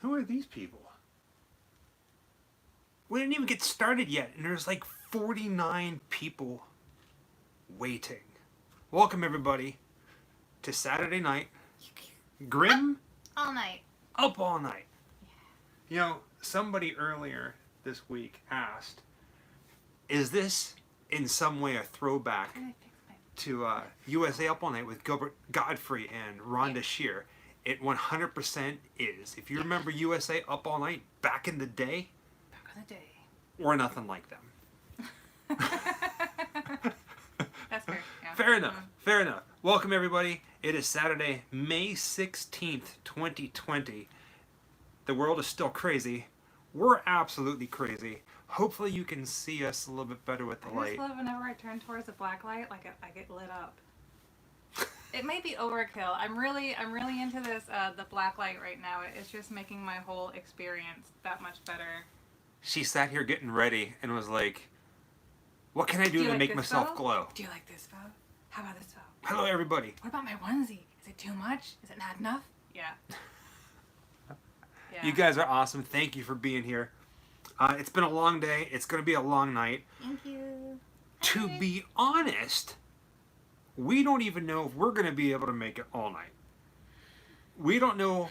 Who are these people? We didn't even get started yet, and there's like 49 people waiting. Welcome, everybody, to Saturday night. Grim? All night. Up all night. You know, somebody earlier this week asked, is this in some way a throwback to USA Up All Night with Gilbert Godfrey and Rhonda Shear? It 100% is. If you remember USA Up All Night back in the day, we're nothing like them. That's fair. Yeah. Fair enough. Fair enough. Welcome, everybody. It is Saturday, May 16th, 2020. The world is still crazy. We're absolutely crazy. Hopefully you can see us a little bit better with the light. I just love whenever I turn towards the black light, like I get lit up. It may be overkill. I'm really into this the black light right now. It's just making my whole experience that much better. She sat here getting ready and was like, what can I do to make myself glow? Do you like this photo? How about this photo? Hello, everybody. What about my onesie? Is it too much? Is it not enough? Yeah. Yeah. You guys are awesome. Thank you for being here. It's been a long day. It's going to be a long night. Thank you. To be honest, we don't even know if we're going to be able to make it all night. We don't know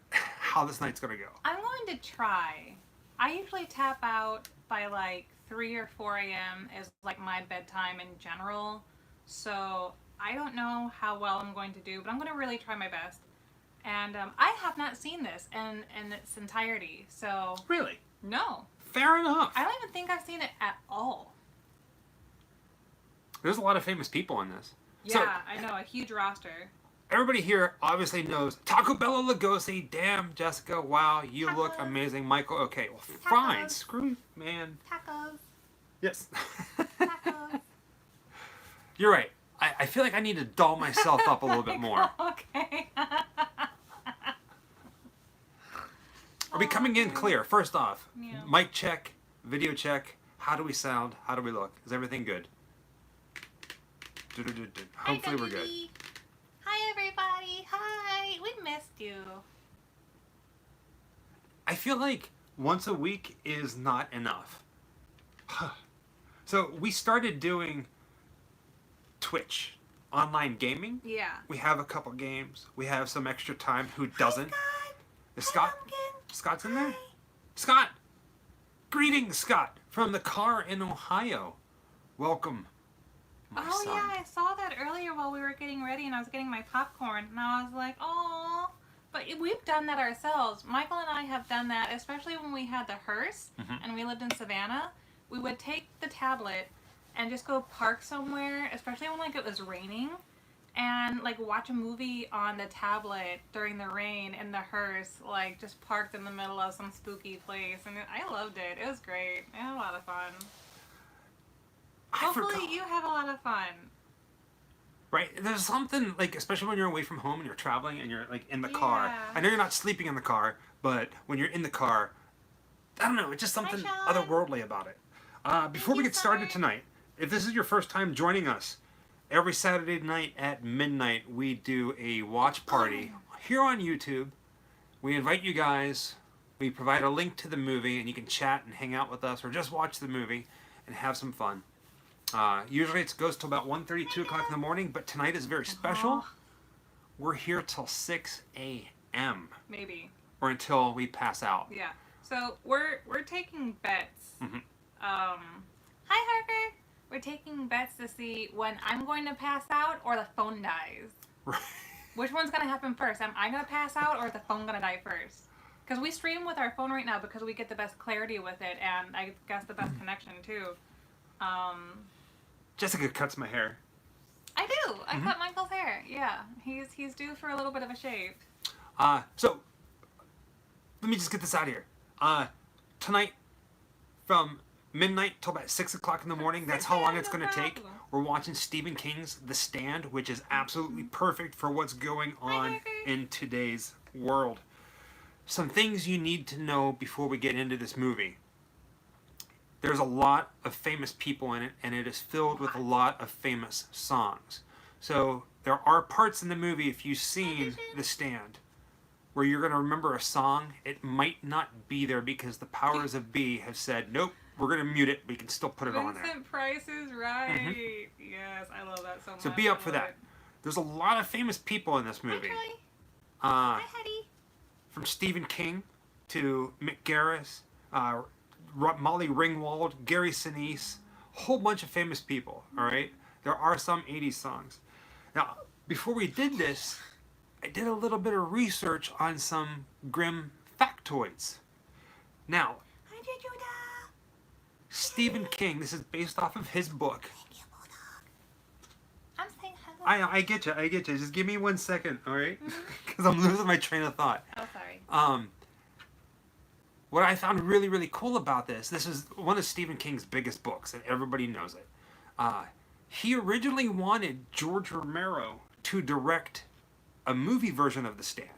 how this night's going to go. I'm going to try. I usually tap out by like 3 or 4 a.m. is like my bedtime in general. So I don't know how well I'm going to do, but I'm going to really try my best. And I have not seen this in its entirety, so... Really? No. Fair enough. I don't even think I've seen it at all. There's a lot of famous people in this. Yeah, so, I know, a huge roster. Everybody here obviously knows Taco Bella Lugosi. Damn, Jessica, wow, you Tacos. Look amazing. Michael, okay, well, Tacos. Fine. Screw you, man. Tacos. Yes. Tacos. You're right. I feel like I need to doll myself up a little bit more. Okay. Are we coming in clear? First off, yeah. Mic check, video check. How do we sound? How do we look? Is everything good? Hopefully we're good. Hi, everybody. Hi. We missed you. I feel like once a week is not enough. So we started doing Twitch, online gaming. Yeah. We have a couple games. We have some extra time. Who doesn't? Is Scott? Scott's in there? Scott! Greetings, Scott, from the car in Ohio. Welcome, my son. Yeah, I saw that earlier while we were getting ready and I was getting my popcorn and I was like, oh. But we've done that ourselves. Michael and I have done that, especially when we had the hearse and we lived in Savannah. We would take the tablet and just go park somewhere, especially when like it was raining, and like watch a movie on the tablet during the rain in the hearse, like just parked in the middle of some spooky place. And I loved it. It was great. I had a lot of fun. Hopefully you have a lot of fun. Right? There's something, like, especially when you're away from home and you're traveling and you're like in the car. I know you're not sleeping in the car, but when you're in the car, I don't know, it's just something otherworldly about it. Before we get started tonight, if this is your first time joining us, every Saturday night at midnight, we do a watch party here on YouTube. We invite you guys. We provide a link to the movie, and you can chat and hang out with us, or just watch the movie and have some fun. Usually it goes till about 1:30, 2 o'clock in the morning, but tonight is very special. We're here till 6 a.m. Maybe. Or until we pass out. Yeah. So we're taking bets. Hi, Harker. We're taking bets to see when I'm going to pass out or the phone dies. Right. Which one's going to happen first? Am I going to pass out or is the phone going to die first? Because we stream with our phone right now because we get the best clarity with it and I guess the best connection too. Jessica cuts my hair. I do. I cut Michael's hair. Yeah. He's due for a little bit of a shave. So, let me just get this out of here. Tonight, from midnight till about 6 o'clock in the morning, that's how long it's going to take. We're watching Stephen King's The Stand, which is absolutely perfect for what's going on in today's world. Some things you need to know before we get into this movie. There's a lot of famous people in it, and it is filled with a lot of famous songs. So there are parts in the movie, if you've seen The Stand, where you're going to remember a song, it might not be there because the powers of B have said, nope, we're going to mute it, but you can still put it on there. Vincent Price is right. Yes, I love that so much. So be up for that. There's a lot of famous people in this movie. Hi, Hetty. From Stephen King to Mick Garris, Molly Ringwald, Gary Sinise, a whole bunch of famous people, all right? There are some 80s songs. Now, before we did this, I did a little bit of research on some Grimm factoids. Now, Stephen King, this is based off of his book. I'm saying hello. I get you. Just give me 1 second, all right? Because I'm losing my train of thought. Oh, sorry. What I found really, really cool about this is one of Stephen King's biggest books, and everybody knows it. He originally wanted George Romero to direct a movie version of The Stand.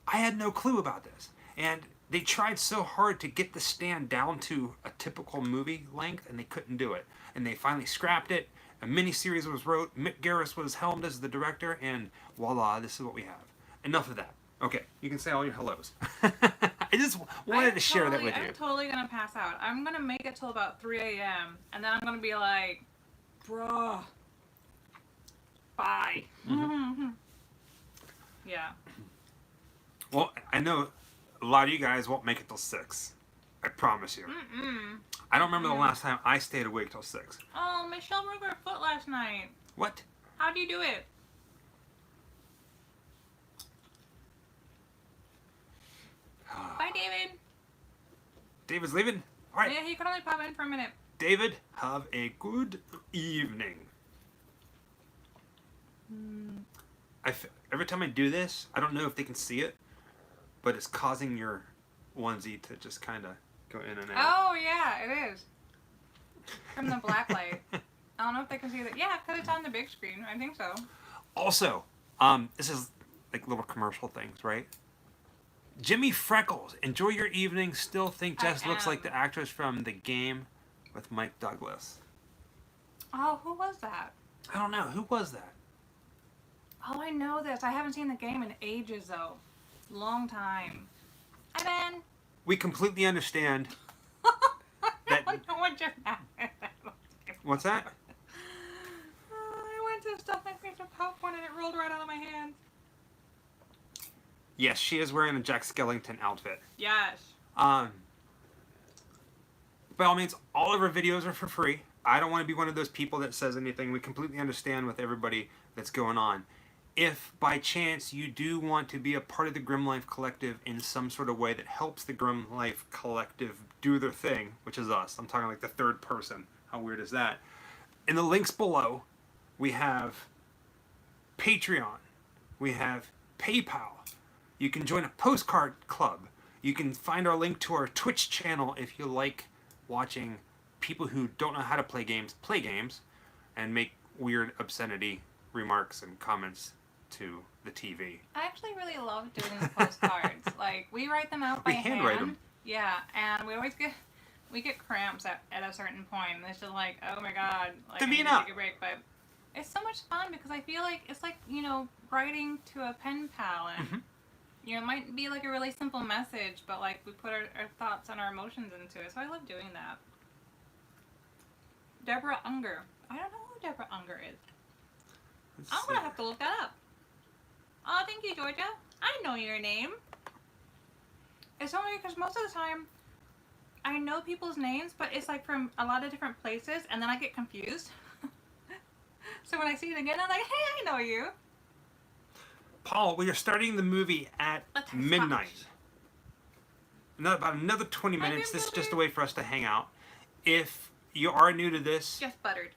I had no clue about this. And they tried so hard to get The Stand down to a typical movie length, and they couldn't do it. And they finally scrapped it. A miniseries was wrote. Mick Garris was helmed as the director, and voila, this is what we have. Enough of that. Okay, you can say all your hellos. I just wanted to share that with you. I'm totally going to pass out. I'm going to make it till about 3 a.m. And then I'm going to be like, bruh, bye. Yeah. Well, I know a lot of you guys won't make it till 6. I promise you. I don't remember the last time I stayed awake till 6. Oh, Michelle broke her foot last night. What? How do you do it? Bye, David. David's leaving? All right. Yeah, he could only pop in for a minute. David, have a good evening. Every time I do this, I don't know if they can see it, but it's causing your onesie to just kind of go in and out. Oh, yeah, it is. From the black light. I don't know if they can see that. Yeah, because it's on the big screen. I think so. Also, this is like little commercial things, right? Jimmy Freckles, enjoy your evening. Still think Jess looks like the actress from The Game with Mike Douglas. Oh, who was that? I don't know. Who was that? Oh, I know this. I haven't seen The Game in ages, though. Long time. Hi, Ben. We completely understand. That... I don't know what just happened. What's that? I went to stuff my face with popcorn and it rolled right out of my hands. Yes, she is wearing a Jack Skellington outfit. Yes. By all means, all of our videos are for free. I don't want to be one of those people that says anything. We completely understand with everybody that's going on. If by chance you do want to be a part of the Grimm Life Collective in some sort of way that helps the Grimm Life Collective do their thing, which is us. I'm talking like the third person. How weird is that? In the links below, we have Patreon. We have PayPal. You can join a postcard club. You can find our link to our Twitch channel if you like watching people who don't know how to play games and make weird obscenity remarks and comments to the TV. I actually really love doing the postcards. Like, we write them out by hand. We handwrite them. Yeah, and we always get cramps at a certain point. And it's just like, oh my god, like, I need to take a break. But it's so much fun because I feel like it's like, you know, writing to a pen pal. And, you know, it might be like a really simple message, but like we put our thoughts and our emotions into it. So I love doing that. Deborah Unger. I don't know who Deborah Unger is. I'm going to have to look that up. Oh, thank you, Georgia. I know your name. It's only because most of the time I know people's names, but it's like from a lot of different places, and then I get confused. So when I see it again, I'm like, hey, I know you. Paul, we are starting the movie at midnight. About another 20 minutes. This is just a way for us to hang out. If you are new to this, just buttered.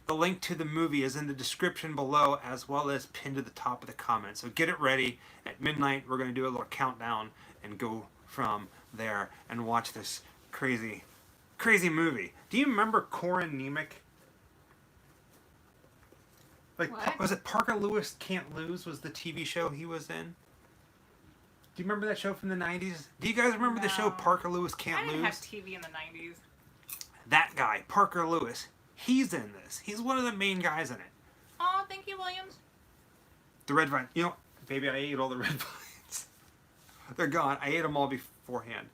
The link to the movie is in the description below as well as pinned to the top of the comment. So get it ready. At midnight, we're going to do a little countdown and go from there and watch this crazy, crazy movie. Do you remember Corin Nemec? Like, what? Was it Parker Lewis Can't Lose was the TV show he was in? Do you remember that show from the 90s? Do you guys remember the show Parker Lewis Can't Lose? I didn't have TV in the 90s. That guy, Parker Lewis, he's in this. He's one of the main guys in it. Oh, thank you, Williams. The red vine. You know, baby, I ate all the red vines. They're gone. I ate them all beforehand.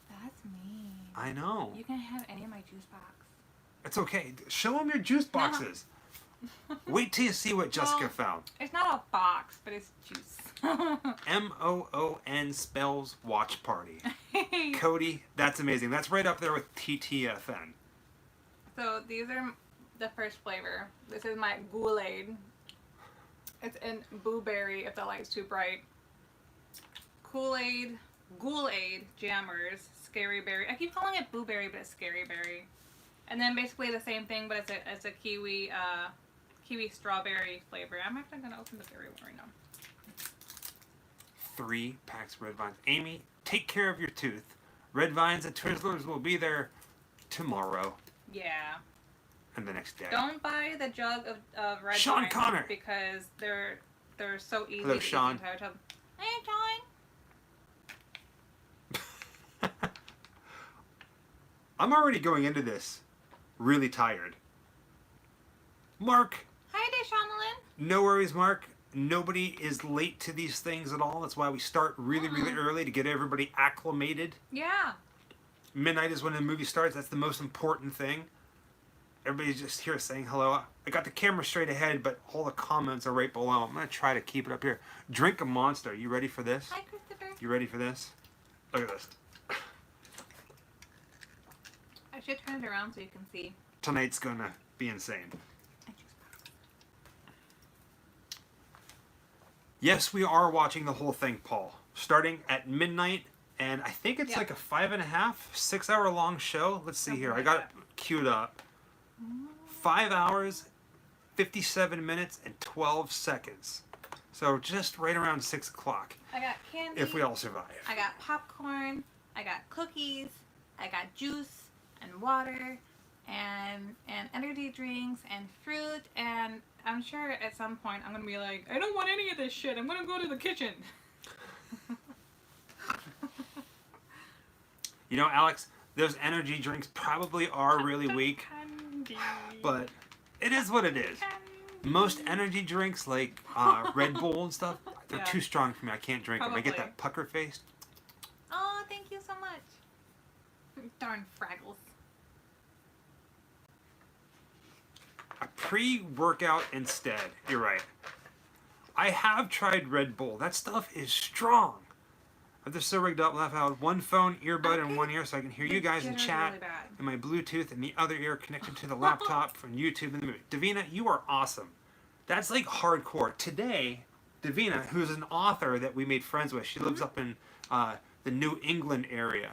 That's mean. I know. You can have any of my juice box. It's okay. Show them your juice boxes. Wait till you see what Jessica found. It's not a box, but it's juice. MOON spells watch party. Cody, that's amazing. That's right up there with TTFN. So these are the first flavor. This is my Kool-Aid. It's in blueberry if the light's too bright. Kool-Aid, Jammers, Scary Berry. I keep calling it blueberry, but it's Scary Berry. And then basically the same thing, but it's a kiwi strawberry flavor. I'm actually gonna open the berry one right now. 3 packs of red vines. Amy, take care of your tooth. Red vines and Twizzlers will be there tomorrow. Yeah. And the next day. Don't buy the jug of red Sean vines Connor. because they're so easy Hello, to Sean. eat the entire tub. Hey, Sean. I'm already going into this really tired. Mark. Hi, Deshaunalyn. No worries, Mark. Nobody is late to these things at all. That's why we start really early to get everybody acclimated. Yeah. Midnight is when the movie starts. That's the most important thing. Everybody's just here saying hello. I got the camera straight ahead, but all the comments are right below. I'm going to try to keep it up here. Drink a Monster. You ready for this? Hi, Christopher. You ready for this? Look at this. I should turn it around so you can see. Tonight's going to be insane. Yes, we are watching the whole thing, Paul. Starting at midnight, and I think it's like a 5.5, 6 hour long show. Let's see here. I got it queued up. 5 hours, 57 minutes, and 12 seconds. So just right around 6 o'clock. I got candy. If we all survive. I got popcorn. I got cookies. I got juice and water and energy drinks and fruit, and I'm sure at some point I'm going to be like, I don't want any of this shit. I'm going to go to the kitchen. You know, Alex, those energy drinks probably are really weak. Candy. But it is what it is. Candy. Most energy drinks, like Red Bull and stuff, they're too strong for me. I can't drink them. I get that pucker face. Oh, thank you so much. Darn Fraggles. A pre-workout instead. You're right. I have tried Red Bull. That stuff is strong. I'm just so rigged up. I'll have one phone earbud in one ear so I can hear you guys in chat, really and my Bluetooth in the other ear connected to the laptop from YouTube and the movie. Davina, you are awesome. That's like hardcore. Today, Davina, who's an author that we made friends with, she lives up in the New England area.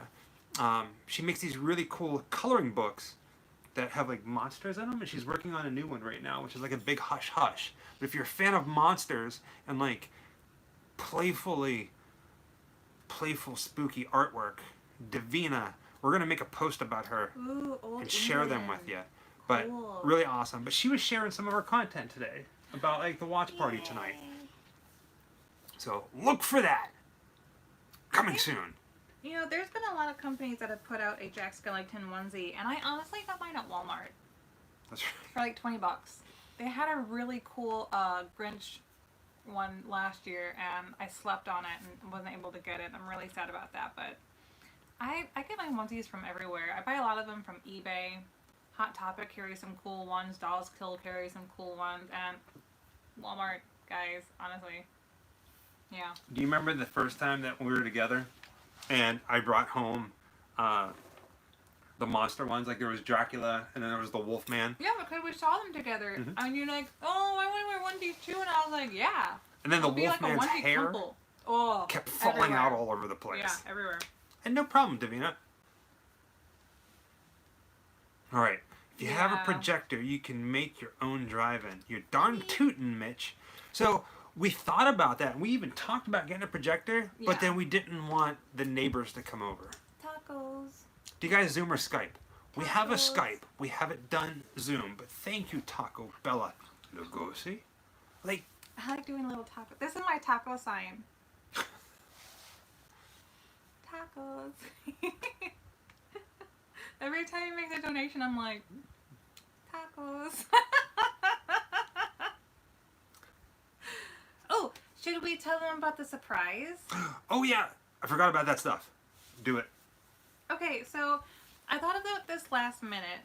She makes these really cool coloring books that have like monsters in them, and she's working on a new one right now, which is like a big hush hush. But if you're a fan of monsters and like playful spooky artwork, Davina, we're gonna make a post about her and share them with you. But really awesome. But she was sharing some of her content today about like the watch party tonight. So look for that coming soon. You know, there's been a lot of companies that have put out a Jack Skellington onesie, and I honestly got mine at Walmart. That's right. For like $20. They had a really cool Grinch one last year, and I slept on it and wasn't able to get it. I'm really sad about that, but I get my onesies from everywhere. I buy a lot of them from eBay. Hot Topic carries some cool ones. Dolls Kill carries some cool ones, and Walmart, guys, honestly. Yeah. Do you remember the first time that we were together and I brought home the monster ones? Like there was Dracula and then there was the Wolfman. Yeah, because we saw them together. Mm-hmm. And you're like, oh, I want to wear onesies too. And I was like, yeah. And then the It'll be Wolfman's like a onesie hair crumple. Oh, kept falling everywhere. out all over the place. Yeah, everywhere. And no problem, Davina. All right. If you have a projector, you can make your own drive-in. You're darn tootin', Mitch. So we thought about that. And we even talked about getting a projector, but then we didn't want the neighbors to come over. Tacos. Do you guys Zoom or Skype? We have a Skype. We haven't done Zoom, but thank you, Taco Bella Lugosi. Like, I like doing little taco. This is my taco sign. Tacos. Every time you make a donation, I'm like, tacos. should we tell them about the surprise? Oh yeah, I forgot about that stuff. Do it. Okay, so I thought about this last minute.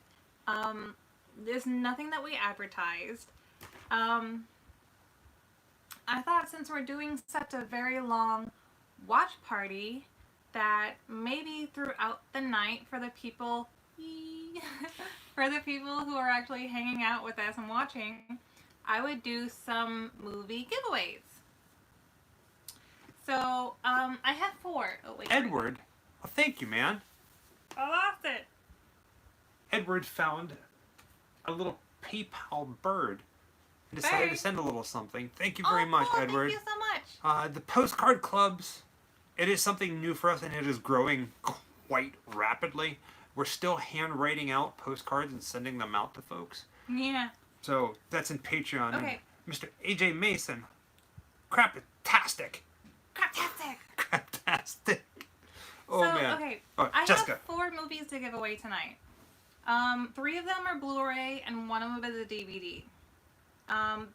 There's nothing that we advertised. I thought since we're doing such a very long watch party that maybe throughout the night for the people for the people who are actually hanging out with us and watching, I would do some movie giveaways. So, I have 4. Oh, wait. Edward, well, thank you, man. I lost it. Edward found a little PayPal bird and decided to send a little something. Thank you very much, Edward. Thank you so much. The postcard clubs, it is something new for us, and it is growing quite rapidly. We're still handwriting out postcards and sending them out to folks. Yeah. So that's in Patreon. Okay. And Mr. AJ Mason, craptastic. Craptastic. Craptastic. Oh, so, man. Okay. Oh, I Jessica. have 4 movies to give away tonight. 3 of them are Blu-ray, and 1 of them is a DVD.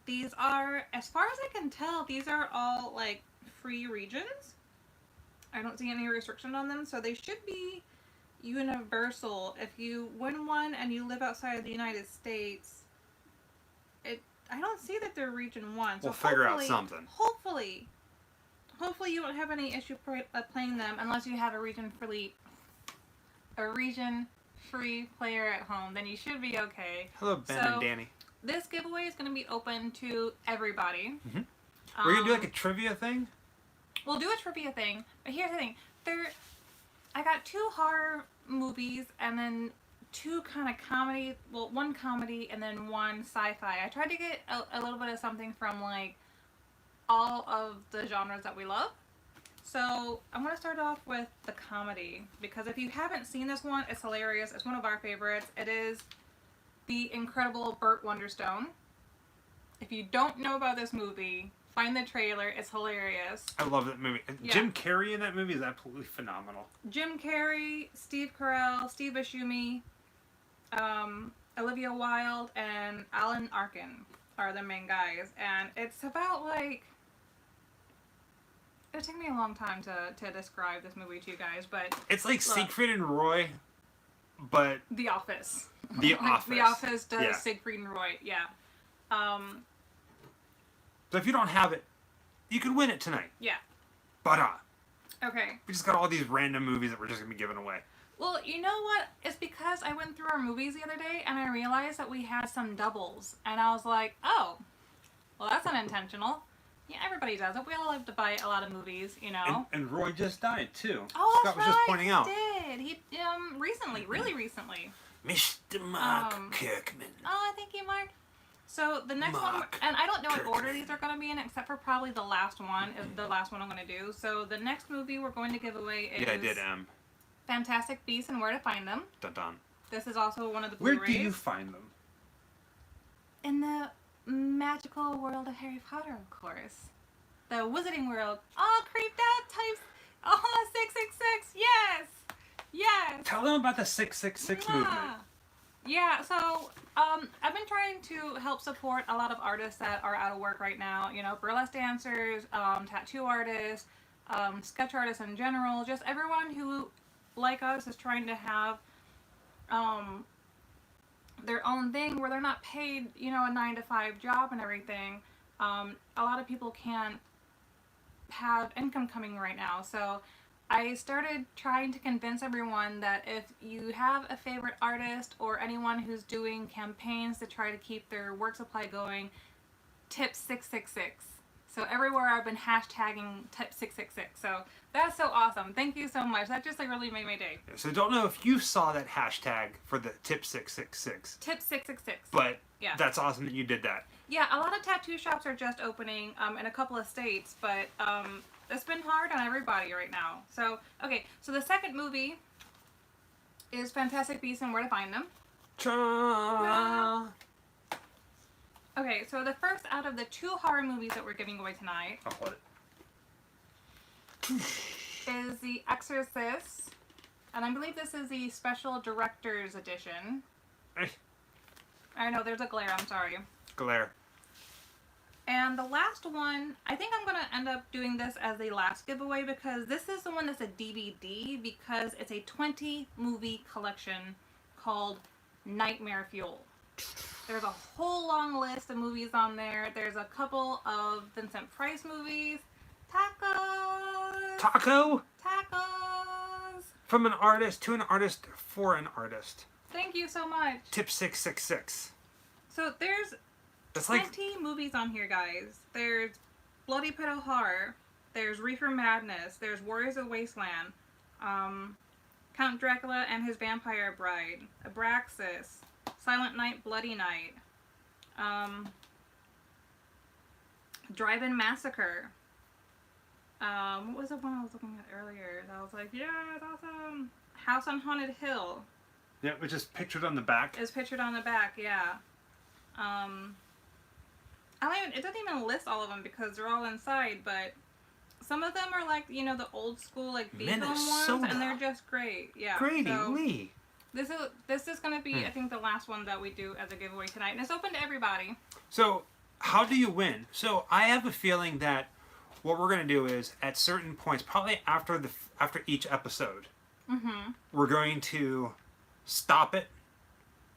These are, as far as I can tell, these are all, like, free regions. I don't see any restriction on them, so they should be universal. If you win one and you live outside of the United States, I don't see that they're region 1. So we'll figure out something. Hopefully you won't have any issue playing them unless you have a region-free player at home. Then you should be okay. Hello, Ben and Danny. This giveaway is going to be open to everybody. Mm-hmm. We're going to do like a trivia thing? We'll do a trivia thing, but here's the thing. I got 2 horror movies and then 2 kind of comedy, well, 1 comedy and then 1 sci-fi. I tried to get a little bit of something from, like, all of the genres that we love. So I'm going to start off with the comedy, because if you haven't seen this one, it's hilarious. It's one of our favorites. It is the incredible Burt Wonderstone. If you don't know about this movie, find the trailer. It's hilarious. I love that movie. Yeah. Jim Carrey in that movie is absolutely phenomenal. Jim Carrey, Steve Carell, Steve Buscemi, Olivia Wilde, and Alan Arkin are the main guys. And it's about, like... It'll take me a long time to describe this movie to you guys, but... It's like Siegfried and Roy, but... The Office. The Office. The Office does Siegfried and Roy, yeah. So if you don't have it, you can win it tonight. Yeah. But okay. we just got all these random movies that we're just going to be giving away. Well, you know what? It's because I went through our movies the other day, and I realized that we had some doubles. And I was like, oh, well, that's unintentional. Yeah, everybody does it. We all have to buy a lot of movies, you know. And Roy just died too. Oh, Scott that's was just pointing out. He did. He recently, really recently. Mr. Mark Kirkman. Oh, thank you, Mark. So the next one, and I don't know what order these are going to be in, except for probably the last one, is the last one I'm going to do. So the next movie we're going to give away is I did. Fantastic Beasts and Where to Find Them. Dun dun. This is also one of the Blu-rays. Where do you find them? In the magical world of Harry Potter, of course. The Wizarding World. Oh, creeped out types. Oh, 666. Yes. Yes. Tell them about the 666 movement. Yeah, so I've been trying to help support a lot of artists that are out of work right now. You know, burlesque dancers, tattoo artists, sketch artists in general. Just everyone who, like us, is trying to have their own thing where they're not paid, you know, a 9-to-5 job and everything. A lot of people can't have income coming right now. So I started trying to convince everyone that if you have a favorite artist or anyone who's doing campaigns to try to keep their work supply going, tip 666. So everywhere I've been hashtagging tip 666. So that's so awesome. Thank you so much. That just like really made my day. So don't know if you saw that hashtag for the tip 666. Tip 666. But yeah, that's awesome that you did that. Yeah, a lot of tattoo shops are just opening in a couple of states, but it's been hard on everybody right now. So, okay, so the second movie is Fantastic Beasts and Where to Find Them. Okay, so the first out of the 2 horror movies that we're giving away tonight is The Exorcist, and I believe this is the special director's edition. I know, there's a glare, I'm sorry. Glare. And the last one, I think I'm going to end up doing this as the last giveaway because this is the one that's a DVD because it's a 20 movie collection called Nightmare Fuel. There's a whole long list of movies on there. There's a couple of Vincent Price movies. Tacos! Taco? Tacos! From an artist to an artist for an artist. Thank you so much. Tip 666. So there's 20 movies on here, guys. There's Bloody Pedo Horror. There's Reefer Madness. There's Warriors of the Wasteland. Count Dracula and His Vampire Bride. Abraxas. Silent Night, Bloody Night. Drive-In Massacre. What was the one I was looking at earlier? I was like, yeah, it's awesome. House on Haunted Hill. Yeah, which is pictured on the back. It's pictured on the back, yeah. It doesn't even list all of them because they're all inside, but some of them are like, you know, the old school, like, B-film ones, and they're just great. Yeah. Grady Lee. This is going to be, I think, the last one that we do as a giveaway tonight, and it's open to everybody. So, how do you win? So, I have a feeling that what we're going to do is, at certain points, probably after each episode, we're going to stop it,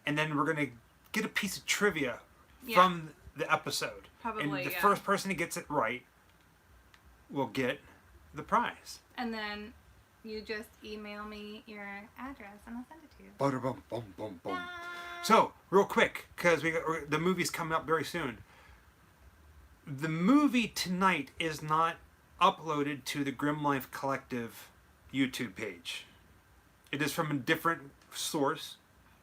and then we're going to get a piece of trivia from the episode. Probably, and the first person who gets it right will get the prize. And then you just email me your address, and I'll send it to you. Boom, boom, boom, boom. So, real quick, because the movie's coming up very soon. The movie tonight is not uploaded to the Grim Life Collective YouTube page. It is from a different source.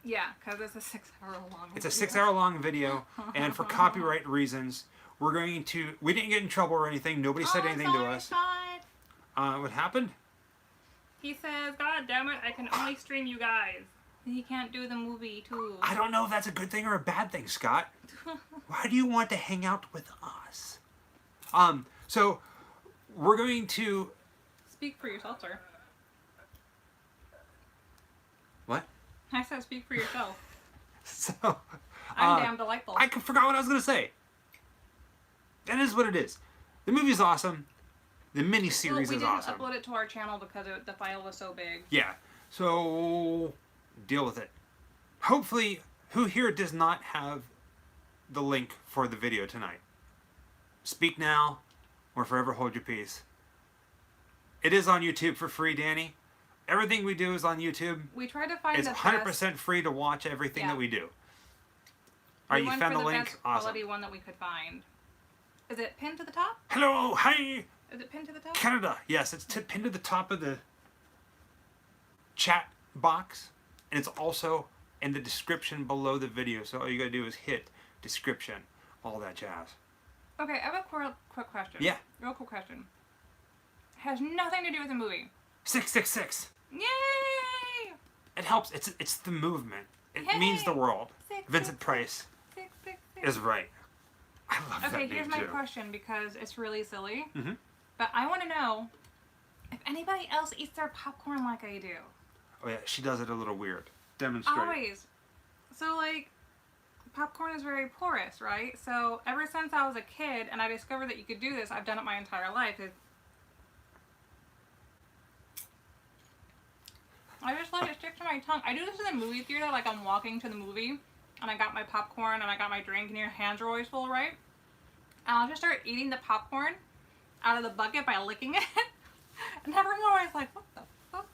Yeah, because it's a 6-hour long. It's a 6-hour long video, and for copyright reasons, we didn't get in trouble or anything. Nobody said anything to us. What happened? He says, God damn it, I can only stream you guys. He can't do the movie, too. I don't know if that's a good thing or a bad thing, Scott. Why do you want to hang out with us? So, we're going to... Speak for yourself, sir. What? I said speak for yourself. So... I'm damn delightful. I forgot what I was going to say. That is what it is. The movie's awesome. The miniseries is awesome. We didn't upload it to our channel because the file was so big. Yeah. So, deal with it. Hopefully, who here does not have the link for the video tonight? Speak now or forever hold your peace. It is on YouTube for free, Danny. Everything we do is on YouTube. We try to find it's 100% free to watch everything that we do. Alright, you found the link? Best quality one that we could find. Is it pinned to the top? Hello, hi! Is it pinned to the top? Canada, yes, it's pinned to the top of the chat box, and it's also in the description below the video, so all you gotta do is hit description, all that jazz. Okay, I have a quick question. Yeah. Real quick question. Has nothing to do with the movie. 666. Yay! It helps. It's the movement. It means the world. Vincent Price is right. I love that name, Okay, here's my question because it's really silly. Mm-hmm. But I want to know if anybody else eats their popcorn like I do. Oh yeah, she does it a little weird. Demonstrate. Always. So like, popcorn is very porous, right? So ever since I was a kid and I discovered that you could do this, I've done it my entire life. I just let it stick to my tongue. I do this in the movie theater, like I'm walking to the movie, and I got my popcorn, and I got my drink, and your hands are always full, right? And I'll just start eating the popcorn out of the bucket by licking it. And everyone always like, what the fuck?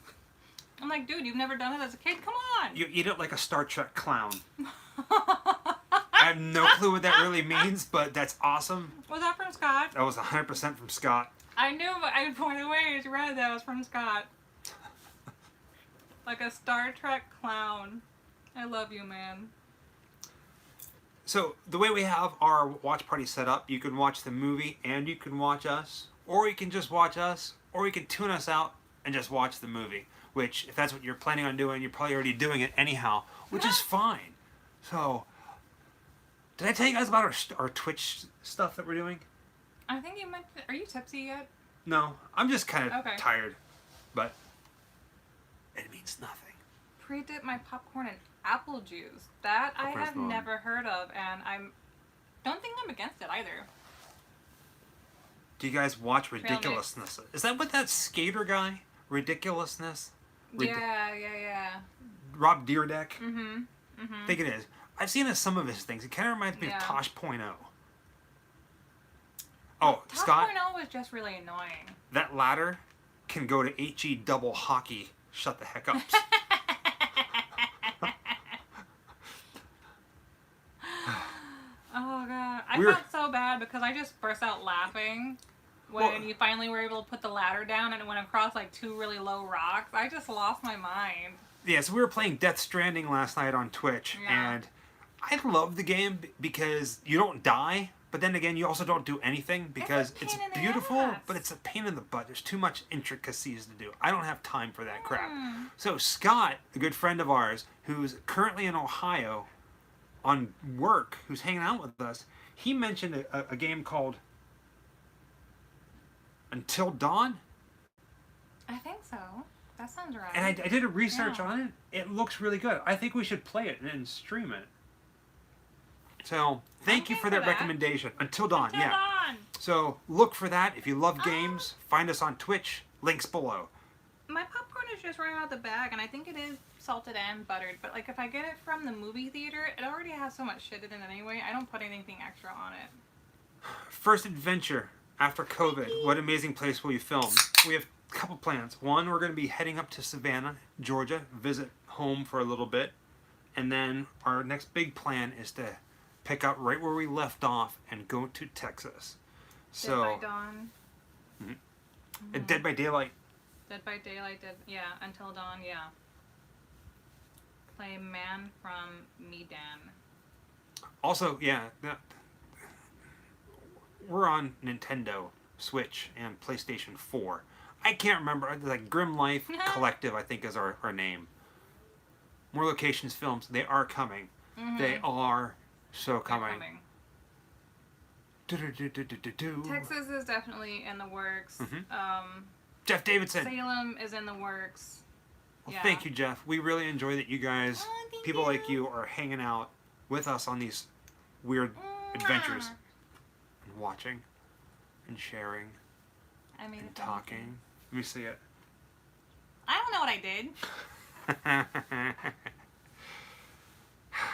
I'm like, dude, you've never done it as a kid? Come on! You eat it like a Star Trek clown. I have no clue what that really means, but that's awesome. Was that from Scott? That was 100% from Scott. I knew, but I by the way you read that was from Scott. Like a Star Trek clown. I love you, man. So, the way we have our watch party set up, you can watch the movie and you can watch us, or you can just watch us, or you can tune us out and just watch the movie. Which, if that's what you're planning on doing, you're probably already doing it anyhow, which is fine. So, did I tell you guys about our Twitch stuff that we're doing? I think you might... Are you tipsy yet? No, I'm just kind of tired, but it means nothing. Pre-dip my popcorn in apple juice. That I have never heard of, and don't think I'm against it either. Do you guys watch Ridiculousness? Is that what that skater guy? Ridiculousness? Yeah. Rob Dyrdek? Mm-hmm. I think it is. I've seen some of his things. It kind of reminds me of Tosh.0. Oh, Scott. Tosh.0 was just really annoying. That ladder can go to HE double hockey. Shut the heck up. Oh, God. I felt so bad because I just burst out laughing when you finally were able to put the ladder down and it went across like 2 really low rocks. I just lost my mind. Yeah, so we were playing Death Stranding last night on Twitch, and I love the game because you don't die, but then again, you also don't do anything because it's beautiful, but it's a pain in the butt. There's too much intricacies to do. I don't have time for that crap. So Scott, a good friend of ours, who's currently in Ohio on work, who's hanging out with us, he mentioned a game called Until Dawn. I think so. That sounds right. And I did a research on it. It looks really good. I think we should play it and then stream it. So, thank you for that recommendation. Until Dawn, Until Dawn. So, look for that. If you love games, find us on Twitch. Links below. My popcorn is just right out of the bag, and I think it is salted and buttered. But, like, if I get it from the movie theater, it already has so much shit in it anyway. I don't put anything extra on it. First adventure after COVID. What amazing place will you film? We have a couple plans. One, we're going to be heading up to Savannah, Georgia, visit home for a little bit. And then our next big plan is to pick up right where we left off and go to Texas. So, Dead by Dawn. Dead by Daylight. Dead by Daylight, Until Dawn, yeah. Play Man from Medan. Also, yeah, we're on Nintendo Switch and PlayStation 4. I can't remember. Like Grim Life Collective, I think, is our name. More Locations Films. They are coming. They are so coming. Texas is definitely in the works. Jeff Davidson. Salem is in the works. Well, thank you, Jeff. We really enjoy that you guys, people like you, are hanging out with us on these weird adventures. And watching. And sharing. And talking. Let me see it. I don't know what I did.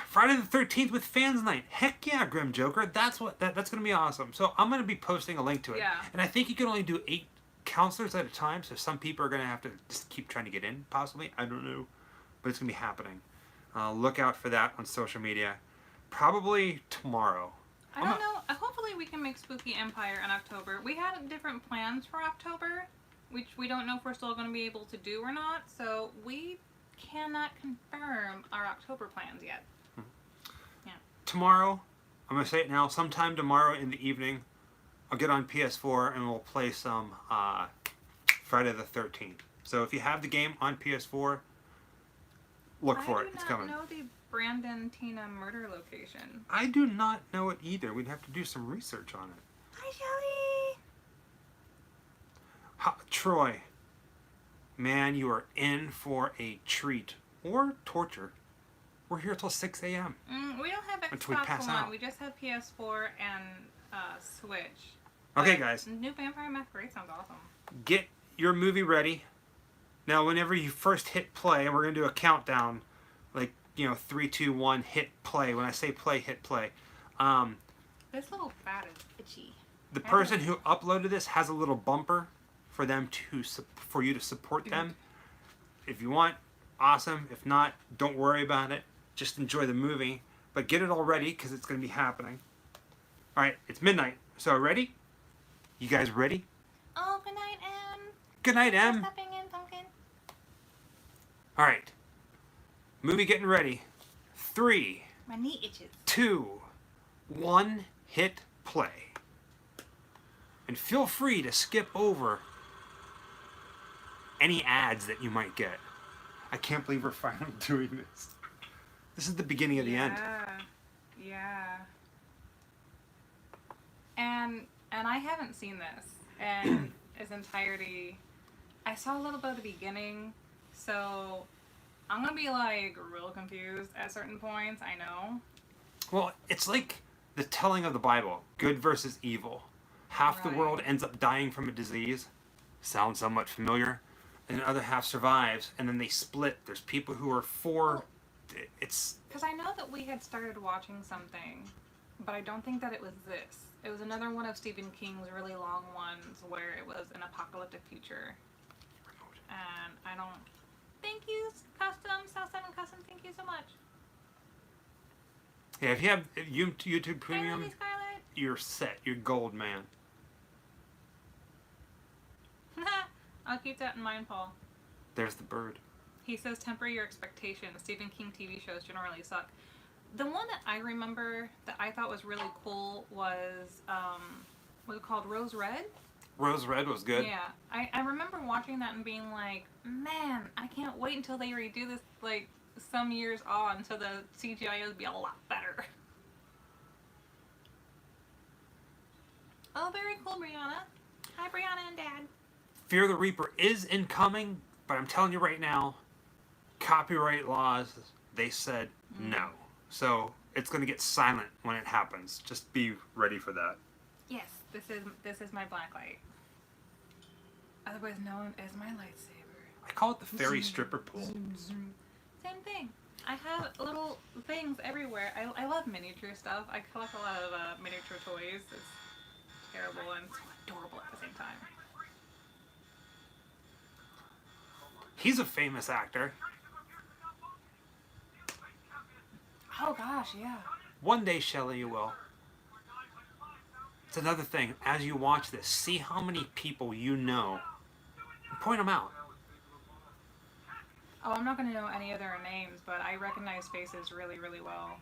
Friday the 13th with Fans Night. Heck yeah, Grim Joker. That's going to be awesome. So I'm going to be posting a link to it. Yeah. And I think you can only do 8 counselors at a time, so some people are going to have to just keep trying to get in, possibly. I don't know. But it's going to be happening. Look out for that on social media. Probably tomorrow. I don't know. Hopefully we can make Spooky Empire in October. We had different plans for October, which we don't know if we're still going to be able to do or not. So we cannot confirm our October plans yet. Yeah. Tomorrow, I'm going to say it now, sometime tomorrow in the evening, I'll get on PS4 and we'll play some Friday the 13th. So if you have the game on PS4, look for it. It's coming. I do not know the Brandon Tina murder location. I do not know it either. We'd have to do some research on it. Hi, Shelly. Troy, man, you are in for a treat or torture. We're here till 6 a.m. We don't have Xbox One. We just have PS4 and Switch. Okay, guys. New Vampire Masquerade sounds awesome. Get your movie ready. Now, whenever you first hit play, and we're going to do a countdown, like, 3, 2, 1, hit play. When I say play, hit play. This little bat is itchy. The person who uploaded this has a little bumper for you to support them. If you want, awesome. If not, don't worry about it. Just enjoy the movie. But get it all ready because it's going to be happening. All right, it's midnight. So ready? You guys ready? Oh, good night, Em. Good night, Em. Stepping in, pumpkin. All right. Movie getting ready. 3, My knee itches. 2, 1, hit play. And feel free to skip over any ads that you might get. I can't believe we're finally doing this. This is the beginning of the end. Yeah. And I haven't seen this in its entirety. I saw a little bit of the beginning, so I'm gonna be like real confused at certain points. I know. Well, it's like the telling of the Bible: good versus evil. half the world ends up dying from a disease. Sounds somewhat familiar. And the other half survives, and then they split. There's people who are for... It's... Because I know that we had started watching something, but I don't think that it was this. It was another one of Stephen King's really long ones where it was an apocalyptic future. And I don't... Thank you, Custom. South 7 Custom, thank you so much. Yeah, if you have YouTube Premium, you're set. You're gold, man. I'll keep that in mind, Paul. There's the bird. He says temper your expectations. Stephen King TV shows generally suck. The one that I remember that I thought was really cool was it called Rose Red? Rose Red was good. Yeah. I remember watching that and being like, man, I can't wait until they redo this, like, some years on, so the CGI will be a lot better. Oh, very cool, Brianna. Hi, Brianna and Dad. Fear the Reaper is incoming, but I'm telling you right now, copyright laws, they said no. So it's going to get silent when it happens. Just be ready for that. Yes, this is my black light. Otherwise known as my lightsaber. I call it the fairy stripper pool. Zoom, zoom. Same thing. I have little things everywhere. I love miniature stuff. I collect a lot of miniature toys. It's terrible and so adorable at the same time. He's a famous actor. Oh gosh, yeah. One day, Shelley, you will. It's another thing. As you watch this, see how many people you know. And point them out. Oh, I'm not going to know any of their names, but I recognize faces really, really well.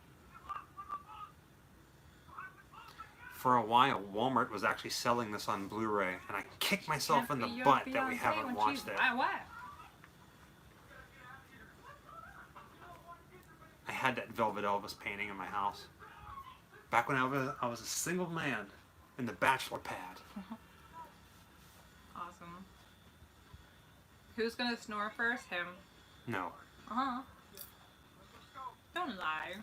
For a while, Walmart was actually selling this on Blu-ray, and I kicked myself in the butt that we haven't watched it. What? I had that Velvet Elvis painting in my house. Back when I was a single man in the bachelor pad. Awesome. Who's going to snore first? Him. No. Uh-huh. Don't lie.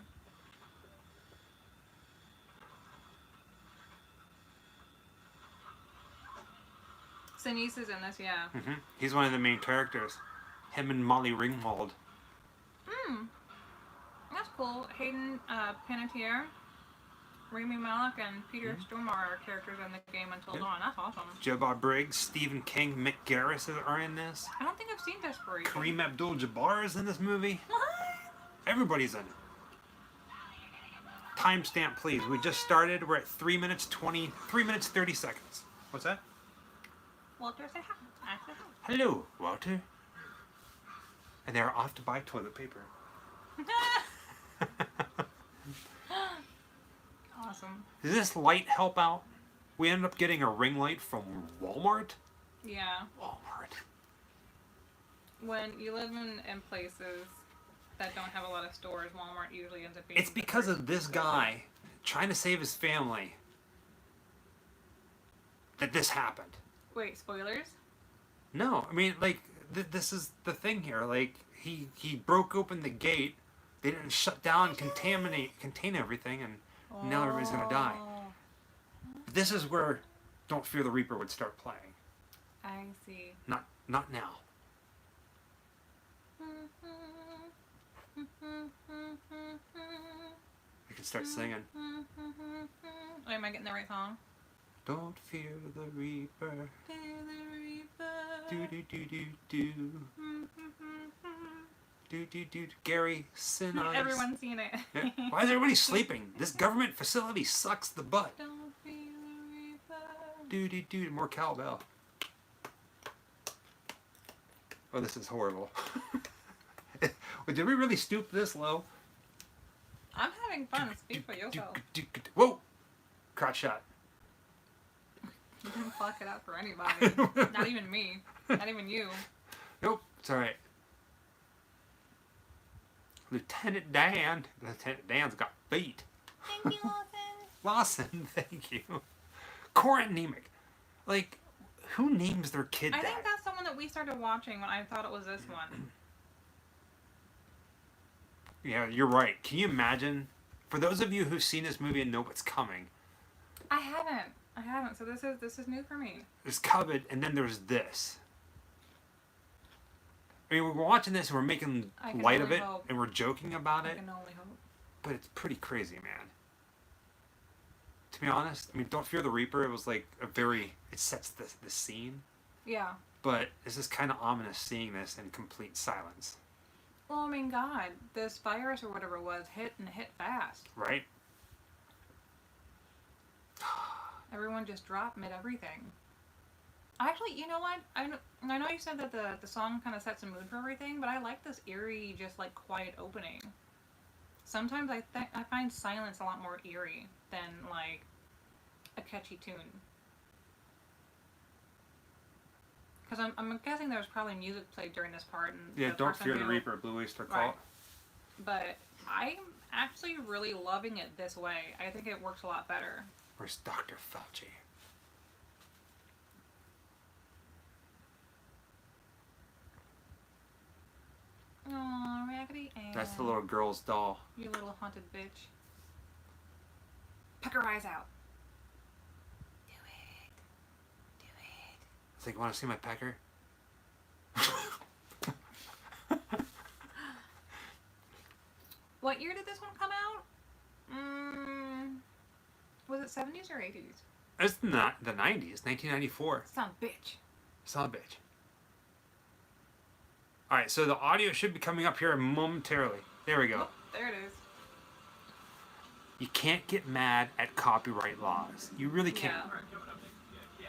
Sinise is in this, yeah. Mm-hmm. He's one of the main characters. Him and Molly Ringwald. That's cool. Hayden Panettiere, Rami Malek, and Peter Stormare are characters in the game Until Dawn. That's awesome. Joe Bob Briggs, Stephen King, Mick Garris are in this. I don't think I've seen Desperation. Kareem Abdul-Jabbar is in this movie. What? Everybody's in it. Timestamp, please. We just started. We're at 3 minutes 30 seconds. What's that? Walter, say hi. I say hi. Hello, Walter. And they're off to buy toilet paper. Awesome. Does this light help out? We ended up getting a ring light from Walmart. Yeah. Walmart. When you live in places that don't have a lot of stores, Walmart usually ends up being... It's because of this guy trying to save his family that this happened. Wait, spoilers? No, I mean, like, this is the thing here. Like, he broke open the gate. They didn't shut down and contain everything, and now everybody's gonna die. This is where Don't Fear the Reaper would start playing. I see. Not now. You can start singing. Wait, am I getting the right song? Don't fear the Reaper. Fear the Reaper. Do do do do do. Do do do. Gary Sinise. Everyone's seen it. Yeah. Why is everybody sleeping? This government facility sucks the butt. Don't fear the Reaper. Do do do. More cowbell. Oh, this is horrible. Did we really stoop this low? I'm having fun. Speak for yourself. Whoa! Crotch shot. You didn't pluck it out for anybody. Not even me. Not even you. Nope, it's alright. Lieutenant Dan's got feet. Thank you, Lawson, thank you. Corin Nemec. Like, who names their kid that? I think that's the one that we started watching when I thought it was this one. Yeah, you're right. Can you imagine? For those of you who've seen this movie and know what's coming. I haven't. I haven't, so this is new for me. There's Covet, and then there's this. I mean, we're watching this and we're making light of it, and we're joking about it. I can only hope. But it's pretty crazy, man. To be honest, I mean, Don't Fear the Reaper, it was like a very... It sets the scene. Yeah. But it's just kind of ominous seeing this in complete silence. Well, I mean, God, this virus or whatever it was hit fast. Right? Everyone just dropped mid-everything. Actually, you know what? I know you said that the song kind of sets a mood for everything, but I like this eerie, just like quiet opening. Sometimes I find silence a lot more eerie than like a catchy tune. Because I'm guessing there was probably music played during this part. And yeah, Don't Fear the Reaper, Blue Oyster Cult. Right. But I'm actually really loving it this way. I think it works a lot better. Where's Dr. Fauci? Aw, Raggedy Ann. That's the little girl's doll. You little haunted bitch. Peck her eyes out. Do it. Do it. It's like, want to see my pecker? What year did this one come out? Was it 70s or 80s? It's not the 90s, 1994. Son of a bitch. Son of a bitch. Alright, so the audio should be coming up here momentarily. There we go. Oh, there it is. You can't get mad at copyright laws. You really can't. Yeah.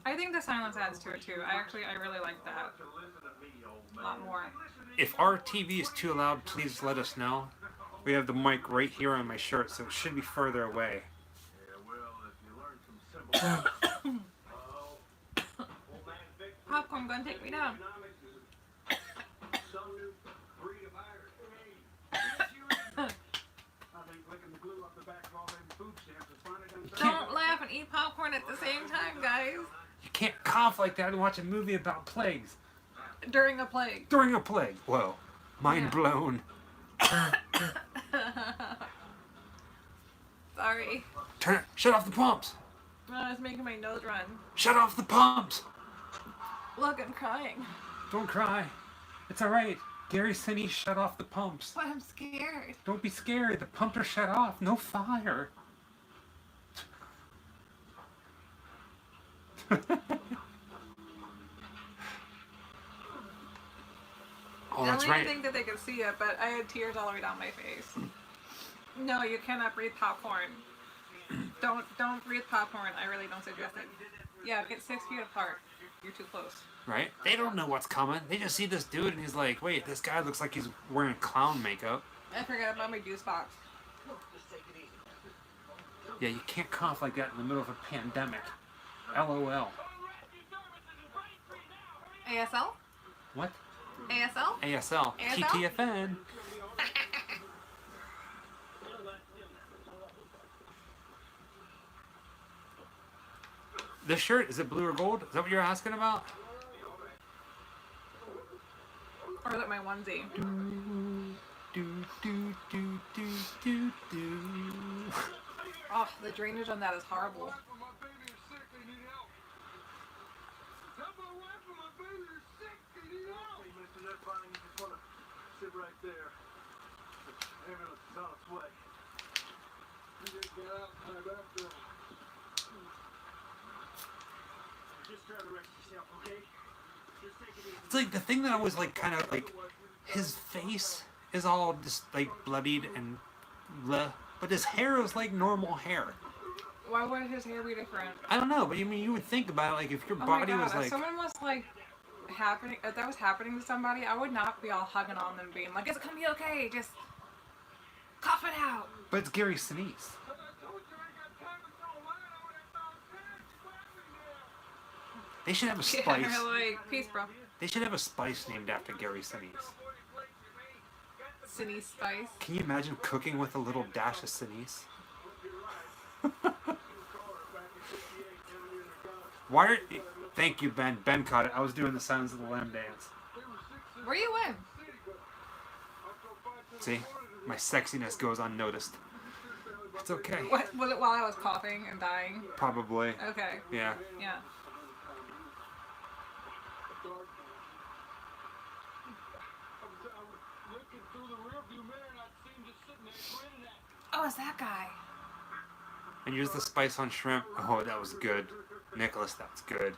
I think the silence adds to it too. I really like that. A lot more. If our TV is too loud, please let us know. We have the mic right here on my shirt, so it should be further away. Popcorn gonna take me down. Don't laugh and eat popcorn at the same time, guys. You can't cough like that and watch a movie about plagues. During a plague. During a plague. Whoa. Mind blown. Sorry. Shut off the pumps. Oh, it's making my nose run. Shut off the pumps. Look, I'm crying. Don't cry. It's alright. Gary Sinise shut off the pumps. But I'm scared. Don't be scared. The pumps are shut off. No fire. Oh, that's right. I didn't think that they could see it, but I had tears all the way down my face. No, you cannot breathe popcorn. Don't breathe popcorn. I really don't suggest it. Yeah, get 6 feet apart. You're too close. Right? They don't know what's coming. They just see this dude and he's like, wait, this guy looks like he's wearing clown makeup. I forgot about my juice box. Yeah, you can't cough like that in the middle of a pandemic. LOL. ASL? What? ASL? ASL. ASL? TTFN. This shirt, is it blue or gold? Is that what you're asking about? Or is it my onesie? Oh, the drainage on that is horrible. It's like the thing that I was like kind of like, his face is all just like bloodied and bleh, but his hair is like normal hair. Why would his hair be different? I don't know, but I mean, you would think about it, like if your body was like. If someone was like happening, if that was happening to somebody, I would not be all hugging on them, being like, "It's gonna be okay, just cough it out." But it's Gary Sinise. They should have a spice. Yeah, like, peace, bro. They should have a spice named after Gary Sinise. Sinise spice. Can you imagine cooking with a little dash of Sinise? Why are... Thank you, Ben. Ben caught it. I was doing the Sounds of the Lamb dance. Where you in? See? My sexiness goes unnoticed. It's okay. What, was it while I was coughing and dying? Probably. Okay. Yeah. Yeah. Oh, it's that guy. And use the spice on shrimp. Oh, that was good. Nicholas, that's good.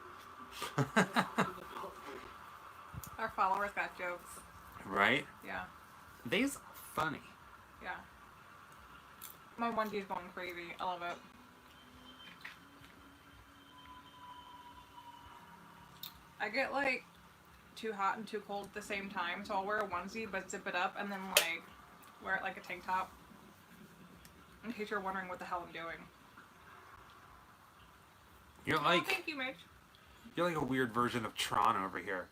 Our followers got jokes. Right? Yeah. These are funny. Yeah. My onetie's going crazy. I love it. I get like too hot and too cold at the same time, so I'll wear a onesie but zip it up and then like wear it like a tank top. In case you're wondering what the hell I'm doing. You're Oh, like thank you, Mitch. you're like a weird version of Tron over here.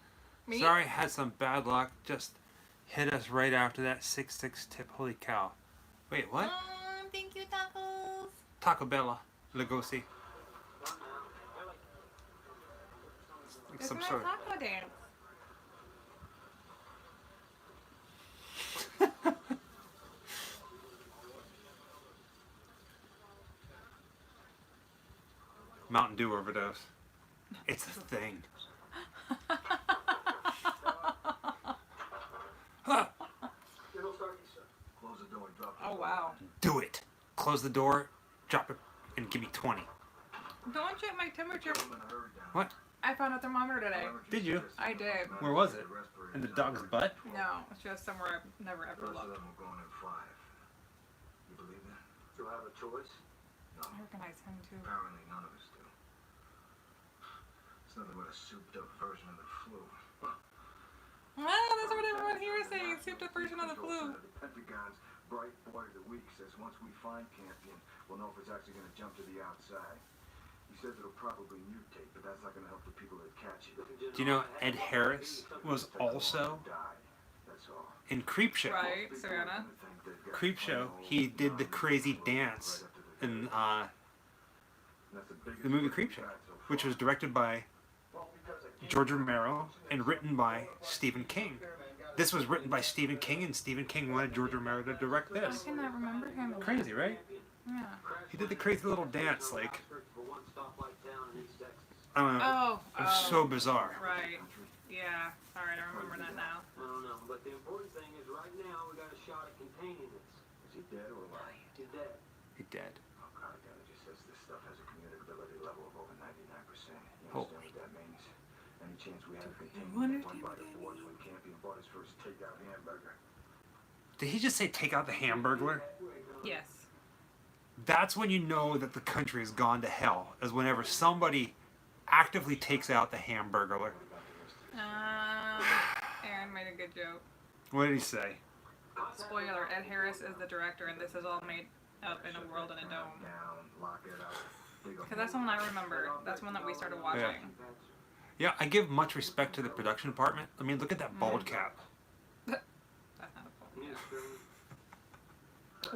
Me? Sorry, had some bad luck. Just hit us right after that 6-6 tip. Holy cow! Wait, what? Thank you, tacos. Taco Bella, Lugosi. Like There's some my sort of. taco dance. Mountain Dew overdose. It's a thing. Huh. Oh, wow. Do it. Close the door, drop it, and give me 20. Don't check my temperature. What? I found a thermometer today. Did you? I did. Where was it? In the dog's butt? No, it's just somewhere I've never ever looked. You believe that? You'll have a choice? No. I recognize him too. Apparently none of us do. It's nothing but a souped up version of the flu. Ah, that's what everyone here is saying. Souped up version of the flu. The Pentagon's bright boy of the week says once we find Campion, we'll know if it's actually going to jump to the outside. He says it'll probably mutate, but that's not going to help the people that catch it. Do you know Ed Harris was also in Creepshow? Right, Savannah. Creepshow, he did the crazy dance in the movie Creepshow, which was directed by George Romero and written by Stephen King. This was written by Stephen King, and Stephen King wanted George Romero to direct I this. cannot remember him. Crazy, right? Yeah. He did the crazy little dance, like, I don't know. Oh. It was so bizarre. Right. Yeah. Alright, I remember that now. I don't know, but the important thing is right now we got a shot at containing this. Is he dead or alive? He's dead. He dead. Oh, God, it just says this stuff has a communicability level of over 99%. You Holy. understand what that means? Any chance we have contained wonder one if by they the boards when Campion bought his first takeout hamburger? Did he just say take out the Hamburglar? Yes. That's when you know that the country has gone to hell, is whenever somebody actively takes out the Hamburglar. Aaron made a good joke. What did he say? Spoiler, Ed Harris is the director and this is all made up in a world in a dome. Down, lock it up. Because that's one I remember. That's one that we started watching. Yeah, I give much respect to the production department. I mean, look at that bald cap. That's not a point.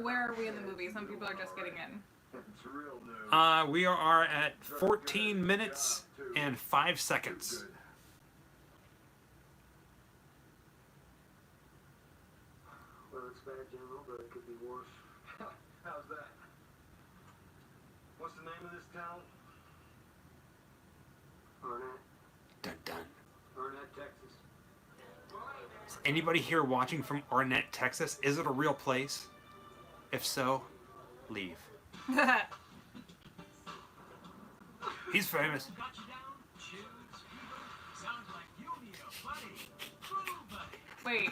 Where are we in the movie? Some people are just getting in. It's real news. We are at 14 minutes and 5 seconds. Well, it's bad, General, but it could be worse. How's that? What's the name of this town? Arnett. Dun dun. Arnett, Texas. Is anybody here watching from Arnett, Texas? Is it a real place? If so, leave. He's famous. Wait.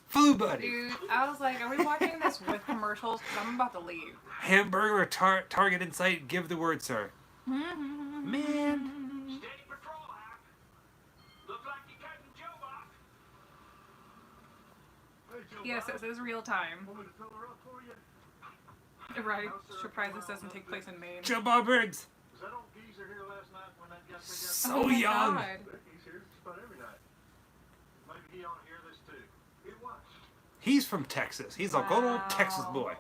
Flu Buddy. Dude, I was like, are we watching this with commercials? Because I'm about to leave. Hamburger Target in sight. Give the word, sir. Man. Steady patrol, Hap. Look like you're cutting Joe off. Yes, it says real time. Want me to fill her up for you? Right. Surprised this doesn't take place in Maine. Joe Bob Briggs. Was that old geezer here last night when that got picked up? So Oh my young. God. He's here just about every night. Maybe he ought to hear this too. He was. He's from Texas. He's a good old Wow. Texas boy.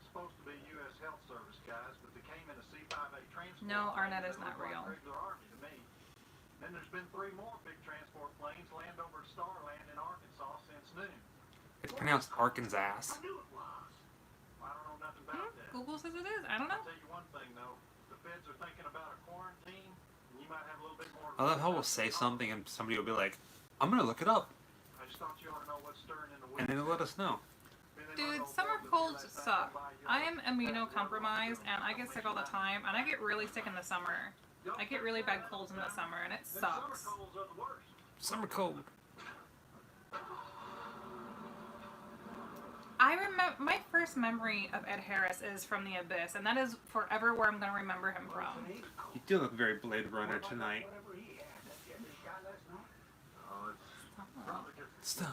Supposed to be U.S. Health Service guys, but they came in a C-5A transport. No, Arnett is not real. Regular Army to me. Then there's been 3 more big transport planes land over Starland in Arkansas since noon. It's pronounced Arkansas. I knew it was. I don't know nothing about that. Google says it is. I don't know. I'll tell you one thing though. The feds are thinking about a quarantine, and you might have a little bit more. I love how we'll say something and somebody will be like, I'm gonna look it up. I just thought you ought to know what's stirring in the And wind. they'll let us know. Dude, summer colds suck. I am immunocompromised and I get sick all the time, and I get really sick in the summer. I get really bad colds in the summer, and it sucks. Summer cold. I remember my first memory of Ed Harris is from The Abyss, and that is forever where I'm going to remember him from. You do look very Blade Runner tonight. Stop.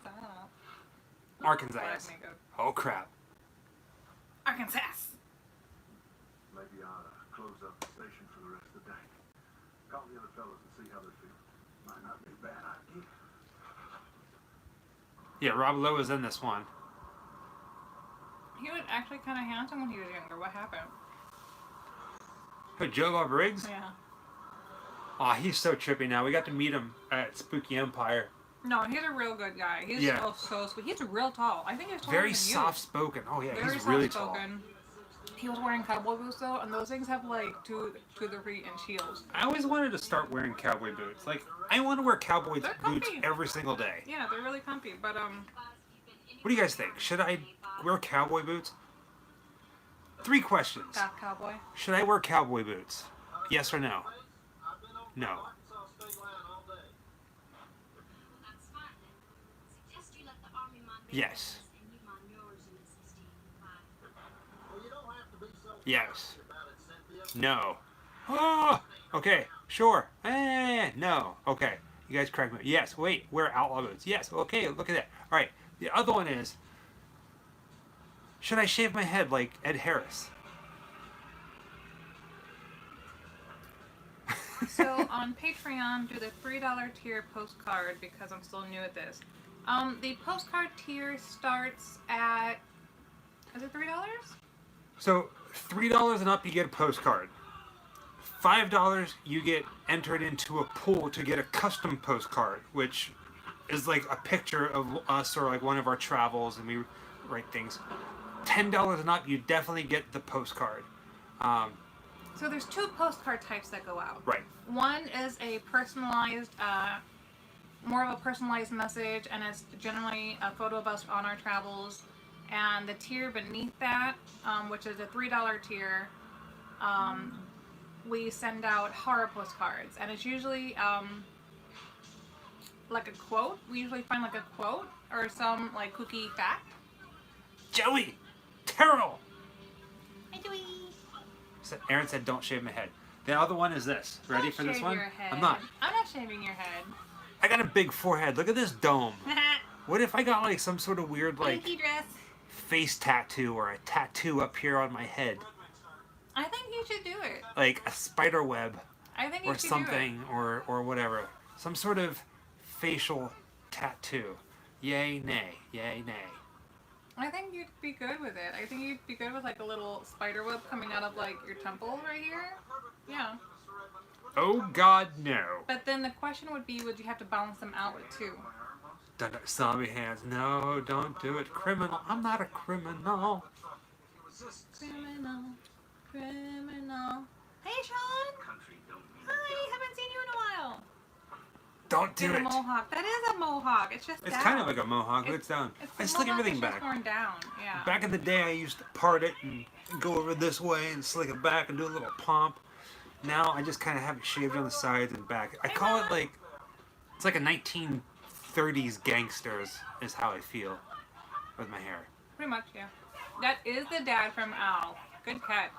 Stop. Arkansas. Let me go. Oh crap. Arkansas. Maybe I ought to close up the station for the rest of the day. Call the other fellas and see how they feel. Might not be a bad idea. Yeah, Rob Lowe was in this one. He was actually kind of handsome when he was younger. What happened? Who, Joe Bob Briggs? Yeah. Aw, he's so trippy now. We got to meet him at Spooky Empire. No, he's a real good guy. He's so sweet. He's real tall. I think he's taller Very than you. soft spoken. Oh yeah, Very he's really tall. soft-spoken. He was wearing cowboy boots though, and those things have like 2 to 3 inch heels. I always wanted to start wearing cowboy boots. Like, I want to wear cowboy They're boots comfy. every single day. Yeah, they're really comfy. But What do you guys think? Should I wear cowboy boots? 3 questions. Goth cowboy. Should I wear cowboy boots? Yes or no? No. Yes. Yes. No. Oh, okay, sure. No. Okay. You guys correct me. Yes. Wait. Wear outlaw boots. Yes. Okay. Look at that. All right. The other one is, should I shave my head like Ed Harris? So on Patreon, do the $3 tier postcard because I'm still new at this. The postcard tier starts at, is it $3? So $3 and up, you get a postcard. $5, you get entered into a pool to get a custom postcard, which is like a picture of us or like one of our travels, and we write things. $10 and up, you definitely get the postcard. So there's 2 postcard types that go out. Right. One is a personalized, more of a personalized message, and it's generally a photo of us on our travels. And the tier beneath that, which is a $3 tier, we send out horror postcards, and it's usually like a quote. We usually find like a quote or some like kooky fact. Joey! Terrell! Hi, Joey. Aaron said don't shave my head. The other one is this. Ready Don't for this shave one? your head. I'm not. I'm not shaving your head. I got a big forehead. Look at this dome. What if I got like some sort of weird like Pinky dress. face tattoo or a tattoo up here on my head? I think you should do it. Like a spider web I think you or should something or whatever. Some sort of facial tattoo. Yay, nay. Yay, nay. I think you'd be good with it. I think you'd be good with like a little spider web coming out of like your temple right here. Yeah. Oh God, no. But then the question would be, would you have to balance them out with 2? Dun, dun, zombie hands. No, don't do it. Criminal. I'm not a criminal. Criminal. Criminal. Hey, Sean. Hi, haven't seen you in a while. Don't do Get a it. mohawk. That is a mohawk. It's just It's down. kind of like a mohawk, but it's down. It's I the slick mohawk everything that's just back. worn down. Yeah. Back in the day, I used to part it and go over this way and slick it back and do a little pomp. Now I just kind of have it shaved on the sides and back. I call it like, it's like a 1930s gangsters is how I feel with my hair. Pretty much, yeah. That is the dad from Al. Good catch.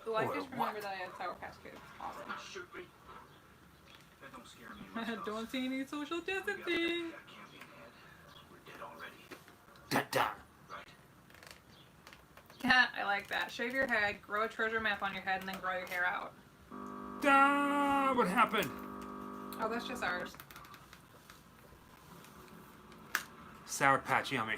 Oh, I Or just what? remember that I had Sour Patch Kids. Awesome. Shoot me. That don't scare me much. Don't see any social distancing. That can't be an ad. We're dead already. Dun, dun. Right. Yeah, I like that. Shave your head, grow a treasure map on your head, and then grow your hair out. Dun. What happened? Oh, that's just ours. Sour Patch, yummy.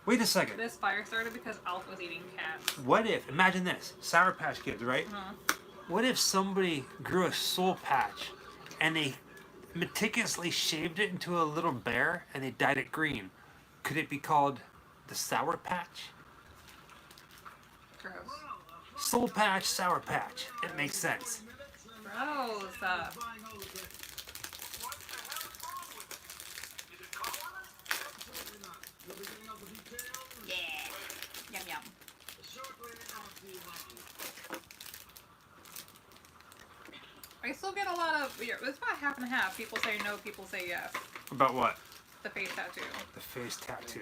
Wait a second. This fire started because Alf was eating cats. What if, imagine this, Sour Patch Kids, right? What if somebody grew a soul patch and they meticulously shaved it into a little bear and they dyed it green? Could it be called the Sour Patch? Gross. Soul Patch, Sour Patch. It makes sense. Gross. What the hell is wrong with it? Is it colorless? Absolutely not. You'll be getting all the details. Yeah. Yum yum. Shortly after you run. I still get a lot of. It's about half and half. People say no. People say yes. About what? The face tattoo. The face tattoo.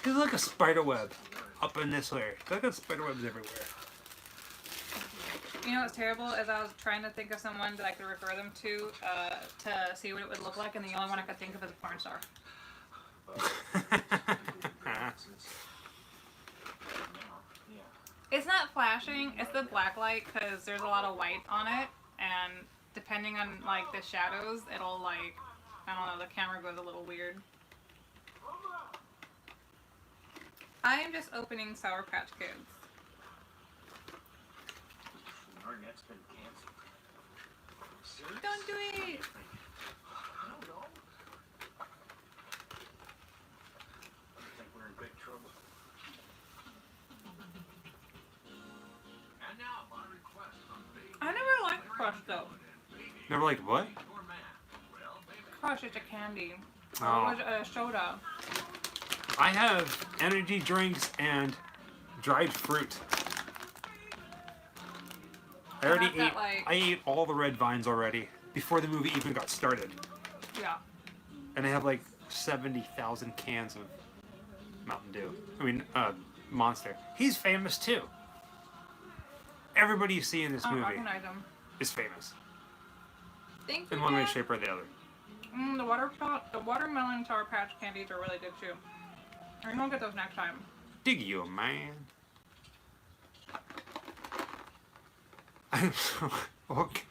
There's like a spider web up in this layer. There's like spider webs everywhere. You know what's terrible is I was trying to think of someone that I could refer them to see what it would look like, and the only one I could think of is a porn star. It's not flashing. It's the black light because there's a lot of white on it, and depending on like the shadows, it'll like I don't know. The camera goes a little weird. I am just opening Sour Patch Kids. Our net's been canceled. Serious? Don't do it. I don't know. I think we're in big trouble. And now my request from Baby I never liked Crush though. Never like what? or Man. Well, baby. Crush is a candy. Oh. Or was it a soda? I have energy drinks and dried fruit. I already Not that, ate. like- I ate all the red vines already before the movie even got started, Yeah. and I have like 70,000 cans of Mountain Dew. I mean, Monster. He's famous too. Everybody you see in this I don't movie recognize them. is famous Thank you, in one way, Dad. shape, or the other. The watermelon Sour Patch candies are really good too. I'm gonna get those next time. Dig you, man. I'm so. Okay.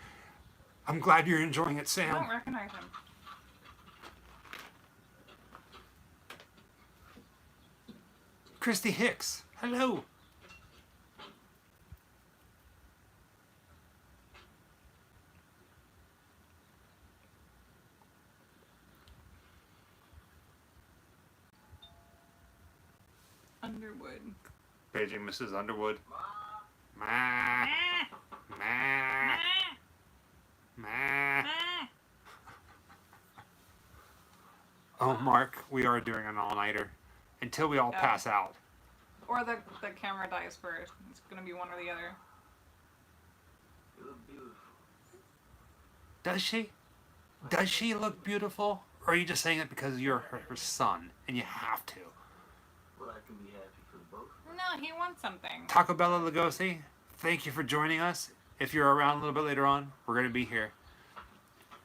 I'm glad you're enjoying it, I Sam. don't recognize them. Christy Hicks. Hello. Underwood. Paging Mrs. Underwood. Ma. Ah, Ma. ah, Ma. ah. Oh, Mark, we are doing an all-nighter until we all Yeah. pass out. Or the camera dies first. It's gonna be one or the other. You look beautiful. Does she? Does she look beautiful? Or are you just saying it because you're her son and you have to? Well, I can be happy for the both. No, he wants something. Taco Bella Lugosi, thank you for joining us. If you're around a little bit later on, we're going to be here.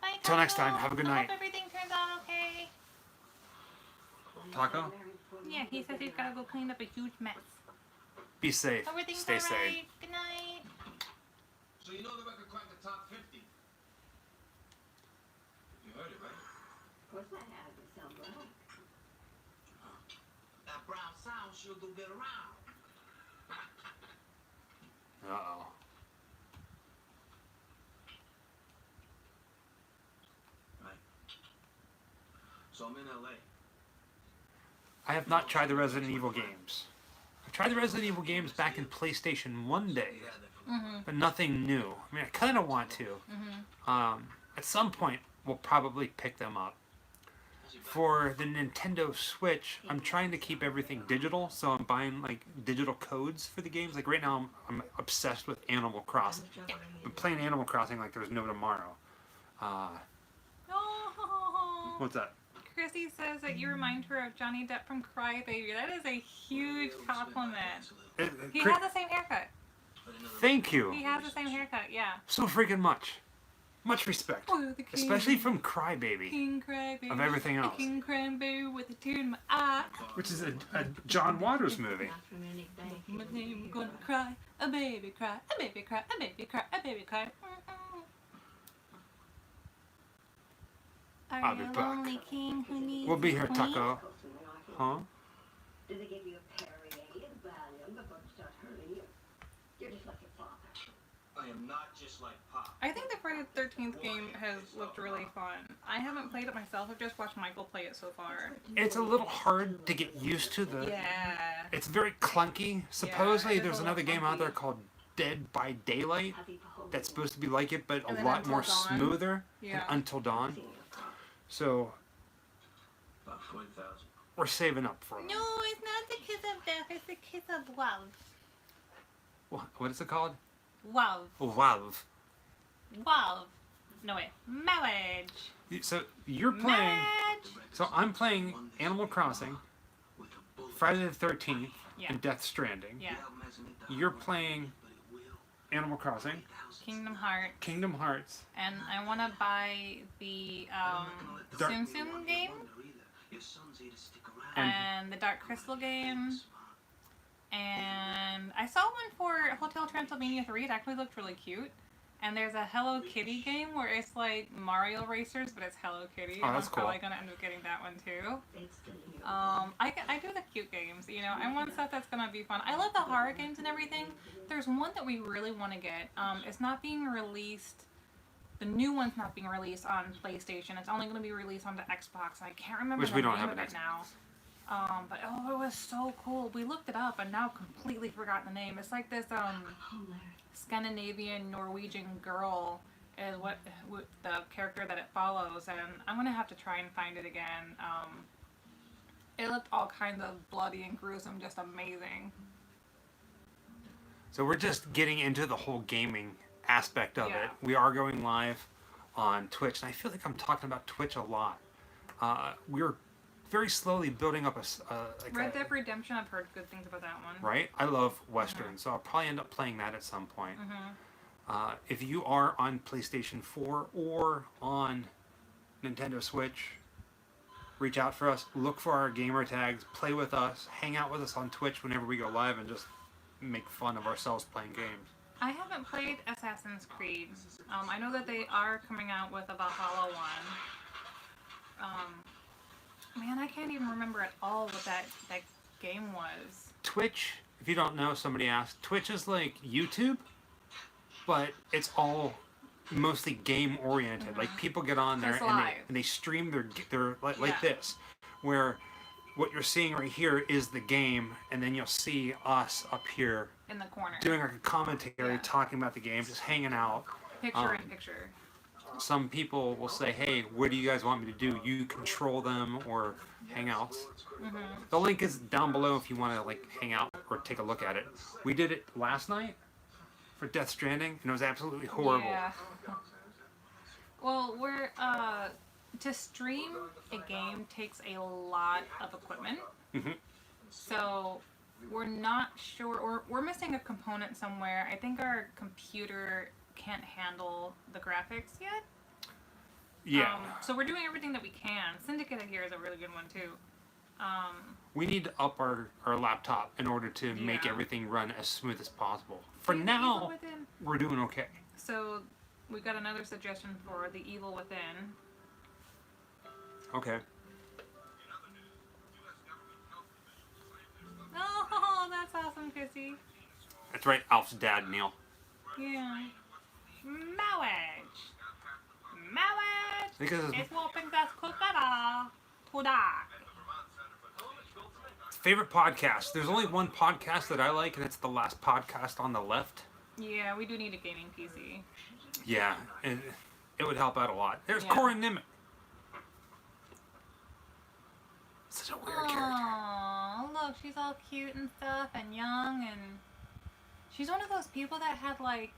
Bye, Till next Taco. time, have a good I night. hope everything turns out okay. Taco, Yeah, he says he's gotta go clean up a huge mess. be safe. Everything's Stay alright. safe. Good night. So you know the record cracked the top 50? You heard it, right? Of course I have. It sounds right. That brown sound sure do get around. Uh-oh. Right. So I'm in LA. I have not tried the Resident Evil games. I tried the Resident Evil games back in PlayStation 1 days, You had that from but nothing new. I mean, I kind of want to. At some point, we'll probably pick them up. For the Nintendo Switch, I'm trying to keep everything digital, so I'm buying like digital codes for the games. Like right now, I'm obsessed with Animal Crossing. I'm playing Animal Crossing like there's no tomorrow. Oh. What's that? Chrissy says that you remind her of Johnny Depp from Crybaby. That is a huge compliment. He has the same haircut. Thank you He has the same haircut, yeah. so freaking much. Much respect, Oh, the king. especially from Crybaby, King Crybaby. of everything else. The King Crybaby with a tear in my eye. which is a John Waters movie. Not from anything. My name gonna cry, a baby cry, a baby cry, a baby cry, a baby cry. Are I'll be you a back. lonely king who needs We'll be a here, queen? Taco. Huh? Do they give you a Perrier and Valium before they start hurting you? You're just like your father. I am not just like Pop. I think the Friday the 13th game has looked really fun. I haven't played it myself. I've just watched Michael play it so far. It's a little hard to get used to the. Yeah. It's very clunky. Supposedly, it is there's a another little game out there clunky. called Dead by Daylight that's supposed to be like it, but And a then lot Until more Dawn. smoother Yeah. than Until Dawn. So About 40,000. we're saving up for it. No, it's not the kiss of death. It's the kiss of love. What is it called? Love. Love. Love. No, wait. Marriage. So you're playing. Marriage. So I'm playing Animal Crossing, Friday the 13th, Yeah. and Death Stranding. Yeah. You're playing Animal Crossing, Kingdom Hearts. Kingdom Hearts. And I want to buy the Dark- Tsum Tsum game and the Dark Crystal game. And I saw one for Hotel Transylvania 3. It actually looked really cute. And there's a Hello Kitty game where it's like Mario Racers, but it's Hello Kitty. Oh, and that's I'm probably cool. gonna end up getting that one too. It's still in your I do the cute games, you know. I want stuff that's gonna be fun. I love the horror games and everything. There's one that we really want to get. It's not being released. The new one's not being released on PlayStation. It's only gonna be released on the Xbox. I can't remember Which the we don't name have of an it now. But oh, it was so cool. We looked it up and now completely forgot the name. It's like this Scandinavian Norwegian girl is what the character that it follows, and I'm gonna have to try and find it again. It looked all kinds of bloody and gruesome, just amazing. So we're just getting into the whole gaming aspect of Yeah. it. We are going live on Twitch, and I feel like I'm talking about Twitch a lot. We're very slowly building up Red Dead Redemption, I've heard good things about that one. right? I love Western, so I'll probably end up playing that at some point. Mm-hmm. If you are on PlayStation 4 or on Nintendo Switch, reach out for us, look for our gamer tags, play with us, hang out with us on Twitch whenever we go live, and just make fun of ourselves playing games. I haven't played Assassin's Creed. I know that they are coming out with a Valhalla one. Man, I can't even remember at all what that game was. Twitch, if you don't know, somebody asked, Twitch is like YouTube, but it's all mostly game oriented. Like people get on there It's and live. they stream their like Yeah. this, where what you're seeing right here is the game, and then you'll see us up here In the corner. doing like a commentary, Yeah. talking about the game, just hanging out. Picture in picture. Some people will say, hey, what do you guys want me to do? You control them or hangouts. Mm-hmm. The link is down below if you want to like hang out or take a look at it. We did it last night for Death Stranding, and it was absolutely horrible. Yeah. Well, we're to stream a game takes a lot of equipment. Mhm. So we're not sure, or we're missing a component somewhere. I think our computer can't handle the graphics yet. Yeah. So we're doing everything that we can. Syndicate here is a really good one too. We need to up our laptop in order to make Yeah. everything run as smooth as possible. For The now, Evil Within. we're doing okay. So we got another suggestion for The Evil Within. Okay. Oh, that's awesome, Chrissy. That's right, Alf's dad, Neil. Yeah. Marriage. Marriage. Because Es whooping das kutara. Kudak. favorite podcast. There's only one podcast that I like, and it's the last podcast on the left. Yeah, we do need a gaming PC. Yeah, it would help out a lot. There's Yeah. Corin Nimmitt. Such a weird character. Oh, look, she's all cute and stuff and young, and she's one of those people that had like,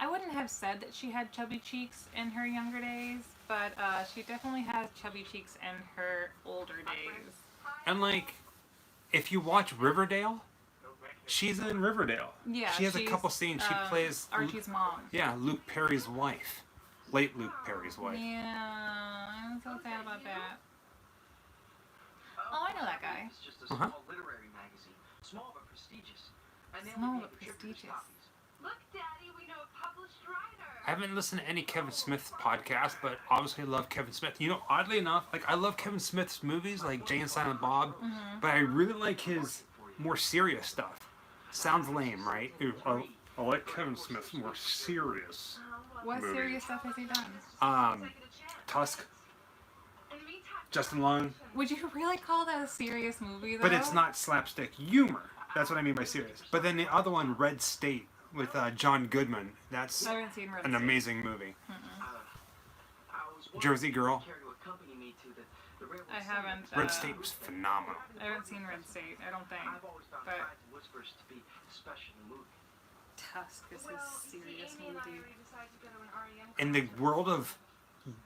I wouldn't have said that she had chubby cheeks in her younger days, but she definitely has chubby cheeks in her older days. And like, if you watch Riverdale, she's in Riverdale. Yeah, She has a she's, couple scenes. She plays Archie's mom. Yeah, Luke Perry's wife. Late Luke Perry's wife. Yeah, I'm so sad about that. Oh, I know that guy. It's just a Uh-huh. small literary magazine. Small but prestigious. And they Small only but make distributor's prestigious. copies. Look, Daddy, we know a published writer. I haven't listened to any Kevin Smith podcast, but obviously I love Kevin Smith. You know, oddly enough, like I love Kevin Smith's movies, like Jay and Silent Bob, but I really like his more serious stuff. Sounds lame, right? I like Kevin Smith's more serious. What Movie. serious stuff has he done? Tusk, Justin Long, Would you really call that a serious movie, though? but it's not slapstick humor. That's what I mean by serious. But then the other one, Red State, with John Goodman, that's I haven't seen Red an State. amazing movie. I was Jersey Girl. care to accompany me to the railway I haven't. Red State was phenomenal. I haven't seen Red State, I don't think. I've always found But Friends and Whispers to be special movie. Tusk is a serious movie. In the world of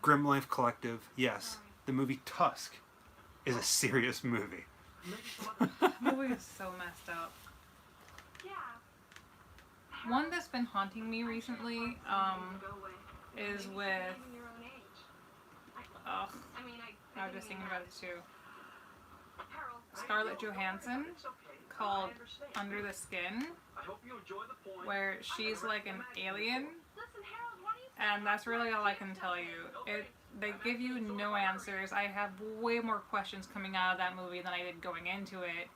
Grim Life Collective, yes, the movie Tusk is a serious movie. That movie is so messed up. One that's been haunting me recently is with. Ugh, I was just thinking about it too. Scarlett Johansson, called Under the Skin, where she's like an alien, and that's really all I can tell you. They give you no answers. I have way more questions coming out of that movie than I did going into it.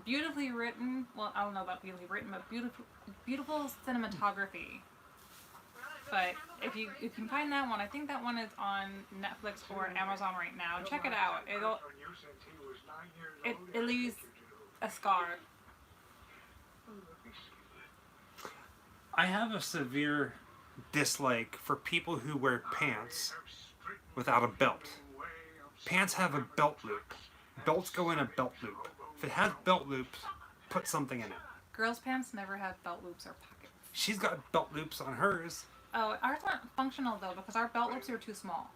Beautifully written. Well, I don't know about beautifully written, but beautiful cinematography. But if you can find that one, I think that one is on Netflix or Amazon right now. Check it out. It leaves a scar. I have a severe dislike for people who wear pants without a belt. Pants have a belt loop. Belts go in a belt loop. If it has belt loops, put something in it. Girls' pants never have belt loops or pockets. She's got belt loops on hers. Oh, ours aren't functional though because our belt loops are too small.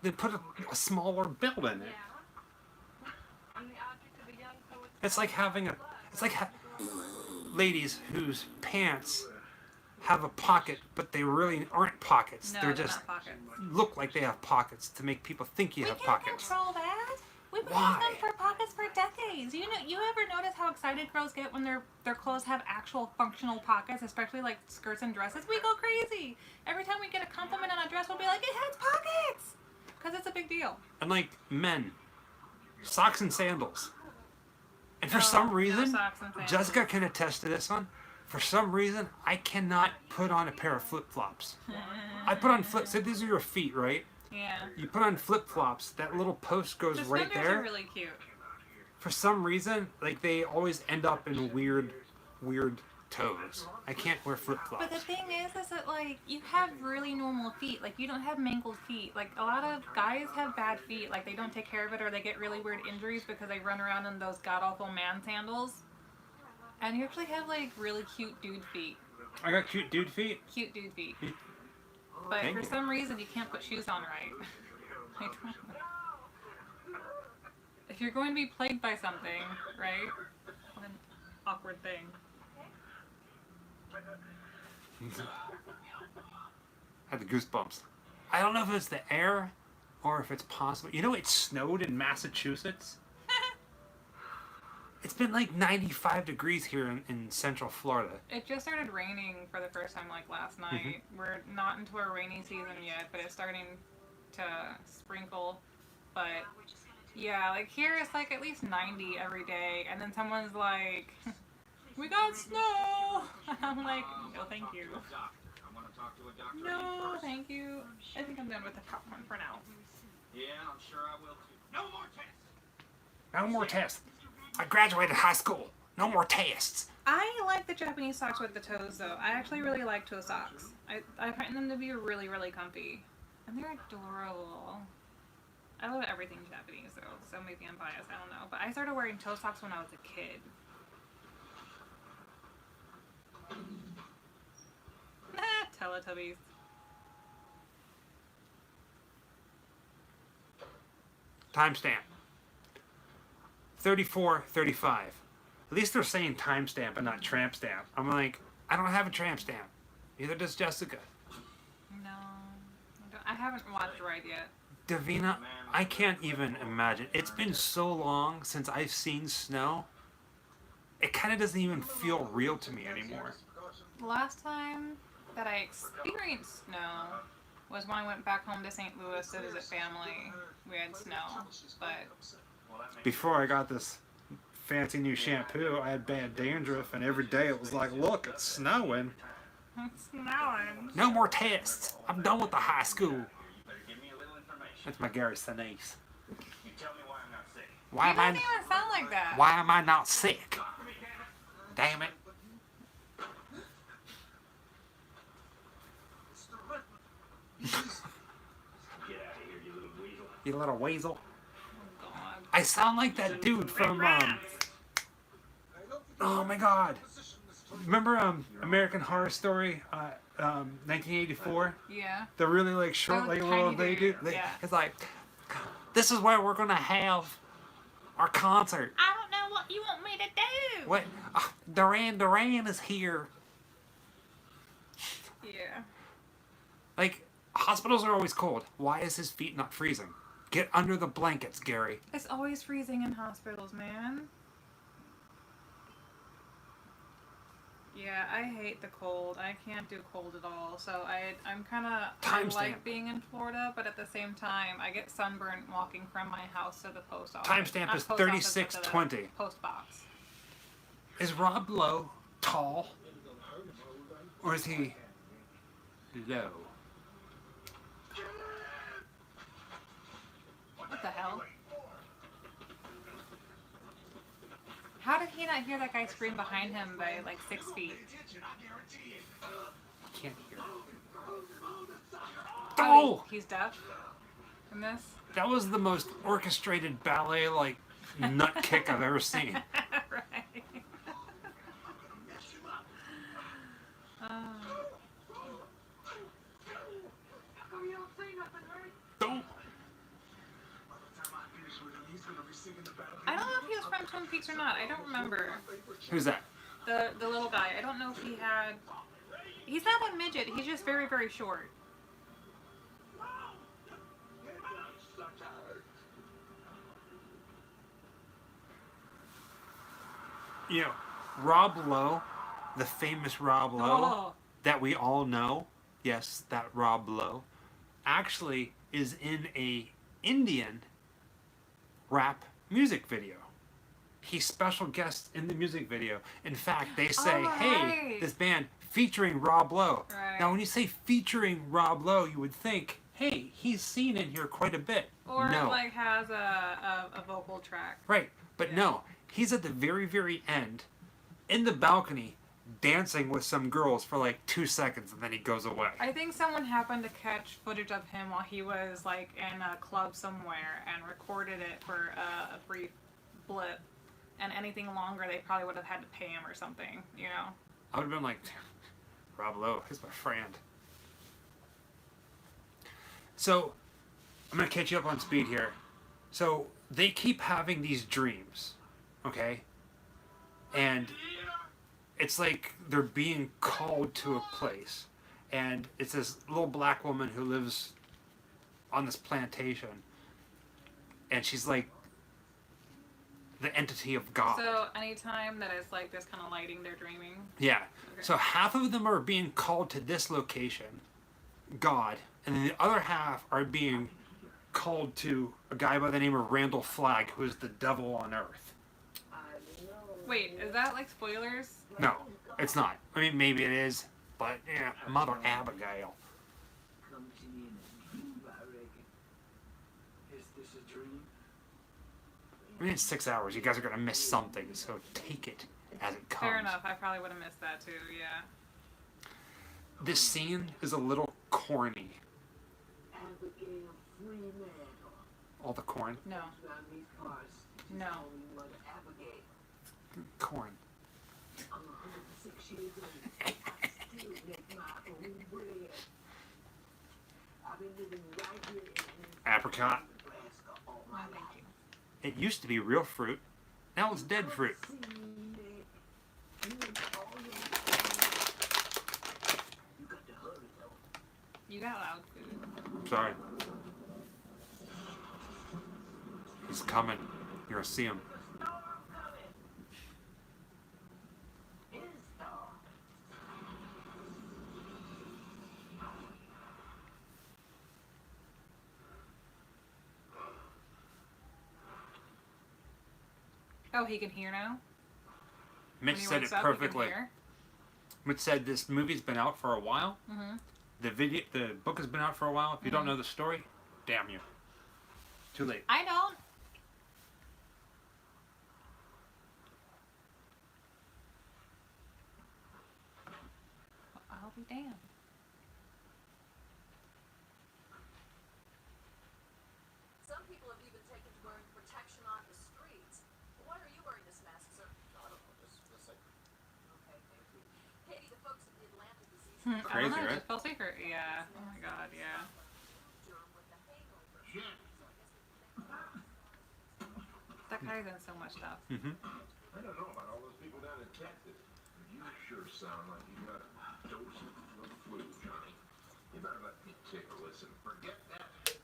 They put a smaller belt in it. It's like having a. It's like ladies whose pants have a pocket, but they really aren't pockets. No, They're they're just not pockets. look like they have pockets to make people think you have We can't pockets. control that. We've been Why? using them for pockets for decades. You ever notice how excited girls get when their clothes have actual functional pockets, especially like skirts and dresses? We go crazy. Every time we get a compliment on a dress, we'll be like, it has pockets! Because it's a big deal. And like men, socks and sandals. And for No, some no reason, socks and sandals. Jessica can attest to this one. For some reason, I cannot put on a pair of flip-flops. I put on so these are your feet, right? Yeah. You put on flip-flops, that little post goes The right Suspenders there. are really cute. For some reason, like they always end up in weird toes. I can't wear flip-flops. But the thing is that like you have really normal feet. Like you don't have mangled feet. Like a lot of guys have bad feet. Like they don't take care of it or they get really weird injuries because they run around in those god awful man sandals. And you actually have like really cute dude feet. I got cute dude feet. Cute dude feet. But Thank for you. some reason you can't put shoes on right. I don't know. If you're going to be plagued by something, right? What an awkward thing. Had the goosebumps. I don't know if it's the air or if it's possible. You know, it snowed in Massachusetts. It's been like 95 degrees here in Central Florida. It just started raining for the first time like last night. We're not into our rainy season yet, but it's starting to sprinkle. But yeah, like here it's like at least 90 every day, and then someone's like, "We got snow." I'm like, "No, thank you. No, thank you. I think I'm done with the popcorn for now." Yeah, I'm sure I will too. No more tests. No more tests. I graduated high school. No more tests. I like the Japanese socks with the toes though. I actually really like toe socks. I find them to be really, really comfy. And they're adorable. I love everything Japanese though, so maybe I'm biased, I don't know. But I started wearing toe socks when I was a kid. Teletubbies. Timestamp. 34:35. At least they're saying timestamp and not tramp stamp. I'm like, I don't have a tramp stamp. Neither does Jessica. No. I haven't watched Ride yet. Davina, I can't even imagine. It's been so long since I've seen snow. It kind of doesn't even feel real to me anymore. The last time that I experienced snow was when I went back home to St. Louis to visit family. We had snow, but Before I got this fancy new shampoo, I had bad dandruff, and every day it was like, look, it's snowing. it's snowing. No more tests. I'm done with the high school. That's my Gary Sinise. You tell me why I'm not sick. Why He am doesn't I? even sound like that. Why am I not sick? Damn it! Get out of here, you little weasel. You little weasel. God. I sound like that dude from oh my god. Remember American Horror Story 1984? Yeah. The really like short Oh, like tiny little they do. dude, yeah. It's like this is where we're gonna have our concert. I don't know what you want me to do. What? Duran is here. Yeah. Like hospitals are always cold. Why is his feet not freezing? Get under the blankets, Gary. It's always freezing in hospitals, man. Yeah, I hate the cold. I can't do cold at all. So I'm kind of, I Timestamp. like being in Florida, but at the same time, I get sunburned walking from my house to the post office. Timestamp Not is post office, but to the 36:20. Post box. Is Rob Lowe tall? Or is he low? What the hell? How did he not hear that guy scream behind him by like 6 feet? Can't hear. Oh, Oh! he's deaf in this? That was the most orchestrated ballet like nut kick I've ever seen. Right. Don't. I don't know if he was from Twin Peaks or not. I don't remember. Who's that? The little guy. I don't know if he had... He's not a midget. He's just very, very short. You know, Rob Lowe, the famous Rob Lowe Oh. that we all know. Yes, that Rob Lowe actually is in a Indian rap music video. He's special guest in the music video. In fact, they say, hey, right. this band featuring Rob Lowe. Right. Now, when you say featuring Rob Lowe, you would think, hey, he's seen in here quite a bit. Or no. like has a vocal track. Right, but Yeah. no. He's at the very, very end in the balcony dancing with some girls for like 2 seconds and then he goes away. I think someone happened to catch footage of him while he was like in a club somewhere and recorded it for a brief blip. And anything longer, they probably would have had to pay him or something, you know? I would have been like, Rob Lowe, he's my friend. So, I'm going to catch you up on speed here. So, they keep having these dreams, okay? And it's like they're being called to a place. And it's this little black woman who lives on this plantation. And she's like the entity of God. So anytime that it's like this kind of lighting, they're dreaming. Yeah. Okay. So half of them are being called to this location, God, and then the other half are being called to a guy by the name of Randall Flagg, who is the devil on earth. Wait, is that like spoilers? No, it's not. I mean, maybe it is, but yeah, Mother Abigail. Comes in a dream, I reckon. Is this a dream? I mean, it's 6 hours. You guys are going to miss something, so take it as it comes. Fair enough. I probably would have missed that too, yeah. This scene is a little corny. Abigail Freeman. All the corn. No. Around these parts, just No. call me Mother Abigail. Corn. I'm 106 years old. I still make my own bread. I've been living right here in Apricot. Nebraska all my life. It used to be real fruit. Now it's dead fruit. See that you and all your you got to hurry though. You got loud food. Sorry. He's coming. You're going to see him. Oh, he can hear now? Mitch said it perfectly. Mitch said this movie's been out for a while. Mm-hmm. The book has been out for a while. If you don't know the story, damn you. Too late. I don't. I'll be damned. Some people have even taken to wearing protection on the streets. Why are you wearing this mask, sir? I don't know, just like... Okay, thank you. Katie, the folks at the Atlantic disease... Crazy, I don't know, right? just felt safer. Yeah. Oh my god, yeah. That guy's in so much stuff. Mm-hmm. I don't know about all those people down in Texas. You sure sound like you got a dose of the flu, Johnny. You better let me take a listen. Forget that.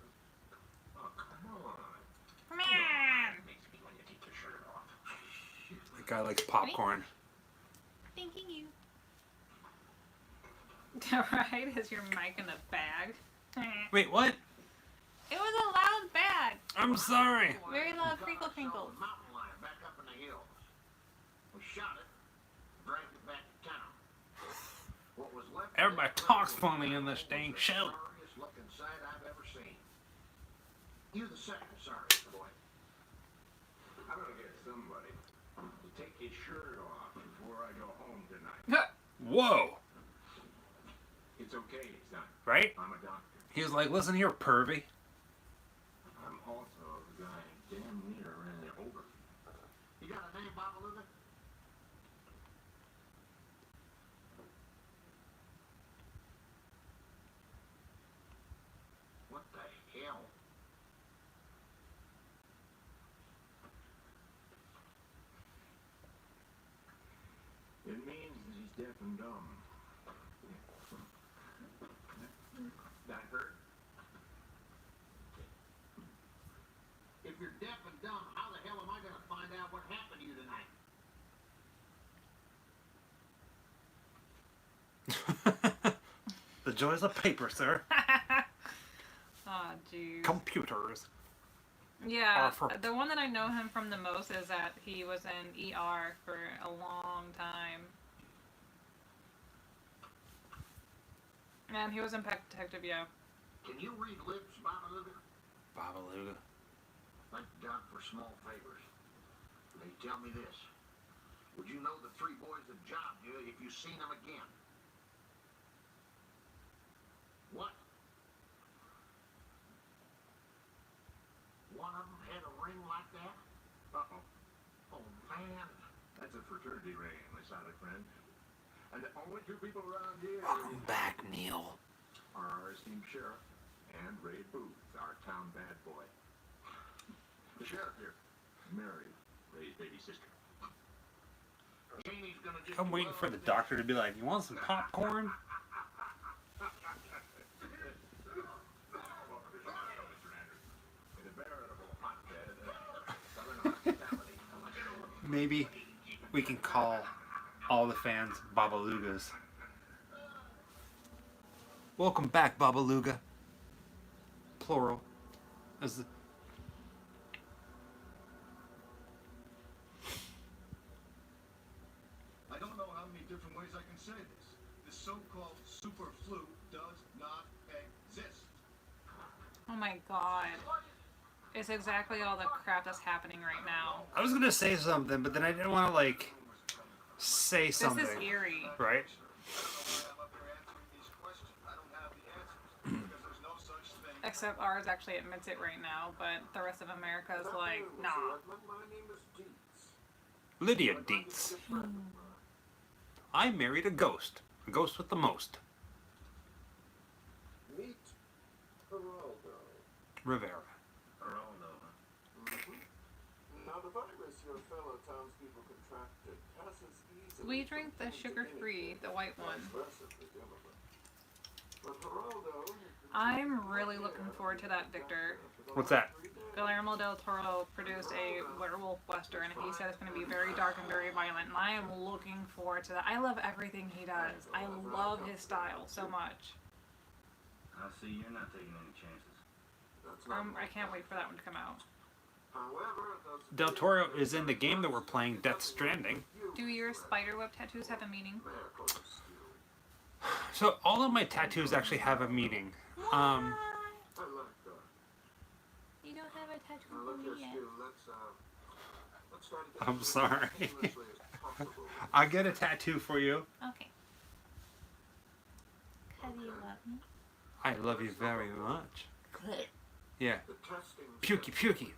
Oh, come on. Man! It makes me when you take your shirt off. The guy likes popcorn. Thanking you. Right? Is your mic in the bag? Wait, what? It was a loud bag. I'm sorry. Very loud crinkle crinkles. Mountain lion back up in the hills. We shot it, dragged it back to town. What was left of Everybody it talks was funny in this the dang show. sorriest looking sight I've ever seen. You the second sorriest, boy. I'm gonna get somebody to take his shirt off before I go home tonight. Whoa. It's okay, son. Right? I'm a doctor. He was like, listen here, pervy. I'm also the guy damn near ran it over. You got a name, Babaluga? What the hell? It means that he's deaf and dumb. That hurt? If you're deaf and dumb, how the hell am I gonna find out what happened to you tonight? The joys of paper, sir. Oh, jeez. Computers. Yeah, for- the one that I know him from the most is that he was in ER for a long time. And he was in Pet Detective, yeah. Can you read lips, Babaluga? Babaluga. Thank God for small favors. They tell me this. Would you know the three boys that jobbed you if you seen them again? What? One of them had a ring like that? Uh-oh. Oh, man. That's a fraternity ring, my solid friend. And the only two people around here Welcome back, Neil. are our esteemed sheriff and Ray Booth, our town bad boy. The sheriff here married Ray's baby sister. Janie's gonna just I'm waiting for the doctor to be like, you want some popcorn? Maybe we can call all the fans Babalugas. Welcome back, Babaluga. Plural. As the I don't know how many different ways I can say this. This so-called super flu does not exist. Oh my god. It's exactly all the crap that's happening right now. I was gonna say something, but then I didn't want to like say something. This is eerie. Right? I don't know why I'm up here answering these questions. I don't have the answers because there's no such thing. Except ours actually admits it right now, but the rest of America is like, nah. My name is Dietz. Lydia Dietz. I married a ghost with the most. Meet Geraldo. Rivera. Now the virus your fellow townspeople contracted passes easily. We drink the sugar-free, the white one. But Geraldo, I'm really looking forward to that, Victor. What's that? Guillermo del Toro produced a werewolf western, and he said it's going to be very dark and very violent, and I am looking forward to that. I love everything he does. I love his style so much. I see you're not taking any chances. that's not I can't wait for that one to come out. Del Toro is in the game that we're playing, Death Stranding. Do your spiderweb tattoos have a meaning? So all of my tattoos actually have a meaning. You don't have a tattoo for me yet. I'm sorry. I'll get a tattoo for you. Okay. Cause you love me. I love you very much. Yeah. Pukey, pukey.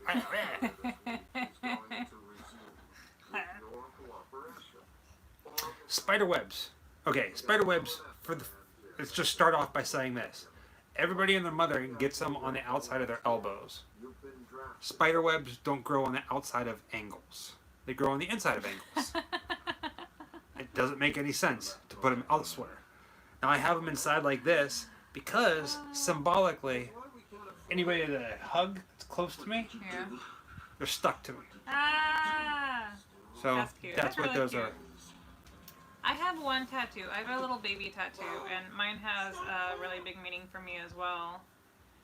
Spider webs. Okay, spider webs for the. Let's just start off by saying this. Everybody and their mother gets them on the outside of their elbows. Spider webs don't grow on the outside of angles. They grow on the inside of angles. It doesn't make any sense to put them elsewhere. Now I have them inside like this because symbolically, anybody that I hug that's close to me, Yeah. they're stuck to me. Ah. So That's cute. that's what really those cute. are. I have one tattoo. I have a little baby tattoo, and mine has a really big meaning for me as well.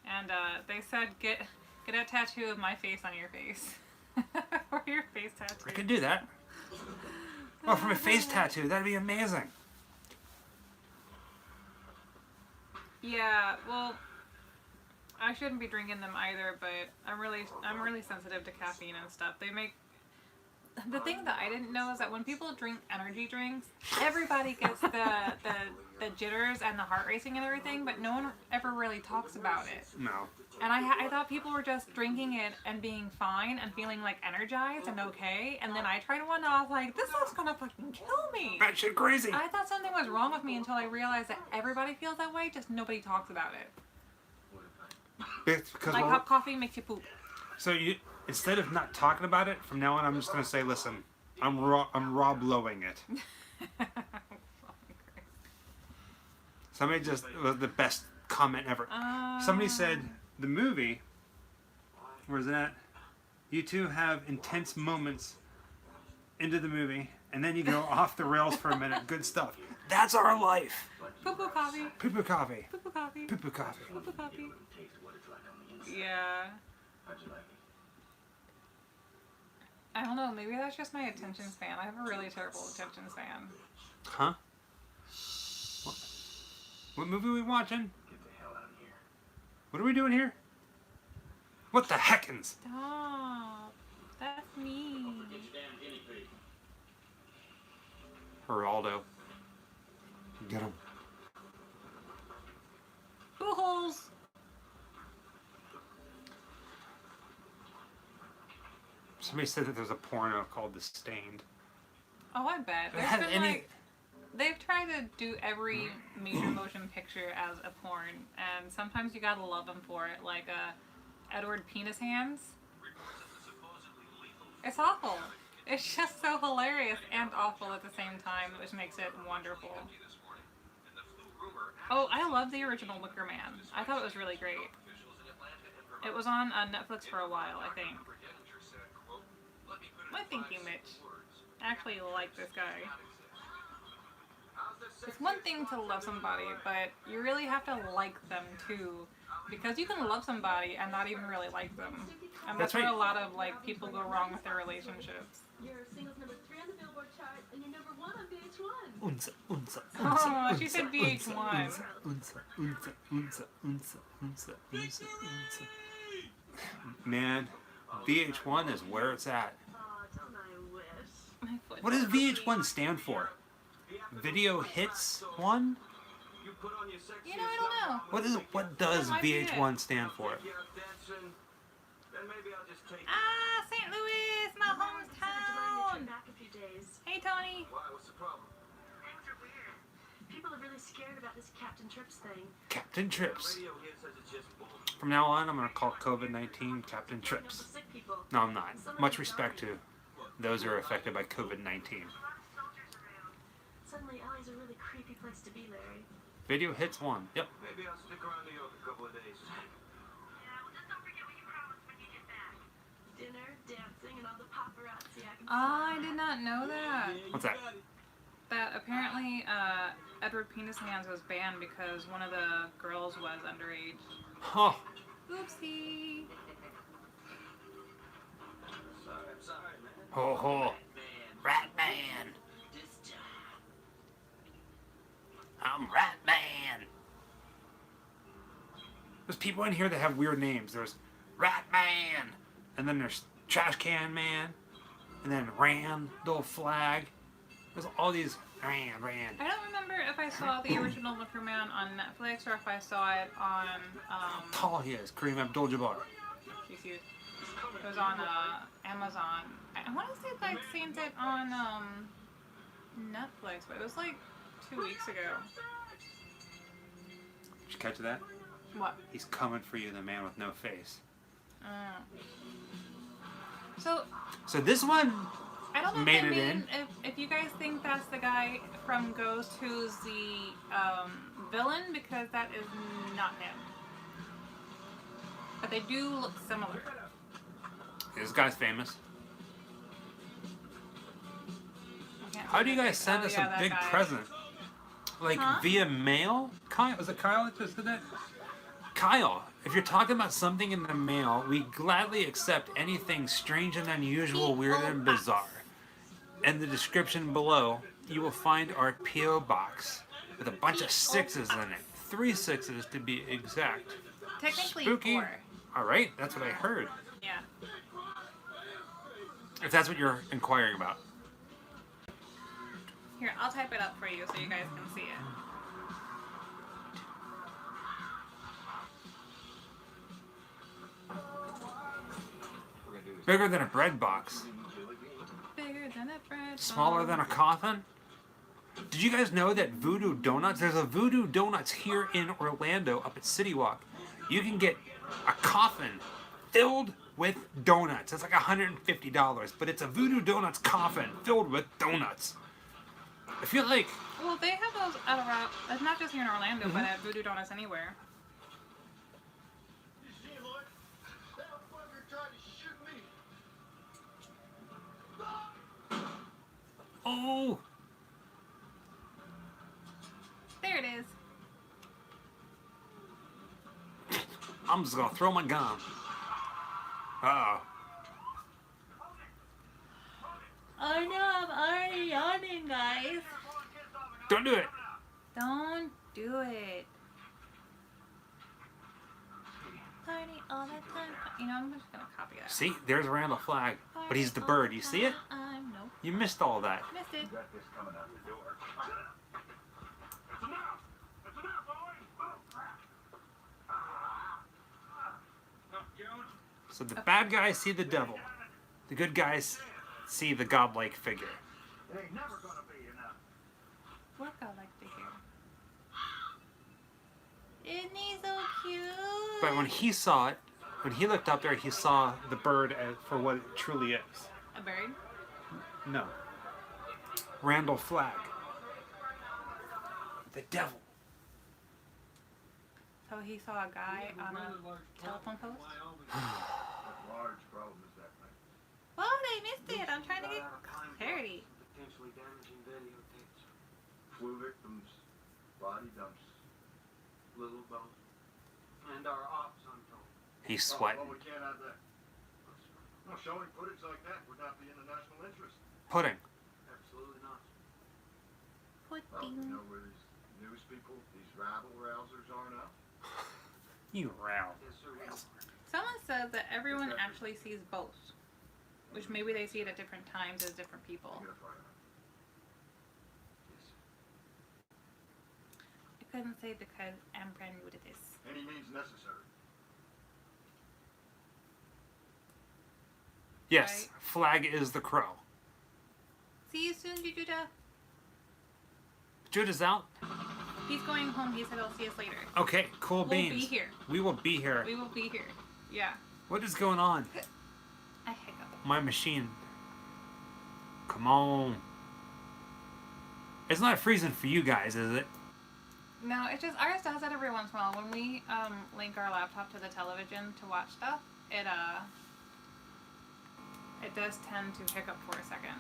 And they said get a tattoo of my face on your face, or your face tattoo. I could do that. Oh, from a face tattoo, that'd be amazing. Yeah, well, I shouldn't be drinking them either, but I'm really sensitive to caffeine and stuff. They make the thing that I didn't know is that when people drink energy drinks, everybody gets the jitters and the heart racing and everything, but no one ever really talks about it. No. And I thought people were just drinking it and being fine and feeling like energized and okay. And then I tried one and I was like, this is gonna fucking kill me. That shit crazy. I thought something was wrong with me until I realized that everybody feels that way, just nobody talks about it. It's because Like hot coffee makes you poop. so you instead of not talking about it, from now on I'm just gonna say, listen, I'm Rob Lowing it. Somebody just it was the best comment ever. Somebody said the movie. Where's it at? You two have intense moments into the movie, and then you go off the rails for a minute. Good stuff. That's our life. Poo-poo coffee. Poo-poo coffee. Poo-poo coffee. Poo-poo coffee. Poo-poo coffee. Yeah. I don't know, maybe that's just my attention span. I have a really terrible attention span. Huh? What movie are we watching? What are we doing here? What the heckins? Stop. That's me. Geraldo. Get him. Boo-holes. Somebody said that there's a porno called The Stained. Oh, I bet. There's Have been any- like... They've tried to do every major motion picture as a porn, and sometimes you gotta love them for it, like Edward Penis Hands. It's awful. It's just so hilarious and awful at the same time, which makes it wonderful. Oh, I love the original Wicker Man. I thought it was really great. It was on Netflix for a while, I think. What think you, Mitch? I actually like this guy. It's one thing to love somebody, but you really have to like them too, because you can love somebody and not even really like them, and that's That's right. where a lot of like people go wrong with their relationships. You're singles number 3 on the Billboard chart, and you're number 1 on VH1. Unsa, unsa, Oh, she said VH1. Unsa, unsa, unsa, unsa, unsa, unsa, unsa, unsa. Man, VH1 is where it's at. Aw, don't I wish. My foot. What does VH1 stand for? Video Hits 1? You know, I don't know. What does That might be it. VH1 stand for? Ah, St. Louis, my hometown. Back a few days. Hey, Tony. Why? What's the problem? Things are weird. People are really scared about this Captain Trips thing. Captain Trips. From now on, I'm going to call COVID-19 Captain Trips. Sick people. No, I'm not. Much respect to those who are affected by COVID-19. Suddenly, LA's a really creepy place to be, Larry. Video Hits 1. Yep. Maybe I'll stick around New York a couple of days. Yeah, well, just don't forget what you promised when you get back. Dinner, dancing, and all the paparazzi acting. I did not know that. What's that? That apparently Edward Penis Hands was banned because one of the girls was underage. Oh, Oopsie. Ho ho. Rat Man. I'm Rat Man. There's people in here that have weird names. There's Rat Man. And then there's Trash Can Man. And then Randall Flag. There's all these Rand. I don't remember if I saw the original Wicker Man on Netflix or if I saw it on. How tall he is, Kareem Abdul-Jabbar. He's huge. It was on Amazon. I want to say I'd seen it on Netflix, but it was like 2 weeks ago. Did you catch that? What? He's coming for you, the man with no face. So this one I don't know made if it in. If you guys think that's the guy from Ghost who's the villain, because that is not him. But they do look similar. This guy's famous. How do you guys send us a big present? Like via mail? Kyle, was it Kyle that just said that? Kyle, if you're talking about something in the mail, we gladly accept anything strange and unusual, weird and bizarre. In the description below, you will find our P.O. box with a bunch of 6s in it. 3 6s to be exact. Technically Spooky. 4. Alright, that's what I heard. Yeah. If that's what you're inquiring about. Here, I'll type it up for you so you guys can see it. Bigger than a bread box. Bigger than a bread. Smaller than a coffin. Did you guys know that Voodoo Donuts, there's a Voodoo Donuts here in Orlando up at City Walk. You can get a coffin filled with donuts. It's like $150, but it's a Voodoo Donuts coffin filled with donuts. I feel like... Well, they have those at around, not just here in Orlando, but at Voodoo Donuts anywhere. You see, Lloyd? That fucker tried to shoot me. Oh! There it is. I'm just gonna throw my gun. Uh-oh. Oh no, I'm already yawning, guys. Don't do it! Don't do it. Party all the time. You know, I'm just gonna copy that. See, there's Randall Flag, but he's the bird. You see it? Nope. You missed all that. Missed it. Got this coming out the door. It's enough! It's enough, Owen! So the bad guys see the devil. The good guys see the godlike figure. It ain't never gonna be enough. What I like to hear. Isn't he so cute? But when he saw it, when he looked up there, he saw the bird for what it truly is. A bird? No. Randall Flag. The devil. So he saw a guy on a telephone post? What large problem is that, man? Oh, they missed it. I'm trying to get clarity. Potentially damaging videotapes. Flu victims, body dumps. Little both. And our ops untold. He's sweating. Well, we can't have that. No, showing footage like that would not be in the national interest. Pudding. Absolutely not. Well, you Pudding. know where these news people, these rabble-rousers are now? You row. Yes, sir. Someone said that everyone actually sees both. Which maybe they see it at different times as different people. You're gonna find out. I couldn't say because I'm brand new to this. Any means necessary. Yes, Right. Flag is the crow. See you soon, Judah. Judah's out. He's going home. He said he'll see us later. Okay, cool We'll beans. be here. We will be here. We will be here. Yeah. What is going on? I hiccup. My machine. Come on. It's not freezing for you guys, is it? No, it's just ours does that every once in a while. When we link our laptop to the television to watch stuff, it does tend to hiccup for a second.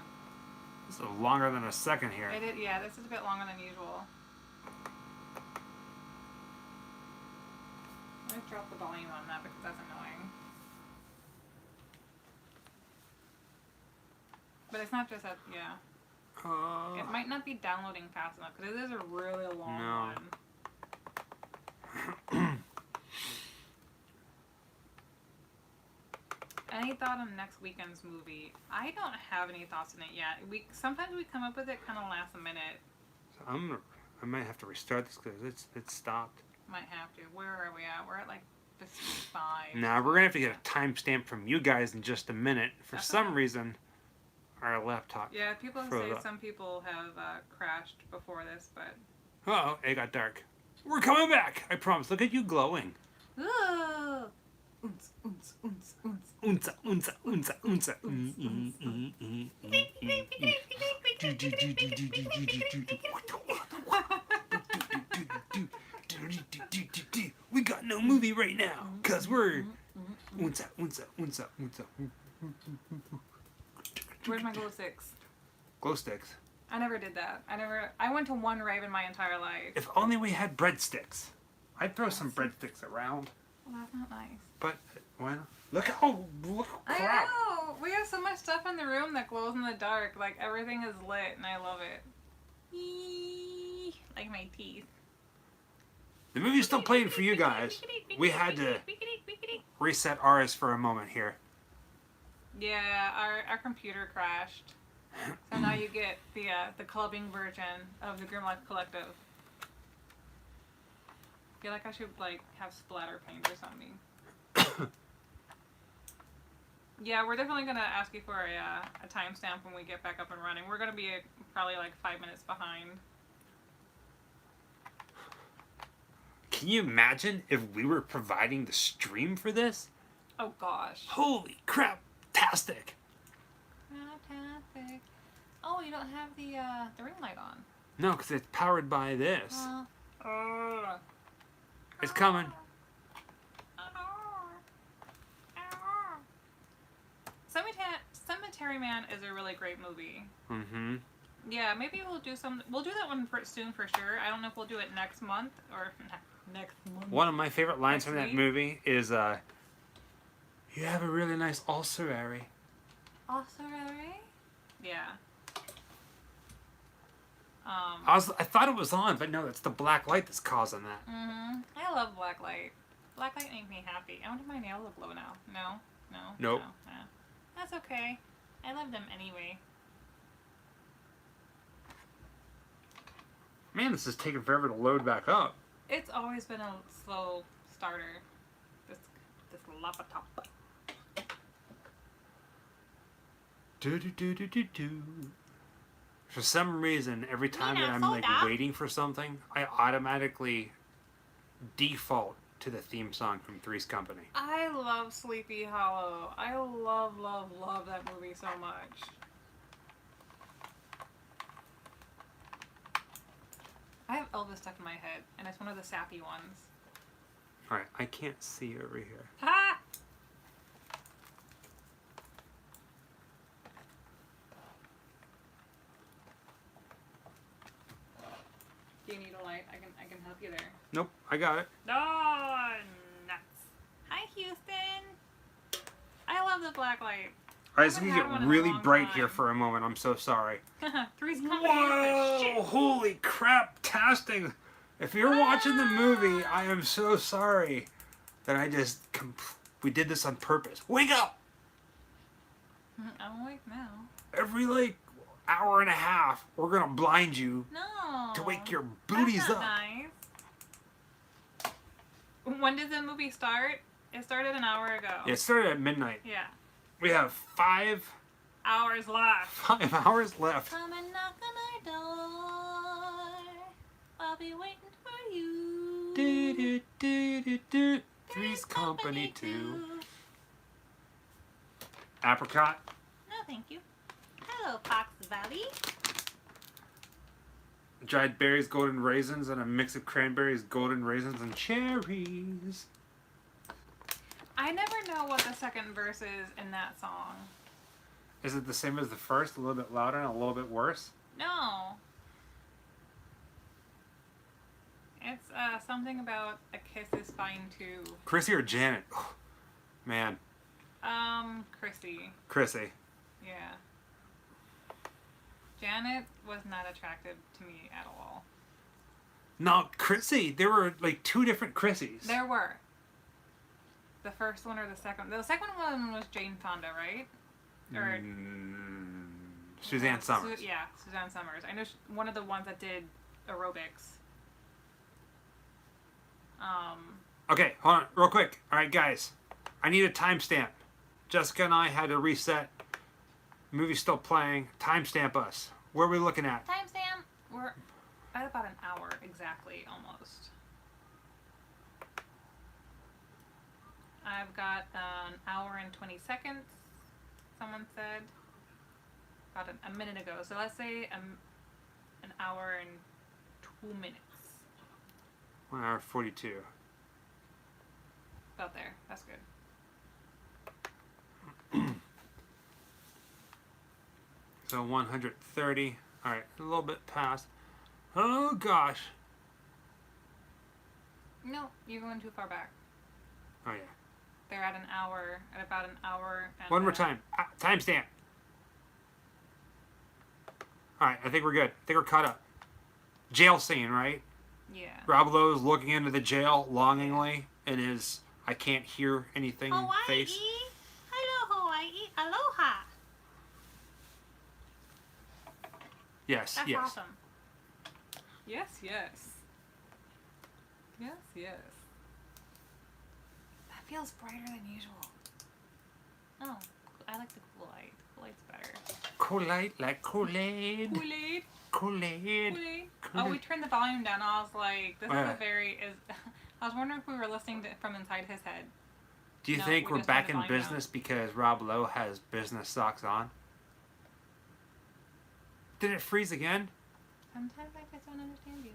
It's longer than a second here. Yeah, this is a bit longer than usual. Let's drop the volume on that because that's annoying. But it's not just that, yeah. It might not be downloading fast enough because it is a really long one. Any thought on next weekend's movie? I don't have any thoughts on it yet. Sometimes we come up with it kind of last minute. So I might have to restart this because it's stopped. Might have to. Where are we at? We're at like 55. Nah, we're gonna have to get a timestamp from you guys in just a minute. For some reason, our laptop. Yeah, people say some people have crashed before this, but. Uh-oh, it got dark. We're coming back. I promise. Look at you glowing. Ooh. Unsa, unsa, unsa, unsa. We got no movie right now, cause we're unsa, unsa, unsa, unsa. Where's my glow sticks? Glow sticks. I never did that. I went to one rave in my entire life. If only we had breadsticks. I'd throw some breadsticks around. Well, that's not nice. But why not? Look how crap. I know. We have so much stuff in the room that glows in the dark. Like everything is lit, and I love it. Eee, like my teeth. The movie's still playing for you guys. We had to reset ours for a moment here. Yeah, our computer crashed. So now you get the clubbing version of the Grim Life Collective. I feel like I should like have splatter paint or something. Yeah, we're definitely gonna ask you for a timestamp when we get back up and running. We're gonna be probably like 5 minutes behind. Can you imagine if we were providing the stream for this? Oh gosh. Holy crap-tastic. Fantastic. Oh, you don't have the ring light on. No, because it's powered by this. It's coming. Cemetery Man is a really great movie. Mm-hmm. Yeah, maybe we'll do that one soon for sure. I don't know if we'll do it next month or next month. One of my favorite lines from that movie is, you have a really nice ossuary. Ossuary? Yeah. I thought it was on, but no, it's the black light that's causing that. Mm-hmm. I love black light. Black light makes me happy. I wonder if my nails will glow now. No? No? Nope. No. Yeah. That's okay. I love them anyway. Man, this is taking forever to load back up. It's always been a slow starter. This laptop. Do. For some reason, every time that I'm like waiting for something, I automatically default to the theme song from Three's Company. I love Sleepy Hollow. I love that movie so much. I have Elvis stuck in my head, and it's one of the sappy ones. Alright, I can't see over here. Ha! Do you need a light? I can help you there. Nope, I got it. Oh, nuts. Hi, Houston. I love the black light. Alright, it's gonna get really bright here for a moment. I'm so sorry. Three's Company. Whoa! Holy crap-tastic! If you're watching the movie, I am so sorry that I just we did this on purpose. Wake up! I'm awake now. Every like hour and a half, we're gonna blind you to wake your booties That's not up. Nice. When did the movie start? It started an hour ago. Yeah, it started at midnight. Yeah. We have 5 hours left. 5 hours left. Come and knock on my door. I'll be waiting for you. Do. Three's Company 2. Apricot. No, thank you. Hello, Fox Valley. Dried berries, golden raisins, and a mix of cranberries, golden raisins, and cherries. I never know what the second verse is in that song. Is it the same as the first? A little bit louder and a little bit worse? No. It's something about a kiss is fine too. Chrissy or Janet? Oh, man. Chrissy. Chrissy. Yeah. Janet was not attractive to me at all. No, Chrissy. There were like 2 different Chrissies. There were. The first one or the second? The second one was Jane Fonda, right? Or Suzanne Summers. Yeah, Suzanne Summers. I know one of the ones that did aerobics. Okay, hold on, real quick. All right, guys, I need a timestamp. Jessica and I had to reset. Movie's still playing. Timestamp us. Where are we looking at? Timestamp. We're at about an hour exactly, almost. I've got an hour and 20 seconds. Someone said about a minute ago. So let's say an hour and 2 minutes. 1 hour 42. About there. That's good. So 130. All right, a little bit past. Oh gosh. No, you're going too far back. Oh yeah. They're at about an hour. And One more time. Timestamp. All right, I think we're good. I think we're caught up. Jail scene, right? Yeah. Rob Lowe's looking into the jail longingly in his I can't hear anything face. Hello, Hawaii. Aloha. Yes, That's yes. awesome. Yes, yes. Yes, yes. That feels brighter than usual. Oh, I like the Kool-Aid. Kool-Aid's better. Kool-Aid, like Kool-Aid. Kool-Aid. Kool-Aid. Kool-Aid. Oh, we turned the volume down. I was like, this is a very... I was wondering if we were listening from inside his head. Do you think we're back in business because Rob Lowe has business socks on? Did it freeze again? Sometimes I just don't understand you.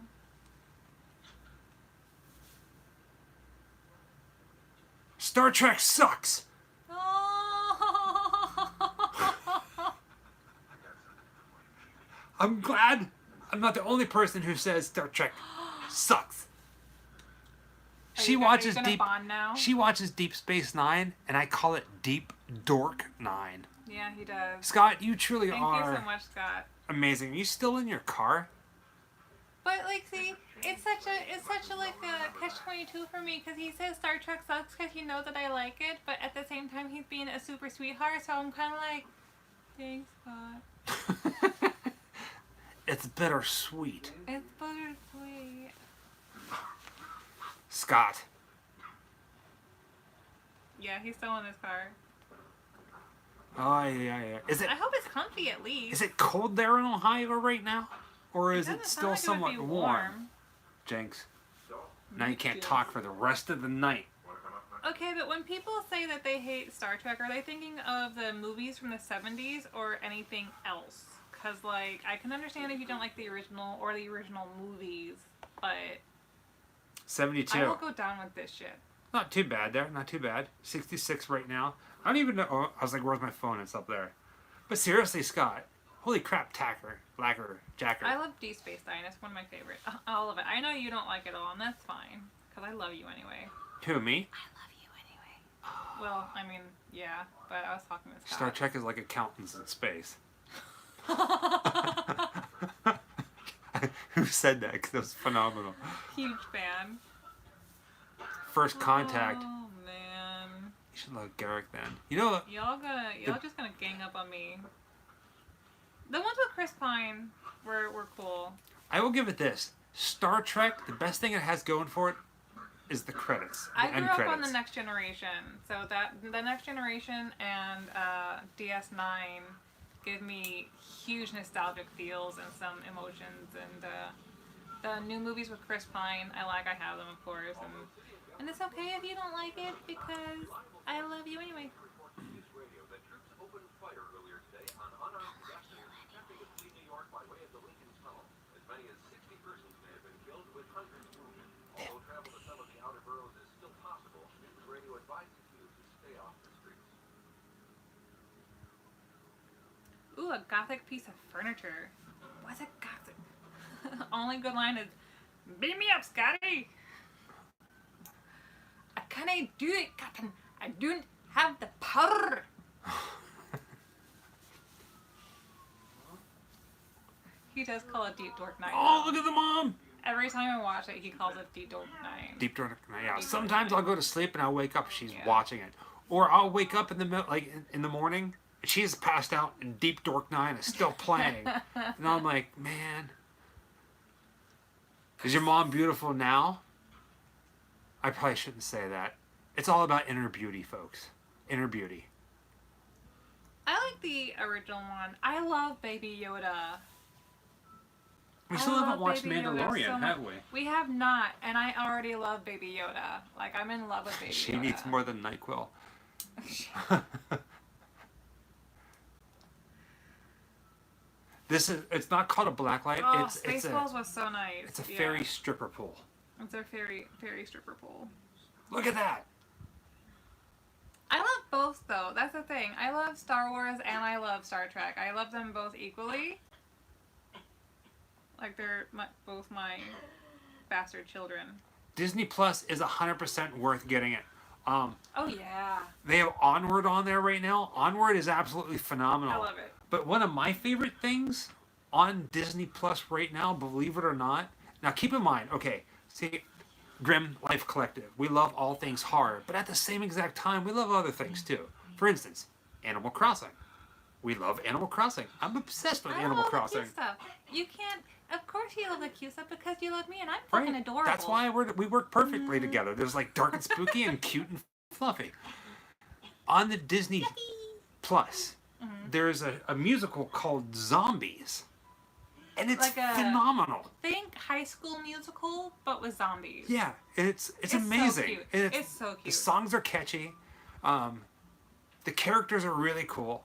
Star Trek sucks! Oh. I'm glad I'm not the only person who says Star Trek sucks. She watches Deep Space Nine, and I call it Deep Dork Nine. Yeah, he does. Scott, you truly are. Thank you so much, Scott. Amazing. Are you still in your car? But like, see, it's such a like a catch-22 for me because he says Star Trek sucks because he knows that I like it, but at the same time he's being a super sweetheart, so I'm kind of like, thanks, Scott. It's bittersweet. It's bittersweet. Scott. Yeah, he's still in his car. Oh yeah. Is it? I hope it's comfy at least. Is it cold there in Ohio right now, or is it still like somewhat it would be warm? Jinx. Now you can't talk for the rest of the night. Okay, but when people say that they hate Star Trek, are they thinking of the movies from the 70s or anything else? Because, like, I can understand if you don't like the original or the original movies, but 72. I will go down with this shit. Not too bad there. Not too bad. 66 right now. I don't even know. Oh, I was like, where's my phone? It's up there. But seriously, Scott. Holy crap, Jacker. I love Deep Space Nine. It's one of my favorite. All of it. I know you don't like it all, and that's fine. Because I love you anyway. Who, me? I love you anyway. Well, I mean, yeah. But I was talking to Scott. Star Trek is like accountants in space. Who said that? Because it was phenomenal. Huge fan. First Contact. Oh, man. You should love Garrick then. You know... Y'all just gonna gang up on me. The ones with Chris Pine were cool. I will give it this. Star Trek, the best thing it has going for it is the credits. The I grew end up credits. on The Next Generation. So that The Next Generation and DS9 give me huge nostalgic feels and some emotions. And the new movies with Chris Pine, I have them, of course. And it's okay if you don't like it because I love you anyway. Ooh, a gothic piece of furniture. What's a gothic? Only good line is, beat me up, Scotty! I can't do it, Captain. I don't have the power. He does call it Deep Dork Night. Oh, look at the mom! Every time I watch it, he calls it Deep Dork Night. Deep Dork Night, yeah. Deep Dork Sometimes Night. I'll go to sleep and I'll wake up, she's watching it. Or I'll wake up in the morning, and she's passed out and Deep Dork Night is still playing. And I'm like, man, is your mom beautiful now? I probably shouldn't say that. It's all about inner beauty, folks. Inner beauty. I like the original one. I love Baby Yoda. We still haven't watched Mandalorian, have we? We have not, and I already love Baby Yoda. Like, I'm in love with Baby Yoda. She needs more than NyQuil. It's not called a blacklight. Oh, It's Spaceballs was so nice. It's a fairy stripper pole. It's a fairy stripper pole. Look at that. I love both, though. That's the thing. I love Star Wars and I love Star Trek. I love them both equally. Like, they're both my bastard children. Disney Plus is 100% worth getting it. Oh, yeah. They have Onward on there right now. Onward is absolutely phenomenal. I love it. But one of my favorite things on Disney Plus right now, believe it or not, now keep in mind, okay, see, Grimm Life Collective, we love all things horror, but at the same exact time, we love other things too. For instance, Animal Crossing. We love Animal Crossing. I'm obsessed with Animal Crossing. The cute stuff. You can't. Of course you love the cute stuff because you love me and I'm fucking adorable. That's why we work perfectly together. There's like dark and spooky and cute and fluffy. On the Disney Plus, there's a musical called Zombies. And it's like phenomenal. Think High School Musical, but with zombies. Yeah, it's amazing. So cute. It's so cute. The songs are catchy. The characters are really cool.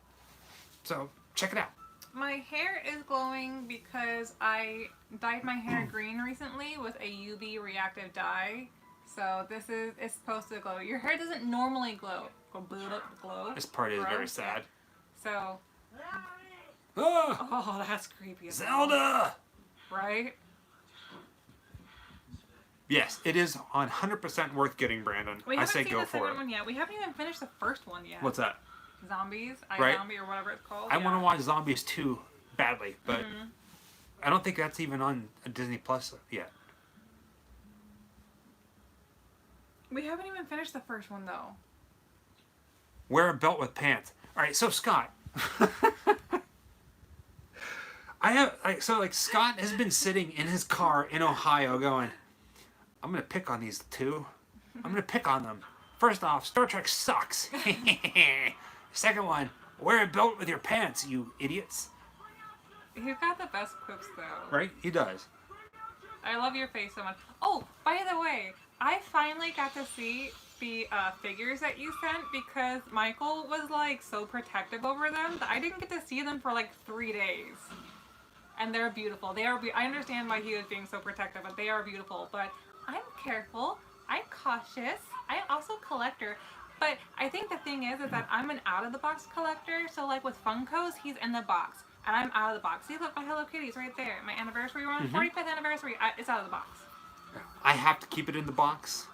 So check it out. My hair is glowing because I dyed my hair green recently with a UV reactive dye. So it's supposed to glow. Your hair doesn't normally glow. Glow. This part is very sad. So. Oh, that's creepy. Zelda! Right? Yes, it is 100% worth getting, Brandon. I say go for it. We haven't seen the second one yet. We haven't even finished the first one yet. What's that? Zombies, right? Zombie or whatever it's called. I want to watch Zombies 2 badly, but I don't think that's even on Disney Plus yet. We haven't even finished the first one though. Wear a belt with pants. All right, so Scott, Scott has been sitting in his car in Ohio going, I'm gonna pick on these two. I'm gonna pick on them. First off, Star Trek sucks. Second one, wear a belt with your pants, you idiots. He's got the best quips though. Right? He does. I love your face so much. Oh, by the way, I finally got to see the figures that you sent because Michael was like so protective over them that I didn't get to see them for like 3 days. And they're beautiful. I understand why he was being so protective, but they are beautiful. But I'm careful. I'm cautious. I'm also a collector. But I think the thing is that I'm an out-of-the-box collector. So like with Funkos, he's in the box. And I'm out of the box. See, look, my Hello Kitty's right there. My anniversary one, 45th anniversary, it's out of the box. I have to keep it in the box.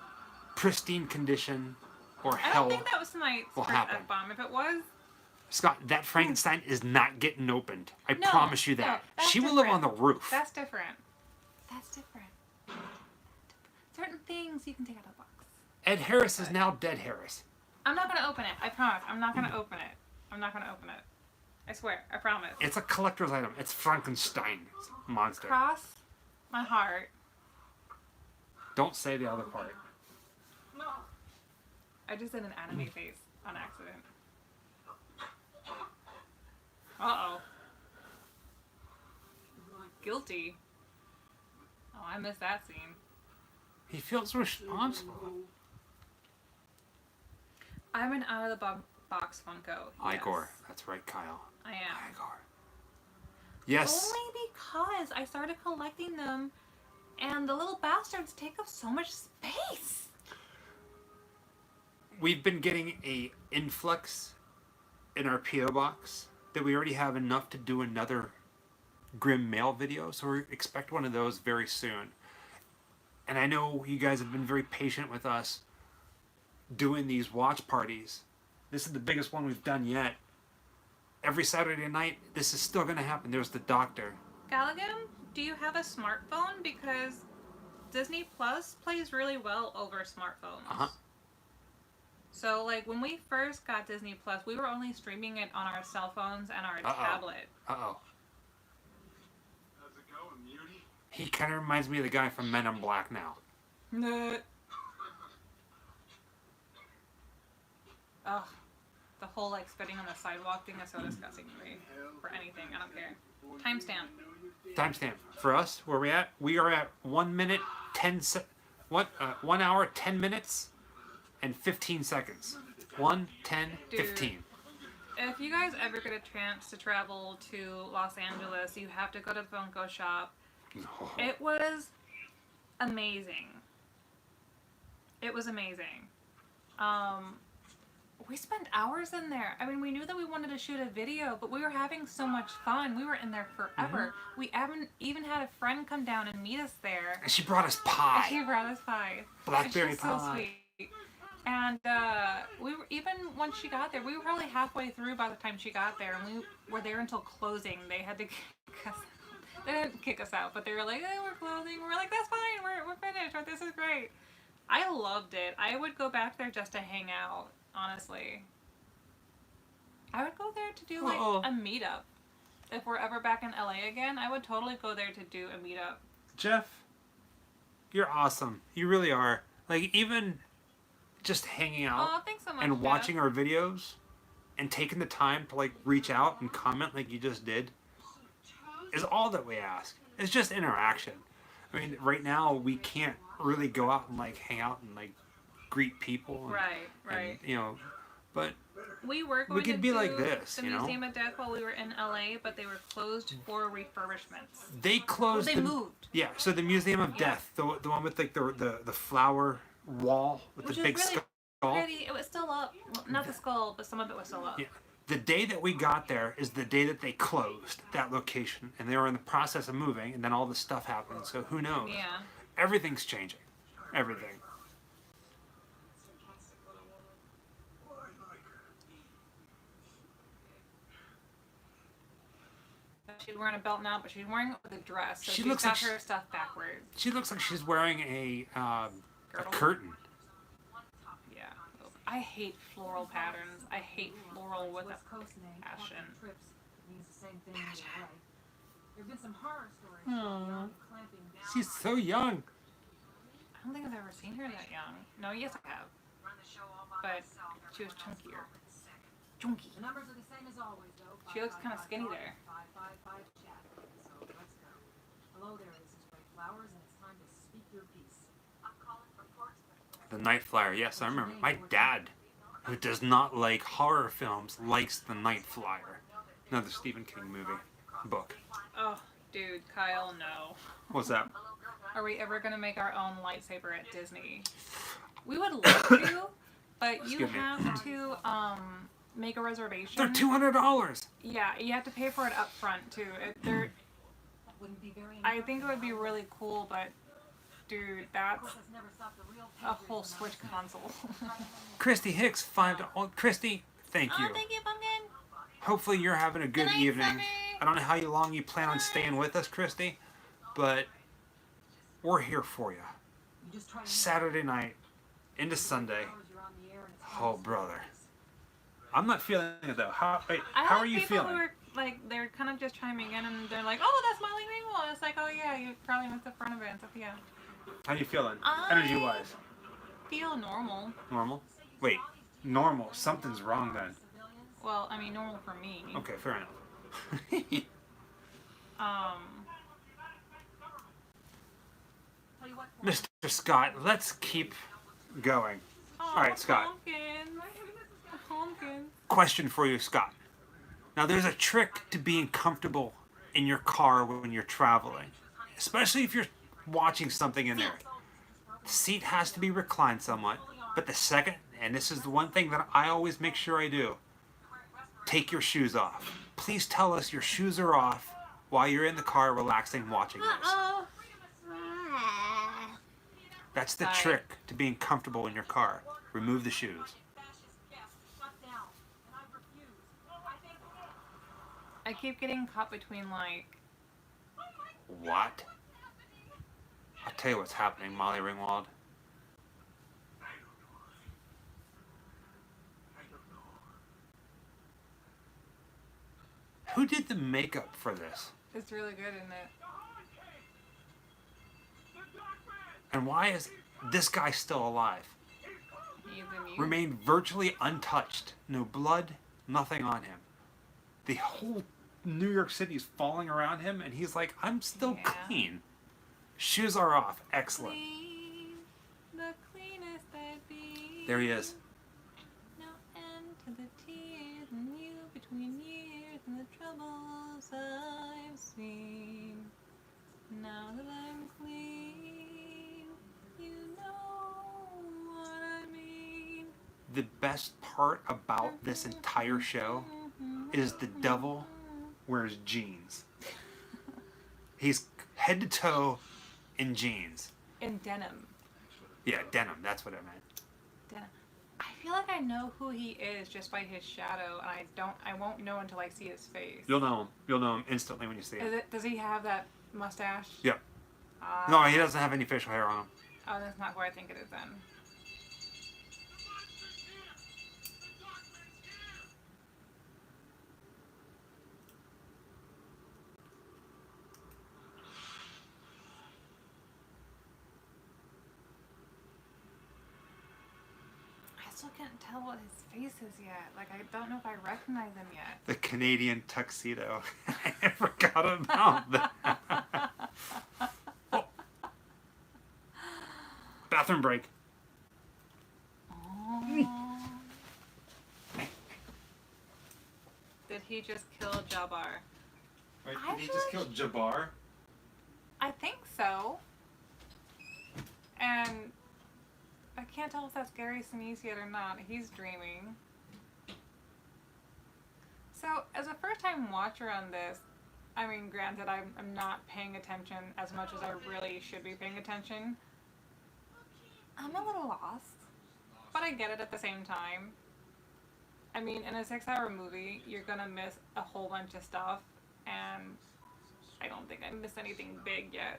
Pristine condition or hell I don't think that was tonight's F-bomb. If it was... Scott, that Frankenstein is not getting opened. I promise you that. No, she will live on the roof. That's different. That's different. Certain things you can take out of the box. Ed Harris is now Dead Harris. I'm not going to open it. I promise. I'm not going to open it. I'm not going to open it. I swear. I promise. It's a collector's item. It's Frankenstein's monster. Cross my heart. Don't say the other part. No. I just did an anime face on accident. Uh-oh. Guilty. Oh, I missed that scene. He feels responsible. I'm an out-of-the-box Funko. Igor. That's right, Kyle. I am. Igor. Yes. Only because I started collecting them and the little bastards take up so much space. We've been getting a influx in our P.O. box that we already have enough to do another Grimm mail video, so we expect one of those very soon. And I know you guys have been very patient with us doing these watch parties. This is the biggest one we've done yet. Every Saturday night, this is still going to happen. There's the doctor. Galligan, do you have a smartphone? Because Disney Plus plays really well over smartphones. Uh-huh. So, like, when we first got Disney Plus, we were only streaming it on our cell phones and our tablet. Uh-oh. How's it going, Mutie? He kind of reminds me of the guy from Men in Black now. Ugh. The whole, like, spitting on the sidewalk thing is so disgusting to me. For anything, I don't care. Timestamp. Timestamp. For us, where we at? We are at 1 minute, 1 hour, 10 minutes, and 15 seconds. 1, 10, 15. If you guys ever get a chance to travel to Los Angeles, you have to go to the Funko shop. No. It was amazing. It was amazing. We spent hours in there. I mean, we knew that we wanted to shoot a video, but we were having so much fun. We were in there forever. Mm-hmm. We even had a friend come down and meet us there. And she brought us pie. She brought us pie. Blackberry She's pie. so sweet. And we were, even when she got there, we were probably halfway through by the time she got there, and we were there until closing. They had to kick us. They didn't kick us out, but they were like, "Hey, we're closing." We're like, "That's fine. We're finished. This is great." I loved it. I would go back there just to hang out. Honestly, I would go there to do like a meetup. If we're ever back in LA again, I would totally go there to do a meetup. Jeff, you're awesome. You really are. Like, even just hanging out Thanks so much, and Jeff. watching our videos and taking the time to, like, reach out and comment like you just did is all that we ask. It's just interaction. I mean, right now we can't really go out and, like, hang out and, like, greet people. And, Right. And, you know, but we were going could to be do like this, the you know? Museum of Death while we were in LA, but they were closed for refurbishments. they closed. They moved. Yeah. So the Museum of Death, the one with like the flower wall with Which the was big really skull. pretty. It was still up. Well, not the skull, but some of it was still up. Yeah. The day that we got there is the day that they closed that location, and they were in the process of moving, and then all this stuff happened. So who knows? Yeah. Everything's changing. Everything. She's wearing a belt now, but she's wearing it with a dress. So She she's looks got like her stuff backwards. She looks like she's wearing a Girdle? curtain. Yeah. I hate floral patterns. I hate floral with a passion. There've been some horror stories Aww. clamping down. She's so young. I don't think I've ever seen her that young. No, yes I have. But she was chunkier. Chunky. The numbers are the same as always, though. She looks kind of skinny there. 555 chat. So let's go. Hello there, this is Ray Flowers, and it's time to speak your piece. I'm calling for Portsmouth. The Night Flyer. Yes, I remember. My dad, who does not like horror films, likes The Night Flyer. Another Stephen King movie. Book. Oh, dude, Kyle, no. What's that? Are we ever gonna make our own lightsaber at Disney? We would love to, but you Excuse me. have to make a reservation. They're $200. Yeah, you have to pay for it up front too. They're, That wouldn't be very I think it would be really cool, but dude, that's Of course, that's never stopped the real a whole Switch console. Christy Hicks, $5. Christy, thank you. Oh, thank you, Pumpkin. Hopefully you're having a good night, evening. Sunny. I don't know how long you plan on staying with us, Christy, but we're here for you. You just try to Saturday night into Sunday. you're on the air and it's Oh, brother. I'm not feeling it though. How I are like you people feeling? who are like, they're kind of just chiming in and they're like, "Oh, that's Molly Ringwald." It's like, "Oh yeah, you probably went to the front of it." And stuff. Yeah. How you feeling? I- Energy wise? Feel normal. Normal? Wait, normal. Something's wrong then. Well, I mean, normal for me. Okay, fair enough. Tell you what, Mr. Scott, let's keep going. Oh, All right, Scott. Pumpkin. Question for you, Scott. Now, there's a trick to being comfortable in your car when you're traveling, especially if you're watching something in there. The seat has to be reclined somewhat, but the second, and this is the one thing that I always make sure I do, take your shoes off. Please tell us your shoes are off while you're in the car relaxing watching this. Uh-oh. That's the Sorry. trick to being comfortable in your car. Remove the shoes. I keep getting caught between like What? I'll tell you what's happening, Molly Ringwald. I don't know. I don't know. Who did the makeup for this? It's really good, isn't it? And why is this guy still alive? He's immune. Remained virtually untouched. No blood, nothing on him. The whole New York City is falling around him, and he's like, I'm still clean. Shoes are off. Excellent. Clean, the cleanest I'd be. There he is. No end to the tears and you between years and the troubles I've seen. Now that I'm clean, you know what I mean. The best part about this entire show is the devil wears jeans. He's head to toe in jeans. In denim. Yeah, denim. That's what I meant. Denim. I feel like I know who he is just by his shadow, and I won't know until I see his face. You'll know him. You'll know him instantly when you see him. Does he have that mustache? Yep. No, he doesn't have any facial hair on him. Oh, that's not who I think it is then. I still can't tell what his face is yet. Like, I don't know if I recognize him yet. The Canadian tuxedo. I forgot about that. Oh. Bathroom break. Oh. Did he just kill Jabbar? Wait, did he just kill Jabbar? I think so. And I can't tell if that's Gary Sinise yet or not. He's dreaming. So, as a first-time watcher on this, I mean, granted, I'm not paying attention as much as I really should be paying attention. I'm a little lost, but I get it at the same time. I mean, in a 6-hour movie, you're gonna miss a whole bunch of stuff, and I don't think I missed anything big yet.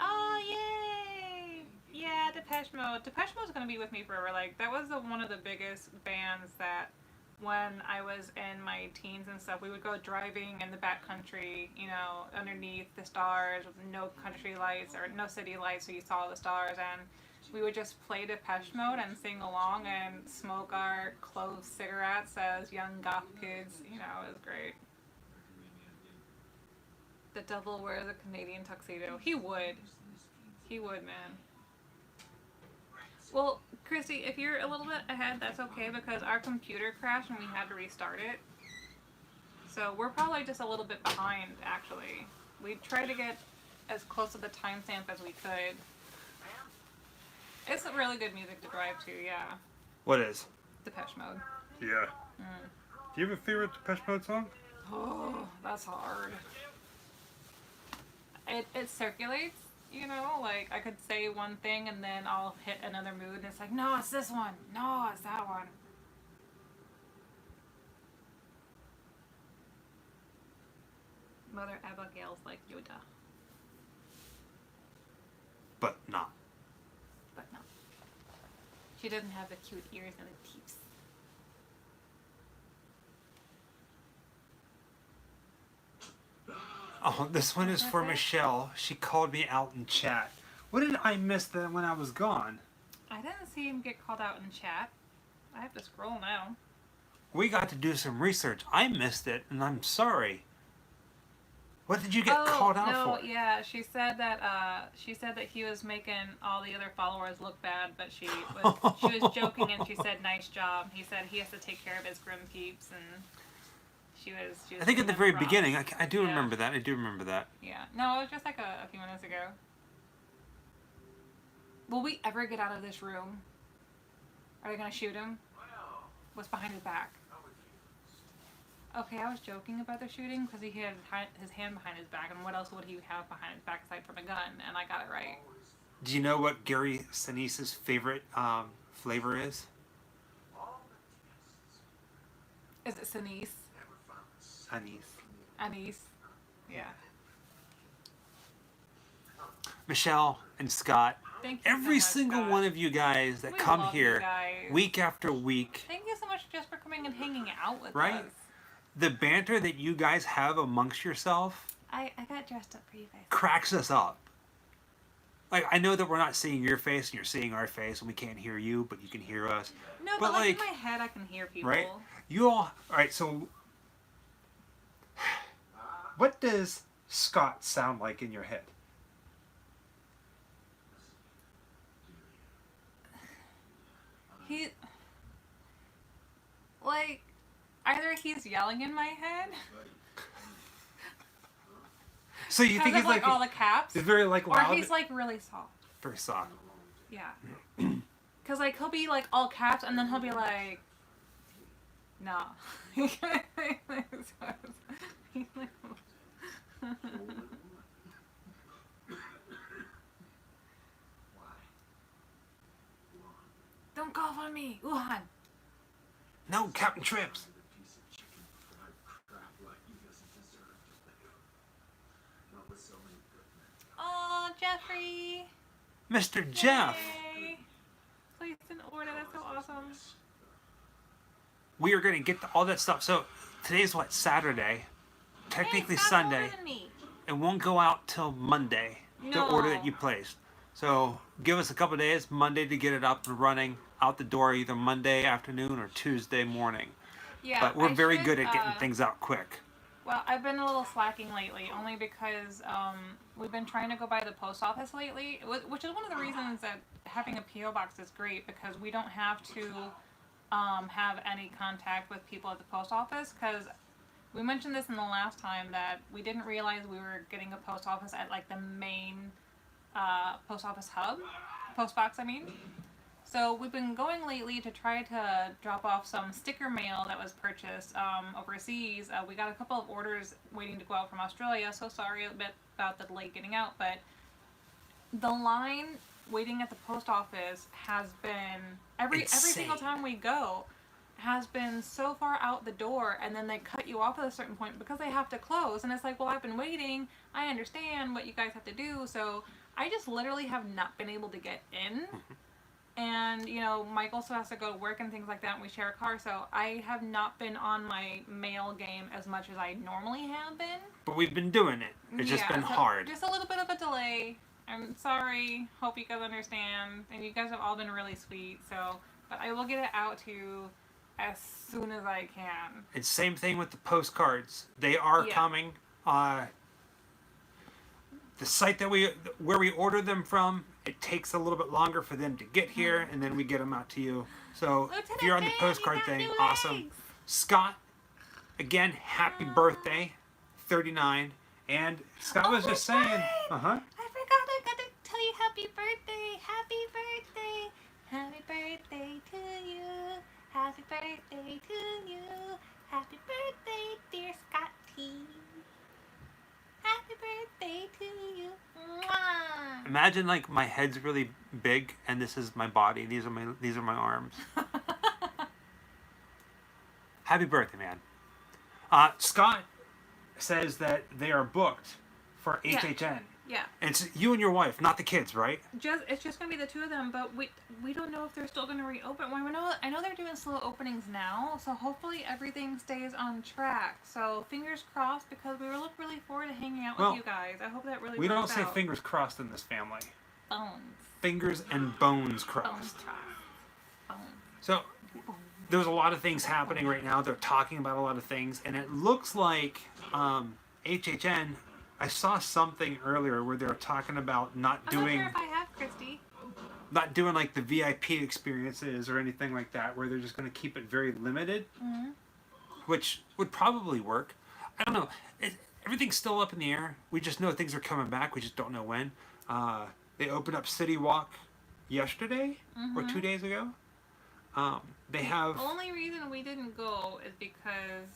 Oh, yay! Yeah, Depeche Mode. Depeche Mode's gonna be with me forever. Like, that was one of the biggest bands that when I was in my teens and stuff, we would go driving in the backcountry, you know, underneath the stars with no country lights or no city lights, so you saw the stars, and we would just play Depeche Mode and sing along and smoke our clove cigarettes as young goth kids. You know, it was great. The devil wears a Canadian tuxedo. He would. He would, man. Well, Christy, if you're a little bit ahead, that's okay, because our computer crashed and we had to restart it. So we're probably just a little bit behind, actually. We tried to get as close to the timestamp as we could. It's really good music to drive to, yeah. What is? Depeche Mode. Yeah. Do you have a favorite Depeche Mode song? Oh, that's hard. It circulates, you know, like I could say one thing and then I'll hit another mood and it's like, no, it's this one. No, it's that one. Mother Abigail's like Yoda. But not. But no. She doesn't have the cute ears and the teeth. Oh, this one is for Michelle. She called me out in chat. What did I miss then when I was gone? I didn't see him get called out in chat. I have to scroll now. We got to do some research. I missed it, and I'm sorry. What did you get called out for? Yeah, she said that he was making all the other followers look bad, but she was joking and she said nice job. He said he has to take care of his grim peeps, and she was I think at the very props. beginning, I do remember that. I do remember that. Yeah. No, it was just like a few minutes ago. Will we ever get out of this room? Are they gonna shoot him? What's behind his back? Okay, I was joking about the shooting because he had his hand behind his back, and what else would he have behind his back aside from a gun? And I got it right. Do you know what Gary Sinise's favorite flavor is? Is it Sinise? Anise. Anise. Yeah. Michelle and Scott, Thank you every so much, single Scott. one of you guys that We come love you here guys. week after week, Thank you so much just for coming and hanging out with right? us. The banter that you guys have amongst yourself I got dressed up for you guys. cracks us up. Like, I know that we're not seeing your face and you're seeing our face and we can't hear you, but you can hear us. No, but like in my head I can hear people. Right? You all right, so what does Scott sound like in your head? He, like, either he's yelling in my head. So you think he's like all the caps? He's very like loud. Or he's like really soft. Very soft. Yeah. Cause like he'll be like all caps and then he'll be like, no. Don't cough on me, Wuhan. No, Captain Trips. Oh, Jeffrey. Mr. Jeff. Yay. Placed an order. That's so awesome. We are going to get all that stuff. So today's what, Saturday? Technically Hey, Scott's Sunday. older than me. It won't go out till Monday. The No. order that you placed. So give us a couple days, Monday, to get it up and running out the door either Monday afternoon or Tuesday morning. Yeah, But we're I very should, good at getting things out quick. Well, I've been a little slacking lately, only because we've been trying to go by the post office lately, which is one of the reasons that having a P.O. box is great, because we don't have to have any contact with people at the post office, because we mentioned this in the last time that we didn't realize we were getting a post office at like the main post office hub, post box I mean. So we've been going lately to try to drop off some sticker mail that was purchased overseas. We got a couple of orders waiting to go out from Australia, so sorry a bit about the delay getting out, but the line waiting at the post office has been, every single time we go, has been so far out the door, and then they cut you off at a certain point because they have to close, and it's like, well, I've been waiting, I understand what you guys have to do, so I just literally have not been able to get in. And, you know, Michael still has to go to work and things like that, and we share a car, so I have not been on my mail game as much as I normally have been. But we've been doing it. It's just been so hard. Just a little bit of a delay. I'm sorry. Hope you guys understand. And you guys have all been really sweet, so... But I will get it out to you as soon as I can. It's same thing with the postcards. They are coming. The site that where we order them from, it takes a little bit longer for them to get here, and then we get them out to you. So if you're on the postcard thing, awesome. Scott, again, happy birthday, 39. And Scott was just saying, I forgot I got to tell you happy birthday, happy birthday, happy birthday to you, happy birthday to you, happy birthday, dear Scotty. Happy birthday to you. Mwah. Imagine like my head's really big and this is my body. These are my arms. Happy birthday, man. Scott says that they are booked for HHN. Yeah. It's you and your wife, not the kids, right? It's just gonna be the two of them, but we don't know if they're still gonna reopen. Well, I know they're doing slow openings now, so hopefully everything stays on track. So fingers crossed, because we look really forward to hanging out with you guys. I hope that really. We don't works say out. fingers crossed in this family. Bones. Fingers and bones Bones crossed. crossed. Bones. So there's a lot of things happening right now. They're talking about a lot of things, and it looks like HHN. I saw something earlier where they were talking about not doing I'm not sure if I have, Christy. not doing like the VIP experiences or anything like that, where they're just going to keep it very limited, which would probably work. I don't know. Everything's still up in the air. We just know things are coming back. We just don't know when. They opened up City Walk yesterday or 2 days ago. They have. The only reason we didn't go is because,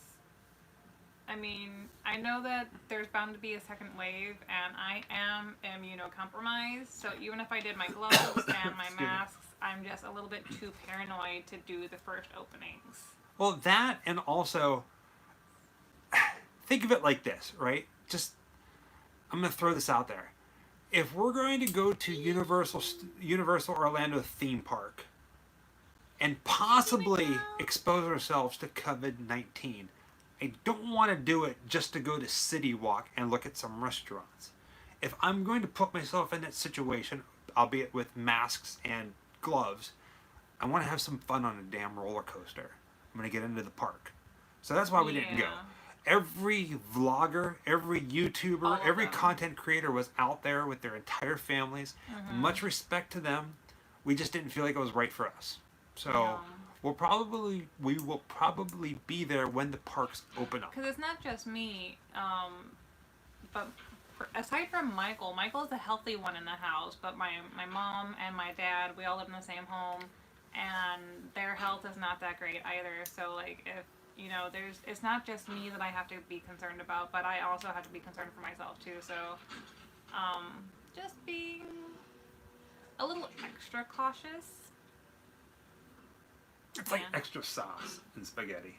I mean, I know that there's bound to be a second wave, and I am immunocompromised, so even if I did my gloves and my masks, I'm just a little bit too paranoid to do the first openings. Well, that, and also think of it like this, right? Just, I'm going to throw this out there. If we're going to go to Universal Orlando theme park and possibly expose ourselves to COVID-19, I don't want to do it just to go to City Walk and look at some restaurants. If I'm going to put myself in that situation, albeit with masks and gloves, I want to have some fun on a damn roller coaster. I'm going to get into the park. So that's why we didn't go. Every vlogger, every YouTuber, every content creator was out there with their entire families. Much respect to them. We just didn't feel like it was right for us. So we will probably be there when the parks open up. Because it's not just me, but aside from Michael's the healthy one in the house, but my mom and my dad, we all live in the same home, and their health is not that great either. So like if it's not just me that I have to be concerned about, but I also have to be concerned for myself too. So, just being a little extra cautious. It's like extra sauce in spaghetti.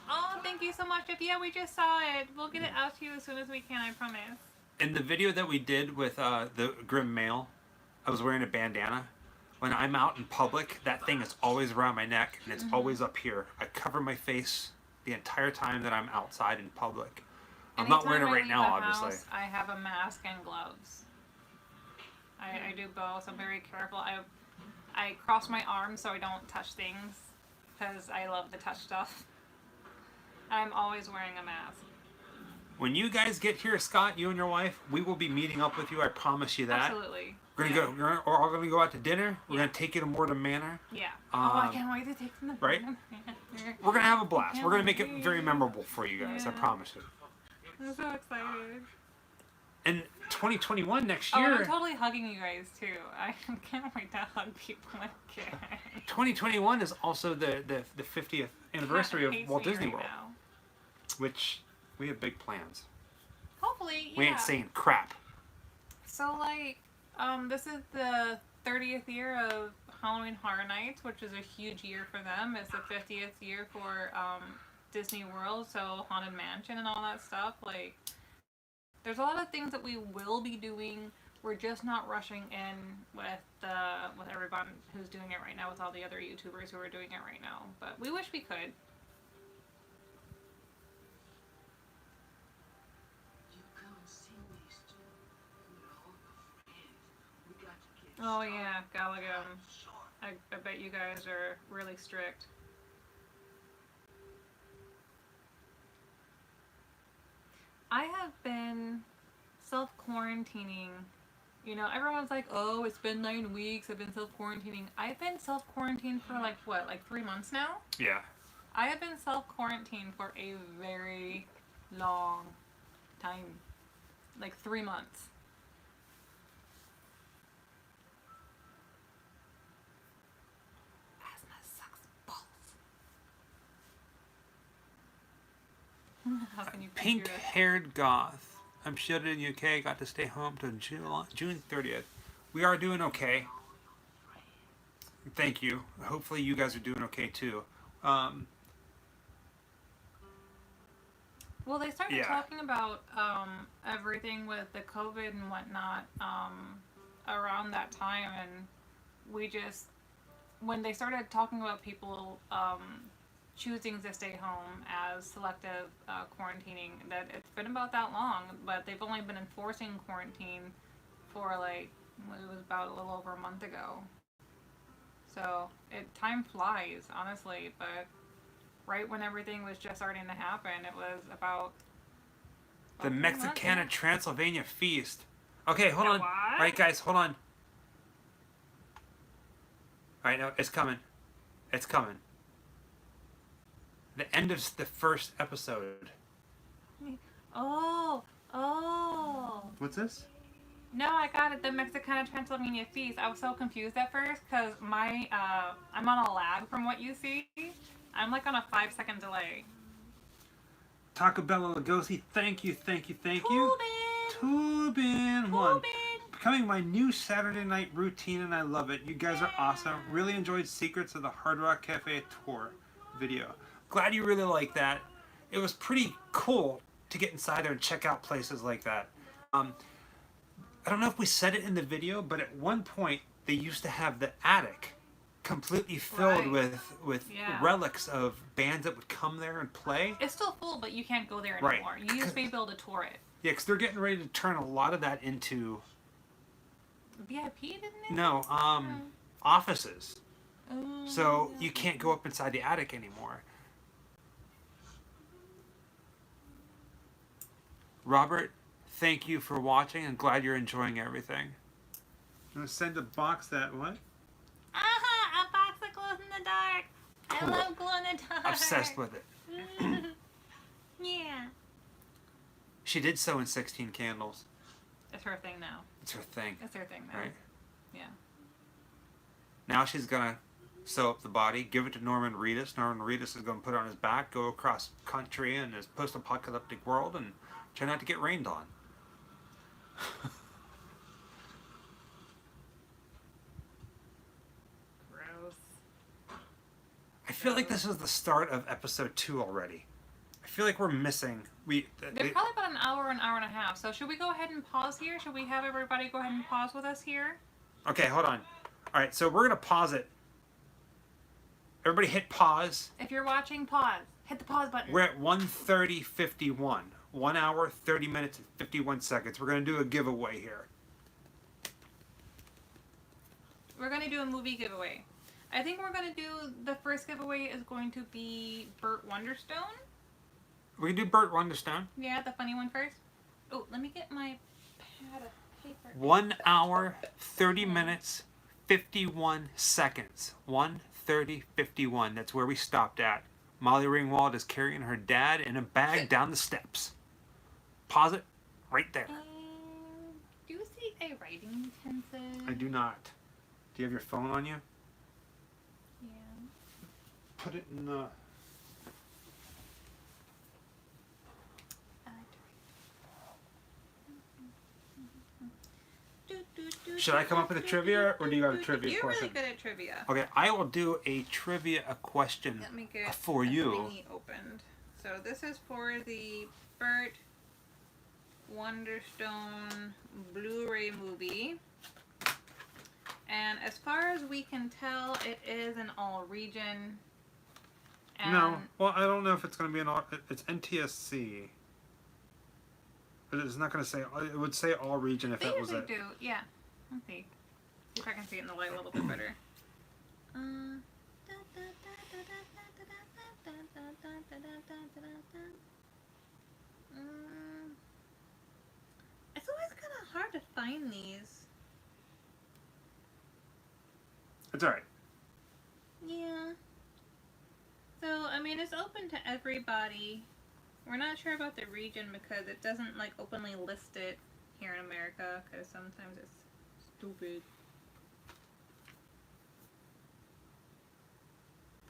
Oh, thank you so much. We just saw it. We'll get it out to you as soon as we can, I promise. In the video that we did with the Grim Male, I was wearing a bandana. When I'm out in public, that thing is always around my neck, and it's always up here. I cover my face the entire time that I'm outside in public. I'm not wearing it right now, obviously. I have a mask and gloves. I do both. I'm very careful. I cross my arms so I don't touch things, because I love to touch stuff. I'm always wearing a mask. When you guys get here, Scott, you and your wife, we will be meeting up with you. I promise you that. Absolutely. We're all gonna go out to dinner. We're gonna take you to Mortem Manor. Yeah. I can't wait to take them to right? We're gonna have a blast. We're gonna make it very memorable for you guys. I promise you. I'm so excited. And 2021 next year. I'm totally hugging you guys too. I can't wait to hug people again. 2021 is also the 50th anniversary of Walt Disney World, which we have big plans. Hopefully, We ain't saying crap. So like. This is the 30th year of Halloween Horror Nights, which is a huge year for them. It's the 50th year for Disney World, so Haunted Mansion and all that stuff. Like, there's a lot of things that we will be doing. We're just not rushing in with everyone who's doing it right now, with all the other YouTubers who are doing it right now. But we wish we could. Oh yeah, Gallagher. I bet you guys are really strict. I have been self-quarantining. Everyone's like, oh, it's been 9 weeks, I've been self-quarantining. I've been self-quarantined for like 3 months now? Yeah. I have been self-quarantined for a very long time. Like 3 months. Pink-haired goth. I'm shielded in the UK. Got to stay home till June 30th. We are doing okay. Thank you. Hopefully you guys are doing okay too. Well, they started talking about everything with the COVID and whatnot around that time, and when they started talking about people choosing to stay home as selective quarantining, that it's been about that long, but they've only been enforcing quarantine for it was about a little over a month ago. So time flies, honestly, but right when everything was just starting to happen, it was about the Mexicana Transylvania feast. Okay, hold on. All right, guys, hold on. All right, no, it's coming. It's coming. The end of the first episode. Oh. What's this? No, I got it. The Mexicana Transylvania feast. I was so confused at first because I'm on a lag from what you see. I'm like on a 5-second delay. Taco Bell Lugosi, thank you. Tubin one. Becoming my new Saturday night routine, and I love it. You guys are awesome. Really enjoyed Secrets of the Hard Rock Cafe tour video. Glad you really like that. It was pretty cool to get inside there and check out places like that. I don't know if we said it in the video, but at one point they used to have the attic completely filled with relics of bands that would come there and play. It's still full, but you can't go there Right. anymore. You used to be able to tour it. Yeah, because they're getting ready to turn a lot of that into VIP, didn't it? no offices. Oh, So you can't go up inside the attic anymore. Robert, thank you for watching and glad you're enjoying everything. I'm gonna send a box that what? A box that glows in the dark. Cool. I love glow in the dark. Obsessed with it. Yeah. She did sew in 16 candles. It's her thing now. It's her thing. It's her thing now. Right? Yeah. Now she's gonna sew up the body, give it to Norman Reedus. Norman Reedus is gonna put it on his back, go across country in his post-apocalyptic world, and try not to get rained on. Gross. I feel like this is the start of episode 2 already. I feel like we're missing. They're probably about an hour and a half. So should we go ahead and pause here? Should we have everybody go ahead and pause with us here? Okay, hold on. All right, so we're gonna pause it. Everybody hit pause. If you're watching, pause. Hit the pause button. We're at 1:30:51. 1 hour, 30 minutes, and 51 seconds. We're gonna do a giveaway here. We're going to do a movie giveaway. I think we're going to do, the first giveaway is going to be Burt Wonderstone. We can do Burt Wonderstone. Yeah, the funny one first. Oh, let me get my pad of paper. 1 hour, 30 minutes, 51 seconds. 1:30:51. That's where we stopped at. Molly Ringwald is carrying her dad in a bag down the steps. Pause it right there. Do you see a writing utensil? I do not. Do you have your phone on you? Yeah. Put it in the... Should I come up with a trivia, or do you have a trivia You're question? really good at trivia. Okay, I will do a question Let me get for the you. thingy opened. So this is for the Burt Wonderstone Blu-ray movie. And as far as we can tell, it is an all-region. No, well, I don't know if it's going to be an all... It's NTSC. But it's not going to say... It would say all region if They that was usually it. do, yeah. Let's see. See if I can see it in the light a little bit better. It's always kind of hard to find these. It's alright. Yeah. So, I mean, it's open to everybody. We're not sure about the region because it doesn't, like, openly list it here in America because sometimes it's stupid.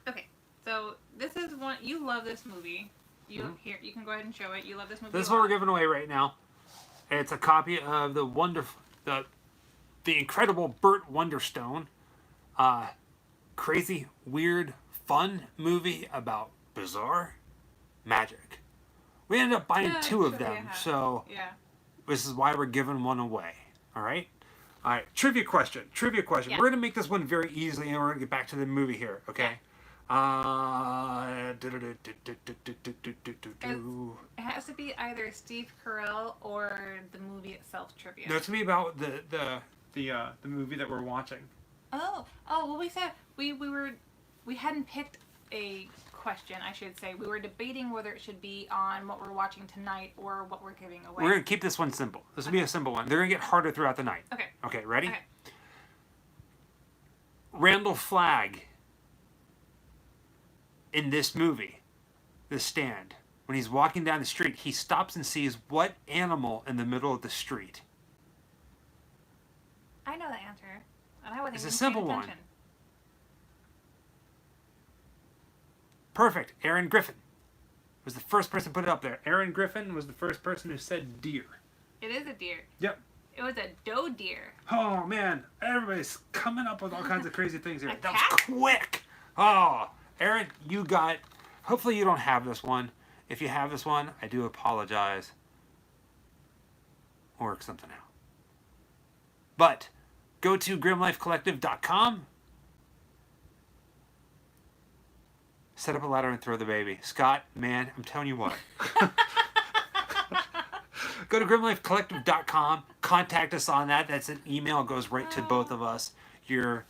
Okay, so this is one, you love this movie. You here, you can go ahead and show it. You love this movie. This is what we're giving away right now. It's a copy of the incredible Burt Wonderstone. Crazy, weird, fun movie about bizarre magic. We ended up buying 2 of them, so yeah. This is why we're giving one away. All right? All right, trivia question. Yeah. We're going to make this one very easily, and we're going to get back to the movie here, okay? It has to be either Steve Carell or the movie itself trivia. No, it's going to be about the movie that we're watching. Oh, well, we said we hadn't picked a question, I should say. We were debating whether it should be on what we're watching tonight or what we're giving away. We're going to keep this one simple. This will be a simple one. They're going to get harder throughout the night. Okay. Okay, ready? Okay. Randall Flagg in this movie, The Stand, when he's walking down the street, he stops and sees what animal in the middle of the street? I know the answer. And I wasn't It's a even simple paying one. attention. Perfect. Aaron Griffin was the first person to put it up there. Aaron Griffin was the first person who said deer. It is a deer. Yep. It was a doe deer. Oh, man. Everybody's coming up with all kinds of crazy things here. A That cat? was quick. Oh, Aaron, you got... Hopefully you don't have this one. If you have this one, I do apologize. We'll work something out. But go to grimlifecollective.com. Set up a ladder and throw the baby. Scott, man, I'm telling you what. Go to grimlifecollective.com. Contact us on that. That's an email. It goes right to both of us. Your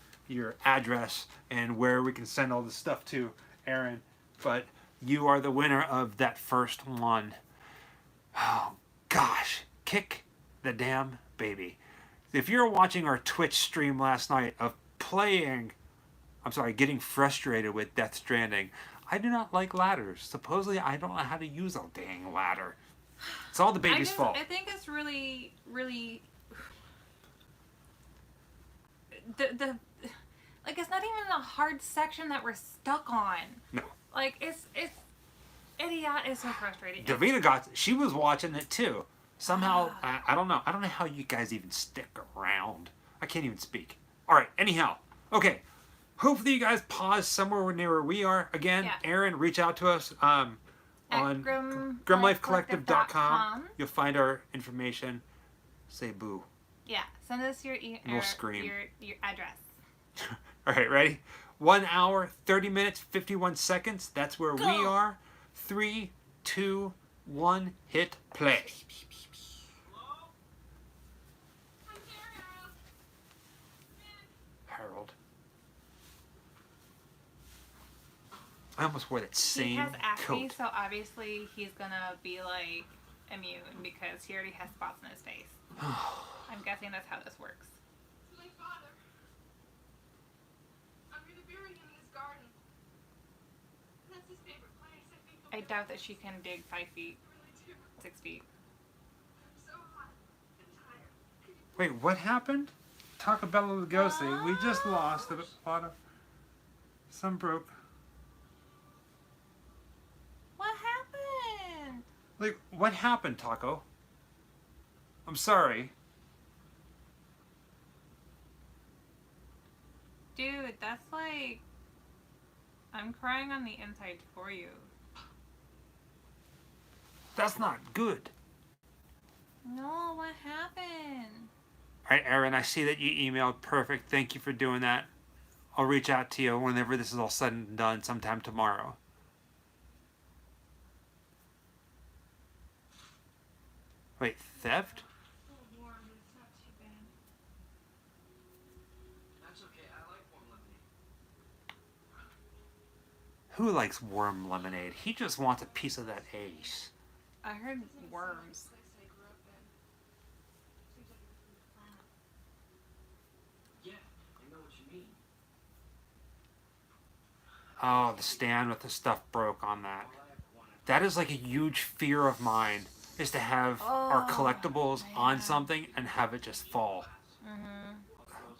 address and where we can send all the stuff to Aaron. But you are the winner of that first one. Oh, gosh. Kick the damn baby. If you're watching our Twitch stream last night of getting frustrated with Death Stranding, I do not like ladders. Supposedly, I don't know how to use a dang ladder. It's all the baby's fault. I think it's really, really... Like, it's not even a hard section that we're stuck on. No. Like, it's so frustrating. Davina she was watching it too. Somehow, I don't know. I don't know how you guys even stick around. I can't even speak. All right, anyhow. Okay. Hopefully you guys pause somewhere near where we are. Again, Aaron, reach out to us on grimlifecollective.com. You'll find our information. Say boo. Yeah, send us your we'll scream. Your address. All right, ready? 1 hour, 30 minutes, 51 seconds. That's where we are. 3, 2, 1, hit play. Harold. I almost wore that same He has acne, coat. so obviously he's gonna be like immune because he already has spots in his face. I'm guessing that's how this works. My father. I'm gonna bury him in his garden. That's his favorite place. I think I doubt that she can dig 5 feet, really do. 6 feet. I'm so hot and tired. Wait, what happened? Taco Bell Lugosi. We just lost a lot of... Some broke. What happened? Like, what happened, Taco? I'm sorry. Dude, that's like... I'm crying on the inside for you. That's not good. No, what happened? All right, Aaron, I see that you emailed. Perfect. Thank you for doing that. I'll reach out to you whenever this is all said and done, sometime tomorrow. Wait, theft? It's a little warm, but it's not too bad. That's okay. I like warm lemonade. Who likes warm lemonade? He just wants a piece of that ace. I heard worms. Place I grew up in. Seems like it's from the planet. Yeah, I know what you mean. Oh, the stand with the stuff broke on that. That is like a huge fear of mine, is to have our collectibles on something and have it just fall.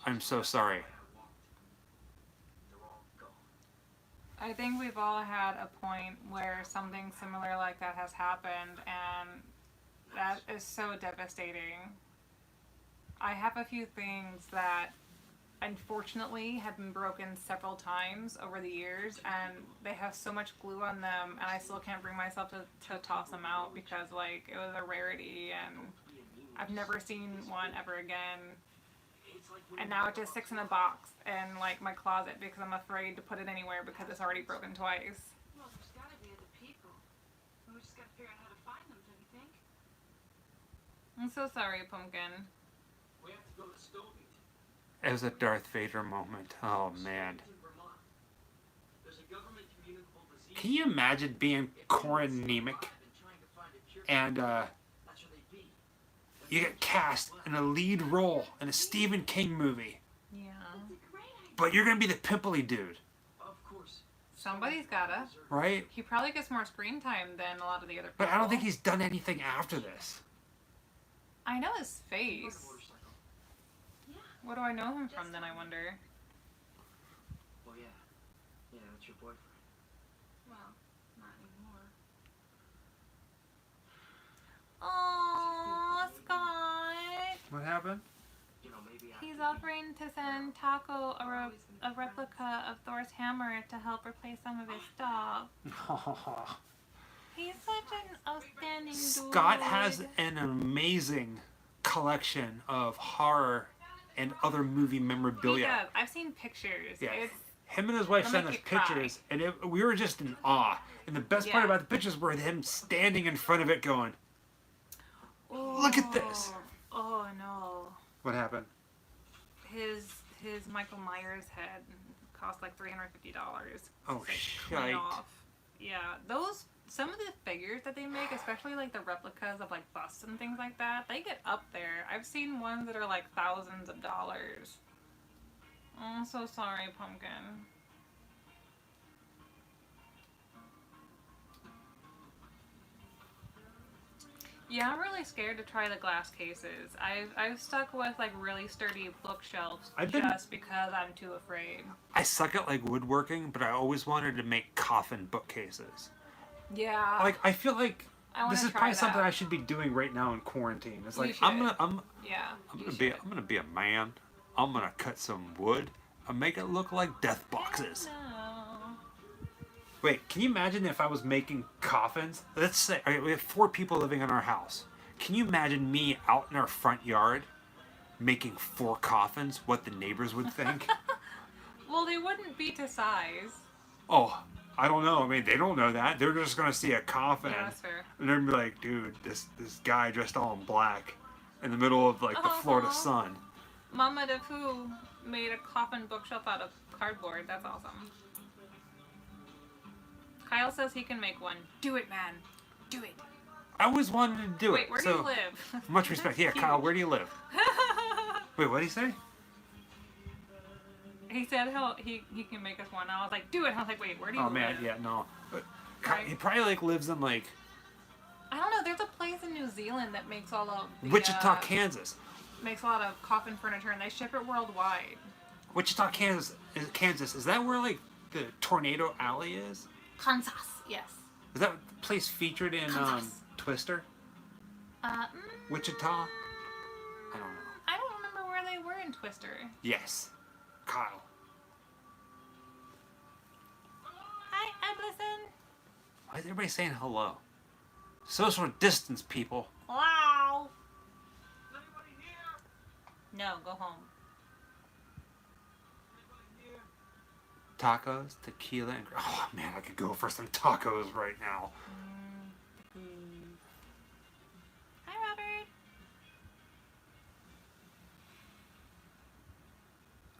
I'm so sorry. I think we've all had a point where something similar like that has happened, and that is so devastating. I have a few things that unfortunately have been broken several times over the years, and they have so much glue on them, and I still can't bring myself to toss them out because, like, it was a rarity, and I've never seen one ever again. And now it just sits in a box in, like, my closet because I'm afraid to put it anywhere because it's already broken twice. Well, there's gotta be other people. We just gotta figure out how to find them, don't you think? I'm so sorry, Pumpkin. We have to go to Stonington. It was a Darth Vader moment. Oh, man. Stonington, Vermont. There's a government communicable disease. Can you imagine being Corin Nemec and That's where they'd be. you get cast in a lead role in a Stephen King movie, Yeah. That's a great idea. but you're gonna be the pimply dude, Of course. Somebody's gotta. right? He probably gets more screen time than a lot of the other people. But I don't think he's done anything after this. I know his Ride a face. motorcycle. Yeah. What do I know him from then, I wonder? Oh yeah. Yeah, that's your boyfriend. Well, not anymore. Aww, Scott. What happened? You know, maybe I He's offering to send Taco a replica of Thor's hammer to help replace some of his stuff. He's such an outstanding dude. Scott has an amazing collection of horror and other movie memorabilia. He does. I've seen pictures. Yeah. It's, him and his wife it'll sent make us you cry. pictures, and we were just in awe. And the best part Yeah. about the pictures were him standing in front of it going, "Look at this." Oh no. What happened? His Michael Myers head cost like $350. Oh, Clean shite. off. Yeah, some of the figures that they make, especially like the replicas of like busts and things like that, they get up there. I've seen ones that are like thousands of dollars. Oh, I'm so sorry, Pumpkin. Yeah, I'm really scared to try the glass cases. I've stuck with like really sturdy bookshelves just because I'm too afraid. I suck at like woodworking, but I always wanted to make coffin bookcases. Yeah. Like I feel like this is try probably something that. I should be doing right now in quarantine. It's You like should. I'm Yeah. gonna be a man. I'm gonna cut some wood and make it look like death boxes. No. Wait, can you imagine if I was making coffins? Let's say we have 4 people living in our house. Can you imagine me out in our front yard making 4 coffins? What the neighbors would think? Well, they wouldn't be to size. Oh, I don't know. I mean, they don't know that. They're just gonna see a coffin, Yeah, that's fair. and they're gonna be like, "Dude, this guy dressed all in black, in the middle of like the Florida Aw. sun." Mama DeFoo made a coffin bookshelf out of cardboard. That's awesome. Kyle says he can make one. Do it, man. Do it. I always wanted to do Wait, it. where do so, you live? Much respect. Yeah, Kyle, where do you live? Wait, what did he say? He said he can make us one. I was like, do it. I was like, wait, where do you Oh live? man, yeah, no. But Right. he probably like lives in like I don't know. There's a place in New Zealand that makes all of the, Wichita, Kansas. makes a lot of coffin furniture, and they ship it worldwide. Wichita, Kansas. Is that where like the Tornado Alley is? Kansas, yes. Is that place featured in Kansas. Twister? Wichita? I don't know. I don't remember where they were in Twister. Yes. Kyle. Hi, Edlison. Why is everybody saying hello? Social distance, people. Wow. No, go home. Tacos, tequila, and... Oh, man, I could go for some tacos right now. Hi, Robert.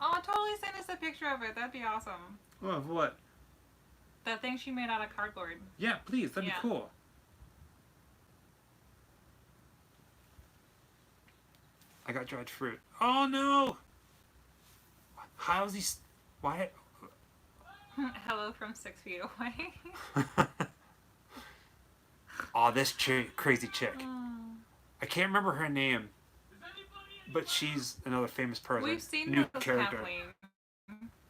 Oh, totally send us a picture of it. That'd be awesome. Oh, of what? That thing she made out of cardboard. Yeah, please. That'd Yeah. be cool. I got dried fruit. Oh, no! How is he... Why... Hello from 6 feet away. Oh, this crazy chick. I can't remember her name, but she's another famous person. We've seen new those, character. Kathleen.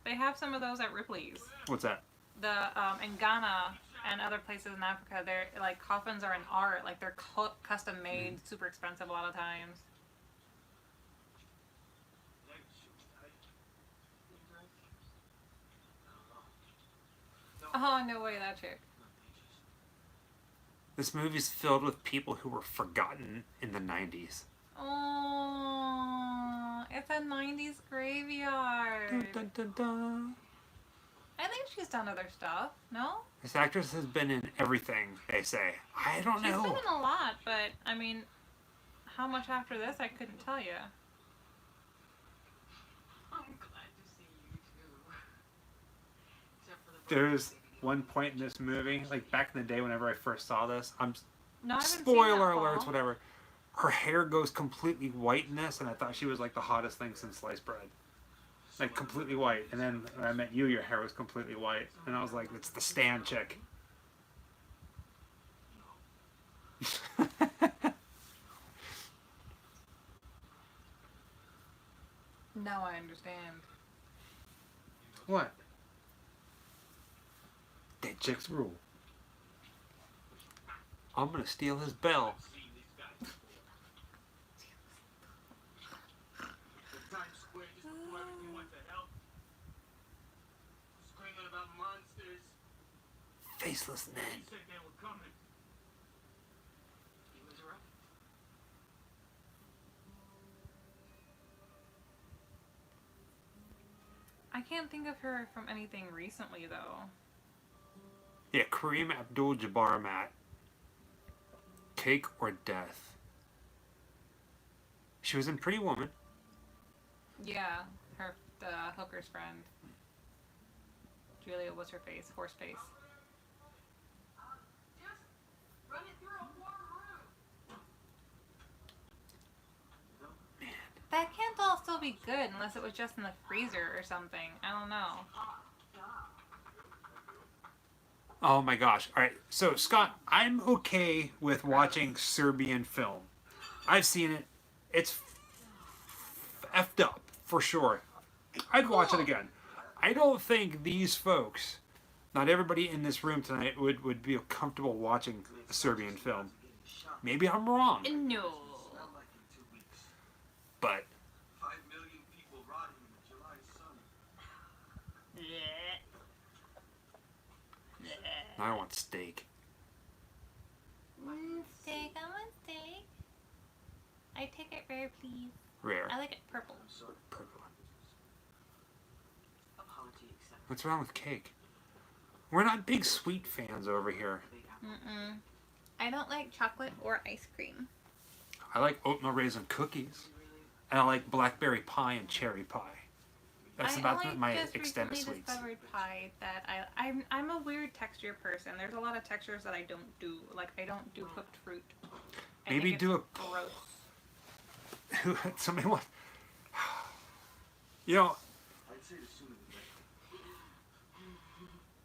They have some of those at Ripley's. What's that? In Ghana and other places in Africa, they're like coffins are an art. Like they're custom made, super expensive a lot of times. Oh, no way, that chick. This movie's filled with people who were forgotten in the 90s. Oh, it's a 90s graveyard. Dun, dun, dun, dun. I think she's done other stuff, no? This actress has been in everything, they say. I don't She's know. been in a lot, but, I mean, how much after this, I couldn't tell you. I'm glad to see you too. Except for the There's one point in this movie, like back in the day whenever I first saw this, No, I haven't seen spoiler that, alerts, Paul. whatever. Her hair goes completely white in this, and I thought she was like the hottest thing since sliced bread. Like completely white. And then when I met you, your hair was completely white. And I was like, it's the Stan chick. Now I understand. What? Dead chicks rule. I'm gonna steal his bell. The time's Faceless men. He said they were coming. He was right. I can't think of her from anything recently, though. Yeah, Kareem Abdul-Jabbar, Matt. Cake or Death. She was in Pretty Woman. Yeah, the hooker's friend. Julia, what's her face? Horse face. Just run it through a warm room. That can't all still be good unless it was just in the freezer or something. I don't know. Oh my gosh. Alright, so Scott, I'm okay with watching Serbian film. I've seen it. It's effed up, for sure. I'd watch it again. I don't think these folks, not everybody in this room tonight, would be comfortable watching a Serbian film. Maybe I'm wrong, No. but 5 million people rotting in the July sun. I want steak. Steak, I want steak. I take it rare, please. Rare. I like it purple. Purple. Apology accepted. What's wrong with cake? We're not big sweet fans over here. Mm-mm. I don't like chocolate or ice cream. I like oatmeal raisin cookies. And I like blackberry pie and cherry pie. That's about my extended I sweets. discovered pie that I'm a weird texture person. There's a lot of textures that I don't do. Like, I don't do cooked fruit. I Maybe think do it's gross. Somebody want. You know, I'd say the sooner the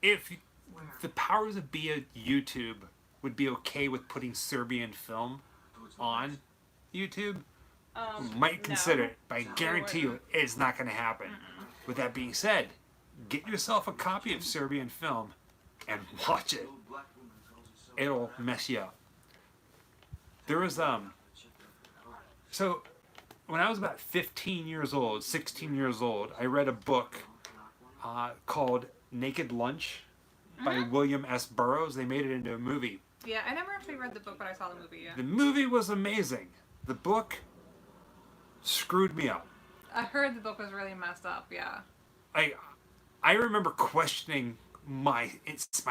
better. if the powers that be at YouTube would be okay with putting Serbian film on YouTube, might consider no. it, but I guarantee you it's not going to happen. With that being said, get yourself a copy of Serbian film and watch it. Black woman calls herself It'll mess you up. There was so when I was about 15 years old, 16 years old, I read a book called Naked Lunch by William S. Burroughs. They made it into a movie. Yeah, I never actually read the book, but I saw the movie, yeah. The movie was amazing. The book screwed me up. I heard the book was really messed up, yeah. I remember questioning my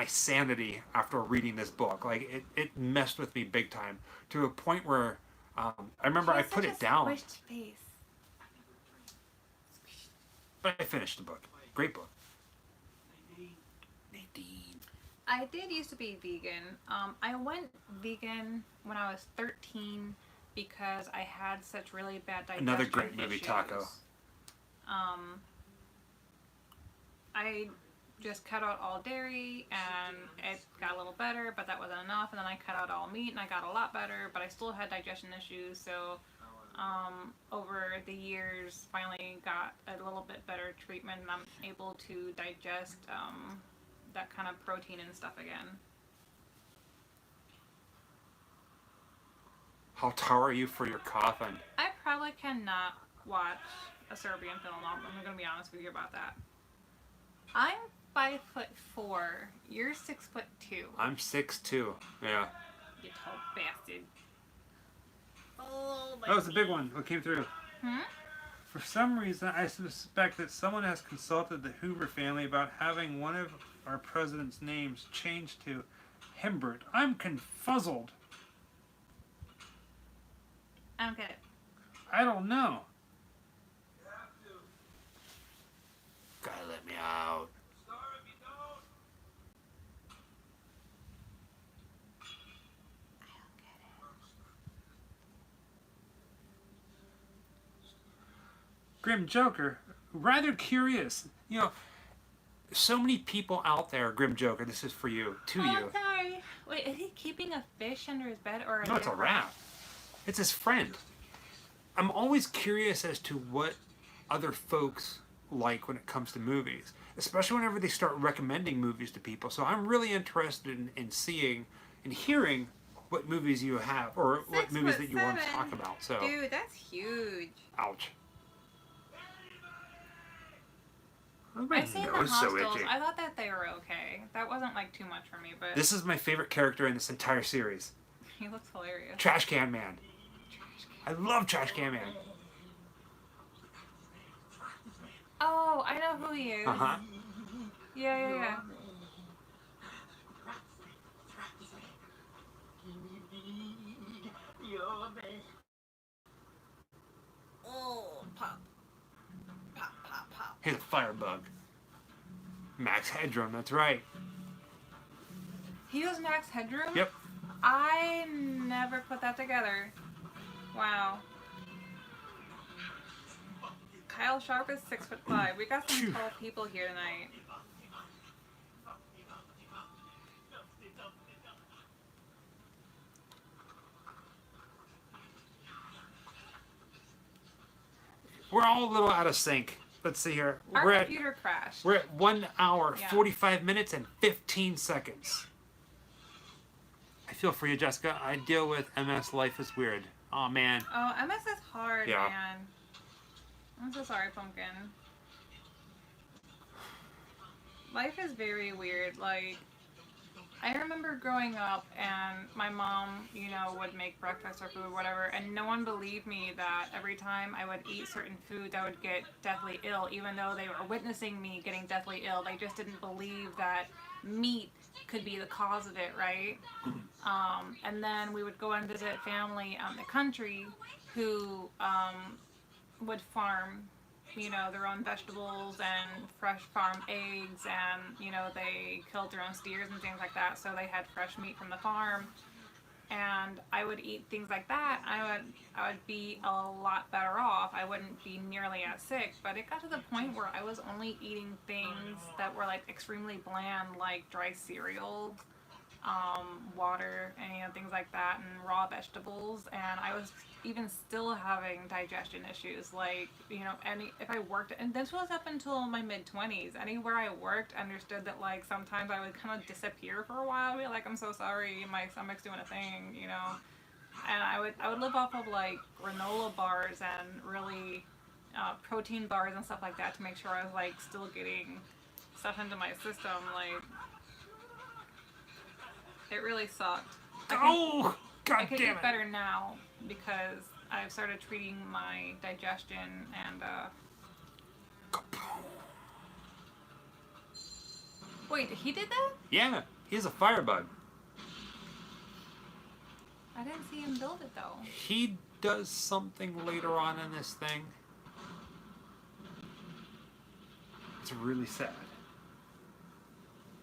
sanity after reading this book. Like it messed with me big time to a point where I remember I put it down. Squished face. But I finished the book. Great book. Nadine. I did used to be vegan. I went vegan when I was 13 because I had such really bad digestion Another great movie, issues. Taco. I just cut out all dairy and it got a little better, but that wasn't enough. And then I cut out all meat and I got a lot better, but I still had digestion issues. So over the years, finally got a little bit better treatment and I'm able to digest that kind of protein and stuff again. How tall are you for your coffin? I probably cannot watch a Serbian film. I'm going to be honest with you about that. I'm 5'4". You're 6'2". I'm 6'2". Yeah. You tall bastard. Oh, That was a big one. What came through? For some reason, I suspect that someone has consulted the Hoover family about having one of our president's names changed to Himbert. I'm confuzzled. I don't get it. I don't know. Gotta let me out. Grim Joker, rather curious. You know, so many people out there, Grim Joker, this is for you, to you. Sorry. Wait, is he keeping a fish under his bed or No, it's a rat. It's his friend. I'm always curious as to what other folks like when it comes to movies, especially whenever they start recommending movies to people. So I'm really interested in seeing and hearing what movies you have or what movies that you want to talk about. So, dude, that's huge. ouch. My I've seen the nose is so Hostels. itchy. I thought that they were okay. That wasn't like too much for me, but This is my favorite character in this entire series. he looks hilarious. Trash Can Man. I love Trash Can Man. Oh, I know who he is. Uh-huh. Yeah. Oh, pop. Pop. He's a firebug. Max Headroom, that's right. He was Max Headroom? Yep. I never put that together. Wow. Kyle Sharp is 6'5". We got some tall people here tonight. We're all a little out of sync. Let's see here. Our We're computer crashed. at 1 hour, Yeah. 45 minutes, and 15 seconds. I feel for you, Jessica. I deal with MS. Life is weird. Oh, man. Oh, MS is hard, Yeah. man. I'm so sorry, Pumpkin. Life is very weird. Like, I remember growing up and my mom, you know, would make breakfast or food or whatever, and no one believed me that every time I would eat certain foods, I would get deathly ill, even though they were witnessing me getting deathly ill. They just didn't believe that meat could be the cause of it, right? And then we would go and visit family out in the country who would farm, you know, their own vegetables and fresh farm eggs, and, you know, they killed their own steers and things like that, so they had fresh meat from the farm. And I would eat things like that. I would be a lot better off. I wouldn't be nearly as sick, but it got to the point where I was only eating things that were like extremely bland, like dry cereal, water, and, you know, things like that, and raw vegetables. And I was even still having digestion issues. Like, you know, if I worked, and this was up until my mid-20s, anywhere I worked, understood that, like, sometimes I would kind of disappear for a while, be like, I'm so sorry, my stomach's doing a thing, you know. And I would live off of, like, granola bars and really protein bars and stuff like that to make sure I was, like, still getting stuff into my system. Like, it really sucked. Oh, God I could damn eat it. better now because I've started treating my digestion and Wait, he did that? Yeah, he's a firebug. I didn't see him build it though. He does something later on in this thing. It's really sad.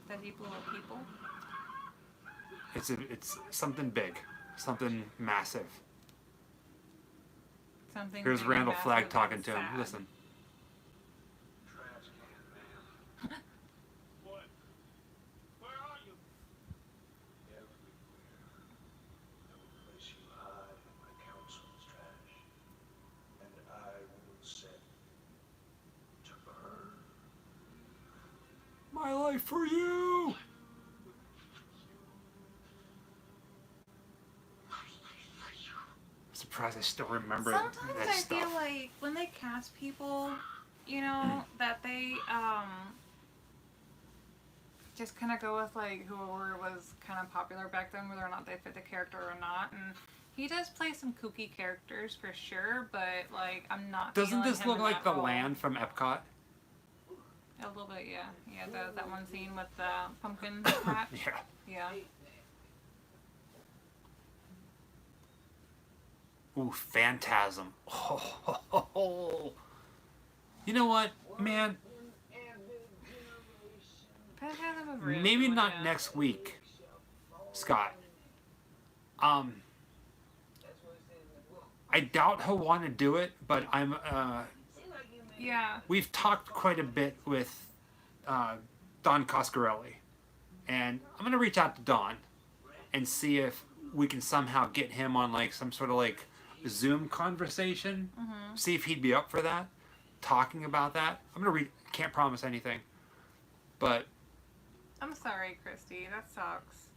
That he blew up people? It's something big, something massive. Something Here's big, Randall massive, Flagg and talking to him. sad. Listen. Trash can, man. What? Where are you? Everywhere. No place you hide in my council's trash. And I will set to burn. My life for you! Surprised I still remember Sometimes that I stuff. feel like when they cast people, you know, that they just kind of go with like whoever was kind of popular back then, whether or not they fit the character or not. And he does play some kooky characters for sure, but like I'm not. Doesn't feeling this him look in like that the role. land from Epcot? A little bit, yeah. Yeah, that one scene with the pumpkin hat. Yeah. Yeah. Ooh, Phantasm. Oh. You know what, man? Phantasm was really Maybe cool, not yeah. next week, Scott. I doubt he'll want to do it, but I'm. Yeah. We've talked quite a bit with Don Coscarelli, and I'm gonna reach out to Don and see if we can somehow get him on like some sort of like Zoom conversation. Mm-hmm. See if he'd be up for that, talking about that. I'm gonna can't promise anything, but I'm sorry, Christy. That sucks.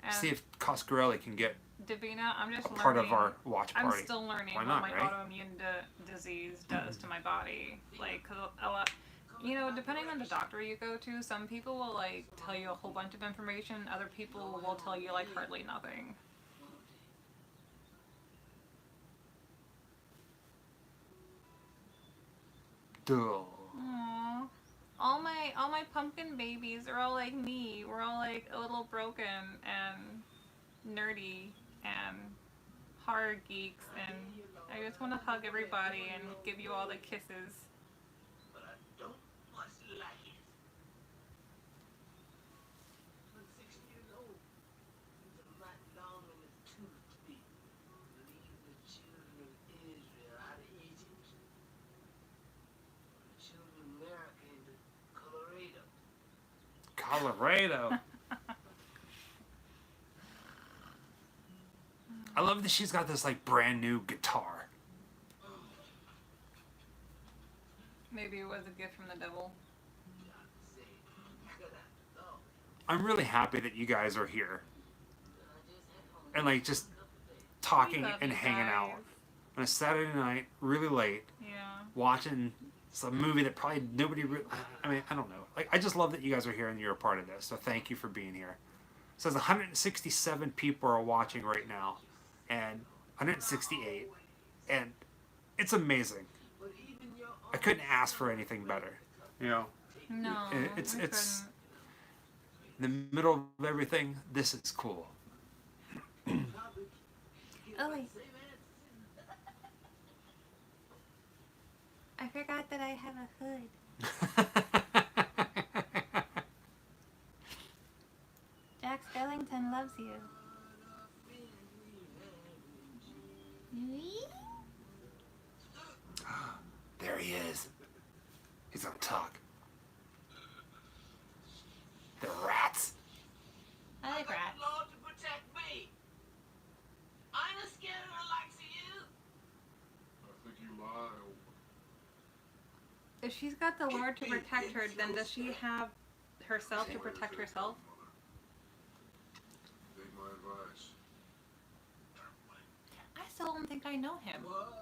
And see if Coscarelli can get Davina, I'm just a part learning. of our watch I'm party. still learning Why what not, my right? autoimmune disease does to my body. Like, 'cause a lot. You know, depending on the doctor you go to, some people will like tell you a whole bunch of information. Other people will tell you like hardly nothing. Duh. Aww. All my pumpkin babies are all like me. We're all like a little broken and nerdy and horror geeks, and I just want to hug everybody and give you all the kisses. But I don't much like it. I'm 6 years old. It's a lot long in the tooth to be. Leave the children of Israel out of Egypt. The children of America into Colorado. Colorado. I love that she's got this like brand new guitar. Maybe it was a gift from the devil. I'm really happy that you guys are here. And like just talking and hanging out on a Saturday night, really late, watching some movie that probably nobody I mean, I don't know. Like, I just love that you guys are here and you're a part of this. So thank you for being here. It says 167 people are watching right now, and 168, and it's amazing. I couldn't ask for anything better, you know. No, it's in the middle of everything. This is cool. Oh wait. I forgot that I have a hood. Jack Skellington loves you. There he is. He's gonna talk. The rats. I like rats. Lord to protect me. I ain't scared of the likes of you. I think you lie. If she's got the Lord to protect her, then does she have herself to protect herself? Take my advice. I still don't think I know him. What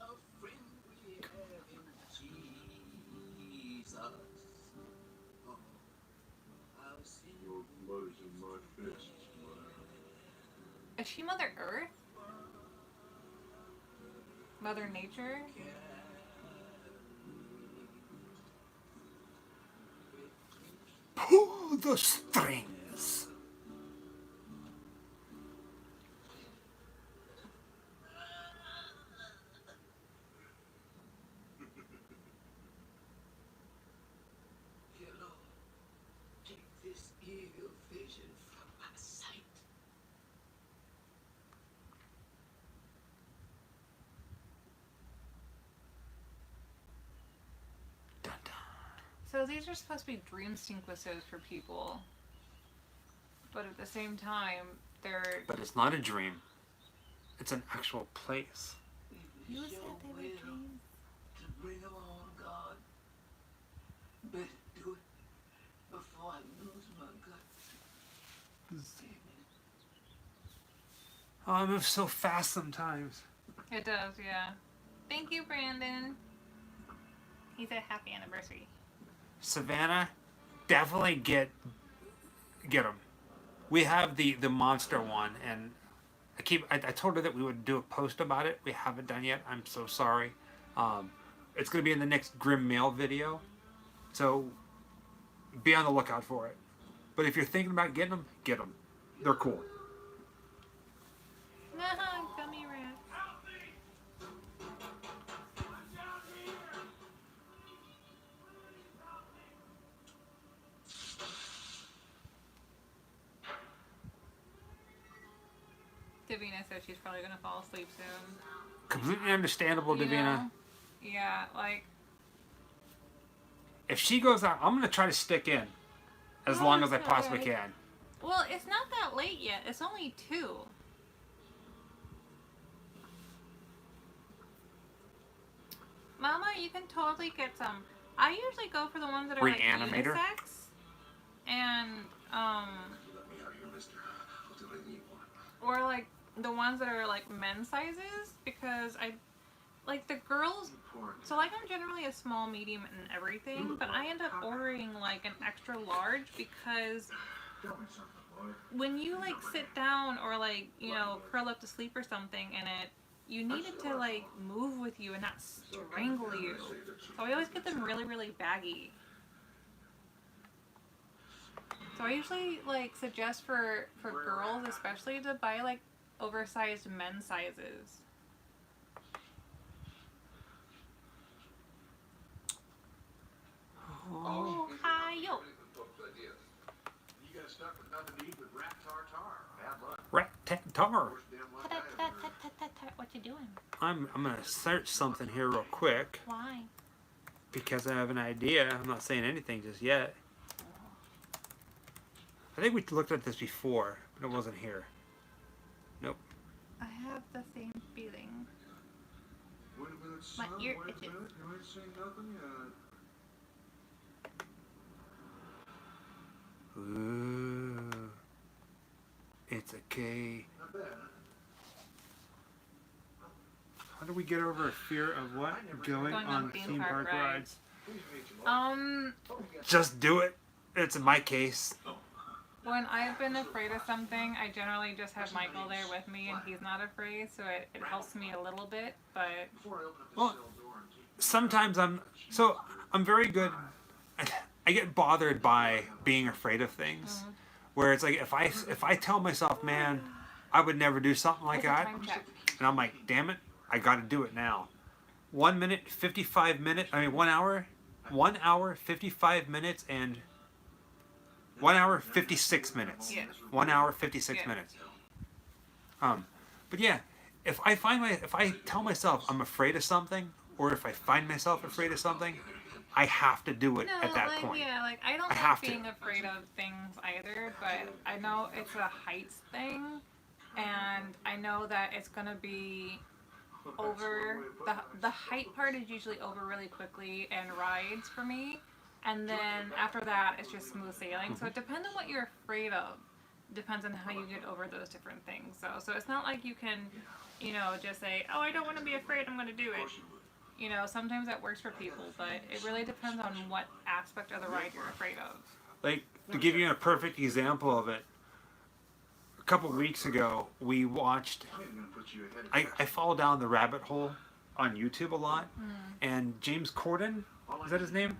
a friend we have in Jesus. Oh, I've seen Your blood is in my fists. Is she Mother Earth? Mother Nature? Pull the strings. Dear Lord, take this evil vision from my sight. Dun, dun. So these are supposed to be dream sequences for people. But at the same time, they're... But it's not a dream. It's an actual place. You said they were dreams. To bring them on, God. Better do it before I lose my guts. Save me. Oh, I move so fast sometimes. It does, yeah. Thank you, Brandon. He said happy anniversary. Savannah, definitely get him. We have the monster one, and I told her that we would do a post about it. We haven't done yet. I'm so sorry. It's going to be in the next Grim Mail video, so be on the lookout for it. But if you're thinking about getting them, get them. They're cool. Gummy rat. Davina said she's probably gonna fall asleep soon. Completely understandable, You Davina. know? Yeah, like... If she goes out, I'm going to try to stick in as long as I it's possibly alright. can. Well, it's not that late yet. It's only 2. Mama, you can totally get some. I usually go for the ones that are like Reanimator? unisex. And, Let me out of here, mister. I'll do anything you want. or like the ones that are like men's sizes, because like the girls, so like I'm generally a small, medium, and everything, but I end up ordering like an extra large because when you like sit down or like, you know, curl up to sleep or something and you need it to like move with you and not strangle you. So I always get them really, really baggy. So I usually like suggest for girls especially to buy like oversized men's sizes. Oh, hi, yo. You gotta start with nothing to eat with rat tartar. Bad luck. Rat-tat-tar. What you doing? I'm gonna search something here real quick Why? because I have an idea. I'm not saying anything just yet. I think we looked at this before, but it wasn't here. Nope. I have the same feeling. Wait a minute, My son. ear Wait a itches. minute. You ain't seen nothing yet. Ooh. It's a K. Not bad. How do we get over a fear of what? Going on theme park rides? Just do it. It's in my case. When I've been afraid of something, I generally just have Michael there with me and he's not afraid, so it helps me a little bit, but... Well, sometimes I'm very good. I get bothered by being afraid of things. Where it's like if I tell myself, man, I would never do something like that, and I'm like, damn it, I got to do it now. 1 minute, 55 minutes. I mean, 1 hour, 1 hour, 55 minutes, and 1 hour, 56 minutes. Yeah. 1 hour, 56 minutes. But yeah, if I tell myself I'm afraid of something, or if I find myself afraid of something, I have to do it at that point. Yeah, like I don't like being afraid of things either, but I know it's a heights thing, and I know that it's gonna be over. The height part is usually over really quickly and rides for me, and then after that it's just smooth sailing. So it depends on what you're afraid of. Depends on how you get over those different things. So it's not like you can, you know, just say, oh, I don't want to be afraid, I'm gonna do it. You know, sometimes that works for people, but it really depends on what aspect of the ride you're afraid of. Like, to give you a perfect example of it, a couple weeks ago, we watched, I fall down the rabbit hole on YouTube a lot, and James Corden, is that his name?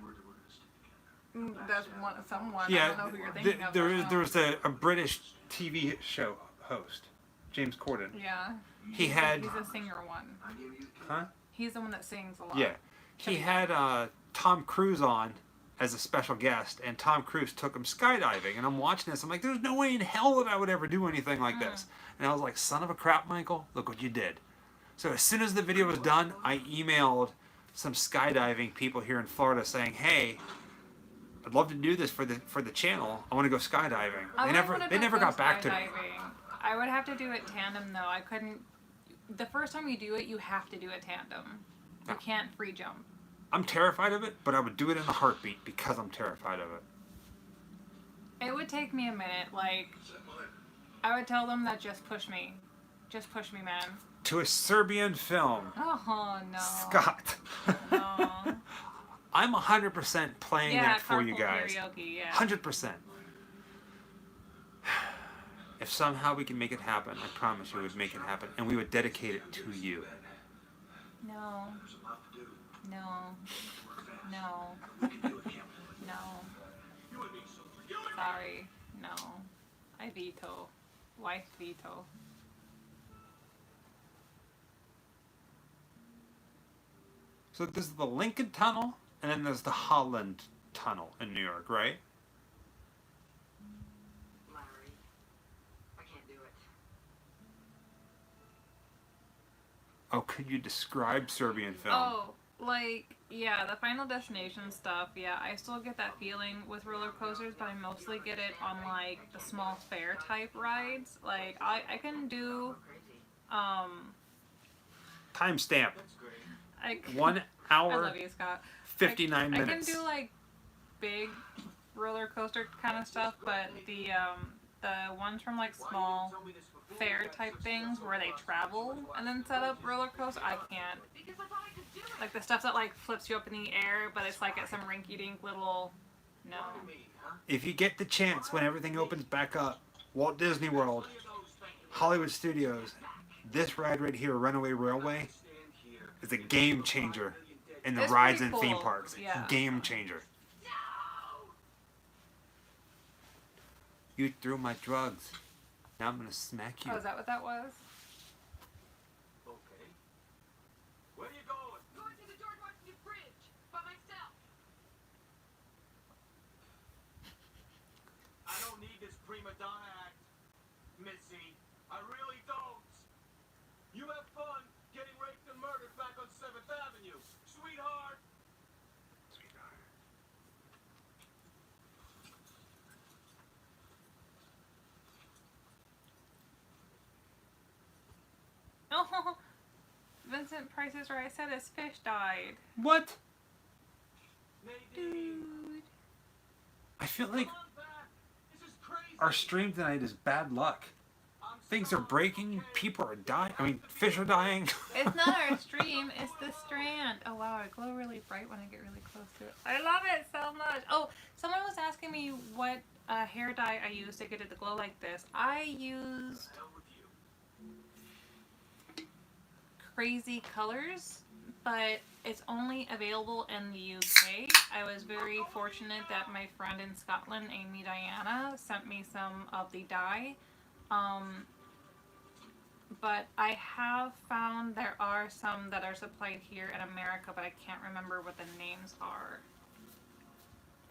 That's someone, Yeah, I don't know who you're thinking of. there was a British TV show host, James Corden. Yeah. He's a singer one. Huh? He's the one that sings a lot. Yeah. He had Tom Cruise on as a special guest, and Tom Cruise took him skydiving. And I'm watching this. I'm like, there's no way in hell that I would ever do anything like this. And I was like, son of a crap, Michael, look what you did. So as soon as the video was done, I emailed some skydiving people here in Florida saying, hey, I'd love to do this for the channel. I want to go skydiving. They never got back to me. I would have to do it tandem though. I couldn't. The first time you do it, you have to do it tandem. You can't free jump. I'm terrified of it, but I would do it in a heartbeat because I'm terrified of it. It would take me a minute. Like, I would tell them that just push me. Just push me, man. To a Serbian film. Oh, no. Scott. No. I'm 100% playing that for you guys. Karaoke, yeah. 100%. If somehow we can make it happen, I promise you we would make it happen. And we would dedicate it to you. No. No. No. No. Sorry. No. I veto. Wife veto. So this is the Lincoln Tunnel, and then there's the Holland Tunnel in New York, right? Larry, I can't do it. Oh, could you describe Serbian film? Oh, like, yeah, the Final Destination stuff, yeah, I still get that feeling with roller coasters, but I mostly get it on, like, the small fair type rides. Like, I can do, Timestamp. 1 I hour, love you, Scott. 59 minutes. I can do, like, big roller coaster kind of stuff, but the ones from, like, small fair type things where they travel and then set up roller coasters. I can't. Because I thought I could do it. Like the stuff that like flips you up in the air, but it's like at some rinky-dink little. No. If you get the chance when everything opens back up, Walt Disney World, Hollywood Studios, this ride right here, Runaway Railway, is a game changer in the It's rides pretty and theme cool. parks. Yeah. Game changer. You threw my drugs. Now I'm gonna smack you. Oh, is that what that was? Okay. Where you going? Going to the George Washington Bridge by myself. I don't need this prima donna act, Missy. I really don't. You have fun getting raped and murdered back on 7th Avenue, sweetheart. Oh, Vincent Price's Right said his fish died. What? Nadine, Dude. I feel like come on back. This is crazy. our stream tonight is bad luck. I'm Things are sorry, breaking, okay? people are dying. I mean, fish are dying. It's not our stream, it's the strand. Oh wow, I glow really bright when I get really close to it. I love it so much. Oh, someone was asking me what hair dye I used to get it to glow like this. I used Hell with you. Crazy Colors, but it's only available in the UK. I was very fortunate that my friend in Scotland, Amy Diana, sent me some of the dye. But I have found there are some that are supplied here in America, but I can't remember what the names are.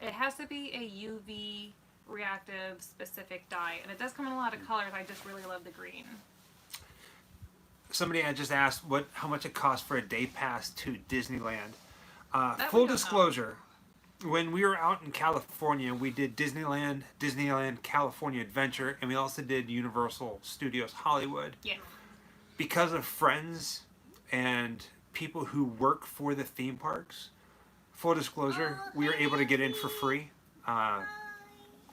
It has to be a UV reactive specific dye, and it does come in a lot of colors. I just really love the green. Somebody had just asked how much it costs for a day pass to Disneyland. That we Full don't know. disclosure, when we were out in California, we did Disneyland California Adventure, and we also did Universal Studios Hollywood. Yeah. Because of friends and people who work for the theme parks, full disclosure, we were able to get in for free.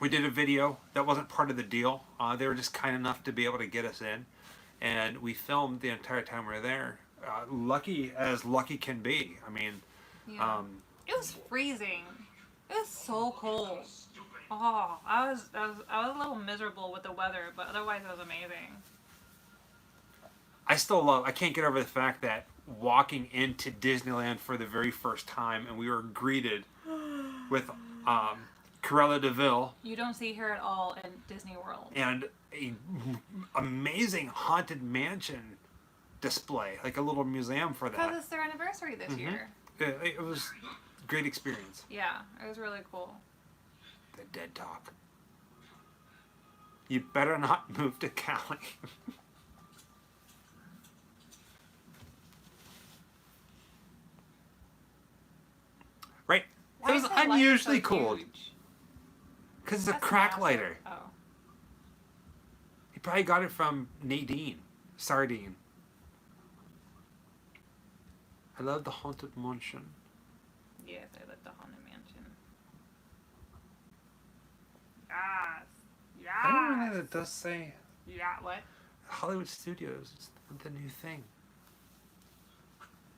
We did a video that wasn't part of the deal. They were just kind enough to be able to get us in, and we filmed the entire time we were there. Lucky as lucky can be. I mean, Yeah. It was freezing. It was so cold. Oh, I was a little miserable with the weather, but otherwise it was amazing. I can't get over the fact that walking into Disneyland for the very first time, and we were greeted with Cruella de Vil You don't see her at all in Disney World. and a amazing haunted mansion display, like a little museum for Because that. it's their anniversary this year. It was a great experience. Yeah, it was really cool. The dead talk. You better not move to Cali. Right? It was Why is that light unusually so cold. huge? Because it's a That's crack massive. lighter. Oh. He probably got it from Nadine. Sardine. I love the Haunted Mansion. Yes, I love the Haunted Mansion. Yes. Yes. I don't know that it does say Yeah, what? Hollywood Studios. It's the new thing.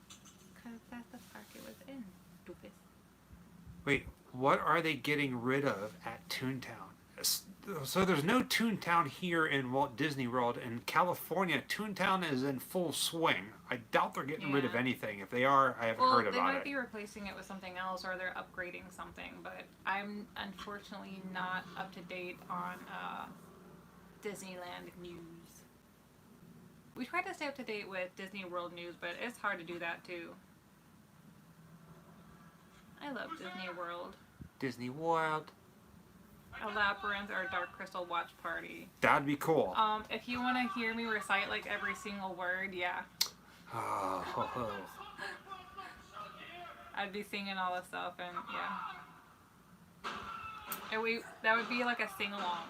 Because that's the park it was in. Stupid. Wait, what are they getting rid of at Toontown? So there's no Toontown here in Walt Disney World. In California, Toontown is in full swing. I doubt they're getting rid of Yeah. anything. If they are, I haven't heard They about might it. be replacing it with something else, or they're upgrading something. But I'm unfortunately not up to date on Disneyland news. We try to stay up to date with Disney World news, but it's hard to do that too. I love Disney World. Disney World. A Labyrinth or Dark Crystal watch party. That'd be cool. If you want to hear me recite like every single word, yeah, Oh, ho, ho. I'd be singing all the stuff, and yeah. That would be like a sing along.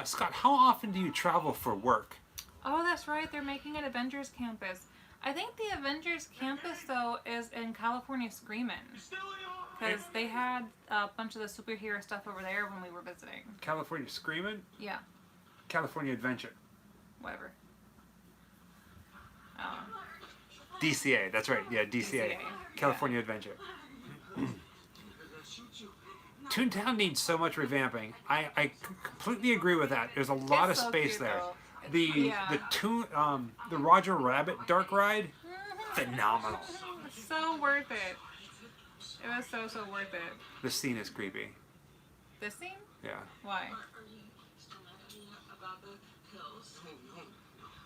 Scott, how often do you travel for work? Oh, that's right. They're making an Avengers campus. I think the Avengers campus, though, is in California Screamin'. Because they had a bunch of the superhero stuff over there when we were visiting. California Screamin'? Yeah. California Adventure. Whatever. DCA, that's right. Yeah, DCA. California Adventure. Toontown needs so much revamping. I completely agree with that. There's a lot of so space cute, there. though. The Roger Rabbit dark ride, phenomenal. So worth it. It was so worth it. The scene is creepy. This scene? Yeah. Why?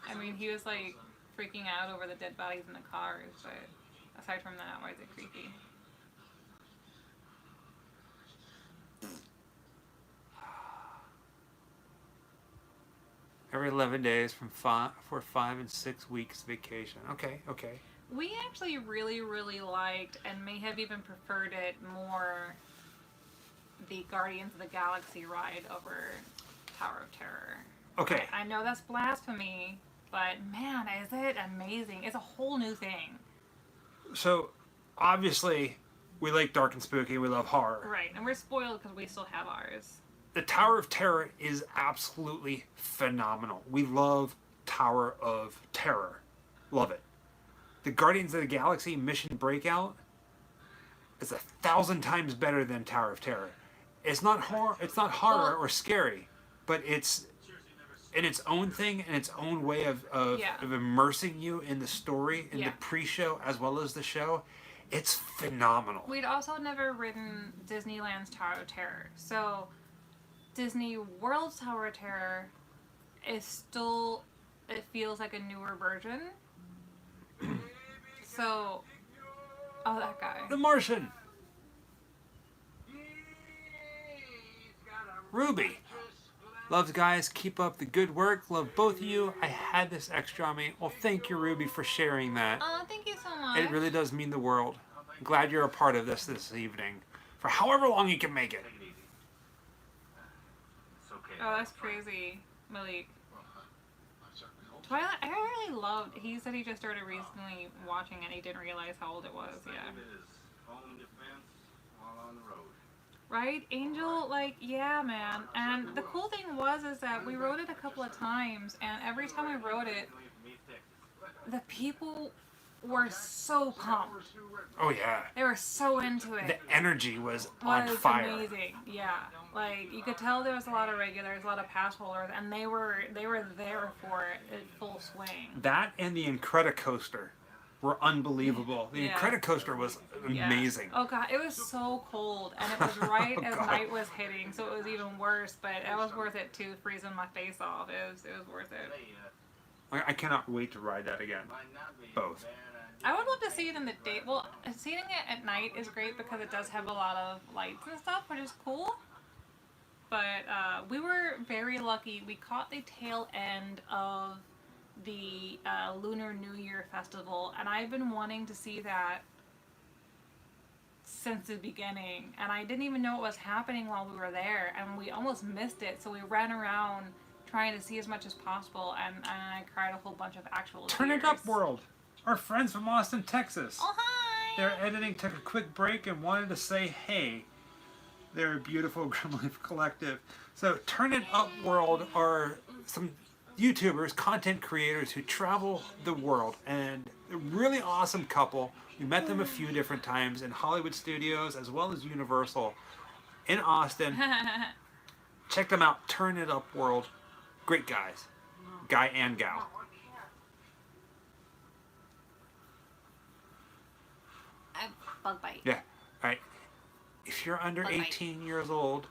I mean, he was like freaking out over the dead bodies in the cars, but aside from that, why is it creepy? Every 11 days for 5 and 6 weeks vacation. Okay. We actually really liked, and may have even preferred it more, the Guardians of the Galaxy ride over Tower of Terror. Okay. I know that's blasphemy, but man, is it amazing. It's a whole new thing. So, obviously, we like dark and spooky. We love horror. Right, and we're spoiled because we still have ours. The Tower of Terror is absolutely phenomenal. We love Tower of Terror. Love it. The Guardians of the Galaxy Mission Breakout is 1,000 times better than Tower of Terror. It's not horror or scary, but it's in its own thing, in its own way of immersing you in the story, in the pre-show as well as the show. It's phenomenal. We'd also never ridden Disneyland's Tower of Terror, so Disney World's Tower of Terror is still, it feels like a newer version. So, oh, that guy. The Martian. Ruby. Loves guys, keep up the good work. Love both of you. I had this extra on me. Well, thank you, Ruby, for sharing that. Oh, thank you so much. It really does mean the world. I'm glad you're a part of this evening. For however long you can make it. Oh, that's crazy, Malik. Twilight, I really loved. He said he just started recently watching it and he didn't realize how old it was. Yeah. Right, Angel, like, yeah, man. And the cool thing is that we wrote it a couple of times, and every time we wrote it, the people were so pumped. Oh yeah. They were so into it. The energy was on fire. Amazing. Yeah. Like, you could tell there was a lot of regulars, a lot of pass holders, and they were there for it in full swing. That and the Incredicoaster were unbelievable. The Incredicoaster was amazing. Oh god, it was so cold, and it was right as night was hitting, so it was even worse. But it was worth it too, freezing my face off. It was worth it. I cannot wait to ride that again. Both. I would love to see it in the day. Well, seeing it at night is great because it does have a lot of lights and stuff, which is cool. But we were very lucky. We caught the tail end of the Lunar New Year Festival, and I've been wanting to see that since the beginning. And I didn't even know it was happening while we were there, and we almost missed it. So we ran around trying to see as much as possible, and I cried a whole bunch of actual Turn tears. It Up World. Our friends from Austin, Texas. Oh, hi! Their editing took a quick break and wanted to say hey. They're a beautiful Grimleaf collective. So Turn It Up World are some YouTubers, content creators who travel the world, and a really awesome couple. We met them a few different times in Hollywood studios as well as Universal in Austin. Check them out, Turn It Up World. Great guys. Guy and gal. Bug bite. Yeah. All right. If you're under 18 years old,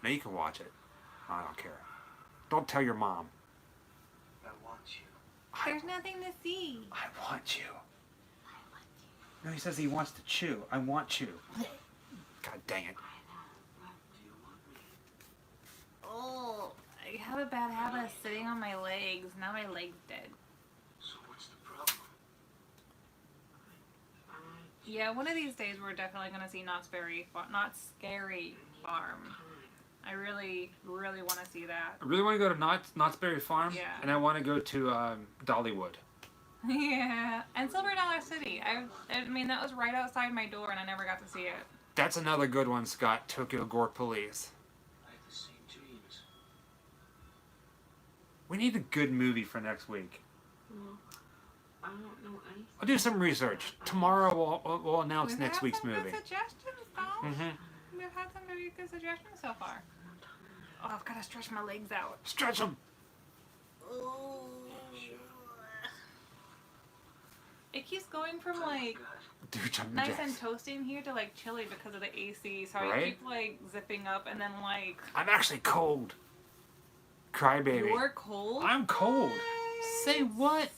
now you can watch it. I don't care. Don't tell your mom. I want you. There's nothing to see. I want you. No, he says he wants to chew. I want you. God dang it. Oh, I have a bad habit of sitting on my legs. Now my leg's dead. So what's the problem? Yeah, one of these days we're definitely going to see Not Scary Farm. I really want to see that. I really want to go to Knott's Berry Farm, Yeah. and I want to go to Dollywood. Yeah, and Silver Dollar City. I mean, that was right outside my door, and I never got to see it. That's another good one, Scott. Tokyo Gore Police. I had the same dreams. We need a good movie for next week. I don't know anything. I'll do some research. Tomorrow we'll announce We've next had week's some movie. good suggestions, though. Mm-hmm. We've had some very good suggestions so far. Oh, I've got to stretch my legs out. Stretch them. It keeps going from like Dude, jumping nice jacks. and toasty in here to like chilly because of the AC. So I Right? keep like zipping up and then like. I'm actually cold. Crybaby. You're cold. I'm cold. What? Say what?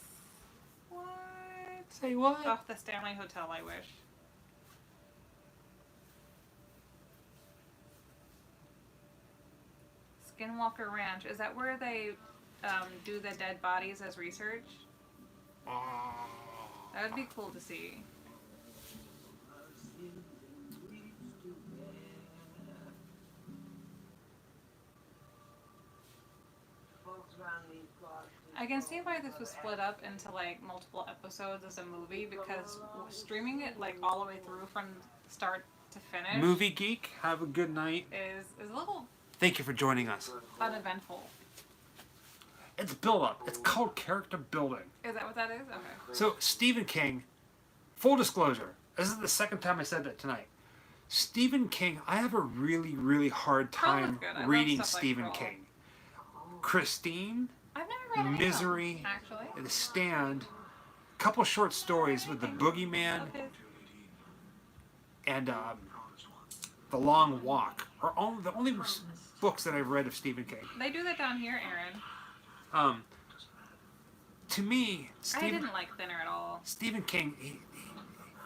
What? Say what? Off the Stanley Hotel, I wish. Skinwalker Ranch. Is that where they do the dead bodies as research? That would be cool to see. I can see why this was split up into like multiple episodes as a movie because streaming it like all the way through from start to finish Movie Geek, have a good night. is a little Thank you for joining us. uneventful. It's build up. It's called character building. Is that what that is? Okay. So, Stephen King, full disclosure, this is the second time I said that tonight. Stephen King, I have a really, really hard Kroll is time good. I love reading stuff like Stephen Kroll. King. Christine, I've never read any of them, Misery, actually. The Stand, a couple short stories with the Boogeyman Okay. and The Long Walk are the only books that I've read of Stephen King. They do that down here, Aaron. To me, I didn't like Thinner at all. Stephen King, he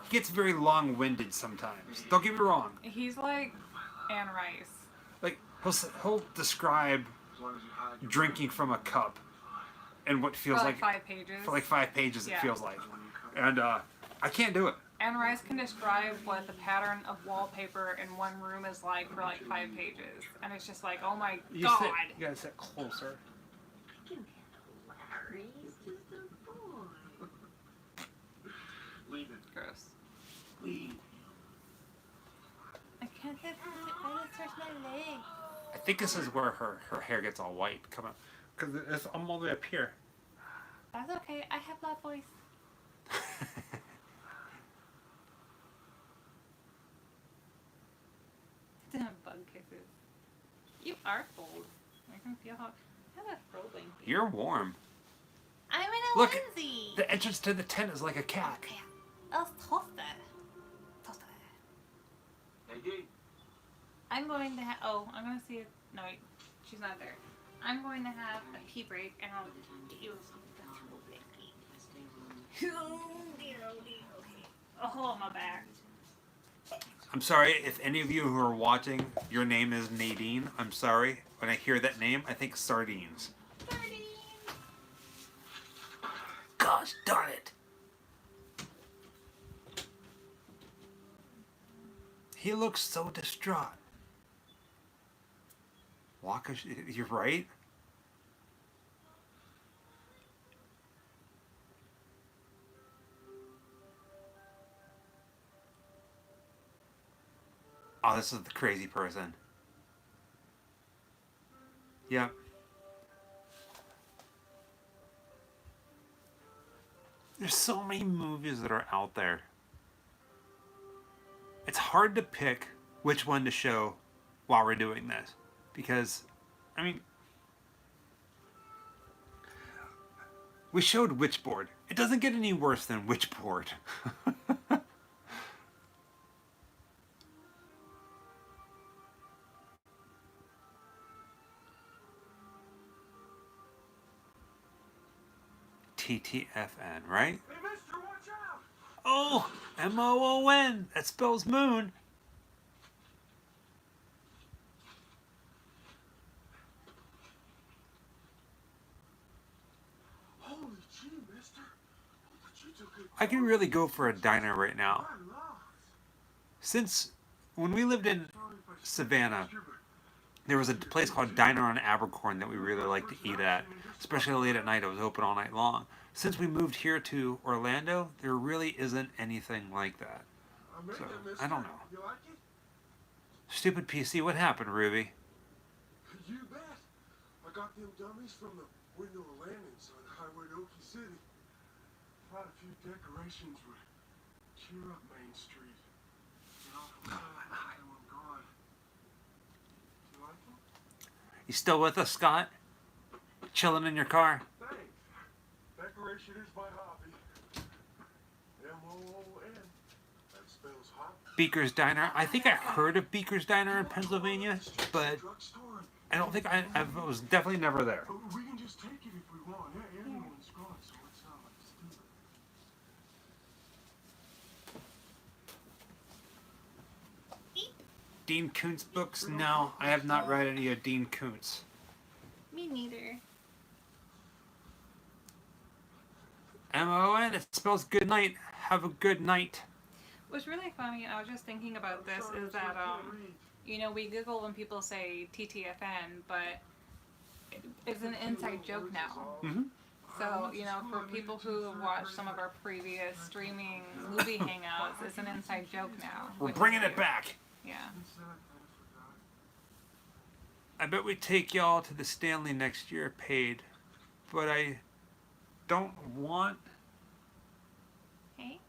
gets very long-winded sometimes. Don't get me wrong. He's like Anne Rice. Like he'll describe drinking from a cup and what feels For like 5 pages. for like 5 pages. Yeah. It feels like, and I can't do it. Anne Rice can describe what the pattern of wallpaper in one room is like for like 5 pages. And it's just like, oh my god. You gotta sit closer. Larry, he's just a boy. Leave it. Gross. Leave. I can't get my leg. I think this is where her hair gets all white. Come on, because I'm all the way up here. That's okay. I have loud voice. Bug kisses. You are cold. I can feel how a frozen. You're warm. I'm in a Look, onesie. the entrance to the tent is like a cat. Okay. I'll toast it. Toast it. Hey, Dee. I'm going to have. Oh, I'm going to see if. No, wait, she's not there. I'm going to have a pee break and I'll get you some Oh, my back. I'm sorry if any of you who are watching, your name is Nadine. I'm sorry. When I hear that name, I think sardines. Gosh darn it. He looks so distraught. Waka, you're right. Oh, this is the crazy person. Yep. There's so many movies that are out there. It's hard to pick which one to show while we're doing this. Because, I mean, we showed Witchboard. It doesn't get any worse than Witchboard. TTFN, right? Hey, mister, watch out! Oh, MOON. That spells moon. Holy gee, mister. But you took it. I can really go for a diner right now. My lord. Since when we lived in Savannah, there was a place called Diner on Abercorn that we really liked to eat at. Especially late at night. It was open all night long. since we moved here to Orlando, there really isn't anything like that. I made So, it, mister. I don't know. You like it? Stupid PC, what happened, Ruby? You bet. I got them dummies from the window landings on Highway to Okie City. Thought a few decorations would cheer up Main Street. Get awful sad to have them gone. Do you like them? You still with us, Scott? Chilling in your car? Thanks. Decoration is my hobby. M-O-O-N. That spells hot. Beaker's Diner. I think I heard of Beaker's Diner in Pennsylvania, but I don't think I was definitely never there. We can just take it if we want. Yeah, everyone's gone, so it's not like stupid. Dean Koontz books? No, I have not read any of Dean Koontz. Me neither. M-O-N, it spells good night. Have a good night. What's really funny, and I was just thinking about this, is that, you know, we Google when people say TTFN, but it's an inside joke now. Mm-hmm. So, you know, for people who have watched some of our previous streaming movie hangouts, it's an inside joke now. We're which is bringing it cute. back. Yeah. I bet we take y'all to the Stanley next year paid, but I don't want Hey?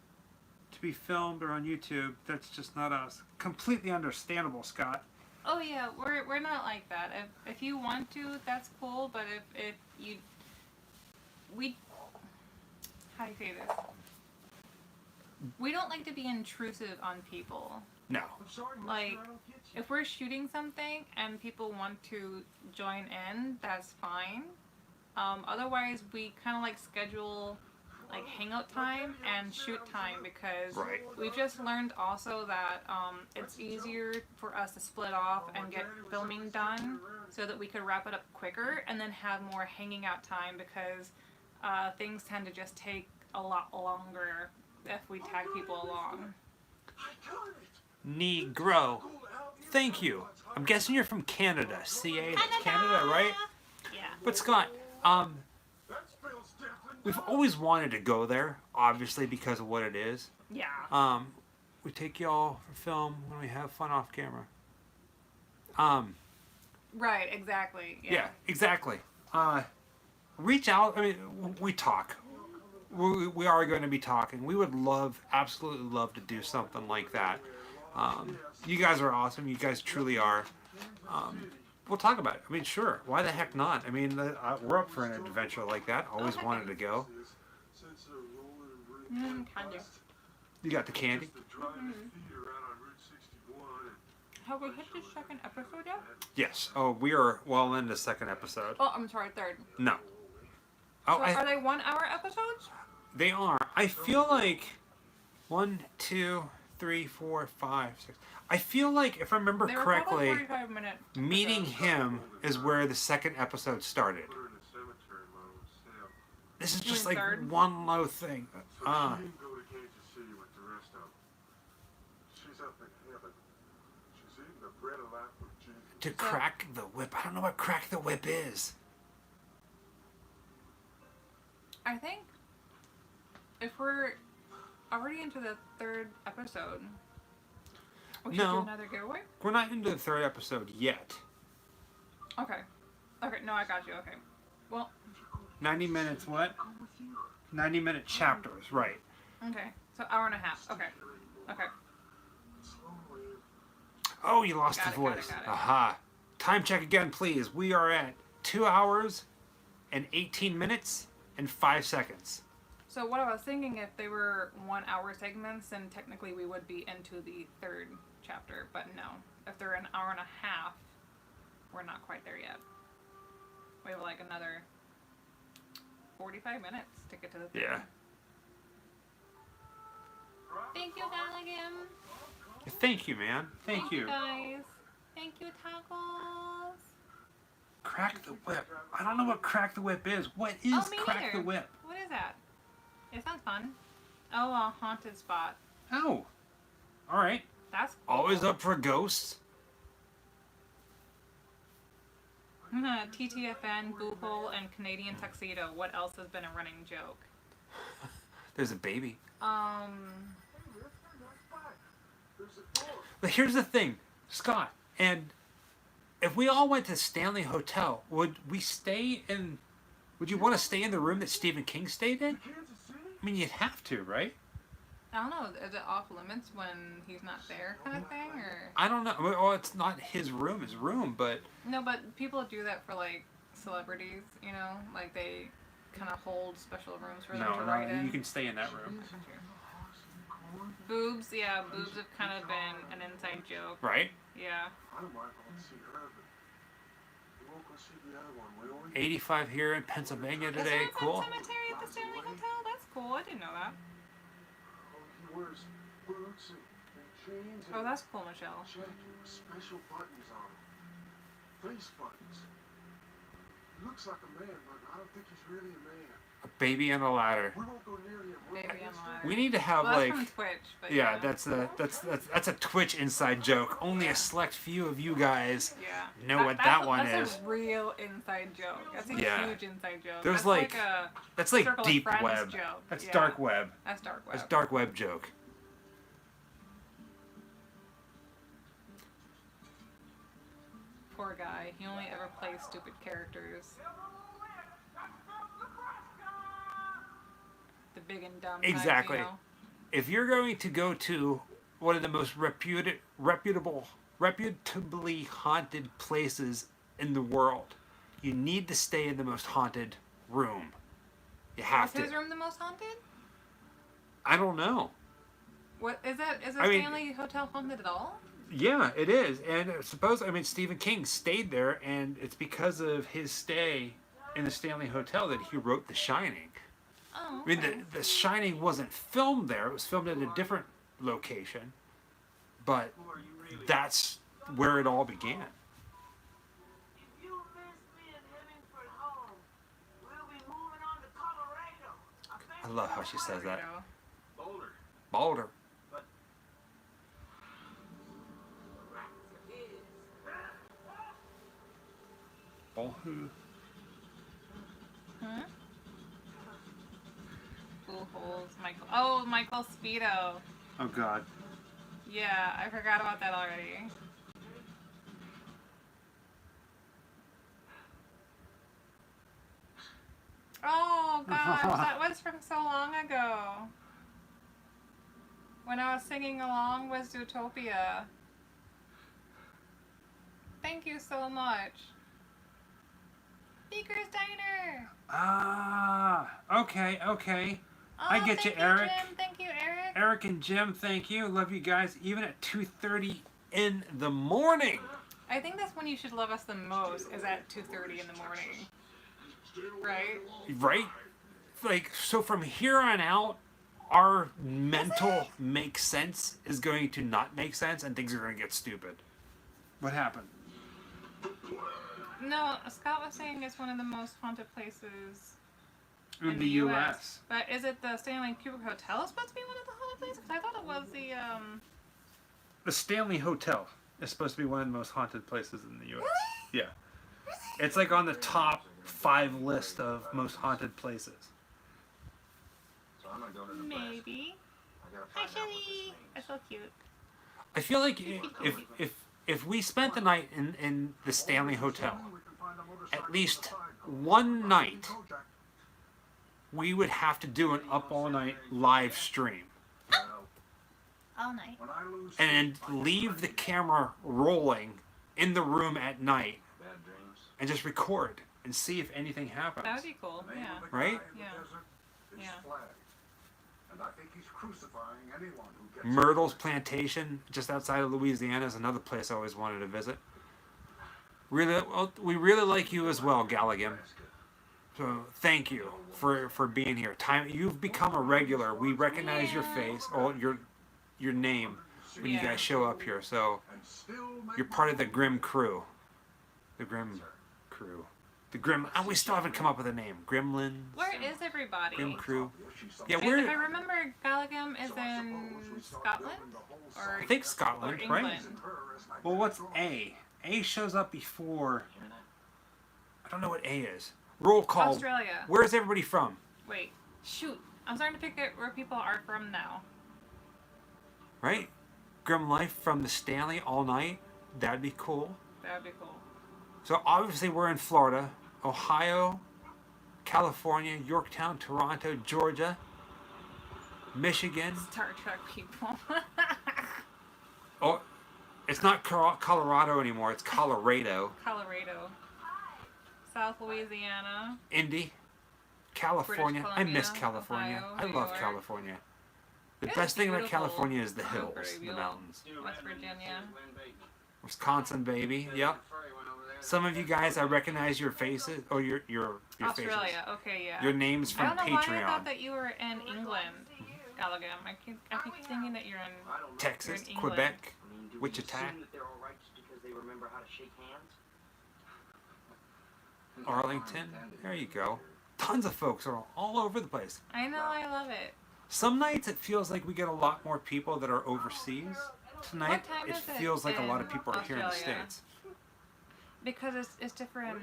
to be filmed or on YouTube. That's just not us. Completely understandable, Scott. Oh yeah, we're not like that. If you want to, that's cool. But if you, we, how do you say this? We don't like to be intrusive on people. No. I'm sorry, mister, Like, I don't get you. if we're shooting something and people want to join in, that's fine. Otherwise, we kind of like schedule like hangout time and shoot time because Right. we've just learned also that it's easier for us to split off and get filming done so that we could wrap it up quicker and then have more hanging out time because things tend to just take a lot longer if we tag people along. Negro. Thank you. I'm guessing you're from Canada. CA, that's Canada, right? Yeah. But Scott, That spells death and we've always wanted to go there, obviously because of what it is. Yeah. We take y'all for film when we have fun off camera. Right, exactly. Yeah, exactly. Reach out. I mean, we talk. We are going to be talking. We would love, absolutely love to do something like that. You guys are awesome. You guys truly are. We'll talk about it. I mean, sure. Why the heck not? I mean, we're up for an adventure like that. Always wanted to go. since they're rolling and breaking Kind of. You got the candy? the drive-in theater out on Route 61 and Have we hit the second episode yet? Yes. Oh, we are well into the second episode. Oh, I'm sorry, third. No. Oh, So are they 1 hour episodes? they are. I feel like 1, 2, 3, 4, 5, 6. I feel like, if I remember They were probably correctly, 45-minute. meeting him is where the second episode started. put her in the cemetery mode with Sam. This is You just mean like third? one low thing. So she didn't go to Kansas City with the rest of them. She's up in heaven. She's eating the bread of life with Jesus. To crack the whip. I don't know what crack the whip is. I think if we're already into the third episode, we should No. do another giveaway? We're not into the third episode yet. Okay. Okay, no, I got you. Okay. Well, 90 minutes, what? 90-minute chapters, right. okay. So hour and a half. Okay. Okay. Oh, you lost Got the it, got it, voice. got it. Aha. Time check again, please. We are at 2 hours and 18 minutes and 5 seconds. So what I was thinking, if they were 1 hour segments, then technically we would be into the third chapter. But no, if they're an hour and a half, we're not quite there yet. We have like another 45 minutes to get to the third. Yeah. Thank you, Galligan. Thank you, man. Thank you. guys. Thank you, tacos. Crack the whip. I don't know what crack the whip is. What is Oh, me crack neither. the whip? What is that? It sounds fun. Oh, a haunted spot. Oh. All right. That's cool. Always up for ghosts. TTFN, Boohole, and Canadian Tuxedo. What else has been a running joke? There's a baby. There's a door. But here's the thing, Scott, and if we all went to Stanley Hotel, would we stay in? Would you want to stay in the room that Stephen King stayed in? Kansas City? I mean, you'd have to, right? I don't know. Is it off limits when he's not there, kind of thing, or? I don't know. Well, it's not his room, but No, but people do that for like celebrities, you know, like they kind of hold special rooms for them to write in. you can stay in that room, Boobs, yeah, boobs have kind of been an inside joke. right? Yeah. I might want to see her, but we won't go see the other one, will we? 85 here in Pennsylvania Is there today. a pet Cool. cemetery at the Stanley Hotel? That's cool. I didn't know that. Oh, he wears boots and chains Oh, and that's cool, Michelle. a jacket with special buttons on him. Face buttons. He looks like a man, but I don't think he's really a man. A baby on a ladder. We won't go near him. will we, Baby on mister? ladder. We need to have Well, that's like. from Twitch, but Yeah, that's a Twitch inside joke. Only a select few of you guys yeah. know what that one that's is. a real inside joke. That's a Yeah. huge inside joke. There's that's like- a That's like Circle of deep Friends web. joke. That's Yeah. dark web. That's dark web. That's dark web joke. Poor guy. He only ever plays stupid characters. The big and dumb. types, Exactly. You know? If you're going to go to one of the most reputably haunted places in the world, you need to stay in the most haunted room. You have Is his to. room the most haunted? I don't know. What is that? Is the I mean- Stanley Hotel haunted at all? Yeah, it is. And Stephen King stayed there, and it's because of his stay in the Stanley Hotel that he wrote The Shining. Oh. I mean, okay. The Shining wasn't filmed there. It was filmed at a different location. But that's where it all began. If you miss me in Hemingford home, we'll be moving on to Colorado. I love how she says that. You know. Boulder. Boulder. Boulder. Hmm? Blue holes, Michael. Oh, Michael Speedo. Oh, God. Yeah, I forgot about that already. Oh gosh, that was from so long ago. When I was singing along with Zootopia. Thank you so much. Beaker's Diner. Ah, okay. Oh, I get you, thank Eric. Jim. Thank you, Eric. Eric and Jim, thank you. Love you guys, even at 2:30 in the morning. I think that's when you should love us the most, is at 2:30 in the morning. Right? Right? Like, so from here on out, our mental make sense is going to not make sense, and things are going to get stupid. What happened? No, Scott was saying it's one of the most haunted places In the U.S. But is it the Stanley Kubrick Hotel supposed to be one of the haunted places? 'Cause I thought it was the, The Stanley Hotel is supposed to be one of the most haunted places in the U.S. Yeah. It's like on the top 5 list of most haunted places. So I'm gonna go to Nebraska. maybe. I gotta Hi, find out what this Shelly. means. That's so cute. I feel like if we spent the night in the Stanley Hotel, at least one night, we would have to do an up all night live stream All night. When I lose and leave the camera rolling in the room at night bad dreams, and just record and see if anything happens. That would be cool. the name Yeah. of the Right? guy in the Yeah. desert is Yeah. Flag. And I think he's crucifying anyone who gets Myrtle's Plantation, just outside of Louisiana, is another place I always wanted to visit. We really like you as well, Galligan. So thank you for being here. You've become a regular. We recognize your face or your name when you Yeah. guys show up here. So and still make you're part of the Grim Crew. The Grim Crew. The Grim. Oh, we still haven't come up with a name. Gremlins. Where is everybody? Grim Crew. Yeah, If I we're. remember, Galligam is in Scotland? Or, I think or Scotland, England? right? Well, what's A? A shows up before. I don't know what A is. Roll call. Australia. Where's everybody from? Wait. Shoot. I'm starting to pick out where people are from now. Right? Grim Life from the Stanley all night. That'd be cool. That would be cool. So obviously we're in Florida, Ohio, California, Yorktown, Toronto, Georgia, Michigan. Star Trek people. Oh, it's not Colorado anymore. It's Colorado. Colorado. South Louisiana. Indy, California. British I miss Columbia, California. Ohio, I New love York. California. The It's best thing about beautiful. California is the It's hills, very the beautiful. mountains. West Virginia. Wisconsin, baby. Yep. Some of you guys, I recognize your faces, or your faces. Australia. Okay, yeah. Your names I from don't know why I Patreon. thought that you were in England, Allegam. I keep thinking that you're in. Texas, You're in England. Quebec, I mean, do Wichita, we assume that they're all right just because they remember how to shake hands? Arlington. There you go. Tons of folks are all over the place. I know, I love it. Some nights it feels like we get a lot more people that are overseas. Tonight What time it is it feels like a lot of in people are here in the Australia? States. Because it's different.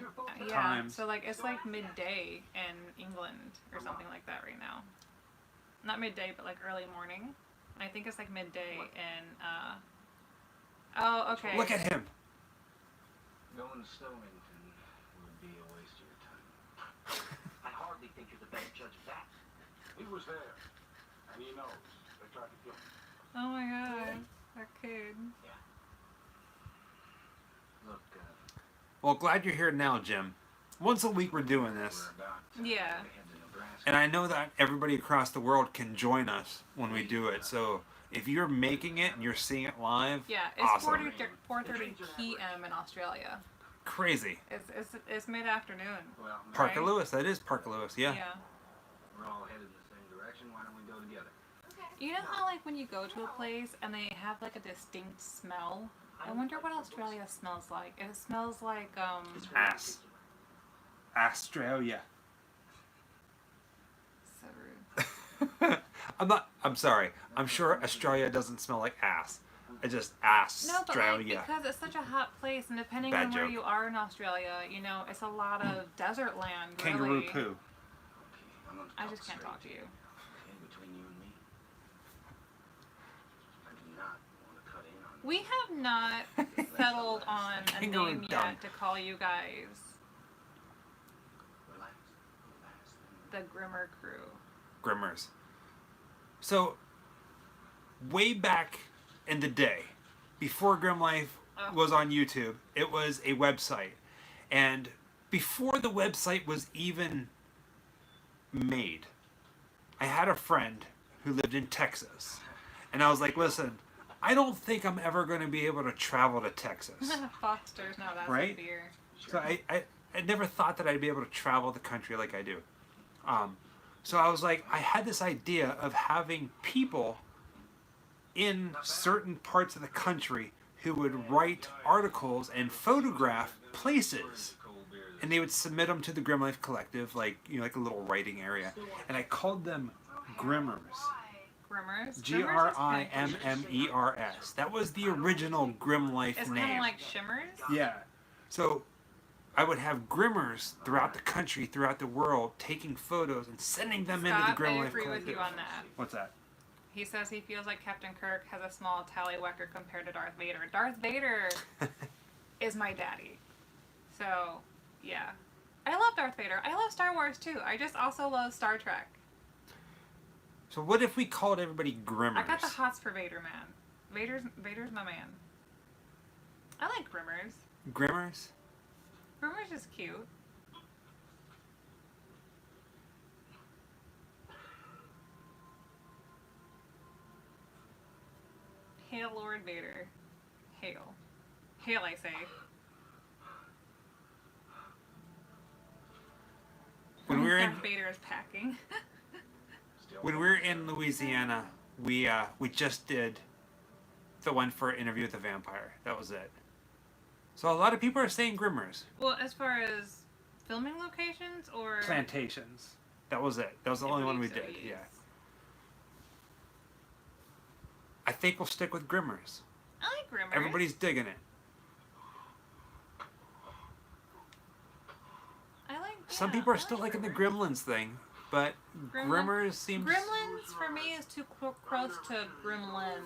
Yeah. Times. So like it's like midday in England or something like that right now. Not midday, but like early morning. I think it's like midday in. Oh, okay. Look at him. Going to Stonington would be a waste of your time. I hardly think you're the best judge of that. He was there. And he knows. They tried to kill him. Oh my god, that kid. Look, Well, glad you're here now, Jim. Once a week we're doing this. We're about Yeah. head to Nebraska. And I know that everybody across the world can join us when we do it. So if you're making it and you're seeing it live, Yeah, it's awesome. 4:30 p.m. in Australia. Crazy. It's mid-afternoon. Well, Parker Right. Lewis, that is Parker Lewis, yeah. we're all headed in the same direction. Why don't we go together? You know how like when you go to a place and they have like a distinct smell? I wonder what Australia smells like. It smells like Ass. Australia. so rude. I'm sorry. I'm sure Australia doesn't smell like ass. It's just No, but like Australia. because it's such a hot place and depending Bad on where joke. you are in Australia, you know, it's a lot of desert land. Kangaroo really. poo. Okay, I'm gonna I talk just can't straight talk to you. Okay, between you and me. I do not want to cut in on We have not settled on a Kangaroo name dung. yet to call you guys Relax. Relax. the Grimmer Crew. Grimmers. So, way back in the day, before Grim Life was on YouTube, it was a website. And before the website was even made, I had a friend who lived in Texas. And I was like, listen, I don't think I'm ever going to be able to travel to Texas. Foster's, no, that's Right? a beer. So I never thought that I'd be able to travel the country like I do. So I was like, I had this idea of having people in certain parts of the country who would write articles and photograph places. And they would submit them to the Grim Life Collective, like, you know, like a little writing area. And I called them Grimmers. Grimmers? Grimmers. That was the original Grim Life It's name. kind of like Shimmers. Yeah. So I would have Grimmers throughout the country, throughout the world, taking photos and sending them into the Scott, Grim I Life agree with Collective. you on that. What's that? He says he feels like Captain Kirk has a small tallywhacker compared to Darth Vader. Darth Vader is my daddy. So, yeah. I love Darth Vader. I love Star Wars too. I just also love Star Trek. So what if we called everybody Grimmers? I got the hots for Vader, man. Vader's my man. I like Grimmers. Grimmers? Grimmers is cute. Hail Lord Vader. Hail. Hail, I say. When we were in Darth Vader is packing. when we were in Louisiana, we just did the one for Interview with the Vampire. That was it. So a lot of people are saying Grimmers. Well, as far as filming locations or Plantations. That was it. That was the only one we did. Yeah. I think we'll stick with Grimmers. I like Grimmers. Everybody's digging it. I like. Some yeah, people are I still like liking the Grimmers. Gremlins thing. but Grimmers seems... Gremlins for me is too close to Gremlins.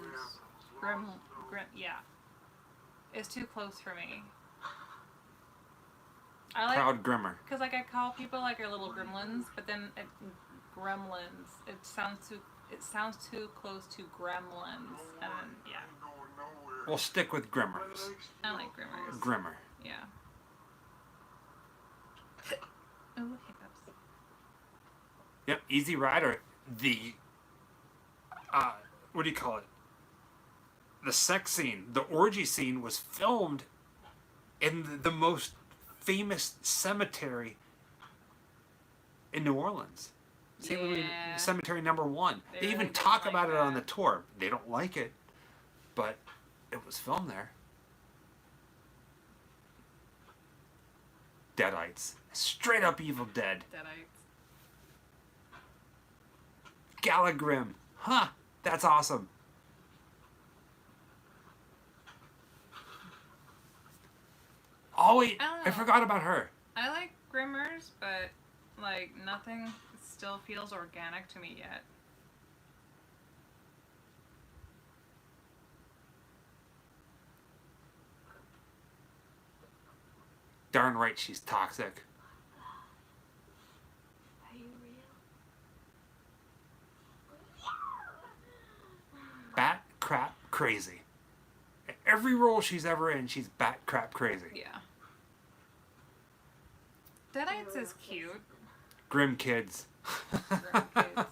Yeah. It's too close for me. I like... Proud Grimmer. Because, like, I call people, like, our little gremlins, but then Gremlins. It sounds too close to Gremlins. And, yeah. We'll stick with Grimmers. I like Grimmers. Grimmer. Yeah. Ooh, hiccups. Yep, Easy Rider. The, what do you call it? The sex scene, the orgy scene was filmed in the most famous cemetery in New Orleans. Yeah. Cemetery number 1. They really even don't talk like about it that. on the tour. They don't like it, but it was filmed there. Deadites. Straight up Evil Dead. Deadites. Galagrim. Huh. That's awesome. Oh wait, I don't I know. forgot about her. I like Grimmers, but, like, nothing still feels organic to me yet. Darn right she's toxic. Are you real? Bat crap crazy. Every role she's ever in, she's bat crap crazy. Yeah. Deadites is cute. Grim Kids. Grim Kids.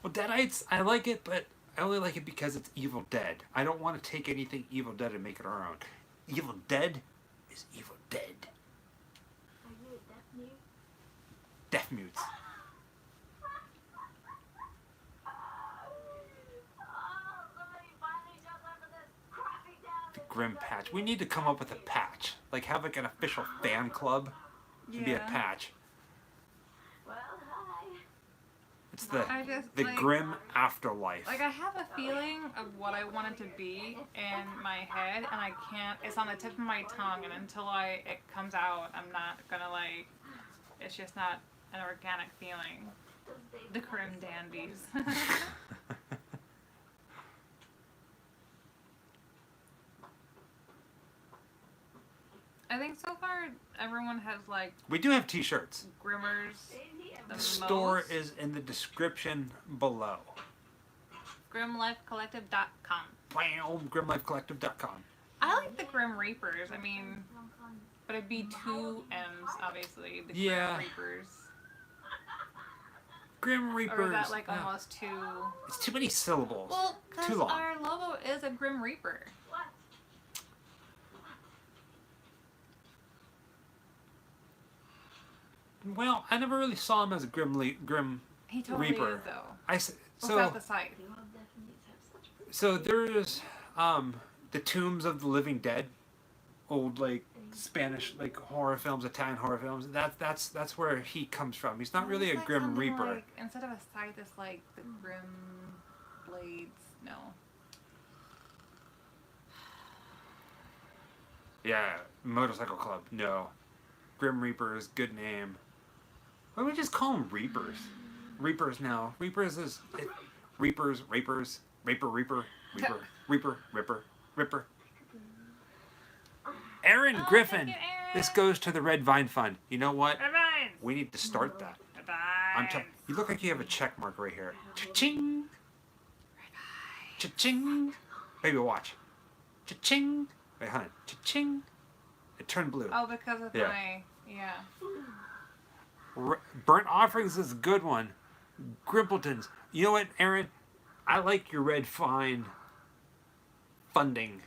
Well, Deadites, I like it, but I only like it because it's Evil Dead. I don't want to take anything Evil Dead and make it our own. Evil Dead is Evil Dead. Are you a deaf mute? Deaf mutes. The Grim Patch. We need to come up with a patch. Like have like an official fan club. To be a patch. Well, hi. It's the I just, the like- Grim Afterlife. Like, I have a feeling of what I want it to be in my head, and I can't, it's on the tip of my tongue, and until it comes out, I'm not gonna, like, it's just not an organic feeling. The Grim Dandies. I think so far, everyone has, like, We do have t-shirts. Grimmers. The store most. is in the description below. GrimLifeCollective.com. Wow, GrimLifeCollective.com. I like the Grim Reapers. I mean, but it'd be 2 M's, obviously. The Yeah. Grim Reapers. Grim Reapers. Or is that like yeah. almost too... It's too many syllables. Well, Too because long. our logo is a Grim Reaper. Well, I never really saw him as a Grim He totally Reaper. is, though. So Without the scythe. there's the Tombs of the Living Dead, old like Spanish like horror films, Italian horror films. That's where he comes from. He's not really a It's like Grim something Reaper. Like, instead of a scythe, it's like the Grim Blades. No. Yeah, Motorcycle Club. No, Grim Reaper is good name. Why don't we just call them Reapers? Reapers now. Reapers is Reapers, Rapers, Raper, Reaper, Ripper. Aaron Oh, Griffin. thank you, Aaron. This goes to the Red Vine Fund. You know what? Red Vines. We need to start that. Red Vines. You look like you have a check mark right here. Cha-ching. Cha-ching. Baby, watch. Cha-ching. Wait, honey. Cha-ching. It turned blue. Oh, because of Yeah. my... Yeah. Burnt Offerings is a good one. Grimpletons. You know what, Aaron? I like your Red Vine funding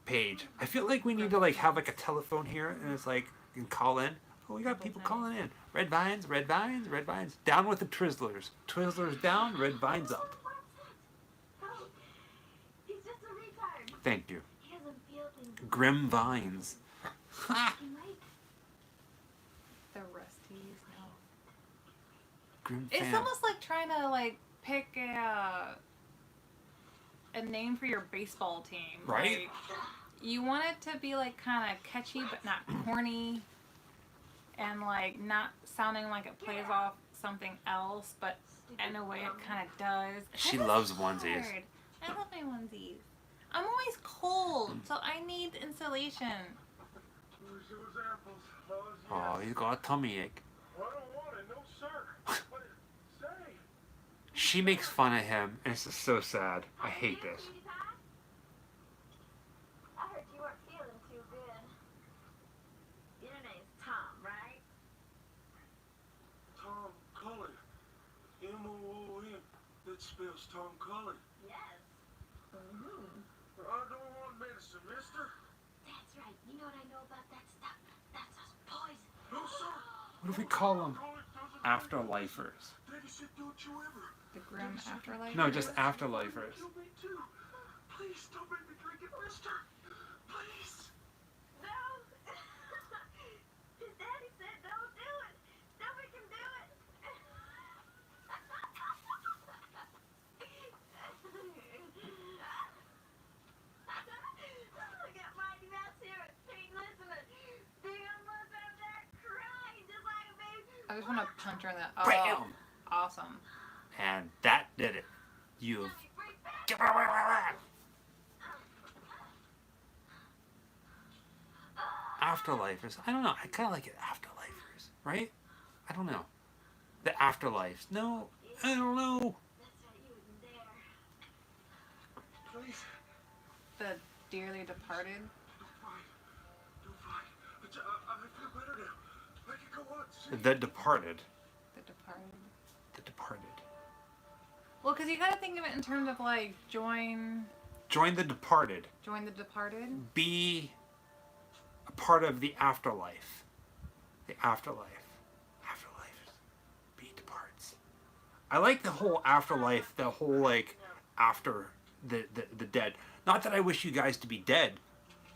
page. I feel like we need to like have like a telephone here, and it's like you can call in. Oh, we got people calling in. Red Vines, Red Vines, Red Vines. Down with the Twizzlers. Twizzlers down, Red Vines up. He's just a retard. Thank you. He doesn't feel things. Grim Vines. He might. The Rusties, no. Grim It's Fam. almost like trying to like pick a name for your baseball team. Right? Like, you want it to be like kind of catchy but not corny, and like not sounding like it plays off something else, but in a way it kind of does. She This is loves onesies. hard. I love my onesies. I'm always cold, so I need insulation. Where's those apples? How's Oh, he's got a tummy ache. I don't want it, no sir. What did it say? She makes fun of him, and it's just so sad. I hate this. I heard you weren't feeling too good. Your name's Tom, right? Tom Cullen. M-O-O-N. That spells Tom Cullen. Yes. I don't want medicine, mister. That's right. You know what I know about that stuff? That's us poison. No, sir. What if we call them Call it doesn't afterlifers? Daddy said don't you ever. The grim afterlife. No, just afterlifers. You me too. Please don't make me drink it, mister. Please. No. His daddy said don't do it. Don't make him do it. I got Mighty Mouse here at Painless and a big almost out there crying just like a baby. I just want to punch her in the. Oh, Bam! awesome. And that did it. You. Afterlifers. I don't know. I kind of like it. Afterlifers, right? I don't know. The afterlives. No, I don't know. That's right, you wasn't there. Please. The dearly departed. Don't fight. Don't fight. I feel better now. I can go on. See? The departed. The departed. The departed. Well, because you gotta think of it in terms of like join Join the departed. the departed. Be a part of the afterlife. The afterlife. Afterlife. Be departs. I like the whole afterlife, the whole like after the dead. Not that I wish you guys to be dead.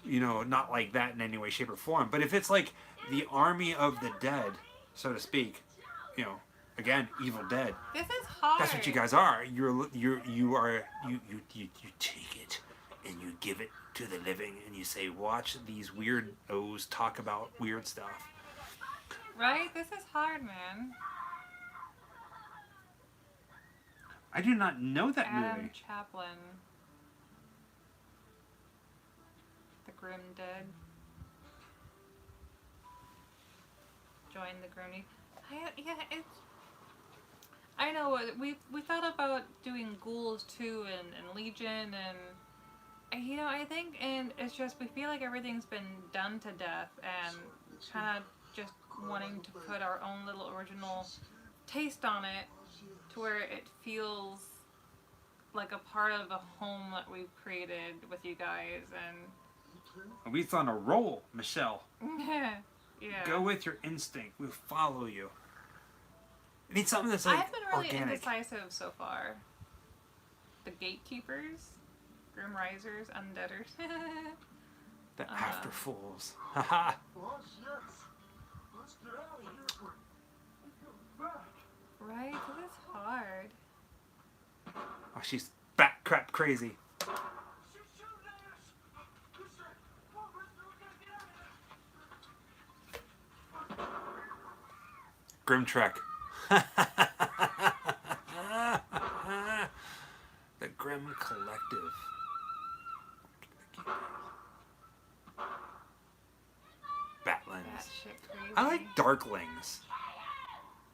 You know, not like that in any way, shape, or form. But if it's like the army of the dead, so to speak, you know, again, Evil Dead. This is hard. That's what you guys are. You take it and you give it to the living and you say, watch these weirdos talk about weird stuff. Right? This is hard, man. I do not know that Adam movie. Chaplin. The Grim Dead. Join the Grim. Yeah, it's. I know we thought about doing ghouls too and Legion and you know I think and it's just we feel like everything's been done to death and kind of just wanting to put our own little original taste on it to where it feels like a part of a home that we've created with you guys and We're on a roll, Michelle. yeah. Go with your instinct. We'll follow you. I need something that's like I've been really organic. indecisive so far. The Gatekeepers, Grim Risers, Undeaders. The after fools. Haha. Boss, yes. Let's get out of here. We're back. Right? 'Cause it's hard. Oh, she's bat crap crazy. Shoot, Dennis. Listen. Come on, mister. We gotta get out of here. Grim Trek. The Grim Collective. Batlings. Batshit crazy. I like Darklings.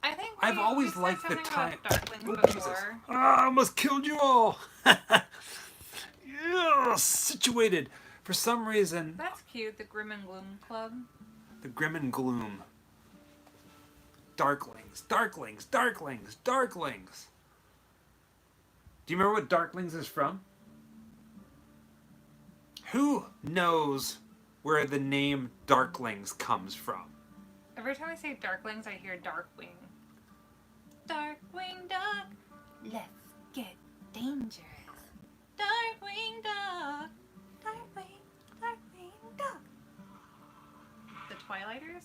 I think I've always we've said liked the something time. about Darklings Oh, before. Jesus. Ah, I almost killed you all. Yeah, situated. For some reason, That's cute, the Grim and Gloom Club. the Grim and Gloom. Darklings, Darklings, Darklings, Darklings. Do you remember what Darklings is from? Who knows where the name Darklings comes from? Every time I say Darklings, I hear Darkwing. Darkwing Duck, let's get dangerous. Darkwing Duck, Darkwing, Darkwing Duck. The Twilighters?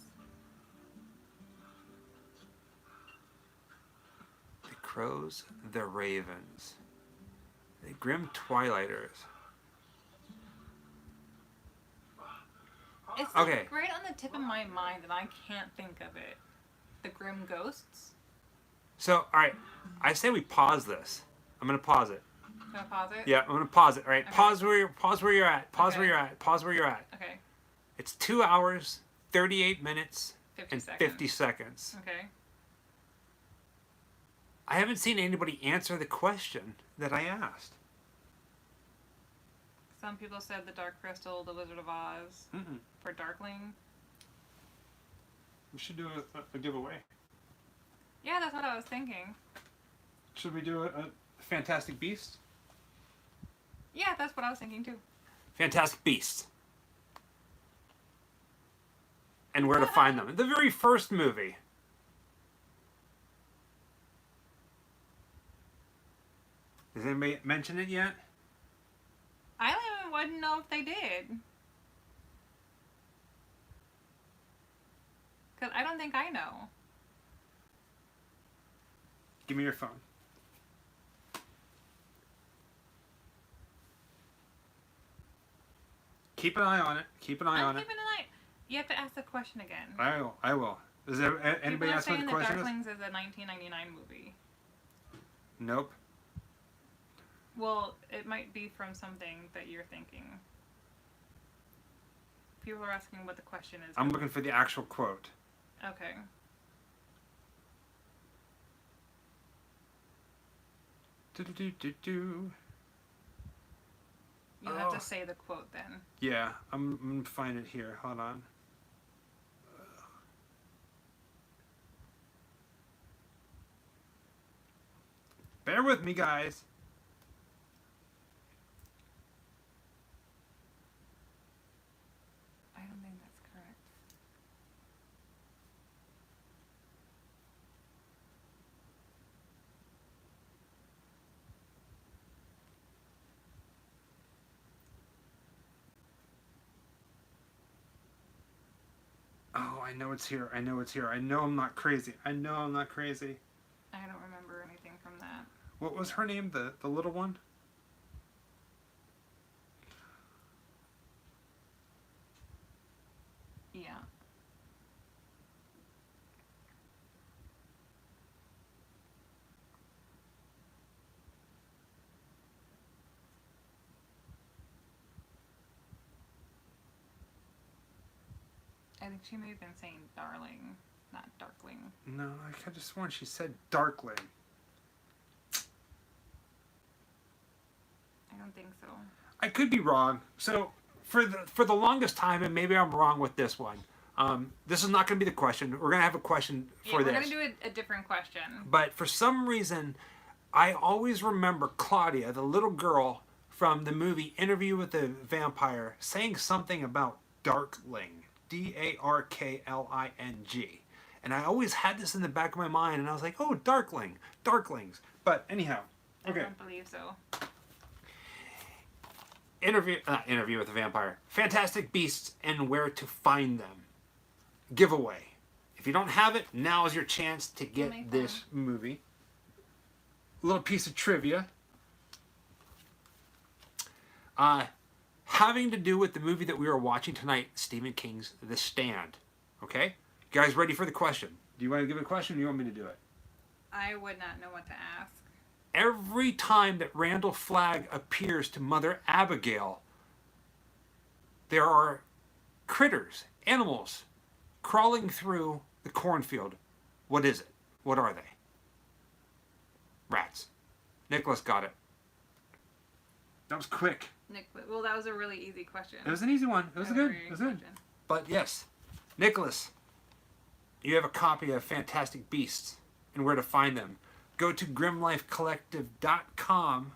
The Crows, the Ravens, the Grim Twilighters. It's Okay. like right on the tip of my mind and I can't think of it. The Grim Ghosts? So, all right. I say we pause this. I'm gonna pause it. Gonna pause it? Yeah, I'm gonna pause it. All right. Okay. Pause where you're at. Pause where Okay. you're at. Pause where you're at. Okay. It's 2 hours, 38 minutes, 50 and seconds. 50 seconds. Okay. I haven't seen anybody answer the question that I asked. Some people said The Dark Crystal, The Wizard of Oz, for Darkling. We should do a giveaway. Yeah, that's what I was thinking. Should we do a Fantastic Beasts? Yeah, that's what I was thinking too. Fantastic Beasts. And where to find them. The very first movie. Has anybody mentioned it yet? I don't even wouldn't know if they did. Because I don't think I know. Give me your phone. Keep an eye on it. Keep an eye on I'm it. keeping an eye. You have to ask the question again. I will. Is there anybody People are ask what saying the that question is? Darklings is a 1999 movie. Nope. Well, it might be from something that you're thinking. People are asking what the question is. I'm looking for the actual quote. Okay. Do-do-do-do-do. You have to say the quote then. Yeah, I'm going to find it here. Hold on. Bear with me, guys. I don't think that's correct. Oh, I know it's here. I know it's here. I know I'm not crazy. I know I'm not crazy. I don't remember anything from that. What was her name? The little one? Yeah. I think she may have been saying darling, not darkling. No, I could have sworn she said Darkling. I don't think so. I could be wrong. So for the longest time, and maybe I'm wrong with this one. This is not going to be the question. We're going to have a question for we're this. going to do a different question. But for some reason, I always remember Claudia, the little girl from the movie Interview with the Vampire, saying something about Darkling. Darkling. And I always had this in the back of my mind, and I was like, oh, Darkling. Darklings. But anyhow. Okay. I don't believe so. Interview with the Vampire. Fantastic Beasts and Where to Find Them. Giveaway. If you don't have it, now is your chance to get this movie. A little piece of trivia. Having to do with the movie that we are watching tonight, Stephen King's The Stand. Okay? You guys ready for the question? Do you want to give a question or do you want me to do it? I would not know what to ask. Every time that Randall Flagg appears to Mother Abigail, there are critters, animals, crawling through the cornfield. What is it? What are they? Rats. Nicholas got it. That was quick. Well, that was a really easy question. It was an easy one. It was good. It was good. But yes, Nicholas, you have a copy of Fantastic Beasts and Where to Find Them. Go to grimlifecollective.com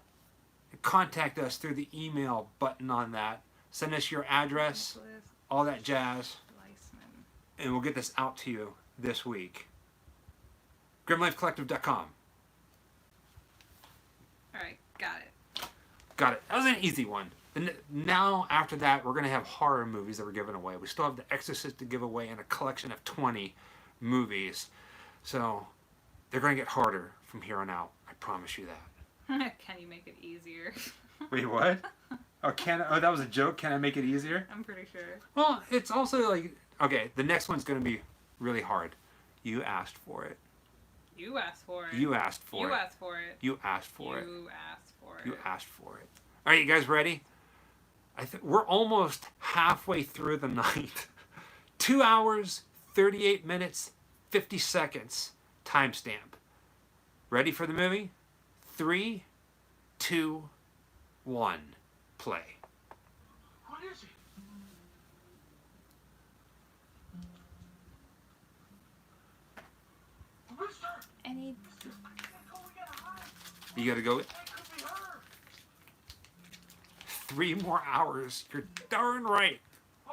and contact us through the email button on that. Send us your address, all that jazz, and we'll get this out to you this week. grimlifecollective.com. All right, got it. Got it. That was an easy one. And now, after that, we're going to have horror movies that we're giving away. We still have The Exorcist to give away and a collection of 20 movies. So, they're going to get harder from here on out. I promise you that. Can you make it easier? Wait, what? Oh, that was a joke? Can I make it easier? I'm pretty sure. Well, it's also like... Okay, the next one's going to be really hard. You asked for it. You asked for it. You asked for You it. asked for it. You asked for it. You asked for it. You asked for it. All right, you guys ready? We're almost halfway through the night. 2 hours, 38 minutes, 50 seconds. Timestamp. Ready for the movie? 3, 2, 1. Play. What is it? Mister! Any. You gotta go. That could be her! 3 more hours. You're darn right. Oh,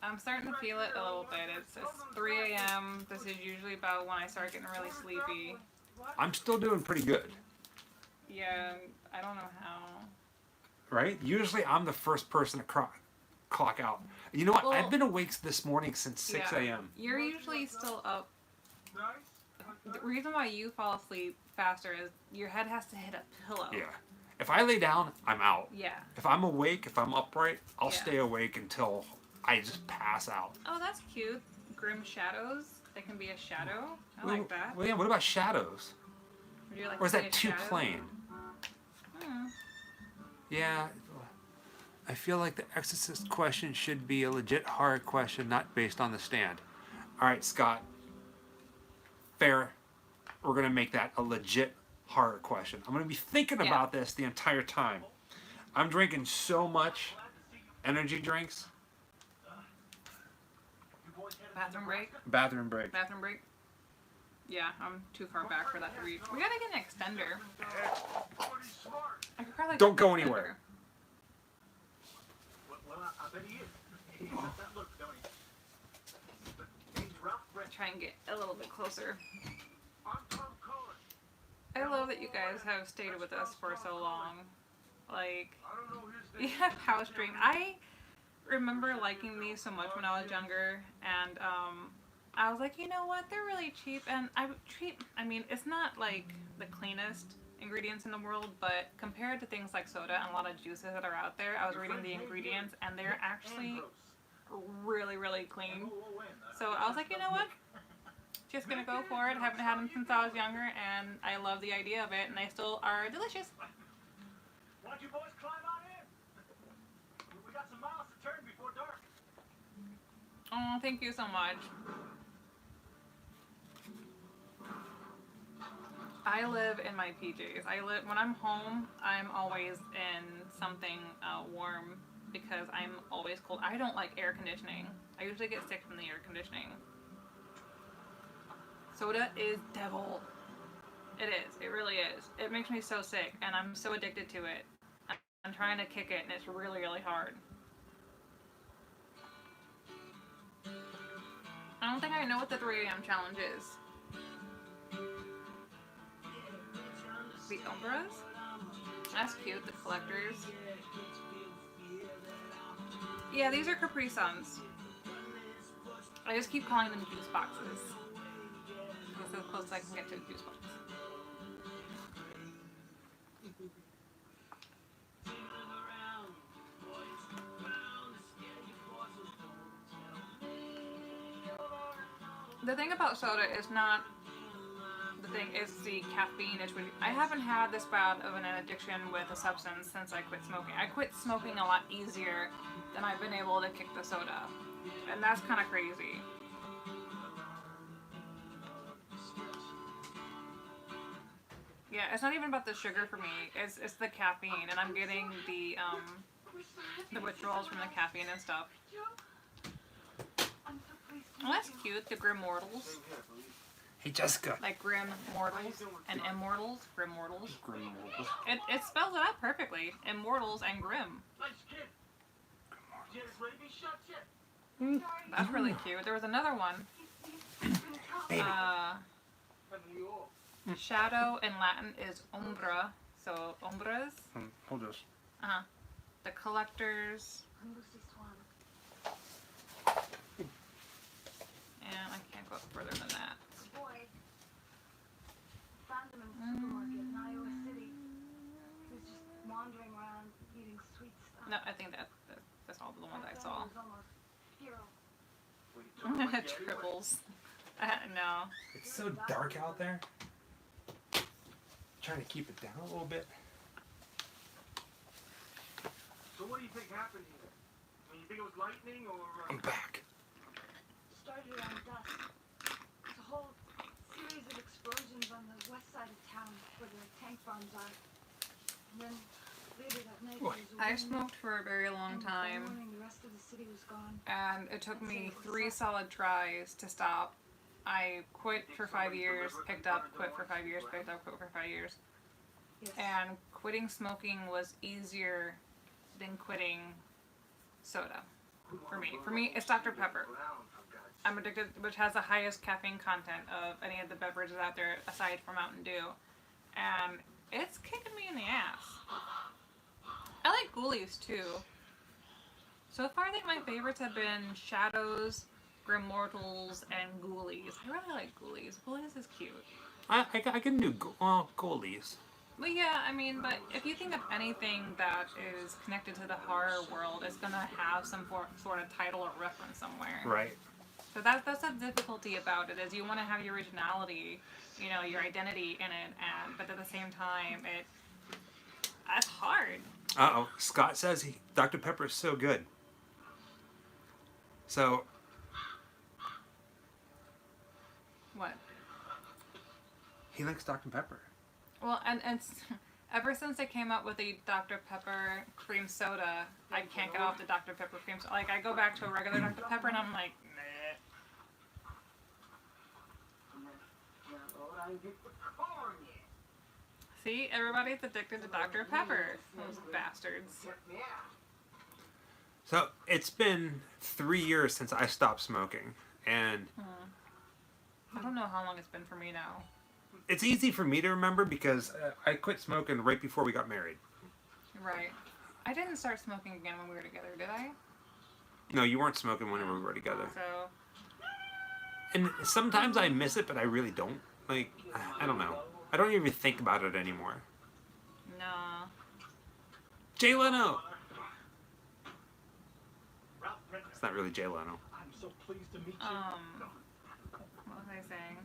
I'm starting to feel it a little bit. It's 3 a.m. This is usually about when I start getting really sleepy. I'm still doing pretty good. Yeah, I don't know how. Right? Usually I'm the first person to clock out. You know what? Well, I've been awake this morning since 6 yeah. a.m. You're usually still up. nice. The reason why you fall asleep faster is your head has to hit a pillow. Yeah. If I lay down, I'm out. Yeah. If I'm awake, if I'm upright, I'll Yeah. stay awake until I just pass out. Oh, that's cute. Grim shadows. They can be a shadow. I like that. Well, yeah, what about shadows? Would you like Or is to be that a too shadow? plain? Hmm. Yeah. I feel like the Exorcist question should be a legit horror question, not based on the stand. All right, Scott. Fair. We're going to make that a legit horror question. I'm going to be thinking Yeah. about this the entire time. I'm drinking so much energy drinks. Bathroom break. Bathroom break. Bathroom break. Yeah, I'm too far back for that to reach. We gotta get an extender. I could probably Don't get go an anywhere. Well, I bet he is. He got that look, don't he? But he's rough, Brett. extender. Try and get a little bit closer. I'm Tom Cullen. I love that you guys have stayed with us for so long. Like, I don't know his you name. have House Dream. I remember liking these so much when I was younger, and I was like, you know what? They're really cheap, and I mean, it's not like the cleanest ingredients in the world, but compared to things like soda and a lot of juices that are out there, I was reading the ingredients, and they're actually really, really clean. So I was like, you know what? Just gonna go for it. Haven't had them since I was younger, and I love the idea of it, and they still are delicious. Why don't you boys climb on in? We got some miles to turn before dark. Oh, thank you so much. I live in my PJs. When I'm home, I'm always in something warm because I'm always cold. I don't like air conditioning. I usually get sick from the air conditioning. Soda is devil. It is. It really is. It makes me so sick, and I'm so addicted to it. I'm trying to kick it, and it's really, really hard. I don't think I know what the 3 a.m. challenge is. The Umbras? That's cute, the collectors. Yeah, these are Capri Suns. I just keep calling them juice boxes. That's as close as I can get to a juice box. The thing about soda is not the thing, it's the caffeine. I haven't had this bad of an addiction with a substance since I quit smoking. I quit smoking a lot easier than I've been able to kick the soda. And that's kind of crazy. Yeah, it's not even about the sugar for me. It's the caffeine, and I'm getting the withdrawals from the caffeine and stuff. Oh, that's cute. The Grim Mortals. Hey, Jessica. Like Grim Mortals and Immortals. Grim Mortals. Grim Mortals. It spells it out perfectly. Immortals and Grim. Nice kid. Jen's ready to be shot yet. That's really cute. There was another one. Shadow in Latin is umbra. So umbras. Hold this. The collectors. And I can't go further than that. Boy, found him in the supermarket in Iowa City. He was just wandering around eating sweet stuff. No, I think that's all the ones I saw. He was almost feral. Tribbles. No. It's so dark out there. Trying to keep it down a little bit. So what do you think happened here? I mean, you think it was lightning or... I'm back. Started around dusk. It's a whole series of explosions on the west side of town where the tank farms are. And then later that night, What? there was a I wind, smoked for a very long and by time, morning, the rest of the city was gone. and it took me 3 solid tries to stop. I quit for 5 years, picked up, quit for 5 years, picked up, quit for 5 years. Yes. And quitting smoking was easier than quitting soda for me. For me, it's Dr. Pepper. I'm addicted, which has the highest caffeine content of any of the beverages out there aside from Mountain Dew. And it's kicking me in the ass. I like Ghoulies too. So far, I think my favorites have been Shadows, Grimmortals, and Ghoulies. I really like Ghoulies. Ghoulies is cute. I can do goalies. But yeah, I mean, but if you think of anything that is connected to the horror world, it's gonna have some sort of title or reference somewhere. Right. So that's the difficulty about it, is you want to have your originality, you know, your identity in it, and but at the same time, that's hard. Uh-oh. Scott says Dr. Pepper is so good. So... What? He likes Dr. Pepper. Well, and ever since they came out with the Dr. Pepper cream soda, I can't get off the Dr. Pepper cream soda. Like, I go back to a regular Dr. Pepper and I'm like, meh. See, everybody's addicted to Dr. Pepper. Those bastards. So, it's been 3 years since I stopped smoking, and... I don't know how long it's been for me now. It's easy for me to remember because I quit smoking right before we got married. Right. I didn't start smoking again when we were together, did I? No, you weren't smoking whenever we were together. So, And sometimes I miss it, but I really don't. Like, I don't know. I don't even think about it anymore. no. Jay Leno! It's not really Jay Leno. I'm so pleased to meet you. What was I saying?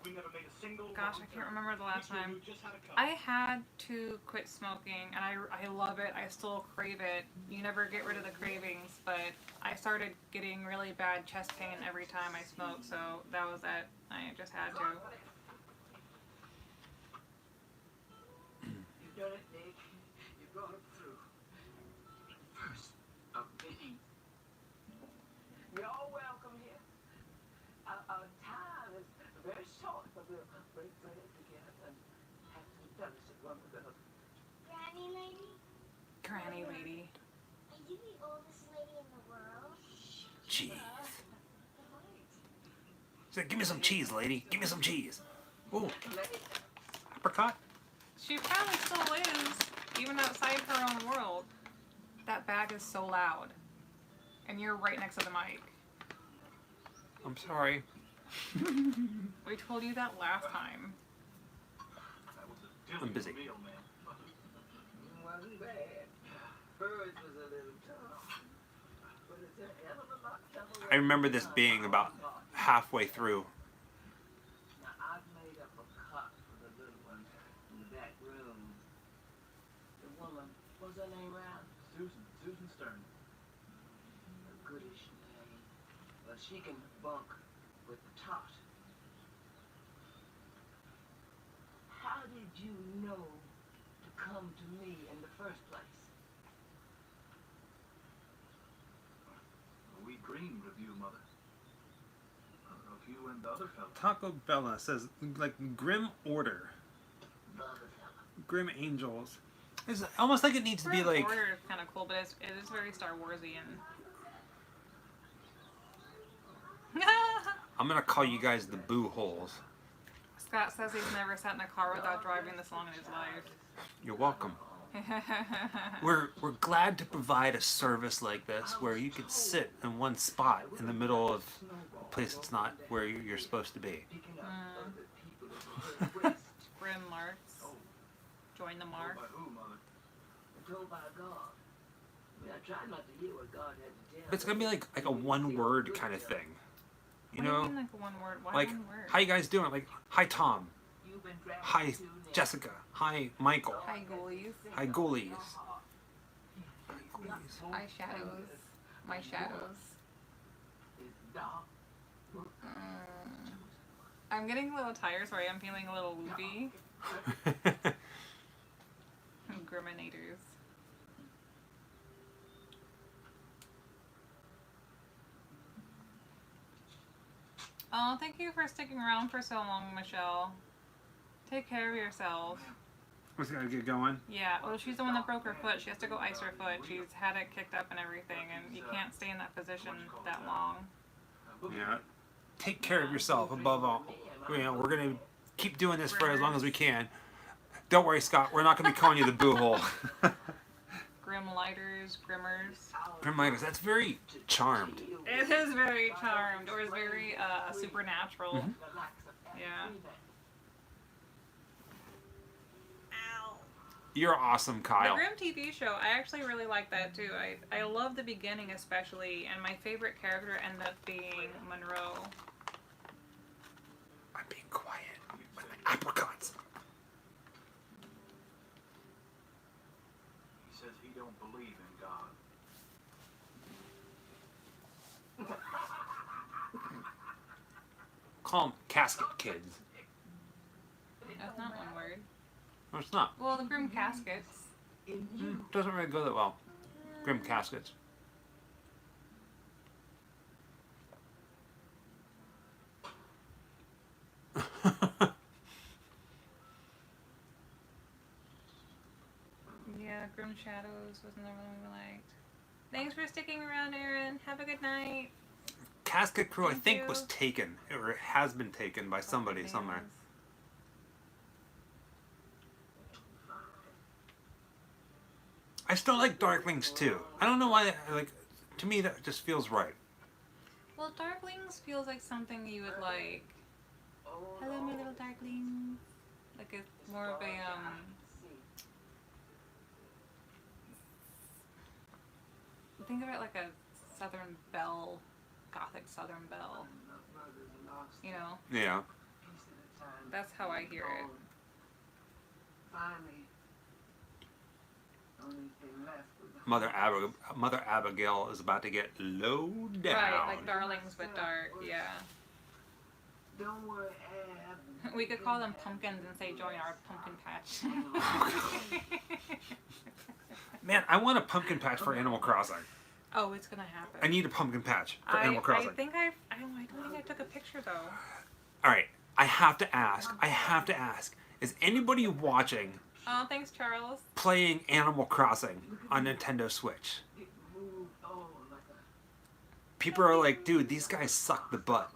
We never made a single Gosh, I can't remember the last time. You just had a cup. I had to quit smoking, and I love it. I still crave it. You never get rid of the cravings, but I started getting really bad chest pain every time I smoked, so that was it. I just had to. You've done it, Nick. You brought it through. First, a pity. You're all welcome here. Our time is very short, but we'll break bread together and have some fellowship one with another. Granny lady? Granny lady. Are you the oldest lady in the world? Cheese. She's like, give me some cheese, lady. Give me some cheese. Ooh. Apricot? She probably still is, even outside her own world. That bag is so loud. And you're right next to the mic. I'm sorry. We told you that last time. I'm busy. Wasn't bad. Birds was a little tough. But it's a hell of a lot tougher. I remember this being about halfway through. Now, I've made up a cot for the little one in the back room. The woman, what's her name, Ralph? Susan Stern. A goodish name. Well, she can bunk with the tot. How did you know to come to me in the first place? We dreamed of you, Mother. Of you and the other fellow. Taco Bella says, like, grim order. The other fella. Grim angels. It's almost like it needs to be like... Order is kind of cool, but it is very Star Warsian. I'm gonna call you guys the boo holes. Scott says he's never sat in a car without driving this long in his life. You're welcome. We're glad to provide a service like this where you could sit in one spot in the middle of a place that's not where you're supposed to be. Grim Marks. Join the Mark. By who, Mother? Told by God. I mean, I tried not to hear what God had to tell. But it's gonna be like a one word kind of thing. You What do know? you mean, like one word? Why Like, one word? how you guys doing? Like, hi Tom. you've been dragging Hi, to next. Jessica. Hi, Michael. Hi, ghoulies. Hi, ghoulies. Hi, shadows. My shadows. It's dark. I'm getting a little tired, sorry. I'm feeling a little loopy. Griminators. Oh, thank you for sticking around for so long, Michelle. Take care of yourself. What's gotta get going? Yeah, well, she's the one that broke her foot. She has to go ice her foot. She's had it kicked up and everything, and you can't stay in that position that long. Yeah. Take care of yourself above all. You know, we're gonna keep doing this for as long as we can. Don't worry, Scott. We're not gonna be calling you the boo hole. Grim lighters, grimmers. Grim lighters. That's very charmed. It is very charmed, or is very supernatural. Mm-hmm. Yeah. Ow. You're awesome, Kyle. The Grim TV show, I actually really like that too. I love the beginning especially, and my favorite character ended up being Monroe. I'm being quiet. I'm with my apricots. He says he don't believe in God. Call them casket kids. That's not one word. No, it's not. Well, the Grim Caskets. Doesn't really go that well. Grim caskets. Yeah, Grim Shadows was another one we liked. Thanks for sticking around, Aaron. Have a good night. Casket Crew, I Thank think, you. was taken, or has been taken by somebody somewhere. I still like Darklings too. I don't know why. Like, to me, that just feels right. Well, Darklings feels like something you would like. Hello, my little Darkling. Like it's more of a think of it like a Southern Belle, Gothic Southern Belle. You know? Yeah. That's how I hear it. Mother Abigail is about to get low down. Right, like Darlings but dark, yeah. Don't worry, Ab. We could call them pumpkins and say join our pumpkin patch. Man, I want a pumpkin patch for Animal Crossing. Oh, it's gonna happen. I need a pumpkin patch for Animal Crossing. I don't think I took a picture though. All right, I have to ask. Is anybody watching Oh, thanks, Charles. playing Animal Crossing on Nintendo Switch? People are like, dude, these guys suck the butt.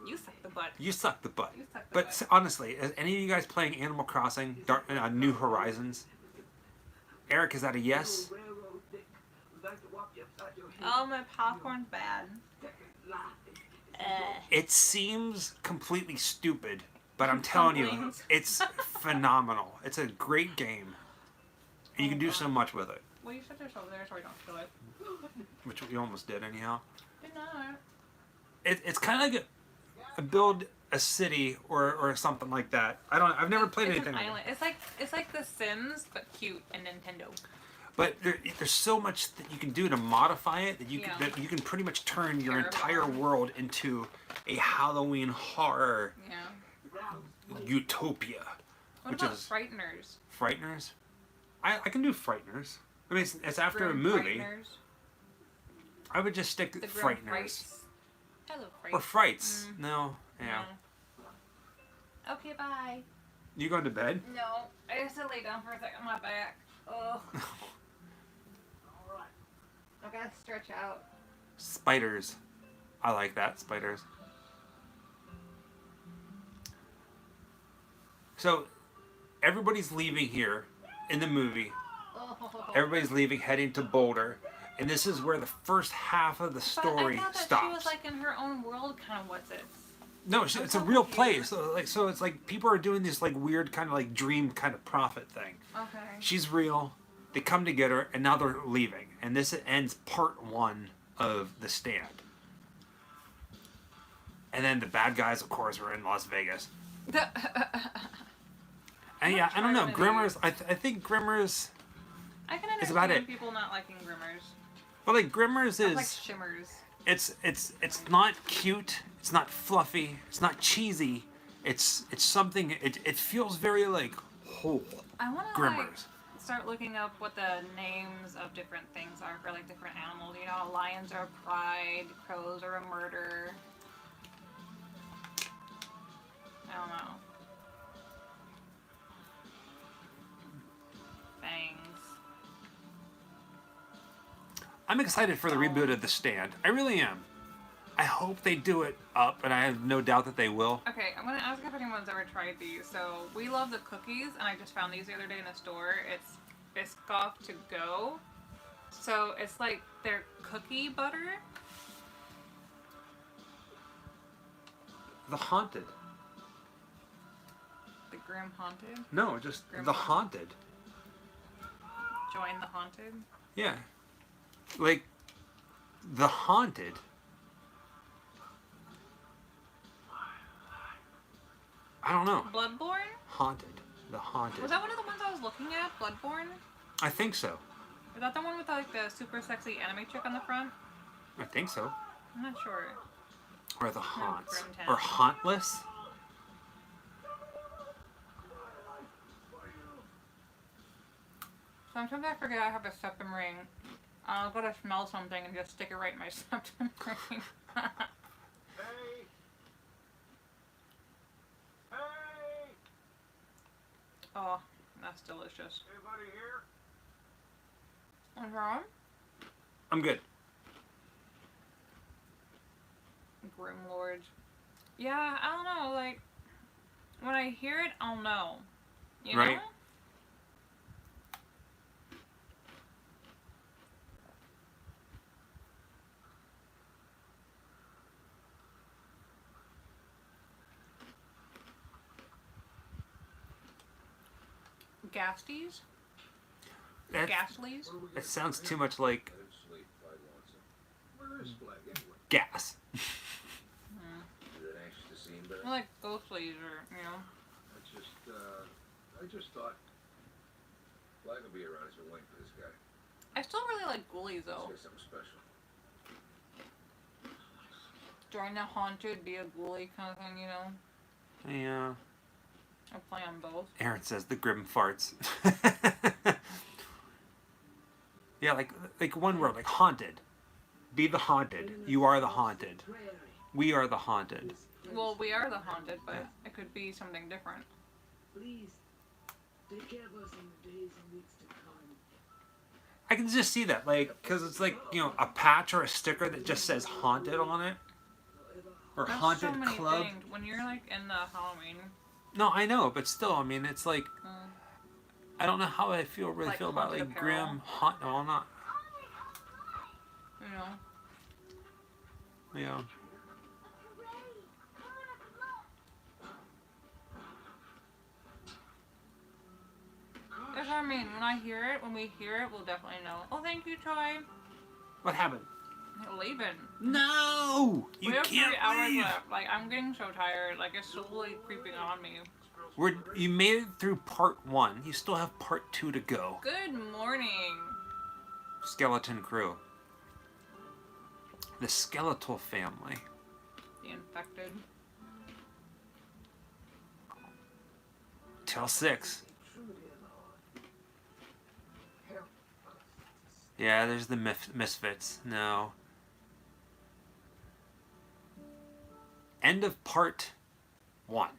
You suck the butt. You suck the butt. You suck the But butt. honestly, is any of you guys playing Animal Crossing New Horizons? Eric, is that a yes? Oh, my popcorn's bad. It seems completely stupid, but I'm telling you, Dumplings. it's phenomenal. It's a great game. And you can do so much with it, Well, you set this over there so I don't kill it. which we almost did anyhow. Did not. It's kind of like a build a city or something like that. I've never played It's anything an like island. It's like The Sims, but cute and Nintendo. But there's so much that you can do to modify it that you Yeah. can pretty much turn your Terrible. entire world into a Halloween horror Yeah. utopia. What Which about is Frighteners? Frighteners. I can do Frighteners. I mean, it's after Grim a movie. Frighteners. I would just stick to The Grim Frighteners. Frights. Hello, Frights. Or Frights. No. Yeah. No. Okay, bye. You going to bed? No, I have to lay down for a second on my back. Oh. I gotta stretch out. Spiders. I like that. Spiders. So, everybody's leaving here in the movie. Oh. Everybody's leaving, heading to Boulder. And this is where the first half of the story but I thought that stops. she was like in her own world, kind of. What's it? No, it's a real place. So it's like people are doing this like weird kind of like dream kind of prophet thing. Okay. She's real. They come to get her, and now they're leaving. And this ends part 1 of The Stand. And then the bad guys, of course, were in Las Vegas. Yeah, I don't know. Grimmers. I think Grimmers. I can It's about understand it. people not liking Grimmers. But like Grimmers I is. like Shimmers. It's not cute. It's not fluffy. It's not cheesy. It's something. It feels very like whole. I want to Grimmers. start looking up what the names of different things are for like different animals. You know, lions are pride, crows are a murder. I don't know. Fangs. I'm excited for the reboot of The Stand. I really am. I hope they do it up, and I have no doubt that they will. Okay, I'm gonna ask if anyone's ever tried these. So we love the cookies, and I just found these the other day in the store. It's Biscoff to go. So it's like their cookie butter. The Haunted. The Grim Haunted. No, just Grim The Haunted. Join the Haunted. Yeah. Like, The Haunted. I don't know. Bloodborne? Haunted. The Haunted. Was that one of the ones I was looking at? Bloodborne? I think so. Is that the one with like the super sexy anime chick on the front? I think so. I'm not sure. Or The Haunts. Grim Town. Or Hauntless. Sometimes I forget I have a septum ring. I'll go to smell something and just stick it right in my septum ring. Hey! Hey! Oh, that's delicious. Anybody here? What's wrong? I'm good. Grim Lords. Yeah, I don't know. Like, when I hear it, I'll know. You Right. know? Gasties? That, Gaslies? that sounds too much like Let him sleep if I want some. Where is Flag anyway? gas. Is it anxious to see him back? I like ghostlies or, you know. I just thought Flag will be around. He's been waiting for this guy. I still really like ghoulies though. Say something special. Join the haunted, be a ghoulie kind of thing, you know. Yeah. I'll play on both. Aaron says the grim farts. Yeah, like one word, like haunted. Be the haunted. You are the haunted. We are the haunted. Well, we are the haunted, but it could be something different. Please, take care of us in the days and weeks to come. I can just see that, like, because it's like, you know, a patch or a sticker that just says haunted on it. Or That's haunted so many club. things. When you're like in the Halloween, No, I know, but still, I mean, it's like, mm, I don't know how I really Like feel about haunted like apparel? grim haunt. No, I'm not. you know. Yeah. That's what I mean. When we hear it, we'll definitely know. Oh, thank you, Troy. What happened? Leaving. No, you We have can't 3 hours leave. left. Like, I'm getting so tired. Like, it's slowly creeping on me. You made it through part 1. You still have part 2 to go. Good morning. Skeleton crew. The skeletal family. The infected. Till 6. Yeah, there's the misfits. No. End of part 1.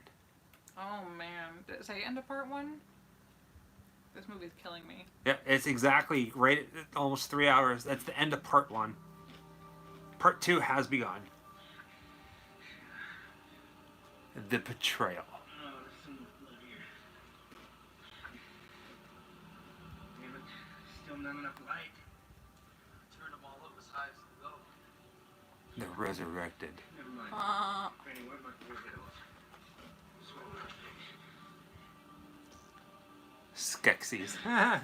Oh, man. Did it say end of part 1? This movie's killing me. Yeah, it's exactly right at almost 3 hours. That's the end of part 1. Part 2 has begun. The betrayal. Damn it. Still not enough light. Turn them all up as high as they go. The resurrected. Never mind. Granny, where my forehead off? Skeksis.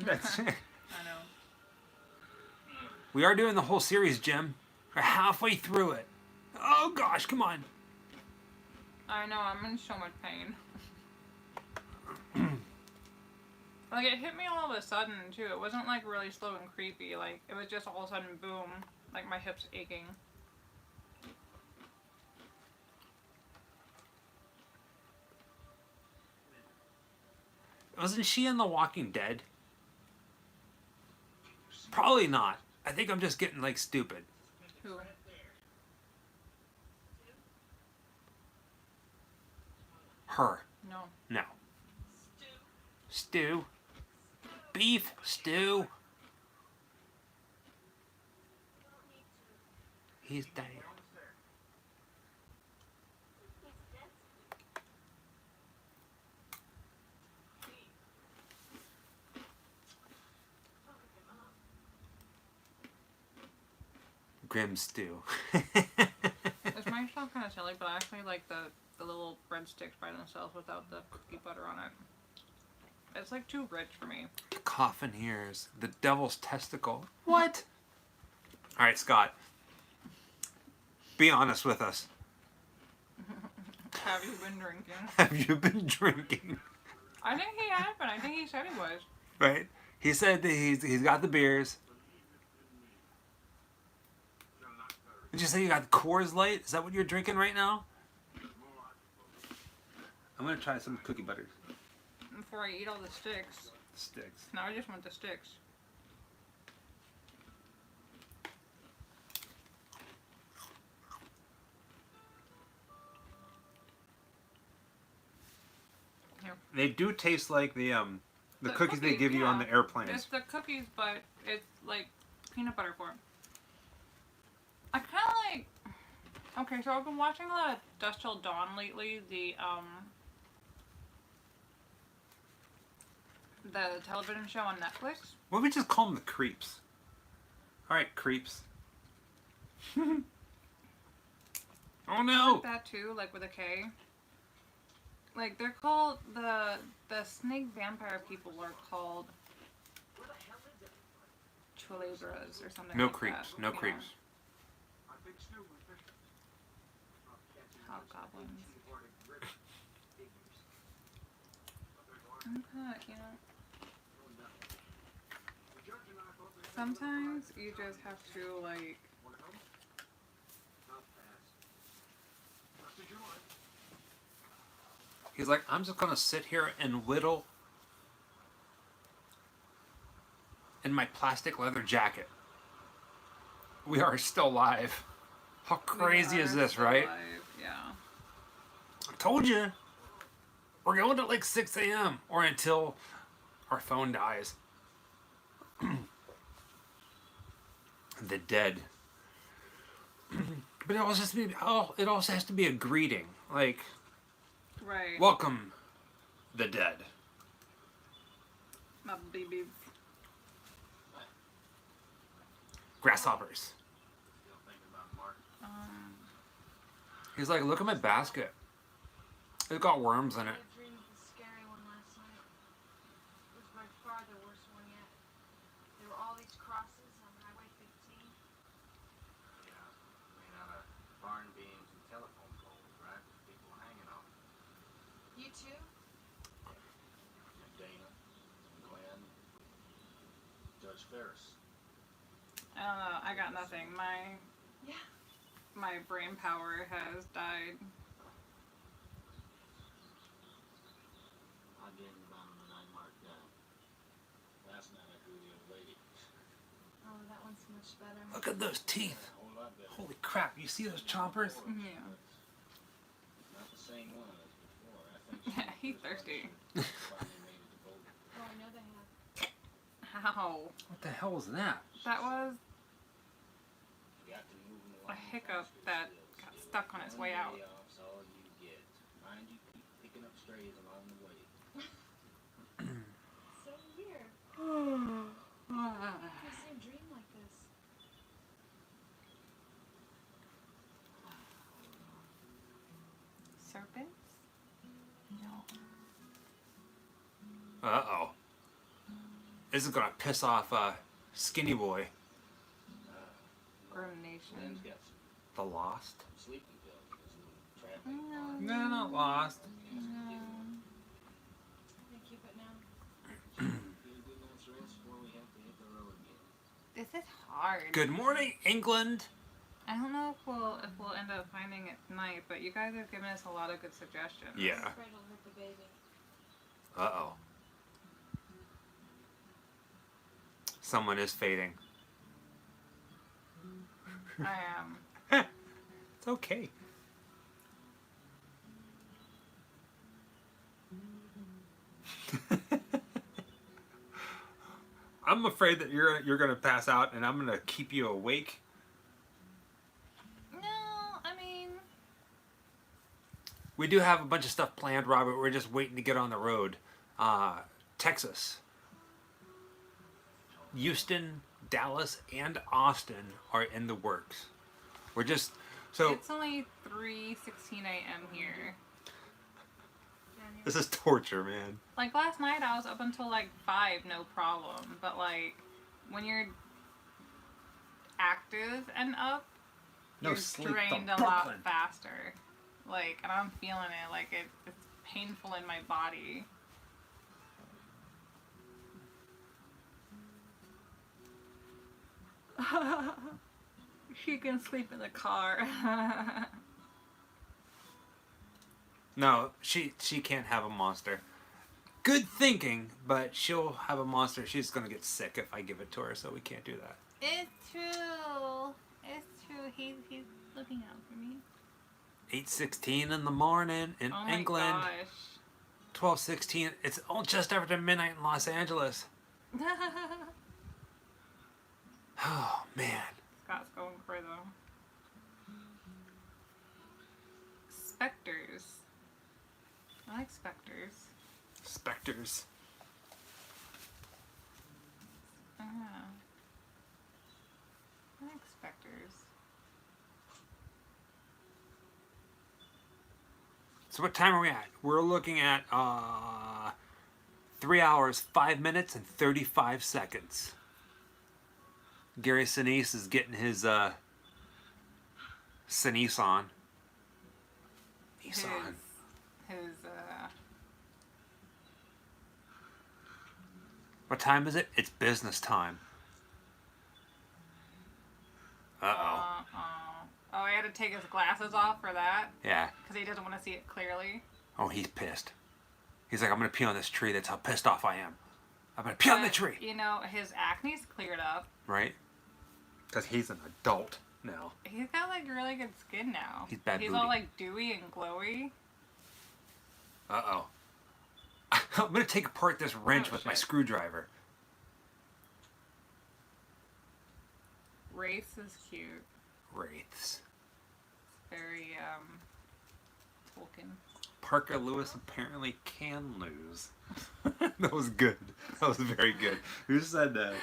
That's I know. We are doing the whole series, Jim. We're halfway through it. Oh gosh, come on. I know, I'm in so much pain. Like, it hit me all of a sudden, too. It wasn't, like, really slow and creepy. Like, it was just all of a sudden, boom. Like, my hips aching. Wasn't she in The Walking Dead? Probably not. I think I'm just getting, like, stupid. Who? Her. No. No. Stew. Beef stew. He's dead. Grim stew. This might sound kind of silly, but I actually like the little breadsticks by themselves without the cookie butter on it. It's like too rich for me. The coffin ears. The devil's testicle. What? Alright, Scott. Be honest with us. Have you been drinking? Have you been drinking? I think he had been. I think he said he was. Right? He said that he's got the beers. Did you say you got Coors Light? Is that what you're drinking right now? I'm gonna try some cookie butters. Before I eat all the sticks. Sticks. Now I just want the sticks. Here. They do taste like the cookies they give you on the airplanes. It's the cookies, but it's like peanut butter form. I kind of like. Okay, so I've been watching a lot of Dusk Till Dawn lately. The television show on Netflix. Why don't we just call them the Creeps? Alright, Creeps. Oh I no! like that too, like with a K. Like they're called the snake vampire people are called Chulebras or something. No like creeps. that, No you know? creeps. Hobgoblins. I'm kinda, you know. Sometimes you just have to like. He's like, I'm just gonna sit here and whittle in my plastic leather jacket. We are still live. How crazy is this, right? Alive. Yeah. I told you. We're going to like 6 a.m. or until our phone dies. The dead. But it also has to be. Oh, it also has to be a greeting, like. Right. Welcome, the dead. My baby. Grasshoppers. He's like, look at my basket. It's got worms in it. I dreamed the scary one last night. It was by far the worst one yet. There were all these crosses on Highway 15. Yeah, made out of barn beams and telephone poles, right? With people hanging on. You too? And Dana, Glenn, Judge Ferris. I don't know. I got nothing. Yeah. My brain power has died. I dreamed about him and I marked down. Last night I drew the old lady. Oh, that one's much better. Look at those teeth. A whole lot better. Holy crap, you see those chompers? Yeah. Not the same one as before. I think Yeah, he's thirsty. finally made it to Boulder. Oh, I know they have. How? What the hell was that? That was Got to moving a along hiccup past that those got hills. stuck on its way out. One day off's all you get. Mind you, keep picking up strays along the way. So weird. I've seen a dream like this. Serpents? No. Uh-oh. This is gonna piss off Skinny Boy. Grim Nation. Glenn's got The Lost? some sleeping pills. Traveling. No, not Lost. They keep it now. This is hard. Good morning, England. I don't know if we'll end up finding it tonight, but you guys have given us a lot of good suggestions. Yeah. I'm afraid I'll hurt the baby. Uh-oh. Someone is fading. I am. It's okay. I'm afraid that you're gonna pass out, and I'm gonna keep you awake. No, I mean, We do have a bunch of stuff planned, Robert. We're just waiting to get on the road. Texas, Houston, Dallas, and Austin are in the works. We're just so. it's only 3:16 a.m. here. This is torture, man. Like last night, I was up until like 5, no problem. But like, when you're active and up, No you're sleep drained a from lot Brooklyn. faster. Like, and I'm feeling it. Like it's painful in my body. She can sleep in the car. No, she can't have a monster. Good thinking, but she'll have a monster. She's gonna get sick if I give it to her, so we can't do that. It's true. It's true. He's looking out for me. 8:16 in the morning in Oh my England. gosh. 12:16. It's all just after midnight in Los Angeles. Oh man. Scott's going for them. Specters. I like specters. Specters. I like specters. So what time are we at? We're looking at 3 hours, 5 minutes, and 35 seconds. Gary Sinise is getting his Sinise on. He's on. His What time is it? It's business time. Uh-oh. Oh, he had to take his glasses off for that? Yeah. Because he doesn't want to see it clearly? Oh, he's pissed. He's like, I'm going to pee on this tree. That's how pissed off I am. I'm going to pee on the tree. You know, his acne's cleared up. Right? Because he's an adult now. He's got, like, really good skin now. He's bad He's booty. all, like, dewy and glowy. Uh-oh. I'm going to take apart this wrench with my shit. screwdriver. Race is cute. Wraiths. Very, Tolkien. Parker Lewis apparently can lose. That was good. That was very good. Who said that?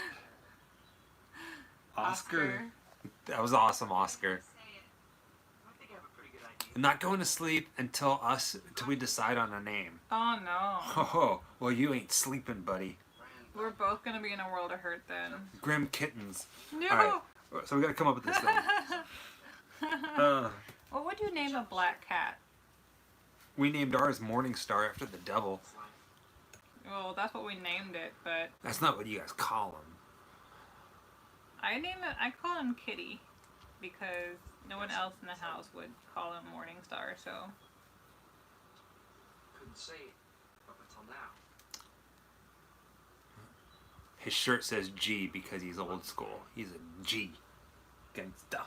Oscar. That was awesome, Oscar. I think I have a pretty good idea. I'm not going to sleep until we decide on a name. Oh, no. Oh, well, you ain't sleeping, buddy. We're both going to be in a world of hurt then. Grim Kittens. No! All right. So we got to come up with this thing. What would you name a black cat? We named ours Morningstar after the devil. Well, that's what we named it, but That's not what you guys call him. I call him Kitty because no one else in the house would call him Morningstar, so. Couldn't say it up until now. His shirt says G because he's old school. He's a G. Gangsta.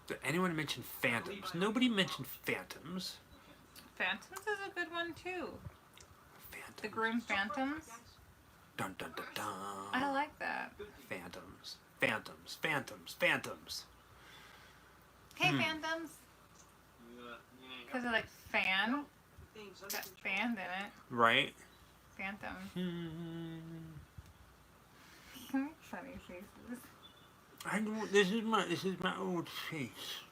Did anyone mention Phantoms? Nobody mentioned Phantoms. Phantoms is a good one too. Phantoms. The Grim Phantoms. Dun dun dun dun. I like that. Phantoms. Phantoms. Phantoms. Phantoms. Hey, Phantoms. Because they're like fan. Got fan in it. Right? Phantom. Funny faces. I know this is my old face.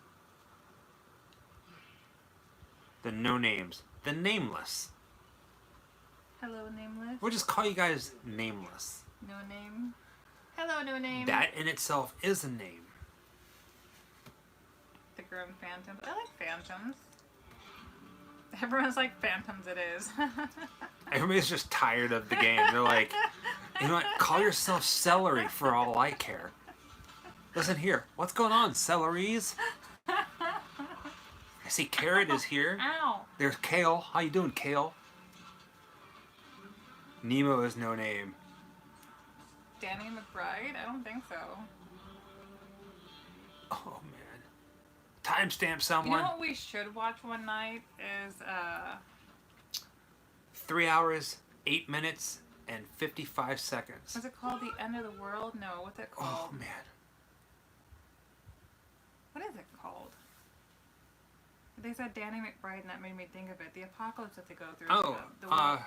The no names. The nameless. Hello, nameless. We'll just call you guys nameless. No name. Hello, no name. That in itself is a name. The Grim Phantoms. I like Phantoms. Everyone's like, Phantoms it is. Everybody's just tired of the game. They're like, you know what? Call yourself Celery for all I care. Listen here. What's going on, Celeries? I see Carrot is here. Ow. There's Kale. How you doing, Kale? Nemo is no name. Danny McBride? I don't think so. Oh, man. Timestamp someone. You know what we should watch one night is, 3 hours, 8 minutes, and 55 seconds. what's it called? The End of the World? No, what's it called? Oh, man. What is it called? They said Danny McBride, and that made me think of it. The apocalypse that they go through. Oh, the world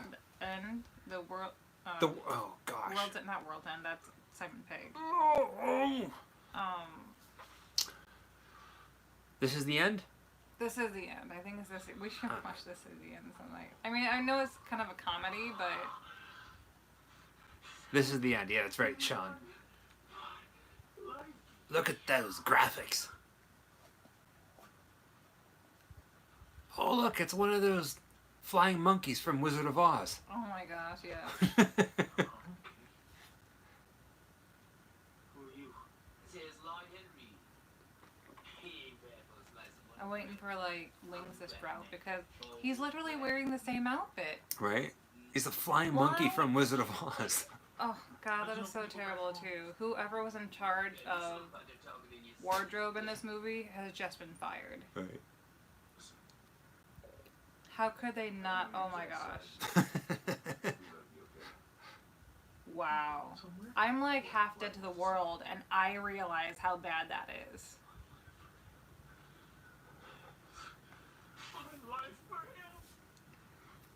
end. The world. Oh, gosh. World's not World End. That's Simon Pegg. Oh. This is the end? This is the end. I think it's this. We should watch This Is the End some night. I mean, I know it's kind of a comedy, but This is the end. Yeah, that's right, Sean. Look at those graphics. Oh, look, it's one of those flying monkeys from Wizard of Oz. oh my gosh, yeah. Who are you? This is Lord Henry. He ain't bad for a slice of I'm waiting for like wings to sprout because he's literally wearing the same outfit. Right? He's a flying monkey from Wizard of Oz. Oh god, that is so terrible too. Whoever was in charge of wardrobe in this movie has just been fired. Right. How could they not? Oh my gosh. Wow. I'm like half dead to the world and I realize how bad that is.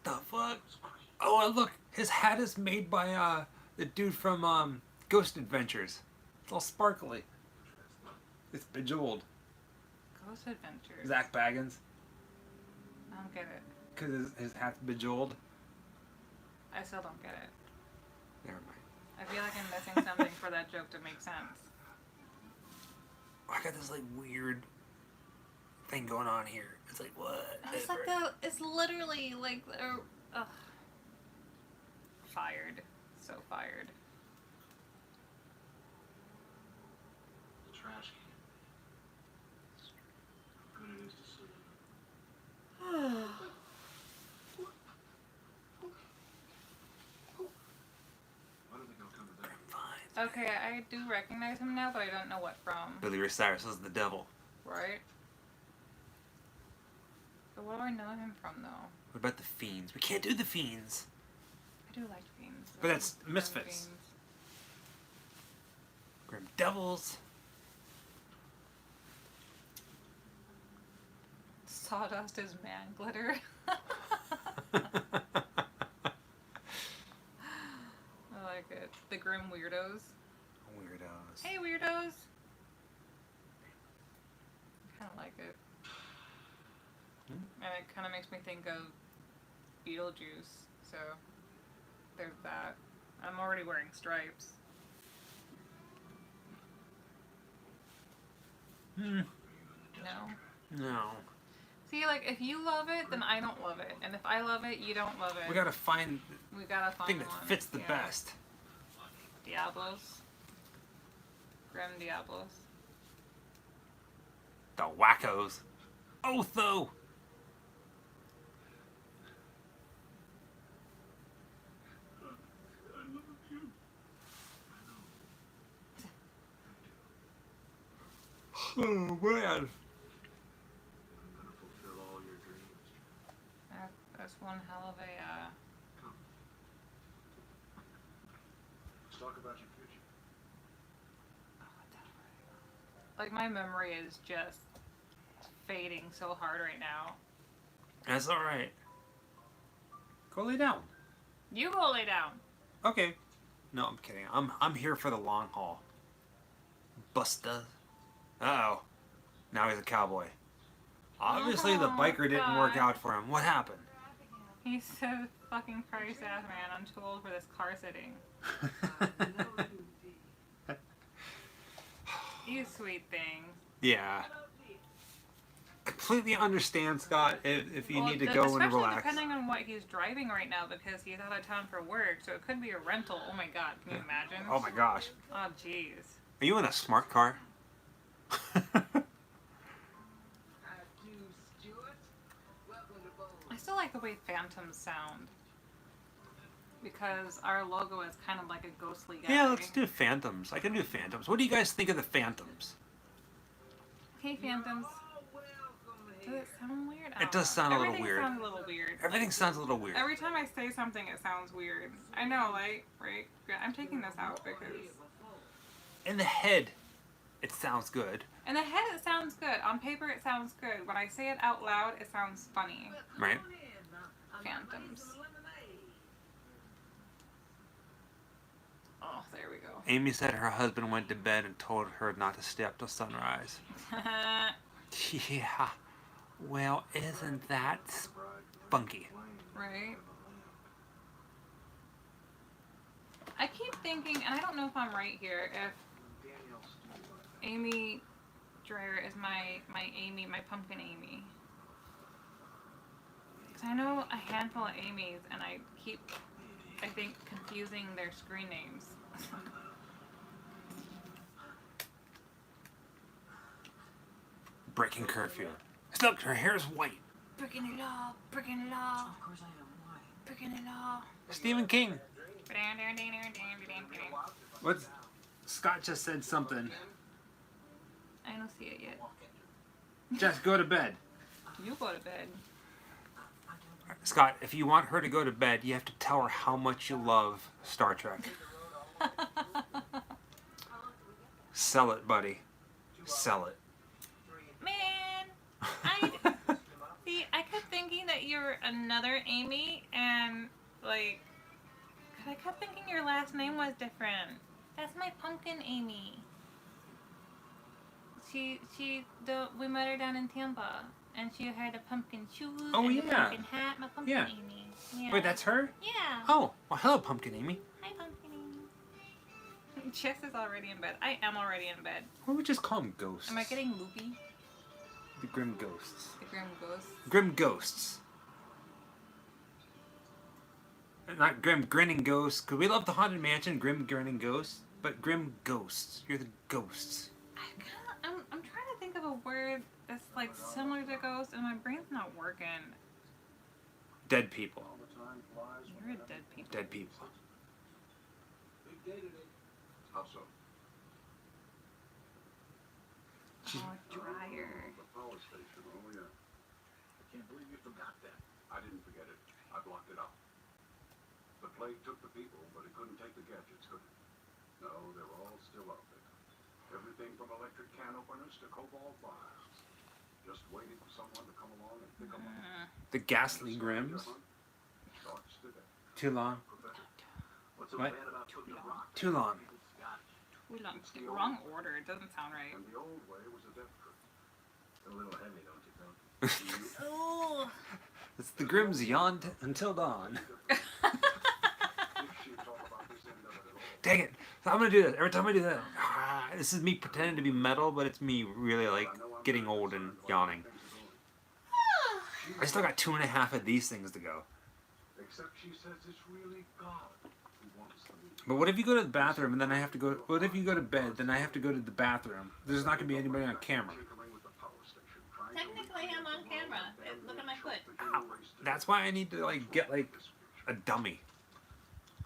The fuck? Oh, and look, his hat is made by the dude from Ghost Adventures. It's all sparkly. It's bejeweled. Ghost Adventures. Zach Baggins. I don't get it. Because his hat's bejeweled. I still don't get it. Never mind. I feel like I'm missing something for that joke to make sense. I got this like weird thing going on here. It's like what? It's like it's literally like fired. So fired. The trash can. Good it is to sleep. Why do they gonna come to that? Fine. Okay, I do recognize him now, but I don't know what from. Billy Ray Cyrus is the devil. Right? But what do I know him from, though? What about the Fiends? We can't do the Fiends. I do like Fiends. But that's Grim Misfits. Fiends. Grim Devils. Sawdust is man glitter. I like it. The Grim Weirdos. Weirdos. Hey, weirdos! I kind of like it. And it kind of makes me think of Beetlejuice, so there's that. I'm already wearing stripes. Hmm. No? No. See, like, if you love it, then I don't love it. And if I love it, you don't love it. We gotta find We gotta the find thing that one. fits the Yeah. best. Diablos. Grim Diablos. The wackos. Otho! Oh man. I'm gonna fulfill all your dreams. That's one hell of a, Let's talk about your future. like, my memory is just fading so hard right now. That's alright. Go lay down. You go lay down. Okay. No, I'm kidding. I'm here for the long haul. Busta. Uh-oh. Now he's a cowboy. Obviously the biker didn't work God. out for him. What happened? He said, fucking Christ ass man, I'm too old for this car sitting. You sweet thing. Yeah. completely understand, Scott, if you need to go and relax. Especially depending on what he's driving right now, because he's out of town for work, so it could be a rental. Oh my God, can you imagine? Oh my gosh. Oh jeez. Are you in a smart car? I still like the way phantoms sound. Because our logo is kind of like a ghostly guy. Yeah, let's do phantoms. I can do phantoms. What do you guys think of the phantoms? Hey, phantoms. Does it sound weird? It does sound a little weird. Everything sounds a little weird. Everything sounds a little weird. Every time I say something, it sounds weird. I know, like, right? I'm taking this out because... In the head, it sounds good. In the head, it sounds good. On paper, it sounds good. When I say it out loud, it sounds funny. Right? Phantoms. Oh, there we go. Amy said her husband went to bed and told her not to stay up till sunrise. Yeah. Well, isn't that spunky? Right? I keep thinking, and I don't know if I'm right here, if Amy Dreyer is my Amy, my pumpkin Amy. Because I know a handful of Amy's, and I keep, I think, confusing their screen names. Breaking curfew. Look, her hair's white. Breaking the law, breaking the law. Of course I am. Why? Breaking the law. Stephen King. What's... Scott just said something. I don't see it yet. Just go to bed. You go to bed. Scott, if you want her to go to bed, you have to tell her how much you love Star Trek. Sell it, buddy. Sell it. Man, see, I kept thinking that you're another Amy, and like, I kept thinking your last name was different. That's my pumpkin Amy. We met her down in Tampa, and she had a pumpkin shoes and a pumpkin hat. My pumpkin Amy. Yeah. Wait, that's her? Yeah. Oh, well, hello, Pumpkin Amy. Hi, Pumpkin Amy. Chess is already in bed. I am already in bed. Why don't we just call them ghosts? Am I getting loopy? The Grim Ghosts. The Grim Ghosts? Grim Ghosts. Not Grim Grinning Ghosts, because we love the Haunted Mansion, Grim Grinning Ghosts, but Grim Ghosts. You're the ghosts. I'm trying to think of a word that's like similar to ghost, and my brain's not working. Dead people. You're a dead people. Dead people. How so? Oh, dryer. The power station. Oh, yeah. I can't believe you forgot that. I didn't forget it. I blocked it out. The plague took the people, but it couldn't take the gadgets, could it? No, they were all still out there. Everything from electric can openers to cobalt files. Just waiting for someone to come along and pick them up. The Ghastly Grims. Too long. What's so What? bad about putting a rock Too long. Wrong order. It doesn't sound right. And the old way was a death trip. A little heavy, don't you think? Oh. It's the Grims yawned until dawn. Dang it. So I'm going to do this. Every time I do that, this is me pretending to be metal, but it's me really like getting old and yawning. I still got 2.5 of these things to go. Except she says it's really God who wants them. But what if you go to the bathroom and then I have to go... What if you go to bed, then I have to go to the bathroom? There's not going to be anybody on camera. Technically, I'm on camera. Look at my foot. Ow. That's why I need to like get like a dummy.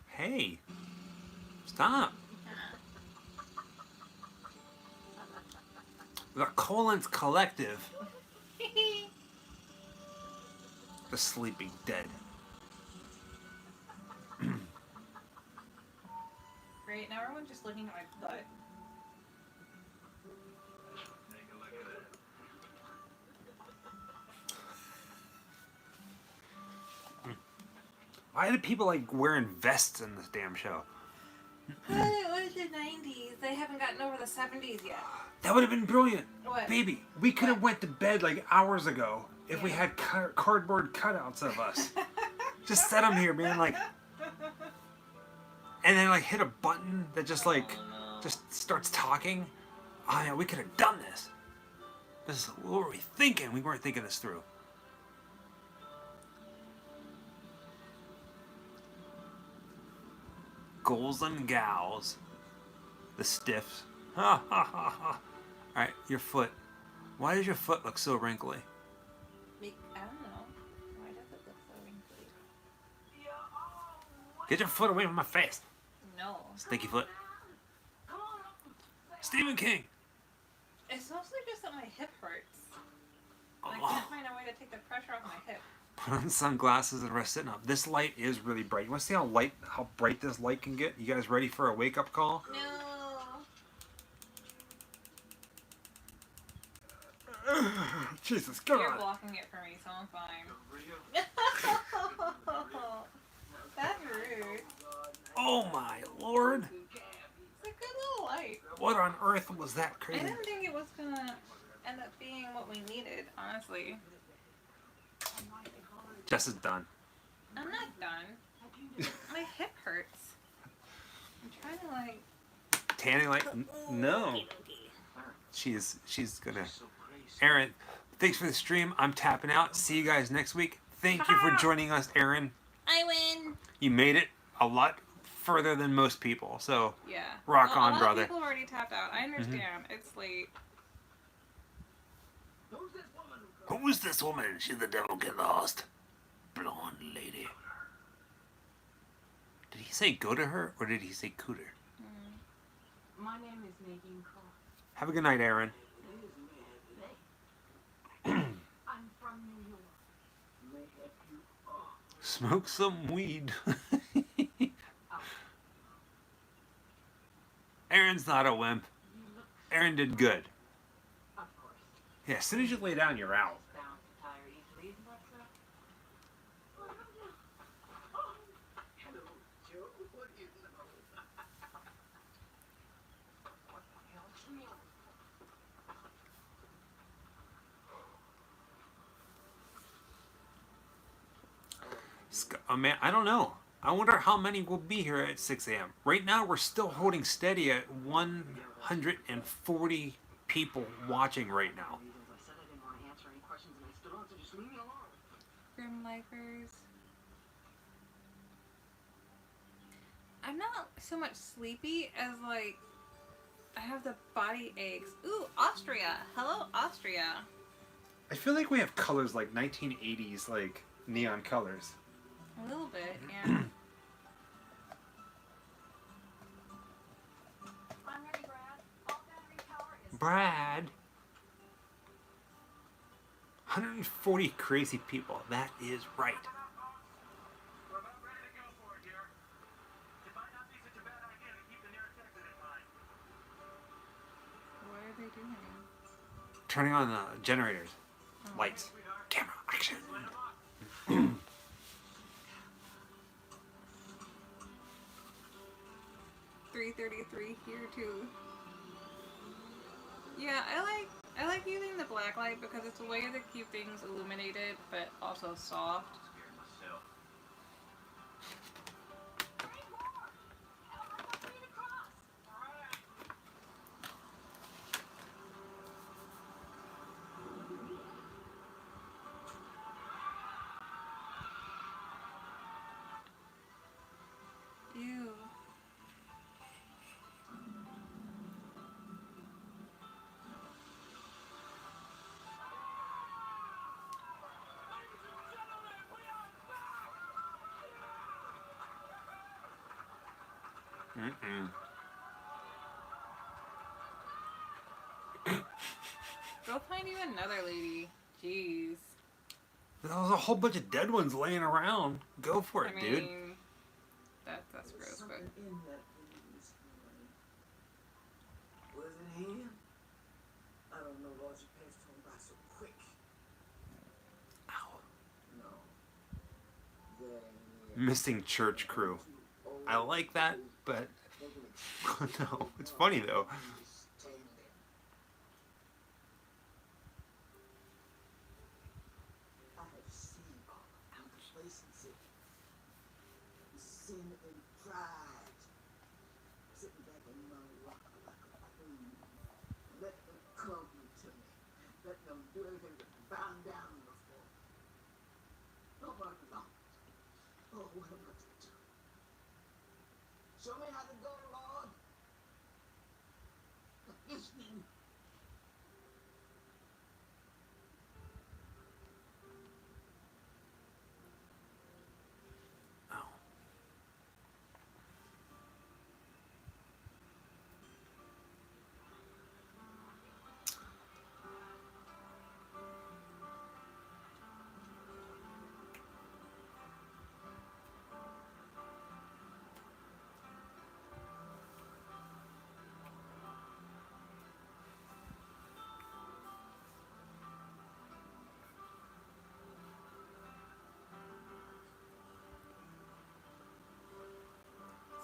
Hey. Stop. The Colons Collective. The Sleeping Dead. Great, now everyone's just looking at my butt. Take a look at that. Why do people like wearing vests in this damn show? It was the 90s. They haven't gotten over the 70s yet. That would have been brilliant. What? Baby, we could have went to bed like hours ago if we had cardboard cutouts of us. Just set them here, being like... And then like hit a button that just like... just starts talking. Oh yeah, we could have done this. This is, what were we thinking? We weren't thinking this through. Goals and gals. The stiffs. Ha ha ha ha. Alright, your foot. Why does your foot look so wrinkly? I don't know. Why does it look so wrinkly? Get your foot away from my face. No. Stinky foot. Stephen King. It's mostly just that my hip hurts. I can't find a way to take the pressure off my hip. Put on sunglasses and rest sitting up. This light is really bright. You want to see how bright this light can get? You guys ready for a wake-up call? No. Jesus, come You're on. blocking it for me, so I'm fine. That's rude. Oh my lord. It's a good little light. What on earth was that crazy? I didn't think it was gonna end up being what we needed, honestly. Jess is done. I'm not done. My hip hurts. I'm trying to like... Tanning like, no. She's gonna... Aaron, thanks for the stream. I'm tapping out. See you guys next week. Thank you for joining us, Aaron. I win. You made it a lot further than most people, so Yeah. rock on, a lot brother. of people already tapped out. I understand. It's late. Who's this woman? She's the devil get lost. Blonde lady. Did he say go to her, or did he say cooter? My name is Nadine Cross. Have a good night, Aaron. I'm from New York. Smoke some weed. Aaron's not a wimp. Aaron did good. Of course. Yeah, as soon as you lay down, you're out. Bound to tire easily, isn't that so? Hello, Joe. What do you know? What the hell's real? Man, I don't know. I wonder how many will be here at 6 a.m. Right now, we're still holding steady at 140 people watching right now. I said I didn't want to answer any questions, and I stood on, so just leave me alone. Grim Lifers. I'm not so much sleepy as like I have the body aches. Ooh, Austria. Hello, Austria. I feel like we have colors like 1980s, like neon colors. A little bit, yeah. I'm ready, Brad. All battery power is... Brad. 140 crazy people. That is right. We're about ready to go for it here. It might not be such a bad idea to keep the nearest exit in mind. What are they doing? Turning on the generators. Lights. Camera. Action. 3:33 here too. Yeah, I like using the black light because it's a way to keep things illuminated but also soft. Ew. Mm-mm. Go find you another lady. Jeez. There's a whole bunch of dead ones laying around. Go for it, I dude. mean, that's gross, but... In that this morning. Was it him? I don't know, Lord, you passed home by so quick. Ow. No. There he is. Missing church crew. I like that, but no, it's funny though. I have seen complacency, sin and pride, sitting back in my rock like a queen. Let them come to me. letting them do anything but bound down on the floor. Oh my Lord. Oh, what am I to do? Show me how to go, Lord. I'm listening.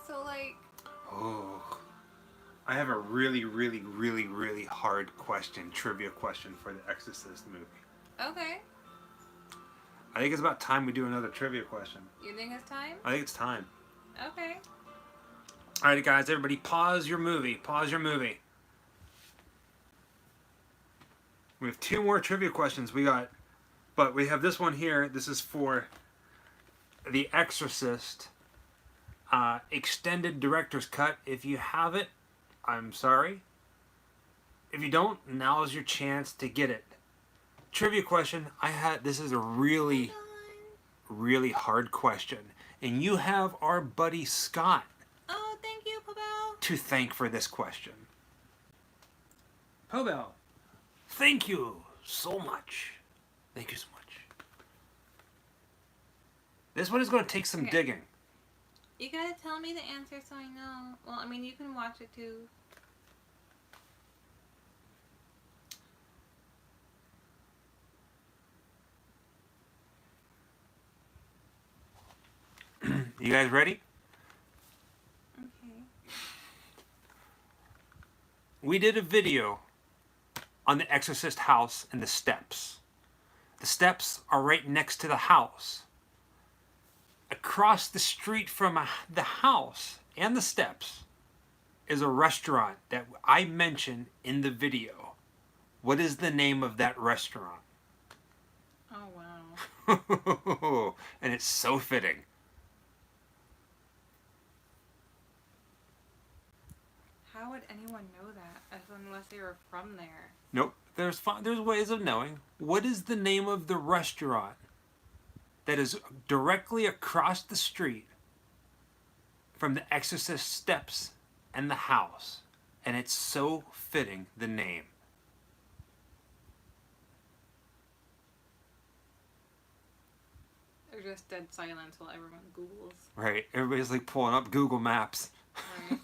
So, like... Oh. I have a really, really, really, really hard question, trivia question for the Exorcist movie. Okay. I think it's about time we do another trivia question. You think it's time? I think it's time. Okay. Alright guys, everybody pause your movie. Pause your movie. We have 2 more trivia questions but we have this one here. This is for The Exorcist extended director's cut. If you have it, I'm sorry. If you don't, now is your chance to get it. Trivia question. This is a really, really hard question. And you have our buddy Scott Oh, thank you, Pobel. to thank for this question. Pobel, thank you so much. Thank you so much. This one is going to take some digging. You gotta tell me the answer so I know. Well, I mean, you can watch it too. You guys ready? Okay. We did a video on the Exorcist house and the steps. The steps are right next to the house. Across the street from the house and the steps is a restaurant that I mentioned in the video. What is the name of that restaurant? Oh, wow. And it's so fitting. How would anyone know that unless they were from there? Nope. There's ways of knowing. What is the name of the restaurant that is directly across the street from the Exorcist steps and the house? And it's so fitting, the name. There's just dead silence while everyone Googles. Right. Everybody's like pulling up Google Maps. Right.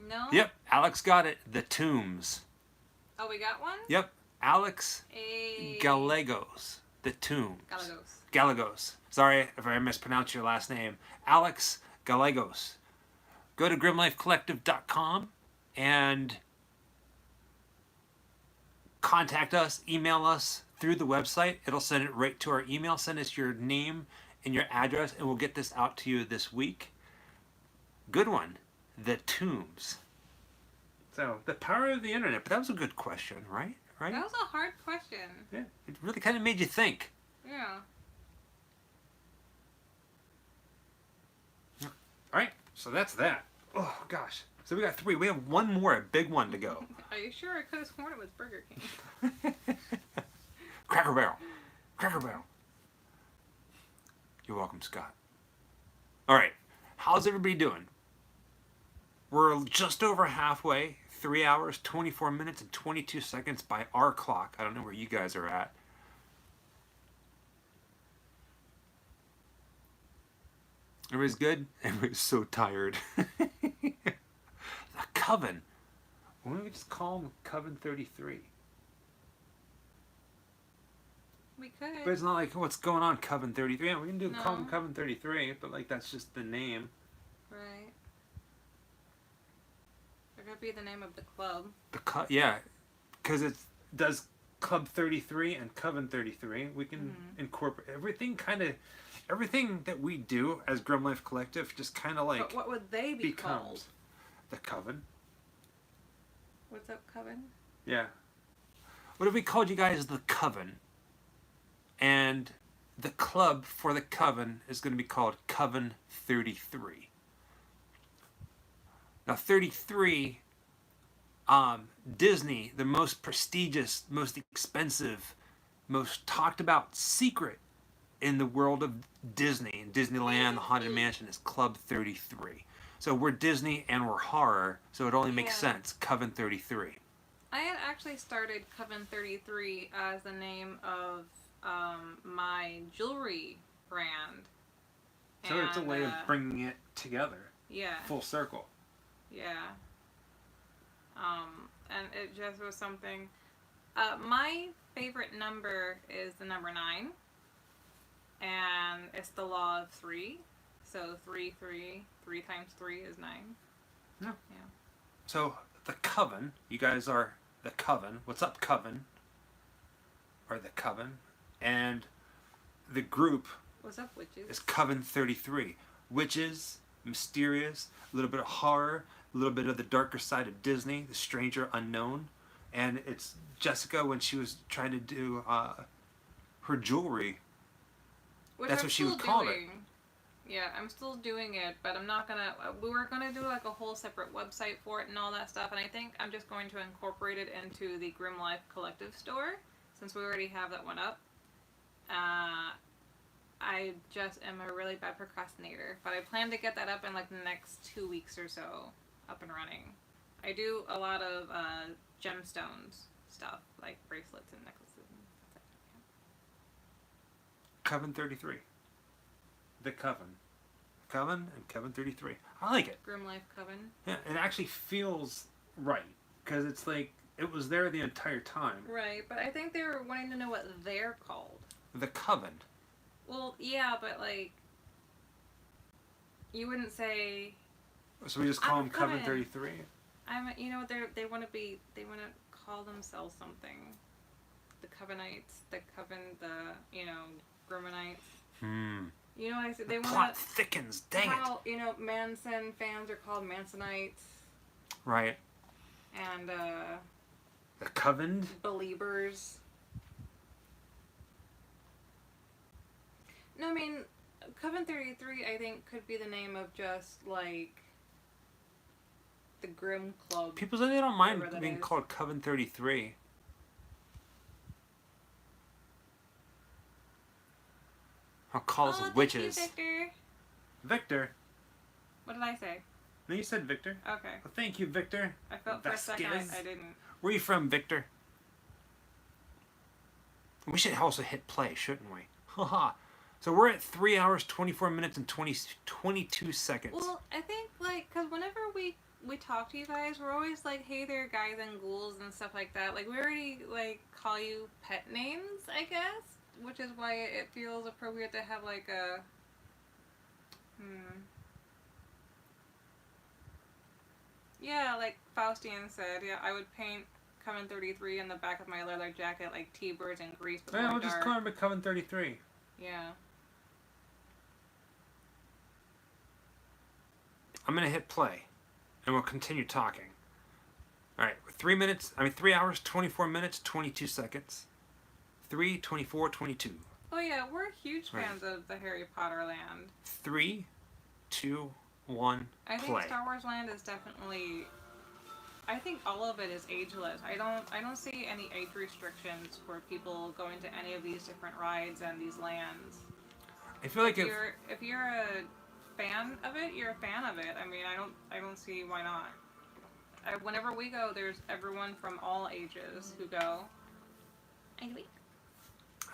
No? Yep. Alex got it. The Tombs. Oh, we got one? Yep. Alex Hey. Gallegos. The Tombs. Gallegos. Gallegos. Sorry if I mispronounced your last name. Alex Gallegos. Go to grimlifecollective.com and contact us, email us through the website. It'll send it right to our email. Send us your name and your address, and we'll get this out to you this week. Good one. The Tombs. So, the power of the internet. But that was a good question, right? Right? That was a hard question. Yeah. It really kind of made you think. Yeah. All right. So that's that. Oh, gosh. So we got 3. We have 1 more, a big one to go. Are you sure? I could have sworn it was Burger King. Cracker Barrel. Cracker Barrel. You're welcome, Scott. All right. How's everybody doing? We're just over halfway. 3 hours, 24 minutes, and 22 seconds by our clock. I don't know where you guys are at. Everybody's good? Everybody's so tired. The Coven. Why don't we just call them Coven 33? We could. But it's not like, what's going on, Coven 33? Yeah, we can call them No. Coven 33, but like that's just the name. Right. That could be the name of the club. Yeah, because it does Club 33 and Coven 33. We can incorporate everything that we do as Grim Life Collective just kind of like But what would they be called? becomes the Coven. What's up, Coven? Yeah. What if we called you guys the Coven? And the club for the Coven is going to be called Coven 33. Now, 33, Disney, the most prestigious, most expensive, most talked about secret in the world of Disney and Disneyland, the Haunted Mansion, is Club 33. So we're Disney and we're horror, so it only makes sense. Coven 33. I had actually started Coven 33 as the name of my jewelry brand. So it's a way of bringing it together. Yeah. Full circle. Yeah. And it just was something. My favorite number is the number 9. And it's the law of 3. So 3 times 3 is 9. Yeah. Yeah. So the Coven, you guys are the Coven. What's up, Coven? Or the Coven. And the group What's up, witches? is Coven 33. Witches, mysterious, a little bit of horror, a little bit of the darker side of Disney, the stranger unknown. And it's Jessica when she was trying to do her jewelry. Which That's I'm what she would still call doing. it. Yeah, I'm still doing it, but I'm not gonna. We were gonna do like a whole separate website for it and all that stuff, and I think I'm just going to incorporate it into the Grim Life Collective store since we already have that one up. I just am a really bad procrastinator, but I plan to get that up in like the next 2 weeks or so, up and running. I do a lot of gemstones stuff, like bracelets and necklaces and stuff like that. Coven 33. The Coven. Coven and Coven 33. I like it. Grim Life Coven. Yeah, it actually feels right. Because it's like, it was there the entire time. Right, but I think they were wanting to know what they're called. The Coven. Well, yeah, but like, you wouldn't say. So we just call them Coven 33? You know what, they want to call themselves something. The Covenites, the Coven, Grimonites. You know what I said? They want plot thickens, dang how, it. Manson fans are called Mansonites. Right. And, the Coven? Believers. No, I mean, Coven 33, I think, could be the name of just, like, the Grim Club. People say they don't mind being called Coven 33. I'll call us witches. Thank you, Victor. Victor? What did I say? No, you said Victor. Okay. Well, thank you, Victor. I felt for a second I didn't. Where are you from, Victor? We should also hit play, shouldn't we? Haha. So we're at 3 hours, 24 minutes, and 22 seconds. Well, I think, like, because whenever we talk to you guys, we're always like, hey there, guys and ghouls and stuff like that. Like, we already, like, call you pet names, I guess. Which is why it feels appropriate to have, like, a... Yeah, like Faustian said, yeah, I would paint Coven 33 in the back of my leather jacket like T-birds and grease. Yeah, we'll just call him Coven 33. Yeah. I'm going to hit play, and we'll continue talking. Alright, 3 hours, 24 minutes, 22 seconds. 3, 24, 22. Oh yeah, we're huge fans of the Harry Potter land. 3, 2, 1, I play. think Star Wars Land is definitely... I think all of it is ageless. I don't see any age restrictions for people going to any of these different rides and these lands. I feel like if you're a fan of it, you're a fan of it. I mean, I don't see why not. Whenever we go, there's everyone from all ages who go.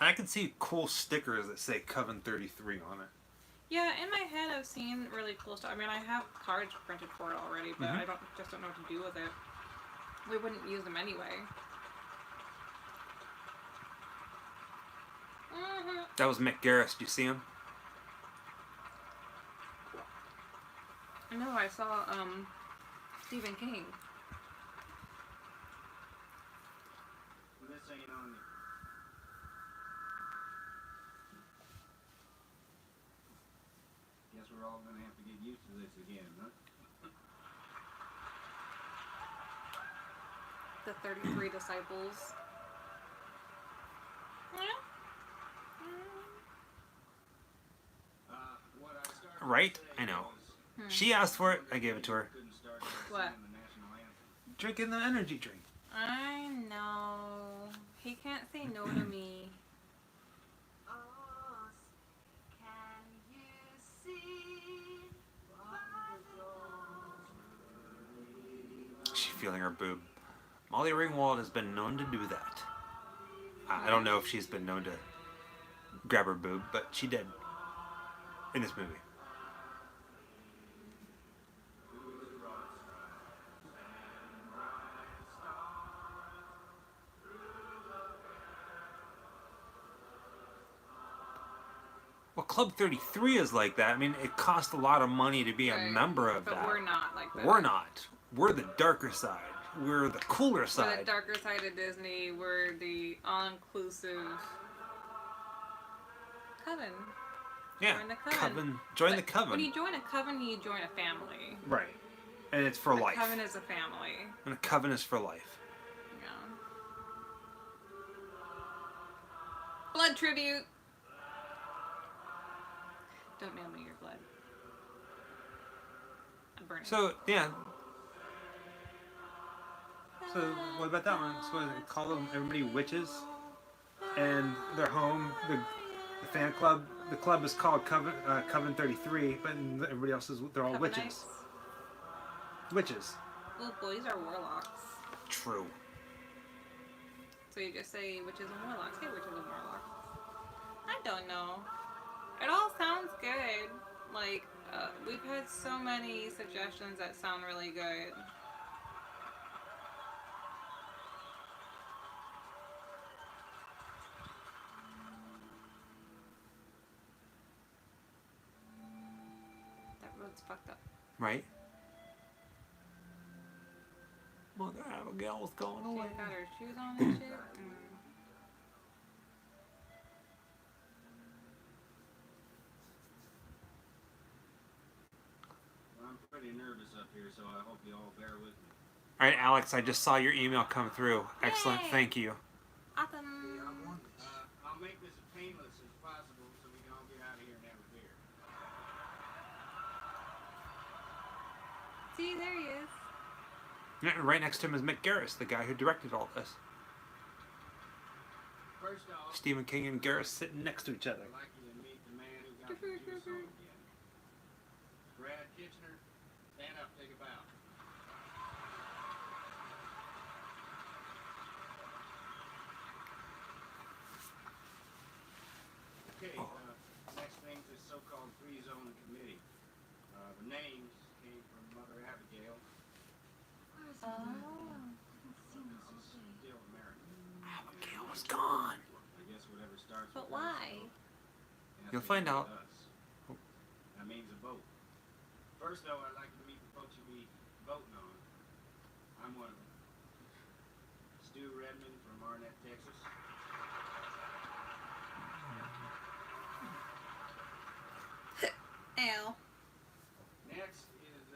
I can see cool stickers that say Coven 33 on it. Yeah, in my head I've seen really cool stuff. I mean, I have cards printed for it already, but I don't know what to do with it. We wouldn't use them anyway. That was Mick Garris. Do you see him? No, I saw Stephen King. Guess we're all gonna have to get used to this again, huh? The 33 disciples. Right? I know. She asked for it. I gave it to her. What? Drinking the energy drink. I know. He can't say no to me. She's feeling her boob. Molly Ringwald has been known to do that. I don't know if she's been known to grab her boob, but she did in this movie. Well, Club 33 is like that. I mean, it costs a lot of money to be a member of that. But we're not like that. We're not. We're the darker side. We're the cooler side. We're the darker side of Disney. We're the all-inclusive coven. Yeah, join the coven. Join the coven. When you join a coven, you join a family. Right. And it's for life. A coven is a family. And a coven is for life. Yeah. Blood tribute. Don't mail me your blood. I'm burning. So, yeah. So, what about that one? So, they call them everybody witches. And their home, the fan club, the club is called Coven 33, but everybody else is, they're all witches. Covenites? Witches. Well, boys are warlocks. True. So you just say witches and warlocks. Hey, witches and warlocks. I don't know. It all sounds good. Like, we've had so many suggestions that sound really good. That road's fucked up. Right? Mother Abigail was going away. She's got her shoes on and shit. I'm pretty nervous up here, so I hope you all bear with me. Alright, Alex, I just saw your email come through. Excellent, Yay. thank you. Awesome. I'll make this as painless as possible so we can all get out of here and have a beer. See, there he is. Yeah, right next to him is Mick Garris, the guy who directed all this. First off, Stephen King and Garris sitting next to each other. I'd like you to meet the man who got the juice on again. Brad Kitchener, stand up, take a bow. Okay, next thing's this so-called free zone committee. The names came from Mother Abigail. Where's Mother? This is still America. Abigail was gone. I guess whatever starts But with why? You'll find out. That means a vote. First, though, I'd like to meet the folks you'll be voting on. I'm one of them. Stu Redmond from Arnett, Texas. Ow. Next is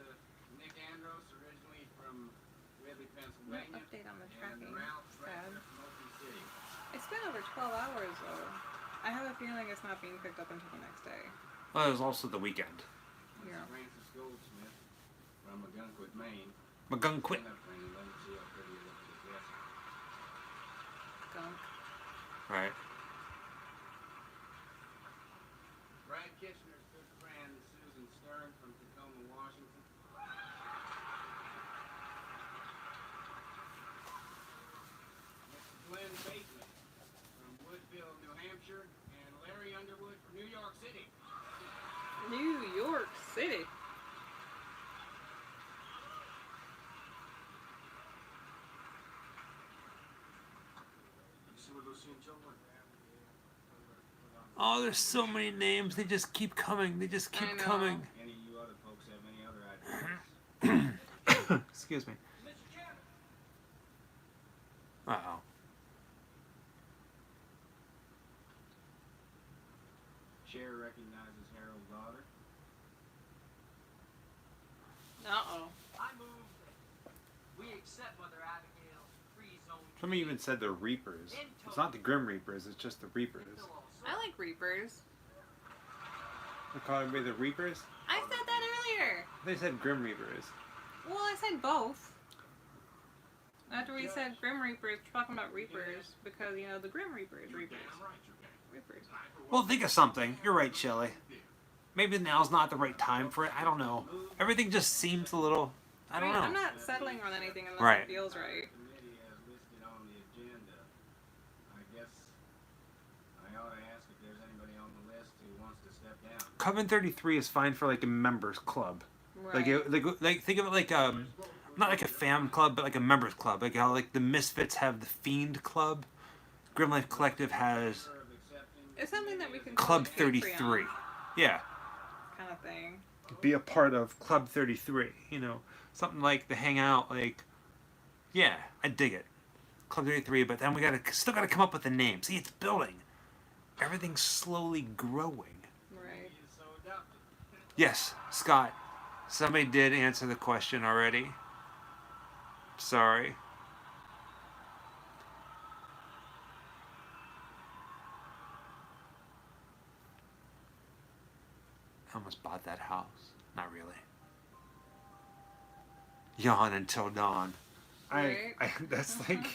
Nick Andros, originally from Ridley, No Pennsylvania. update on the And tracking. Ralph Sad. Fletcher from Oakland City. It's been over 12 hours though. I have a feeling it's not being picked up until the next day. Well, it was also the weekend. Yeah. Francis Goldsmith from McGunquit, Maine. McGunquit. Stand up, Franny. Let me see how pretty you look with this. Gunk. Right. Brad Kitchener's good friend Susan Stern from Tacoma, Washington. Mr. Glenn Bateman from Woodville, New Hampshire, and Larry Underwood from New York City. New York City. You see what Lucy and Joe went? Oh, there's so many names. They just keep coming. They just keep I know. coming. Any of you other folks have any other ideas? Excuse me. Mr. Chairman. Uh-oh. Chair recognizes Harold's daughter. Uh-oh. I move that we accept Mother Abigail's free Somebody even said the Reapers. It's not the Grim Reapers, it's just the Reapers. I like Reapers. They call everybody the Reapers? I said that earlier. They said Grim Reapers. Well, I said both. After we said Grim Reapers, we're talking about Reapers because, you know, the Grim Reapers. Reapers. Well, think of something. You're right, Shelley. Maybe now's not the right time for it. I don't know. Everything just seems a little... I don't know. I'm not settling on anything unless Right. it feels right. Committee has listed on the agenda. I guess I ought to ask if there's anybody on the list who wants to step down. Coven 33 is fine for like a members club. Right. Like think of it like not like a fam club, but like a members club. Like how like the Misfits have the Fiend Club. Grim Life Collective has It's something that we can Club call a Patreon 33. Yeah. kind of thing. Be a part of Club 33. You know, something like the hangout. Like, yeah, I dig it. Club 33, but then we still gotta come up with a name. See, it's building. Everything's slowly growing. Right. Yes, Scott. Somebody did answer the question already. Sorry. I almost bought that house. Not really. Yawn until dawn. Right. That's like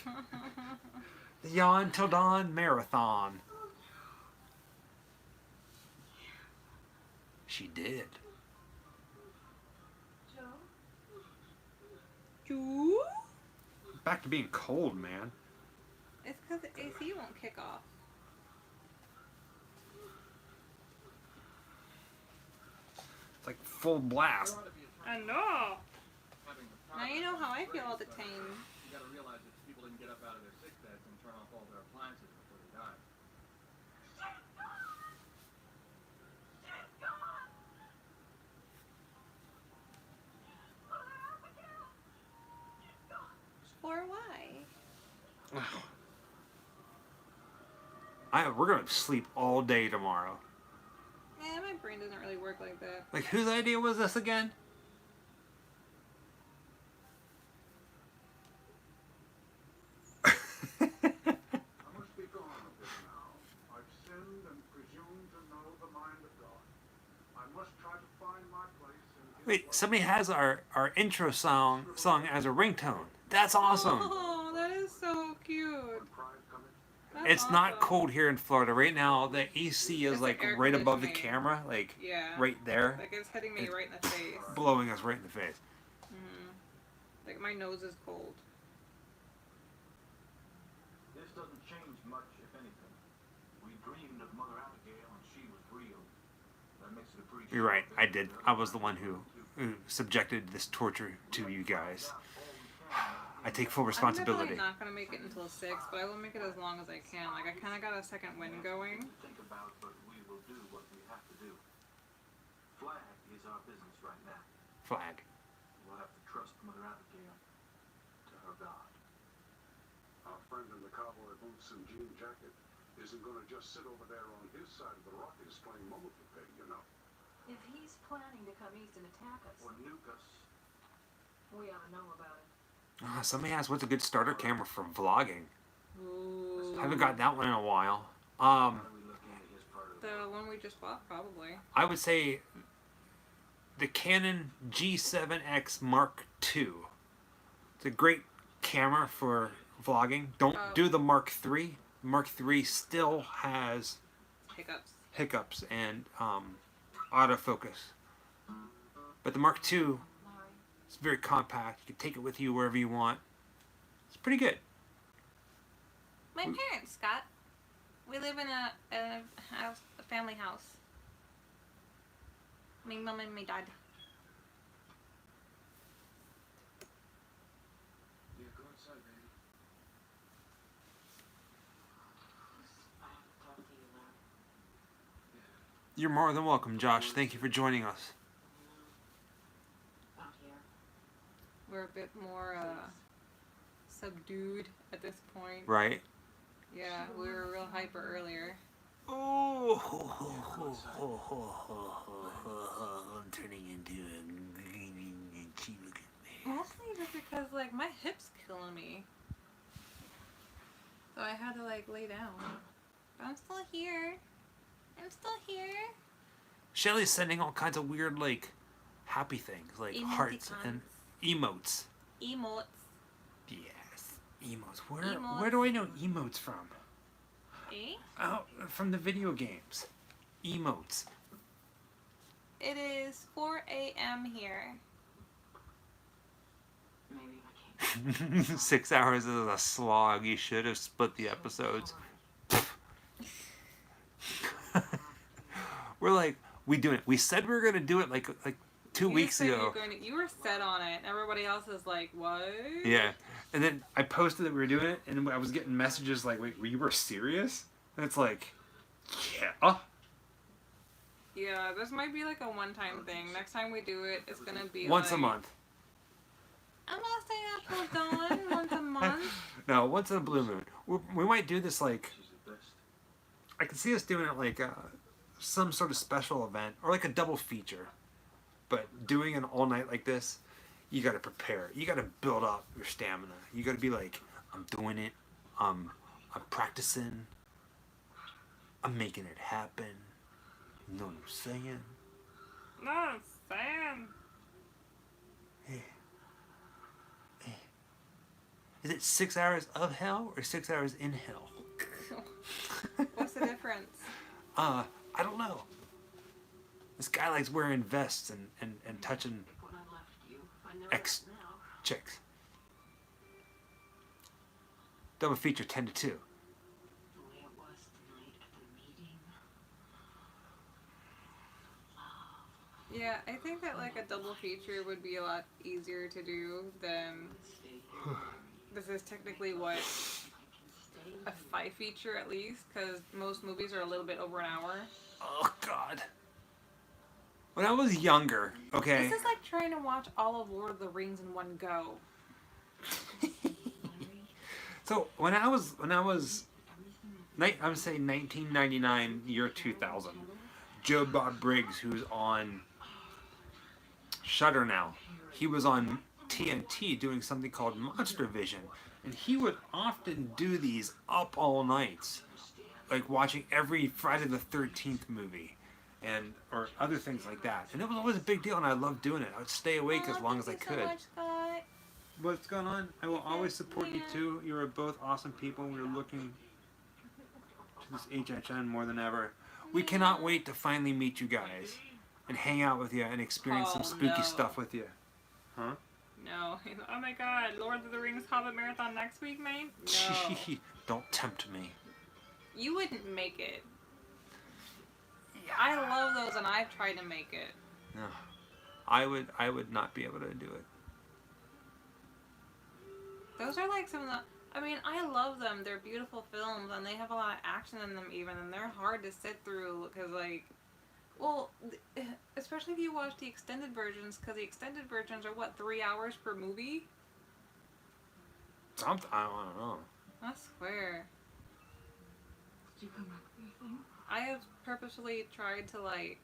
the yawn till dawn marathon. She did. Joe? Back to being cold, man. It's because the AC won't kick off. It's like full blast. I know. Now you know how I feel all the time. You gotta realize that people didn't get up out of their sick beds and turn off all their appliances before they died. Or why? We're gonna sleep all day tomorrow. Yeah, my brain doesn't really work like that. Like, whose idea was this again? I must be gone a bit now. I've sinned and presumed to know the mind of God. I must try to find my place in His Wait, somebody has our intro song as a ringtone. That's awesome. Oh, that is so cute. That's It's not awesome. cold here in Florida right now. The AC is It's like air right above the conditioning. camera, like Yeah. right there, Like it's hitting me right in the face. blowing us right in the face. Like my nose is cold. This doesn't change much, if anything. We dreamed of Mother Abigail and she was real. That makes it a pretty You're right. I did. I was the one who subjected this torture to you guys. I take full responsibility. I'm definitely not gonna make it until 6, but I will make it as long as I can. Like I kind of got a second wind going. think about, but we will do what we have to do. Flag is our business right now. Flag. We'll have to trust Mother Abigail to her God. Our friend in the cowboy boots and jean jacket isn't going to just sit over there on his side of the Rockies playing mulligan pig, you know. If he's planning to come east and attack us, Or nuke us. we ought to know about it. Somebody asked what's a good starter camera for vlogging. Ooh. I haven't got that one in a while. The one we just bought, probably. I would say the Canon G7X Mark II. It's a great camera for vlogging. Don't do the Mark III. Mark III still has hiccups and autofocus. But the Mark II, it's very compact. You can take it with you wherever you want. It's pretty good. My parents, Scott. We live in a house, a family house. My mom and my dad. Yeah, go inside, baby. You're more than welcome, Josh. Thank you for joining us. We're a bit more subdued at this point. Right? Yeah, we were real hyper earlier. Oh, I'm turning into a green and she looking man. Mostly just because, like, my hip's killing me. So I had to like lay down. But I'm still here. I'm still here. Shelly's sending all kinds of weird, like, happy things, like hearts and emotes. Emotes. Yes, emotes. Emotes. Where do I know emotes from? Eh? Oh, from the video games. Emotes. It is 4 a.m. here. Maybe I can't. 6 hours is a slog. You should have split the episodes. We're like, we doing it. We said we were gonna do it like 2 weeks ago. You were set on it. Everybody else is like, what? Yeah, and then I posted that we were doing it, and I was getting messages like, "Wait, you were serious?" And it's like, yeah. Yeah, this might be like a one-time thing. Next time we do it, it's gonna be Once like, a month. I'm not staying up till dawn once a month. No, once in a blue moon. We might do this like. I can see us doing it like some sort of special event or like a double feature. But doing it all night like this, you got to prepare. You got to build up your stamina. You got to be like, I'm doing it. I'm practicing. I'm making it happen. You know what I'm saying? No, I'm saying. Is it 6 hours of hell or 6 hours in hell? What's the difference? I don't know. This guy likes wearing vests and touching ex chicks. Double feature 10 to 2. The way it was tonight at the meeting. Yeah, I think that like a double feature would be a lot easier to do than this is technically what a 5 feature at least, because most movies are a little bit over an hour. Oh God. When I was younger, okay. This is like trying to watch all of Lord of the Rings in one go. So when I was I would say 1999, year 2000, Joe Bob Briggs, who's on Shudder now, he was on TNT doing something called Monster Vision, and he would often do these up all nights, like watching every Friday the 13th movie, and or other things like that. And it was always a big deal, and I loved doing it. I would stay awake as long as I could. So much, Scott. What's going on? I will always support you too. You are both awesome people. We're looking to this HHN more than ever. We cannot wait to finally meet you guys and hang out with you and experience some spooky stuff with you. Huh? No. Oh my God, Lord of the Rings Hobbit Marathon next week, mate? No. Don't tempt me. You wouldn't make it. I love those, and I've tried to make it. No. I would not be able to do it. Those are like some of the... I mean, I love them. They're beautiful films, and they have a lot of action in them even, and they're hard to sit through, because, like... Well, especially if you watch the extended versions, because the extended versions are, what, 3 hours per movie? Something. I don't know. I swear. Did you come back with anything? I have purposefully tried to, like,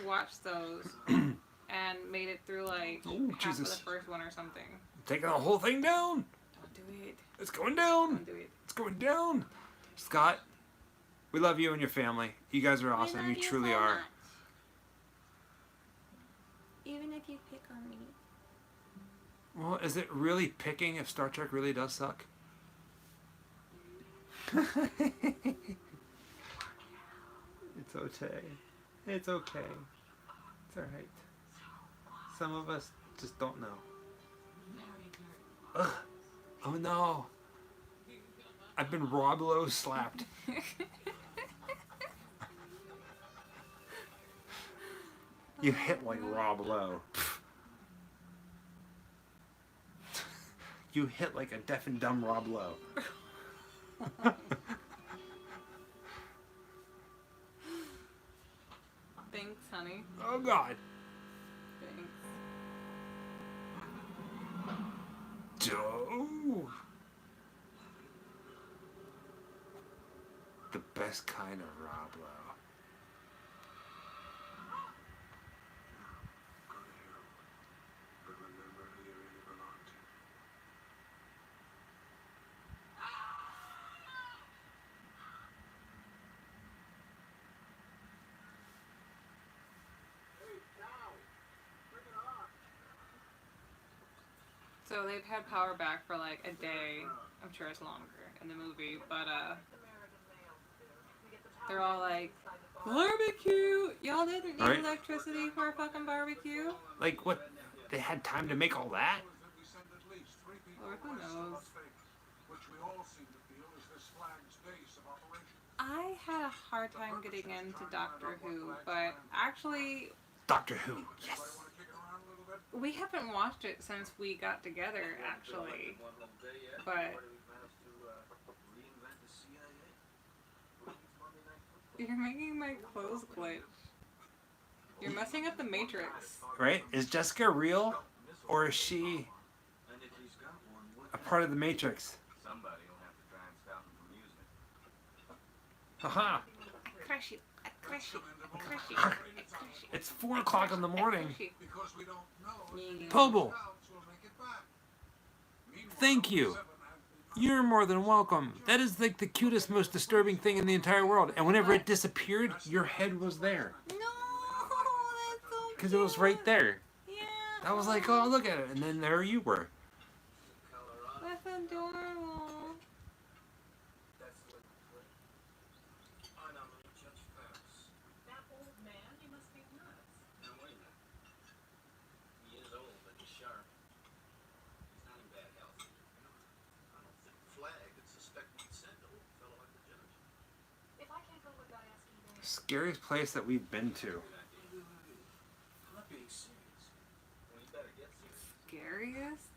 watch those and made it through, like, half of the first one or something. Taking the whole thing down. Don't do it. It's going down. Don't do it. It's going down. Scott, we love you and your family. You guys are awesome. You truly so are. much. Even if you pick on me. Well, is it really picking if Star Trek really does suck? It's okay. It's okay. It's alright. Some of us just don't know. Ugh. Oh no. I've been Rob Lowe slapped. You hit like Rob Lowe. You hit like a deaf and dumb Rob Lowe. Thanks, honey. Oh God. Thanks. Joe. The best kind of Rob Lowe. But remember who you really belong to. So they've had power back for like a day. I'm sure it's longer in the movie, but they're all like, barbecue! Y'all didn't need electricity for a fucking barbecue? Like, what? They had time to make all that? Lord, who knows? I had a hard time getting into Doctor Who, but actually... Doctor Who, yes! We haven't watched it since we got together, actually. But... You're making my clothes glitch. You're messing up the Matrix. Right? Is Jessica real? Or is she a part of the Matrix? Somebody will have to try and stop him from using it. Haha! I crush you. I crush you. I crush you. I crush you. It's 4 o'clock in the morning. Yeah. Pobble! Thank you! You're more than welcome. That is like the cutest, most disturbing thing in the entire world. And whenever it disappeared, your head was there. No, that's so cute. Because it was right there. Yeah. I was like, oh, look at it. And then there you were. That's adorable. That old man, he must be nuts. Now wait a minute. He is old, but he's sharp. He's not in bad health. I don't think Flag would suspect we'd send a old fellow like the judge. If I can't go without asking them. Scariest place that we've been to. I'm not being serious. Well, you better get serious. Scariest?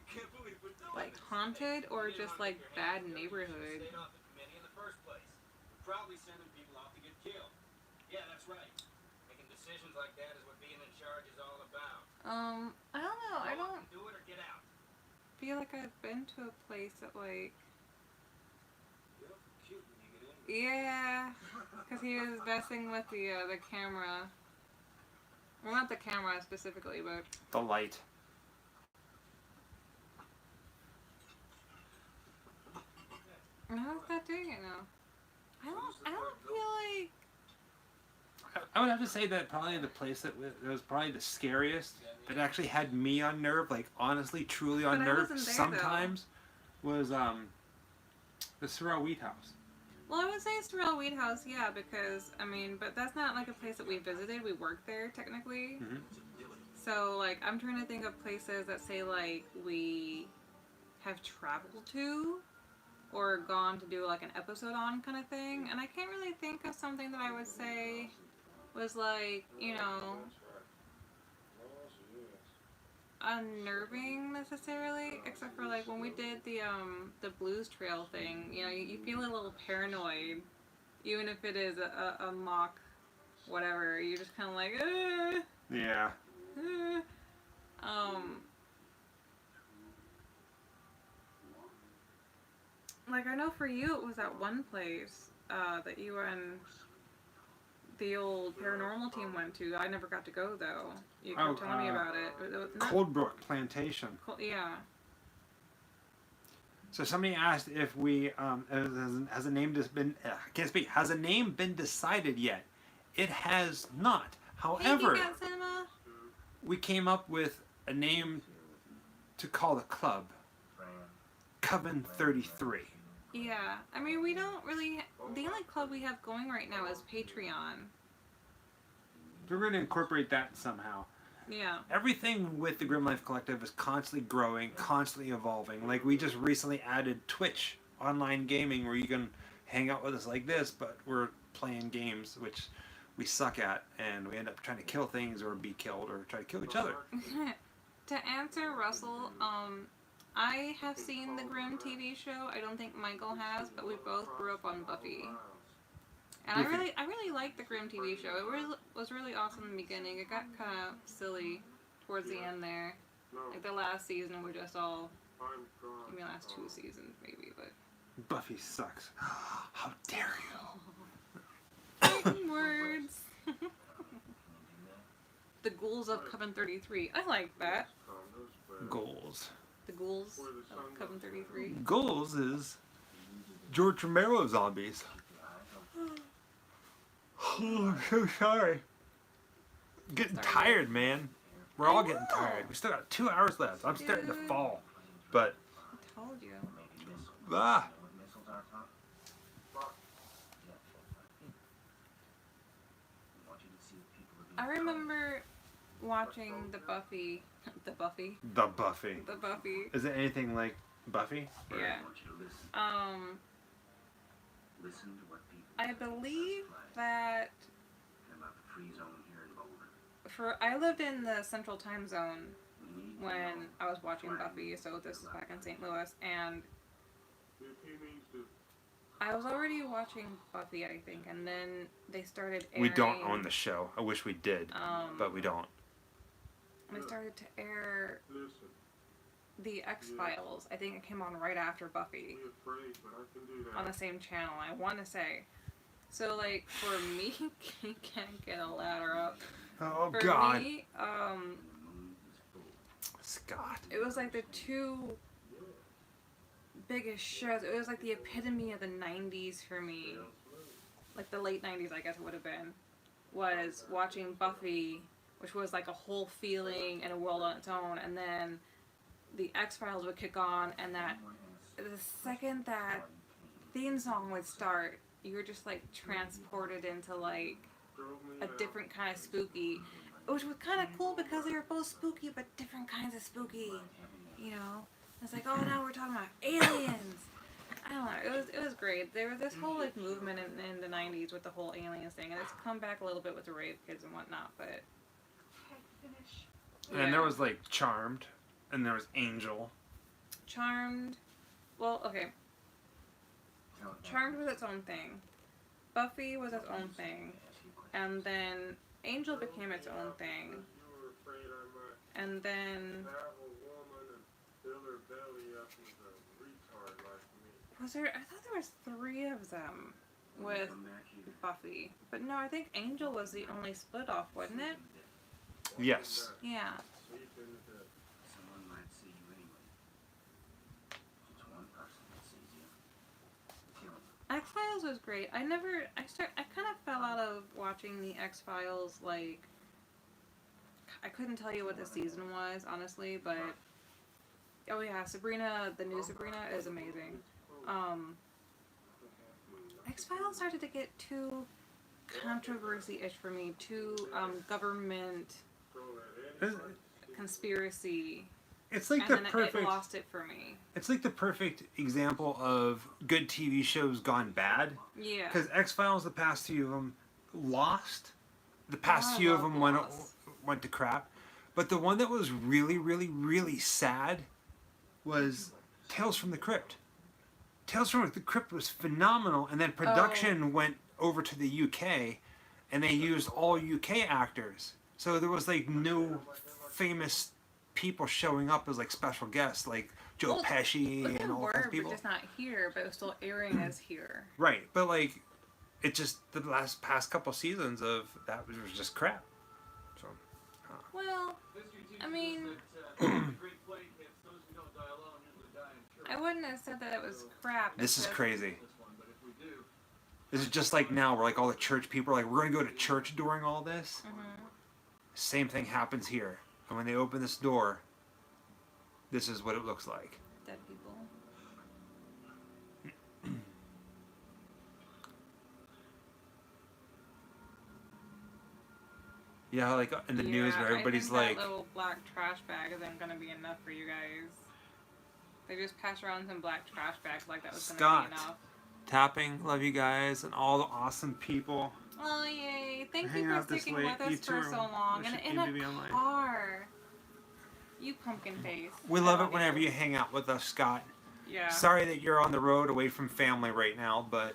I can't believe we're doing Like this. haunted or just like bad neighborhood? Stayed off the committee in the first place. We're probably sending people off to get killed. Yeah, that's right. Making decisions like that is what being in charge is all about. I don't know. I Go don't up and do it or get out. feel like I've been to a place that like... You're cute when you get in. Yeah, because he was messing with the camera. Well, not the camera specifically, but... The light. How's that doing it now? I don't feel like... I would have to say that probably the place that was probably the scariest, that actually had me on nerve, like honestly, truly on But I nerve, wasn't there, sometimes, was the Sorrel Wheat House. Well, I would say Sorrel Weed House, yeah, because, I mean, but that's not like a place that we visited. We worked there, technically. Mm-hmm. So, like, I'm trying to think of places that say, like, we have traveled to or gone to do, like, an episode on kind of thing. And I can't really think of something that I would say was, like, you know, unnerving necessarily, except for, like, when we did the Blues Trail thing, you know, you feel a little paranoid, even if it is a mock whatever. You're just kind of like, Yeah. Like, I know for you it was that one place that you and the old paranormal team went to. I never got to go, though. You kept telling me about it. It was not Coldbrook Plantation. yeah. So somebody asked if we has a name just been I can't speak. Has a name been decided yet? It has not. However, Hey, Cat Cinema. we came up with a name to call the club. Coven 33. Yeah, I mean, we don't really... The only club we have going right now is Patreon. We're going to incorporate that somehow. Yeah. Everything with the Grim Life Collective is constantly growing, constantly evolving. Like, we just recently added Twitch, online gaming, where you can hang out with us like this, but we're playing games, which we suck at, and we end up trying to kill things or be killed or try to kill each other. To answer Russell, I have seen the Grimm TV show. I don't think Michael has, but we both grew up on Buffy. And I really liked the Grimm TV show. It was really awesome in the beginning. It got kind of silly towards the end there. Like the last season, we're just all... I mean, last 2 seasons maybe, but... Buffy sucks. How dare you? Fighting words. The Ghouls of Coven 33. I like that. Goals. The Ghouls of Coven 33. Goals is George Romero zombies. Oh, I'm so sorry. Getting tired, man. We're all getting tired. We still got 2 hours left. I'm starting to fall. But I told you. ah. I remember watching the Buffy. The Buffy. The Buffy. The Buffy. Is it anything like Buffy? Yeah. I believe that I lived in the Central Time Zone when I was watching Buffy, so this is back in St. Louis, and I was already watching Buffy, I think, and then they started airing... We don't own the show. I wish we did, but we don't. They started to air the X-Files. I think it came on right after Buffy. On the same channel, I want to say. So, like, for me, can't get a ladder up. Oh, for God. Me, Scott. It was like the two biggest shows. It was like the epitome of the 90s for me. Like the late 90s, I guess it would have been. Was watching Buffy, which was like a whole feeling and a world on its own. And then the X-Files would kick on, and that the second that theme song would start, you were just like transported into like a different kind of spooky, which was kind of cool because they were both spooky but different kinds of spooky, you know. It's like, oh, now we're talking about aliens. I don't know. It was great. There was this whole like movement in the 90s with the whole aliens thing, and it's come back a little bit with the Rave Kids and whatnot. But and there was like Charmed, and there was Angel. Charmed. Well, okay. Charmed was its own thing. Buffy was its own thing. And then Angel became its own thing. And then... Was there... I thought there was 3 of them with Buffy. But no, I think Angel was the only split off, wasn't it? Yes. Yeah. X-Files was great. I kind of fell out of watching the X-Files, like, I couldn't tell you what the season was, honestly, but, oh yeah, Sabrina, the new Sabrina is amazing. X-Files started to get too controversy-ish for me, too, government, conspiracy. It's like and then it lost it for me. It's like the perfect example of good TV shows gone bad. Yeah. Because X-Files, the past few of them, lost. The past few of them went to crap. But the one that was really, really, really sad was Tales from the Crypt. Tales from the Crypt was phenomenal, and then production went over to the UK, and they used all UK actors. So there was like no famous people showing up as like special guests, like Joe Pesci and all kinds of people. Just not here, but it was still airing as here. Right, but like, it just the past couple seasons of that was just crap. So. Well, I mean, I wouldn't have said that it was crap. This is crazy. This is just like now, where like all the church people are like, we're gonna go to church during all this. Same thing happens here. And when they open this door, this is what it looks like. Dead people. Yeah, like in the news where everybody's like... that little black trash bag isn't going to be enough for you guys. They just passed around some black trash bags like that was going to be enough. Tapping, love you guys, and all the awesome people. Oh, yay. Thank you for sticking with us for so long. And in a car. You pumpkin face. We love it whenever you hang out with us, Scott. Yeah. Sorry that you're on the road away from family right now, but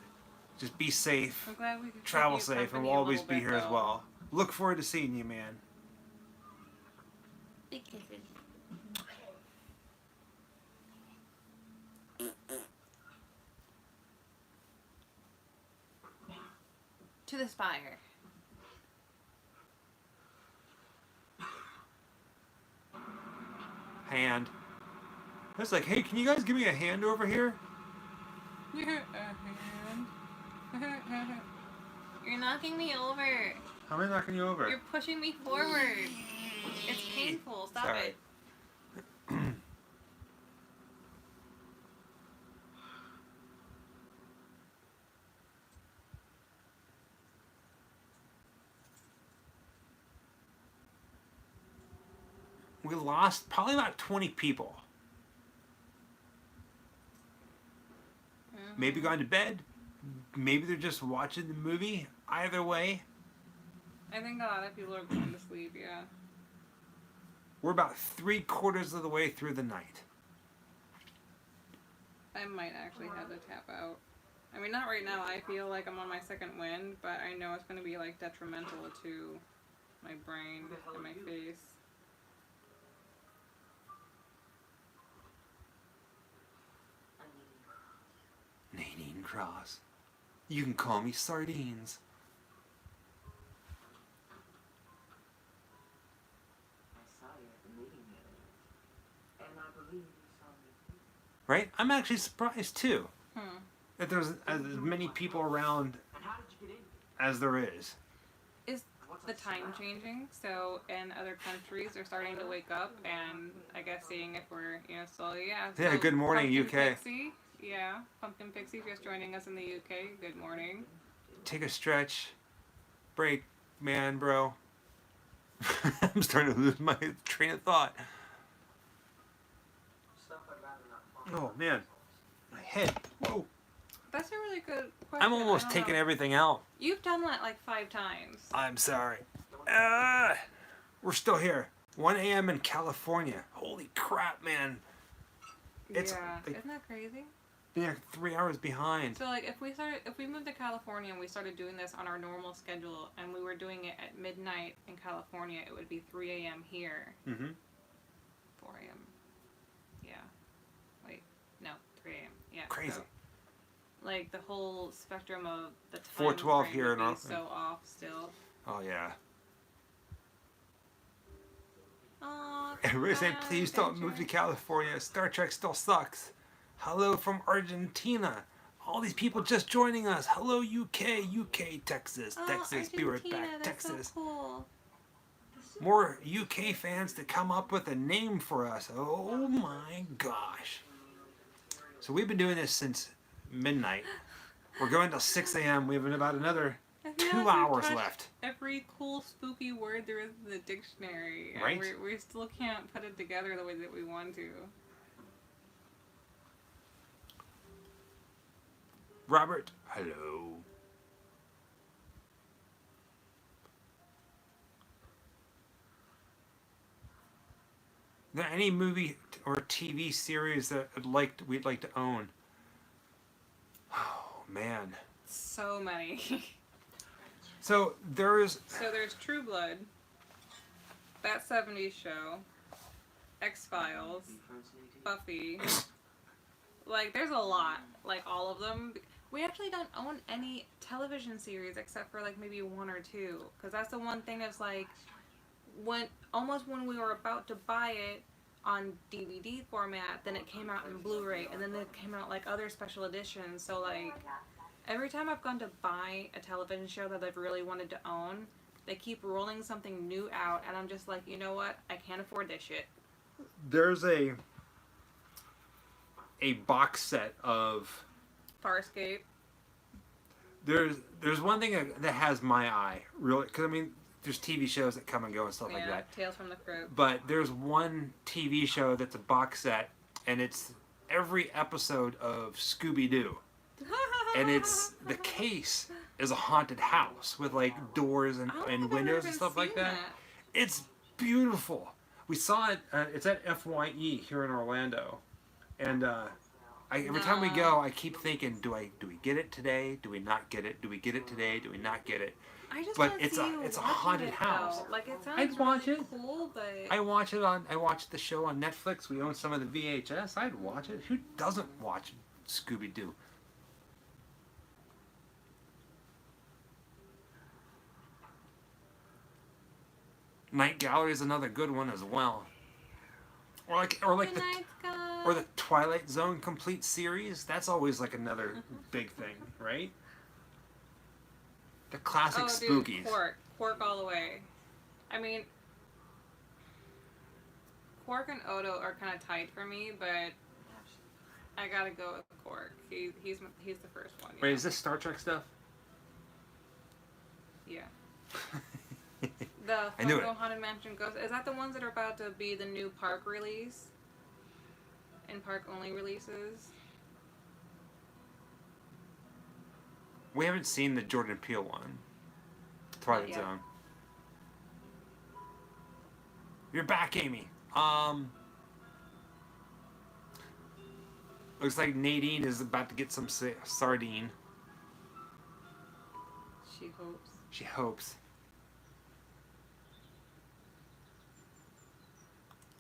just be safe. I'm glad we could travel safe, and we'll always be here as well. Look forward to seeing you, man. Big kisses. To the spire. Hand. It's like, hey, can you guys give me a hand over here? A hand. You're knocking me over. How am I knocking you over? You're pushing me forward. It's painful. Stop Sorry. it. We lost probably about 20 people. Maybe gone to bed. Maybe they're just watching the movie. Either way, I think a lot of people are going to sleep, yeah. we're about 3/4 of the way through the night. I might actually have to tap out. I mean, not right now. I feel like I'm on my second wind, but I know it's going to be, like, detrimental to my brain and my face. Nadine Cross. You can call me Sardines. I saw you at the meeting the other night. And I believe you saw me too. Right? I'm actually surprised too Hmm. that there's as many people around And how did you get in here? as there is. Is the time changing? So in other countries, they're starting to wake up and I guess seeing if we're, so yeah. Yeah, So good morning, Pumpkin UK. Pixie, yeah, Pumpkin Pixie just joining us in the UK. Good morning. Take a stretch. Break, man, bro. I'm starting to lose my train of thought. Stuff I'd rather not Oh, man. My head. Whoa. That's a really good question. I'm almost I don't taking know. everything out. You've done that like 5 times. I'm sorry. We're still here. 1 a.m. in California. Holy crap, man. It's Yeah, like, isn't that crazy? yeah, 3 hours behind. So like if we moved to California and we started doing this on our normal schedule and we were doing it at midnight in California, it would be 3 a.m. here. Mm-hmm. 4 a.m. Yeah. Wait. No, 3 a.m. Yeah. Crazy. So, like the whole spectrum of the time 4:12 frame here would in be our- so off still. Oh, yeah. Oh, Everybody saying, please don't move to California. Star Trek still sucks. Hello from Argentina. All these people just joining us. Hello, UK, Texas, Texas. Be right back, Texas. So cool. More UK fans to come up with a name for us. Oh my gosh. So we've been doing this since midnight. We're going till 6 a.m. We have about another I feel 2 like we've hours touched left. Every cool spooky word there is in the dictionary. And Right? we still can't put it together the way that we want to. Robert, hello. Are there any movie or TV series that we'd like to own? Oh man. So many. So there's So there's True Blood, That 70s Show, X-Files, Buffy. Like, there's a lot. Like, all of them. We actually don't own any television series except for, like, maybe 1 or 2. Because that's the one thing that's, like, when we were about to buy it on DVD format, then it came out in Blu-ray, and then it came out, like, other special editions. So, like, every time I've gone to buy a television show that I've really wanted to own, they keep rolling something new out, and I'm just like, you know what? I can't afford this shit. there's a box set of Farscape. there's one thing that has my eye really, because I mean there's TV shows that come and go and stuff like that. Tales from the Crypt. But there's one TV show that's a box set, and it's every episode of Scooby-Doo. And it's the case is a haunted house with like doors and windows and stuff like that. It's beautiful. We saw it. It's at FYE here in Orlando, and every time we go, I keep thinking, do we get it today? Do we not get it? Do we get it today? Do we not get it? I just But don't it's see a you it's a watching haunted it, house. though. Like, it sounds I'd watch really it. cool, but I watched the show on Netflix. We own some of the VHS. I'd watch it. Who doesn't watch Scooby-Doo? Night Gallery is another good one as well. Or like Good night, Scott. or the Twilight Zone complete series. That's always like another big thing, right? The classic spookies. Quark all the way. I mean, Quark and Odo are kind of tight for me, but I gotta go with Quark. He's the first one. Wait, is this Star Trek stuff? Yeah. The I knew it. Photo Haunted Mansion Ghost. Is that the ones that are about to be the new park release? And park only releases? We haven't seen the Jordan Peele one. Twilight Zone. You're back, Amy. Looks like Nadine is about to get some sardine. She hopes. She hopes.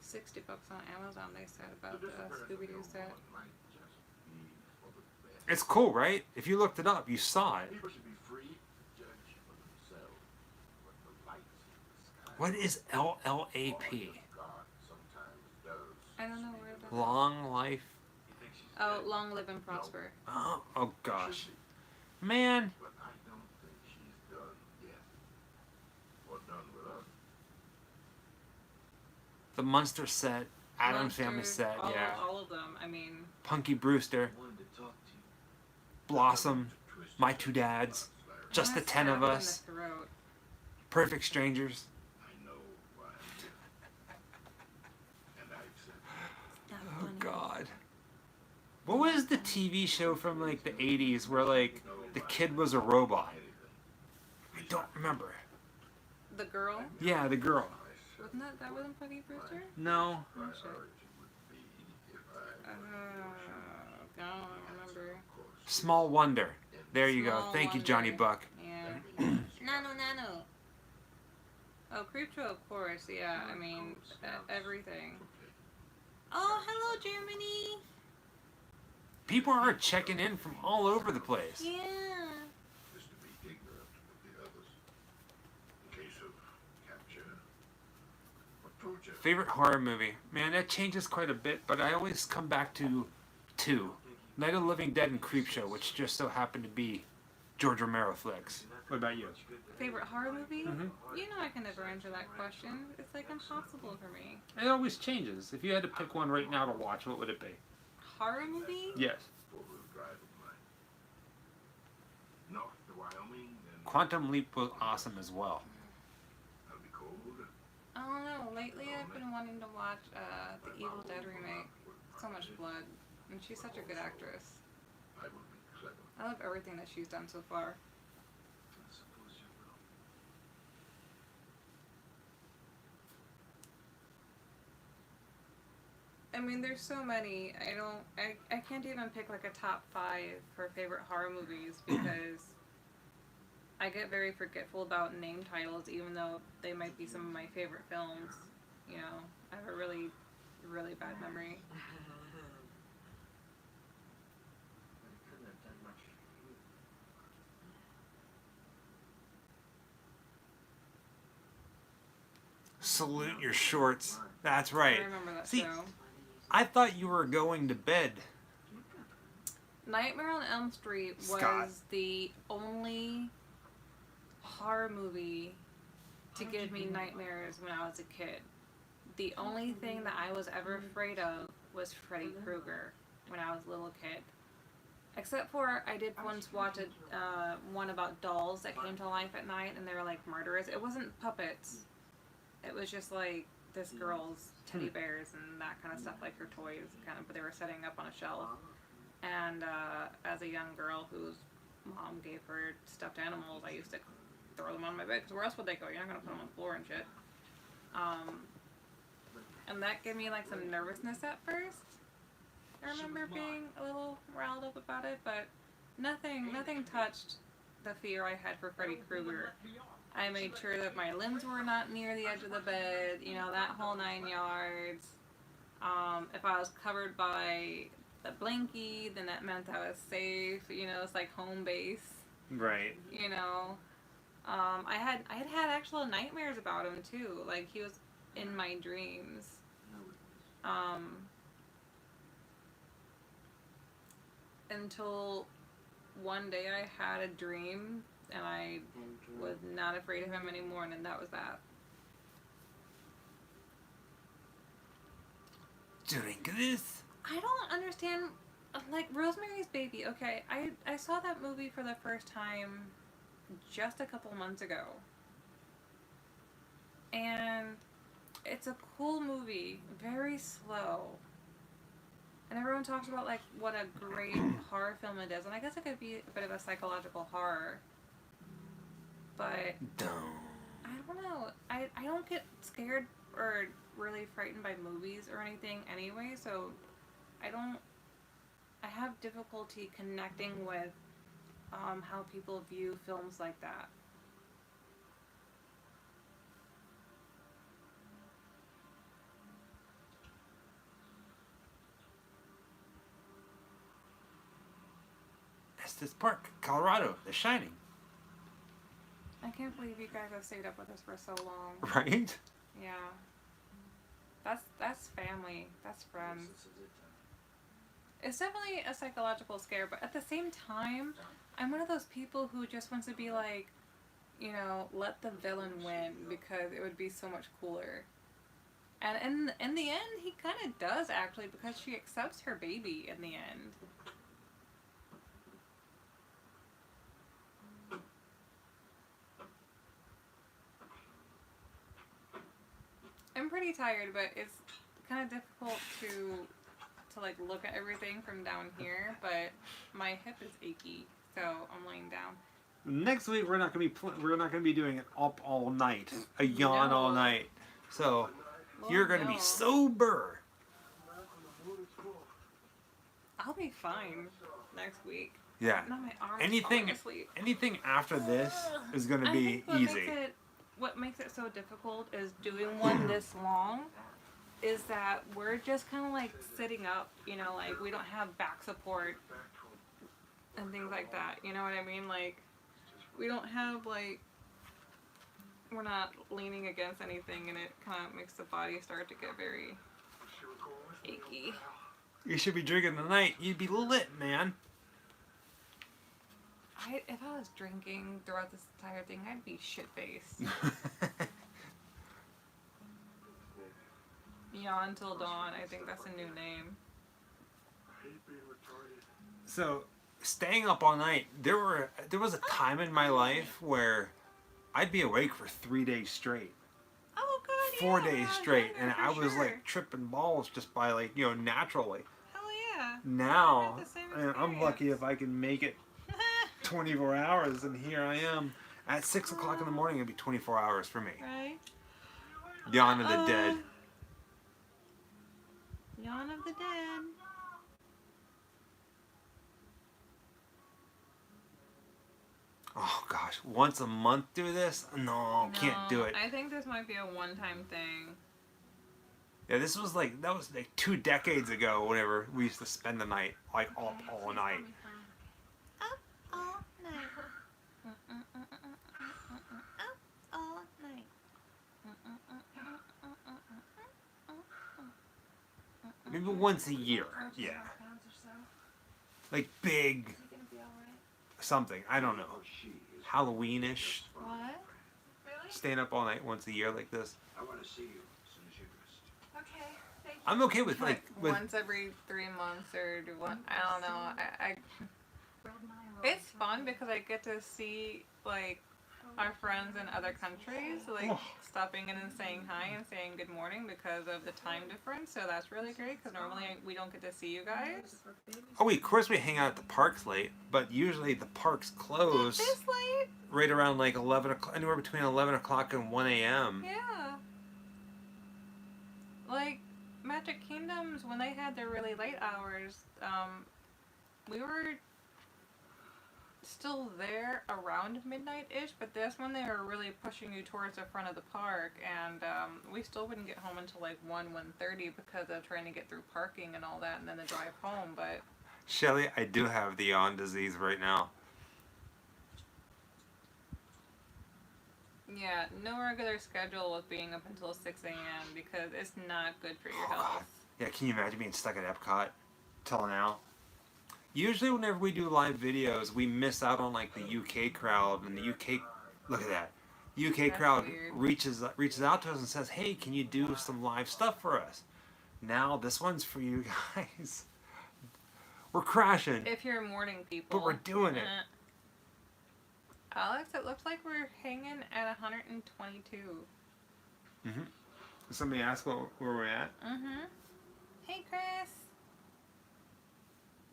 $60 on Amazon, they said, about the Scooby-Doo set. It's cool, right? If you looked it up, you saw it. People should be free to judge for themselves what the lights in the sky. What is LLAP? God sometimes does. I don't know where that. Long life. Oh, long live and prosper. Oh gosh. Man. But I don't think she's done yet. Or done with us. The Munster set, Addams Family set, yeah. All of them. I mean. Punky Brewster, Blossom, My Two Dads, Just the 10 of Us, Perfect Strangers. I know why I'm here. And I accept it. Oh God. What was the TV show from like the 80s where like the kid was a robot? I don't remember. The girl? Yeah, the girl. Wasn't that wasn't Punky Brewster? No. Oh shit. I don't remember. Small Wonder. There you go. Small Thank you, Johnny Wonder. Buck. Yeah. Nano. Oh, Creepshow, of course. Yeah, I mean, everything. Oh, hello, Germany. People are checking in from all over the place. Yeah. Just to be ignorant of the others. In case of capture or torture. Favorite horror movie? Man, that changes quite a bit, but I always come back to two. Night of the Living Dead and Creepshow, which just so happened to be George Romero flicks. What about you? Favorite horror movie? Mm-hmm. You know I can never answer that question. It's like impossible for me. It always changes. If you had to pick one right now to watch, what would it be? Horror movie? Yes. Four-wheel drive of mine. North to Wyoming and Quantum Leap was awesome as well. that'll be cold. I don't know. Lately I've been wanting to watch the Evil Dead remake. So much blood. And she's such a good actress. I will be clever. I love everything that she's done so far. I suppose you will. I mean, there's so many. I can't even pick like a top 5 for favorite horror movies because I get very forgetful about name titles, even though they might be some of my favorite films. You know, I have a really, really bad memory. Couldn't have done much for you. Salute your shorts. That's I right. remember that See, show. I thought you were going to bed. Nightmare on Elm Street was Scott. the only horror movie to give me nightmares when I was a kid. The only thing that I was ever afraid of was Freddy Krueger when I was a little kid. Except for I did once watch one about dolls that came to life at night and they were like murderers. It wasn't puppets. It was just like this girl's teddy bears and that kind of stuff, like her toys, kind of. But they were setting up on a shelf. And as a young girl whose mom gave her stuffed animals, I used to throw them on my bed because where else would they go? You're not gonna put them on the floor and shit. And that gave me like some nervousness at first. I remember being a little riled up about it, but nothing touched the fear I had for Freddy Krueger. I made sure that my limbs were not near the edge of the bed, you know, that whole 9 yards. If I was covered by the blankie, then that meant I was safe. You know, it's like home base. Right. You know, I had actual nightmares about him too. Like he was in my dreams. Until one day I had a dream and I was not afraid of him anymore, and then that was that. drink this. I don't understand, like, Rosemary's Baby. Okay, I saw that movie for the first time just a couple months ago. And it's a cool movie, very slow. And everyone talks about, like, what a great horror film it is. And I guess it could be a bit of a psychological horror. But I don't know. I don't get scared or really frightened by movies or anything anyway, so I have difficulty connecting with how people view films like that. Estes Park, Colorado, The Shining. I can't believe you guys have stayed up with us for so long. Right? Yeah. That's family. That's friends. It's definitely a psychological scare, but at the same time, I'm one of those people who just wants to be like, you know, let the villain win because it would be so much cooler. And in the end, he kind of does actually, because she accepts her baby in the end. I'm pretty tired, but it's kind of difficult to like look at everything from down here, but my hip is achy, so I'm laying down. Next week we're not gonna be doing it up all night, a yawn all night. So you're gonna be sober. I'll be fine next week. Yeah. Not my arms anything after this is gonna be easy. What makes it so difficult is doing one this long is that we're just kind of like sitting up, you know, like we don't have back support and things like that, you know what I mean? Like we don't have like, we're not leaning against anything, and it kind of makes the body start to get very achy. You should be drinking tonight. You'd be lit, man. If I was drinking throughout this entire thing, I'd be shit-faced. Yawn Till Dawn, I think that's a new name. So, staying up all night, there was a time in my life where I'd be awake for 3 days straight. Oh god, 4 days straight, and I was like tripping balls just by like, you know, naturally. Hell yeah. Now, I'm lucky if I can make it 24 hours, and here I am at 6 o'clock in the morning. It'd be 24 hours for me. Right. Yawn of the dead. Yawn of the dead. Oh gosh, once a month do this? No, can't do it. I think this might be a one-time thing. Yeah, that was like 2 decades ago. Whenever we used to spend the night like all night. Up all night. Up all night. Maybe once a year. Yeah. Like big something. I don't know. Halloweenish. What? Staying up all night once a year like this. I want to see you as soon as you're dressed. Okay, thank you. I'm okay with like once every 3 months or one. I don't know. I it's fun because I get to see like our friends in other countries, like stopping in and saying hi and saying good morning because of the time difference. So that's really great because normally we don't get to see you guys. Oh, of course we hang out at the parks late, but usually the parks close This late? right around like 11 o'clock, anywhere between 11 o'clock and 1 a.m. Yeah. Like Magic Kingdoms, when they had their really late hours, we were still there around midnight-ish, but that's when they were really pushing you towards the front of the park, and we still wouldn't get home until like 1:30 because of trying to get through parking and all that, and then the drive home. But Shelly, I do have the yawn disease right now. yeah, no regular schedule with being up until 6 a.m. because it's not good for your Oh, health. God. Yeah, can you imagine being stuck at Epcot till now? Usually whenever we do live videos, we miss out on like the UK crowd, and the UK, look at that. UK That's crowd weird. reaches out to us and says, "Hey, can you do some live stuff for us?" Now this one's for you guys. We're crashing. If you're morning people. But we're doing it. Alex, it looks like we're hanging at 122. Mm-hmm. Somebody asked where we're at? Mm-hmm. Hey, Chris.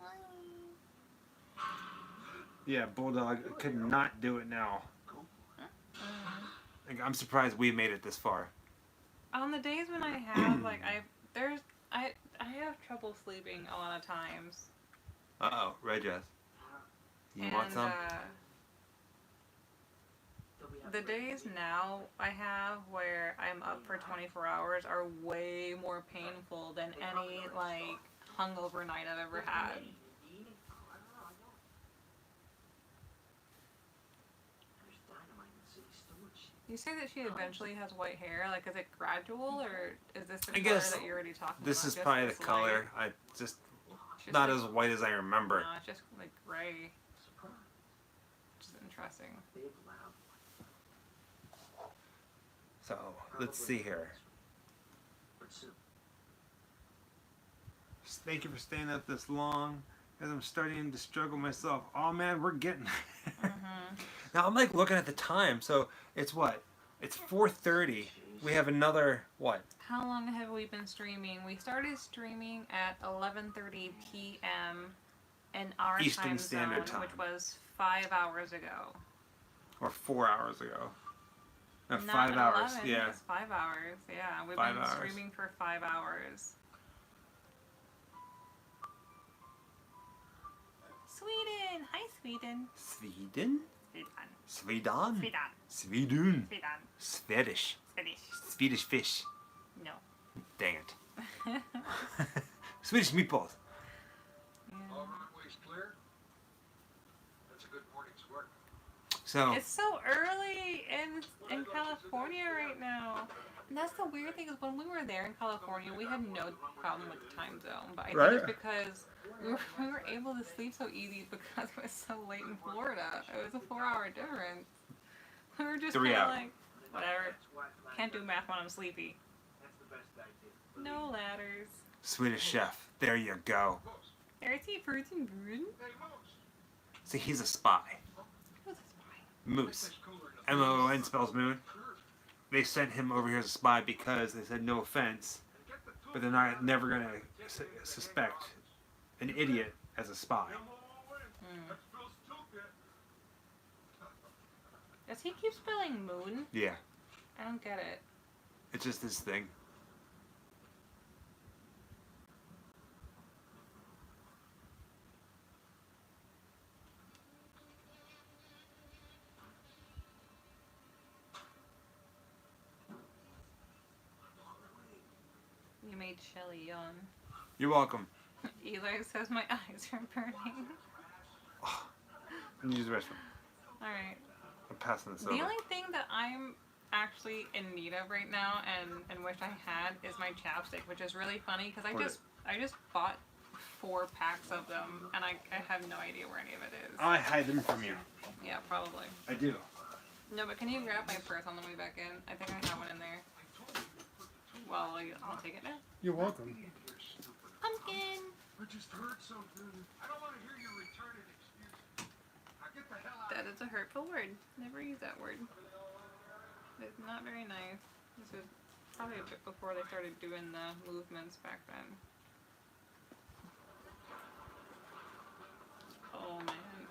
Hi. Yeah, Bulldog could not do it now. Like, I'm surprised we made it this far. On the days when I have, like, I have trouble sleeping a lot of times. Uh-oh, Red Dress. You want some? The days now I have where I'm up for 24 hours are way more painful than any, like, hungover night I've ever had. You say that she eventually has white hair. Like, is it gradual, or is this the color that you're already talking about? This is probably the color. I just not as white as I remember. No, it's just like gray. Which is interesting. So, let's see here. Thank you for staying up this long, as I'm starting to struggle myself. Oh man, we're getting Now I'm like looking at the time, so it's what? It's 4:30. We have another, what? How long have we been streaming? We started streaming at 11:30 p.m. in our Eastern Standard Time, which was 5 hours ago. Or 4 hours ago. No, Not 5 hours. 11, Yeah. It's 5 hours. Yeah, we've 5 been hours. streaming for 5 hours. Sweden! Hi, Sweden. Sweden? Sweden. Sweden? Sweden. Sweden. Swedish. Swedish. Swedish fish. No. Dang it. Swedish meatballs. All runways clear. That's a good morning's work. So It's so early in California right now. And that's the weird thing is when we were there in California, we had no problem with the time zone. But I think it's because we were able to sleep so easy because it was so late in Florida. It was a 4-hour difference. We were just 3 kind of hours. like, whatever. Can't do math when I'm sleepy. No ladders. Swedish chef. There you go. There's the fruits and bread. See, he's a spy. Who's a spy? Moose. M-O-O-N spells moon. They sent him over here as a spy because they said no offense, but they're not never gonna suspect an idiot as a spy. Does he keep spelling moon? Yeah, I don't get it. it's just this thing. You made Shelly yawn. You're welcome. Eli says my eyes are burning. Use the restroom. Alright. I'm passing this The over. only thing that I'm actually in need of right now and wish I had is my chapstick, which is really funny because I just bought 4 packs of them and I have no idea where any of it is. I hide them from you. Yeah, probably. I do. No, but can you grab my purse on the way back in? I think I have one in there. Well, I'll take it now. You're welcome. Pumpkin! I just heard something. I don't want to hear your retarded excuse. Now get the hell out. That is a hurtful word. Never use that word. It's not very nice. This was probably a bit before they started doing the movements back then. Oh man.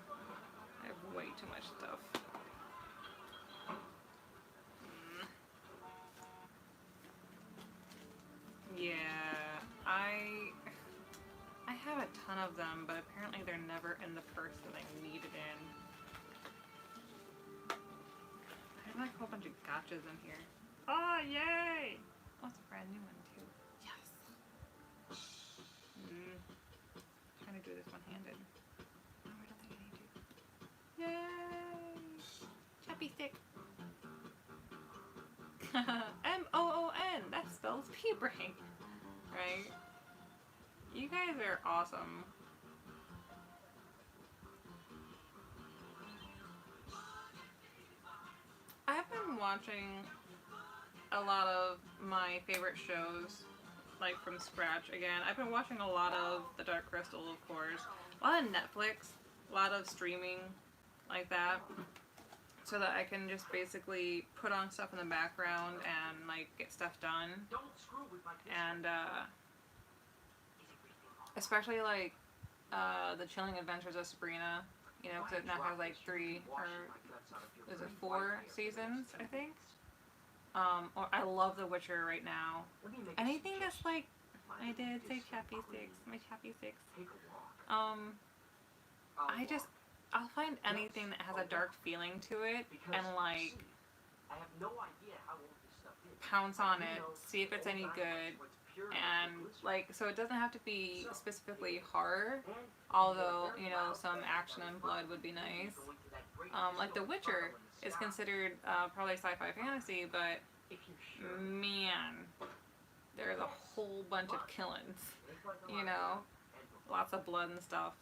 I have way too much stuff. Yeah, I have a ton of them, but apparently they're never in the purse that I need it in. I have like a whole bunch of gotchas in here. Oh, yay! Oh, it's a brand new one too. Yes! Trying to do this one-handed. Oh, I don't think I need to. Yay! Chappy stick! M-O-O-N! That spells pea-brain! Right? You guys are awesome. I've been watching a lot of my favorite shows like from scratch again. I've been watching a lot of The Dark Crystal, of course. A lot of Netflix, a lot of streaming like that. So that I can just basically put on stuff in the background and like get stuff done. And especially like The Chilling Adventures of Sabrina, you know, because it now has like 3 or is it 4 seasons, I think. Or I love The Witcher right now. Anything that's like, I did say Chappie Sticks, my Chappie Sticks. I'll find anything that has a dark feeling to it and like pounce on it, see if it's any good, and like, so it doesn't have to be specifically horror, although, you know, some action and blood would be nice. Like The Witcher is considered probably sci-fi fantasy, but man, there's a whole bunch of killings, you know, lots of blood and stuff.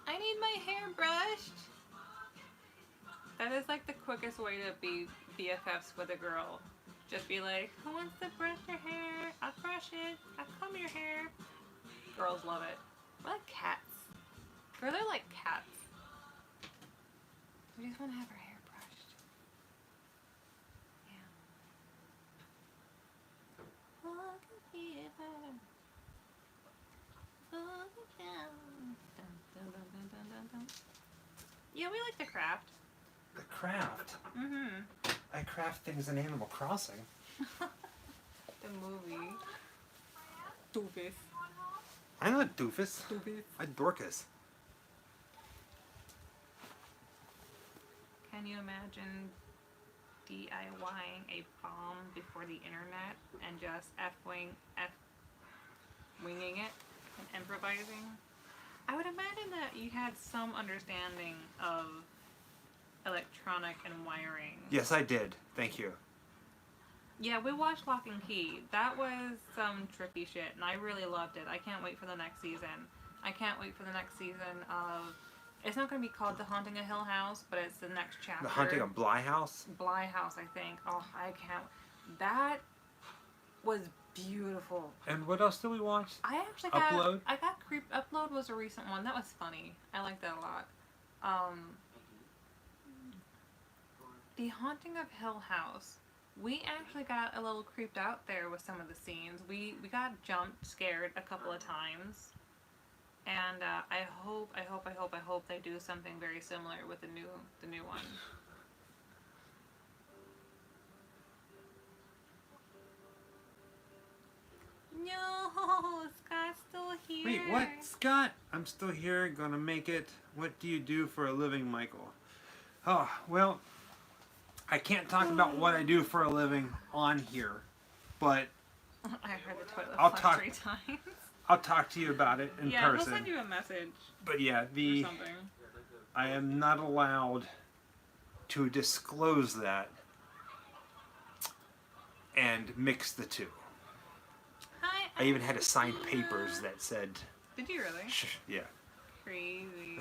I need my hair brushed. That is like the quickest way to be BFFs with a girl. Just be like, who wants to brush your hair? I'll brush it. I'll comb your hair. Girls love it. We're like cats. Girls are like cats. We just want to have our hair brushed. Yeah. Look here. Look down. Dun, dun, dun, dun, dun, dun. Yeah, we like to craft. The craft? Mm-hmm. I craft things in Animal Crossing. The movie. Doofus. I'm not doofus. Doofus. I'm Dorcas. Can you imagine DIYing a bomb before the internet and just winging it and improvising? I would imagine that you had some understanding of electronic and wiring. Yes, I did. Thank you. Yeah, we watched Lock and Key. That was some trippy shit, and I really loved it. I can't wait for the next season. I can't wait for the next season of... It's not going to be called The Haunting of Hill House, but it's the next chapter. The Haunting of Bly House? Bly House, I think. Oh, I can't... That was beautiful. And what else did we watch? I actually got... Upload? I got Creep... Upload was a recent one. That was funny. I liked that a lot. The Haunting of Hill House. We actually got a little creeped out there with some of the scenes. We got jumped, scared a couple of times. And I hope they do something very similar with the new one. No, Scott's still here. Wait, what? Scott? I'm still here, gonna make it. What do you do for a living, Michael? Oh, well, I can't talk about what I do for a living on here, but I heard the toilet flush 3 times. I'll talk to you about it in person. Yeah, we'll send you a message. But yeah, or something. I am not allowed to disclose that and mix the two. Hi. I even had to sign papers that said... Did you really? Yeah. Crazy.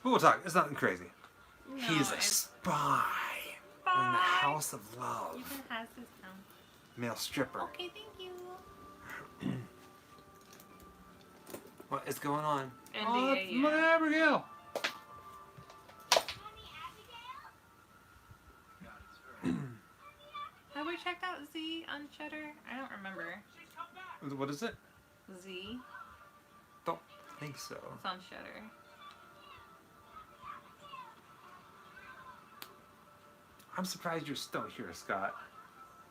But we'll talk. It's nothing crazy. No, He's a spy in the House of Love. You can have this now. Male stripper. Okay, thank you. What is going on? NDA, oh, yeah. my Abigail. Have we checked out Z on Shudder? I don't remember. What is it? Z. Don't think so. It's on Shudder. I'm surprised you're still here, Scott.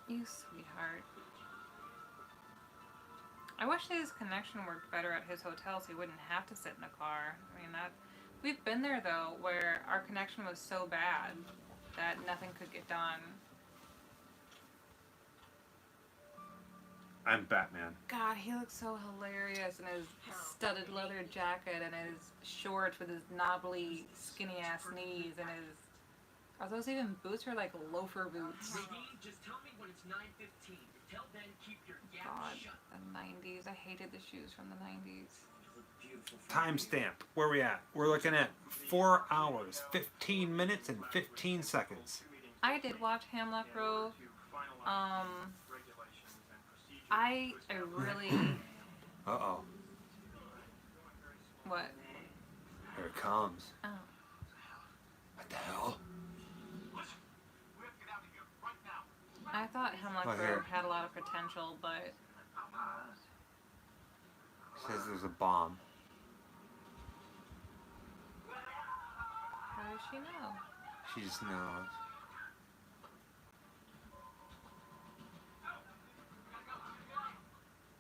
You sweetheart. I wish his connection worked better at his hotel so he wouldn't have to sit in the car. I mean, that... We've been there, though, where our connection was so bad that nothing could get done. I'm Batman. God, he looks so hilarious in his studded leather jacket and his shorts with his knobbly, skinny-ass knees and his... Are those even boots or like loafer boots? Just tell me when it's 9:15. Until then, keep your gap God, shut. the 90s. I hated the shoes from the 90s. You look beautiful. Timestamp. Where we at? We're looking at 4 hours, 15 minutes, and 15 seconds. I did watch Hemlock Grove. I really. Uh-oh. What? Here it comes. Oh. What the hell? I thought Hemlock Oh, Grove here. had a lot of potential, but It says there's a bomb. how does she know? She just knows.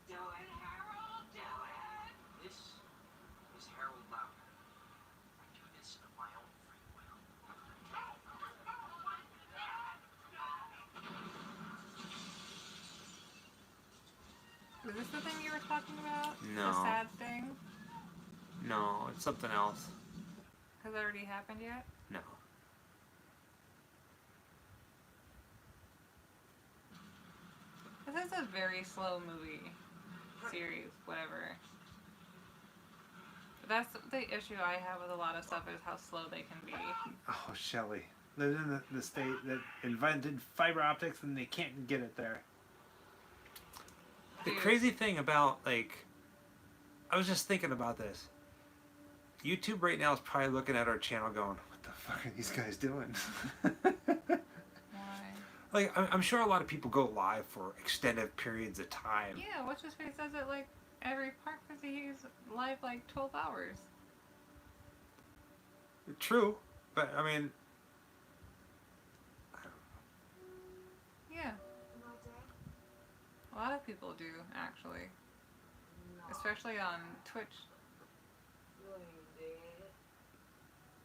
Do it, Harold, do it! This is Harold Lauer. I do this of my own free will. Is this the thing you were talking about? No. The sad thing? No, it's something else. Has it already happened yet? No. This is a very slow movie series, whatever. That's the issue I have with a lot of stuff is how slow they can be. Oh, Shelley. Lived in the state that invented fiber optics and they can't get it there. The Dude. crazy thing about, like, I was just thinking about this. YouTube right now is probably looking at our channel going, what the fuck are these guys doing? Why? Like, I'm sure a lot of people go live for extended periods of time. Yeah, what's his face does it like every part because he's live like 12 hours. True, but I mean, Yeah, a lot of people do actually, especially on Twitch.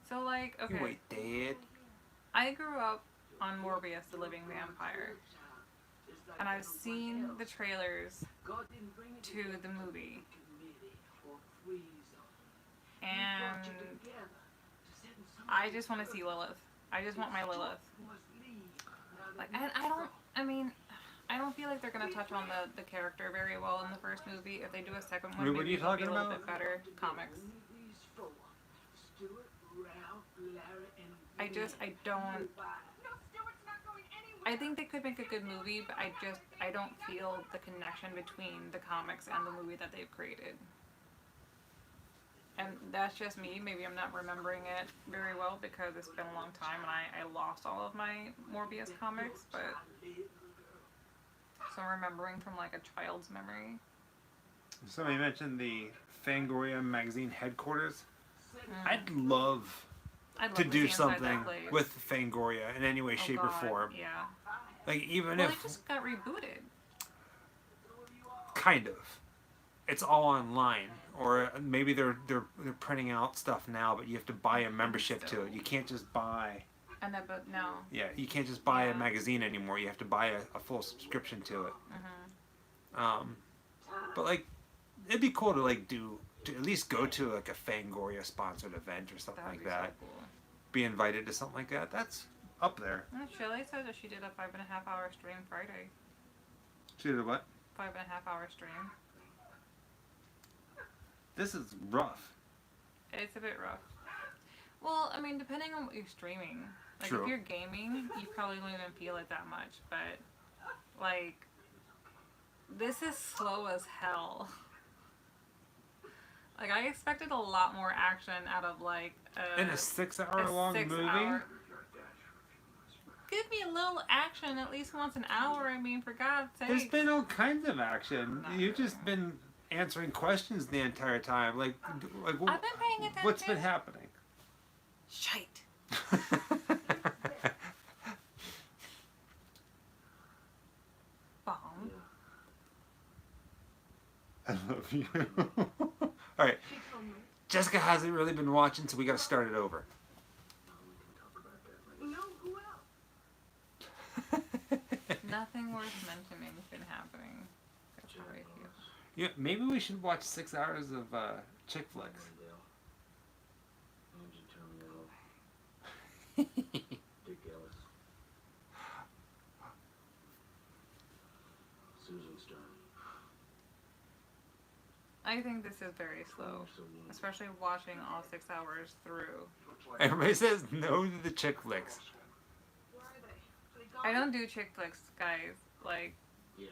So like, you okay, wait, dead. I grew up on Morbius, the Living Vampire, and I've seen the trailers to the movie, and I just want to see Lilith. I just want my Lilith. Like, I don't feel like they're gonna touch on the character very well in the first movie. If they do a second one, Wait, what are maybe you it'll be talking a little about? bit better. Comics. I don't. I think they could make a good movie, but I don't feel the connection between the comics and the movie that they've created. And that's just me. Maybe I'm not remembering it very well because it's been a long time and I lost all of my Morbius comics, but so I'm remembering from like a child's memory. Somebody mentioned the Fangoria magazine headquarters. I'd love to see do inside something that place. with Fangoria in any way, Oh, shape, God, or form. Yeah. Like, even Well, if... it just got rebooted. Kind of. It's all online. Or maybe they're printing out stuff now, but you have to buy a membership to it. You can't just buy... And then, but no. Yeah, you can't just buy Yeah. a magazine anymore. You have to buy a full subscription to it. But, like, it'd be cool to, like, to at least go to, like, a Fangoria sponsored event or something That'd like be that. so cool. Be invited to something like that. That's up there. Well, Shelley said that she did a 5.5 hour stream Friday. She did a what? 5.5 hour stream. This is rough. It's a bit rough. Well, I mean, depending on what you're streaming. Like, True. if you're gaming, you probably won't even feel it that much. But, like, this is slow as hell. Like, I expected a lot more action out of, like, In a 6 hour long movie? Give me a little action at least once an hour. I mean, for God's sake. There's been all kinds of action. You've just been answering questions the entire time. Like I've been paying attention. what's been happening? Shite. Bomb. I love you. All right. Jessica hasn't really been watching, so we got to start it over. No, who else? Nothing worth mentioning's been happening. That's how I feel. Yeah, maybe we should watch 6 hours of chick flicks. I think this is very slow, especially watching all 6 hours through. Everybody says no to the chick flicks. Where are they? I don't do chick flicks, guys. Like, Yeah.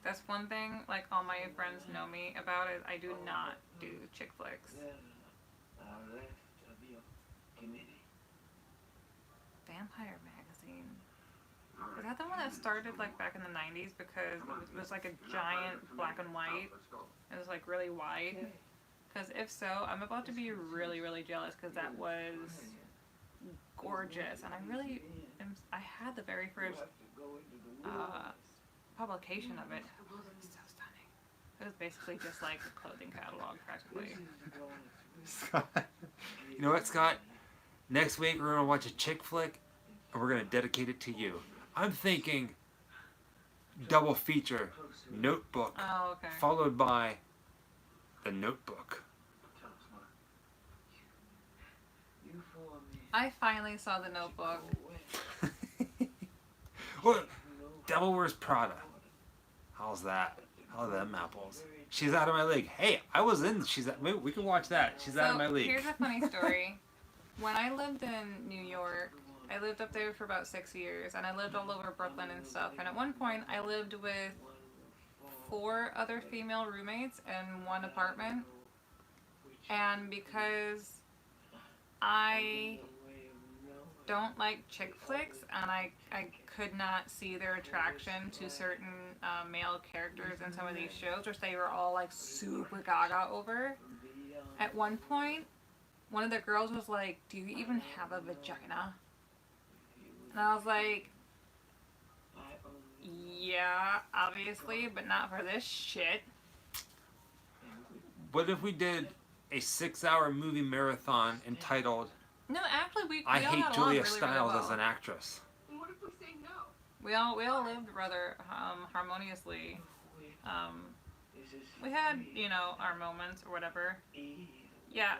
that's one thing, like, all my friends know me about is I do not do chick flicks. Vampire Magazine. Is that the one that started, like, back in the 90s? Because it was like, a giant black and white. It was, like, really wide. Because if so, I'm about to be really, really jealous because that was gorgeous. And I really, I had the very first publication of it. It was so stunning. It was basically just like a clothing catalog, practically. Scott, you know what, Scott? Next week we're gonna watch a chick flick, and we're gonna dedicate it to you. I'm thinking double feature, Notebook, followed by The Notebook. I finally saw The Notebook. Well, Devil Wears Prada. How's that? How are them apples? She's Out of My League. Hey, I was in. We can watch that. She's Out of My League. Here's a funny story. When I lived in New York, I lived up there for about 6 years, and I lived all over Brooklyn and stuff. And at one point, I lived with 4 other female roommates in one apartment. And because I don't like chick flicks, and I could not see their attraction to certain male characters in some of these shows, which they were all like super gaga over. At one point, one of the girls was like, "Do you even have a vagina?" And I was like, "Yeah, obviously, but not for this shit." What if we did a 6-hour movie marathon entitled No, actually, we I all Hate got along Julia really, Stiles really well. as an actress? What if we say no? We all lived rather harmoniously. We had, you know, our moments or whatever. Yeah,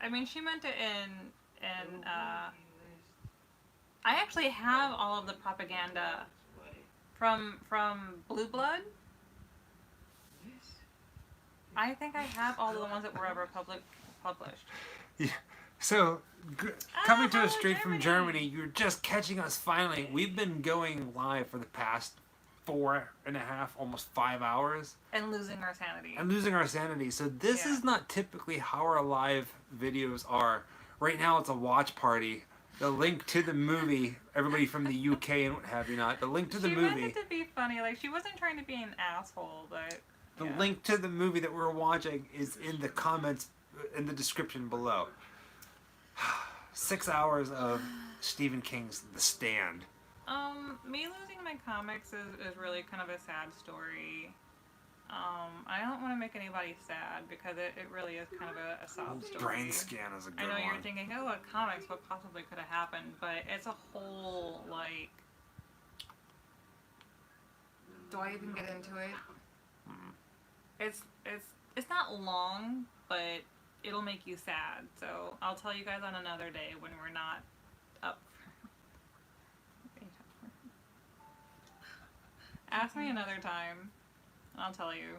I mean, she meant it in I actually have all of the propaganda from Blue Blood. I think I have all the ones that were ever published. Yeah. So, coming to us straight from Germany, you're just catching us finally. We've been going live for the past 4.5, almost 5 hours. And losing our sanity. So this is not typically how our live videos are. Right now it's a watch party. The link to the movie, everybody from the UK and what have you not, the link to the movie. She meant it to be funny. Like, she wasn't trying to be an asshole, but... The link to the movie that we're watching is in the comments, in the description below. 6 hours of Stephen King's The Stand. Me losing my comics is really kind of a sad story. I don't want to make anybody sad because it really is kind of a sob story. Brain Scan is a good one. I know you're thinking, oh, a comics, what possibly could have happened? But it's a whole, like... Do I even get into it? It's not long, but it'll make you sad. So I'll tell you guys on another day when we're not up. Ask me another time, and I'll tell you.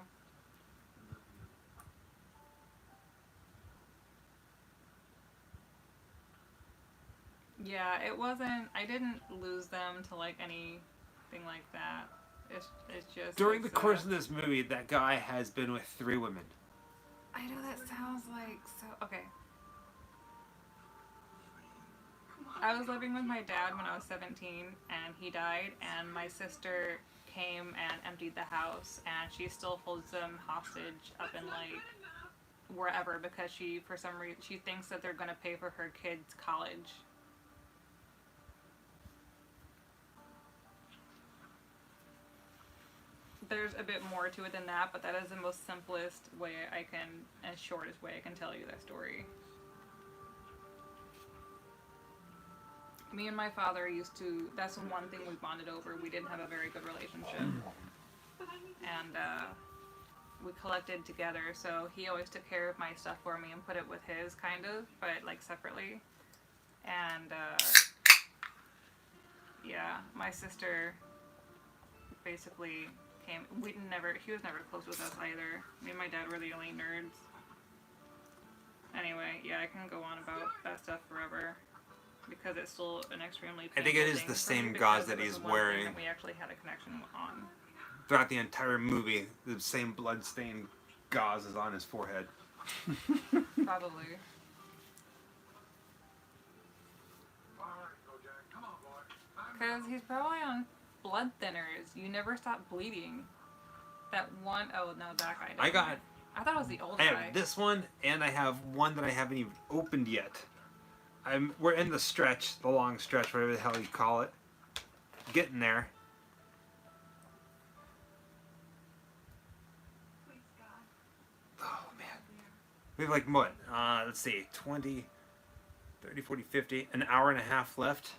Yeah, it wasn't. I didn't lose them to like anything like that. It's just during the course of this movie, that guy has been with 3 women. I know that sounds like so. Okay. I was living with my dad when I was 17, and he died, and my sister came and emptied the house, and she still holds them hostage up in like wherever because she, for some reason, she thinks that they're gonna pay for her kids' college. There's a bit more to it than that, but that is the most simplest way I can, and shortest way I can tell you that story. Me and my father used to, that's the one thing we bonded over. We didn't have a very good relationship. And we collected together, so he always took care of my stuff for me and put it with his, kind of, but like separately. And yeah, my sister basically came. He was never close with us either. Me and my dad were the only nerds. Anyway, yeah, I can go on about that stuff forever. Because it's still an extremely I think it is the same gauze that he's wearing. That we actually had a connection on. Throughout the entire movie, the same blood-stained gauze is on his forehead. Probably. Because he's probably on blood thinners. You never stop bleeding. That one, oh no, that guy. I thought it was the old I guy. have this one, and I have one that I haven't even opened yet. We're in the stretch, the long stretch, whatever the hell you call it. Getting there. Oh, man. We have like, what? Let's see, 20, 30, 40, 50, an hour and a half left.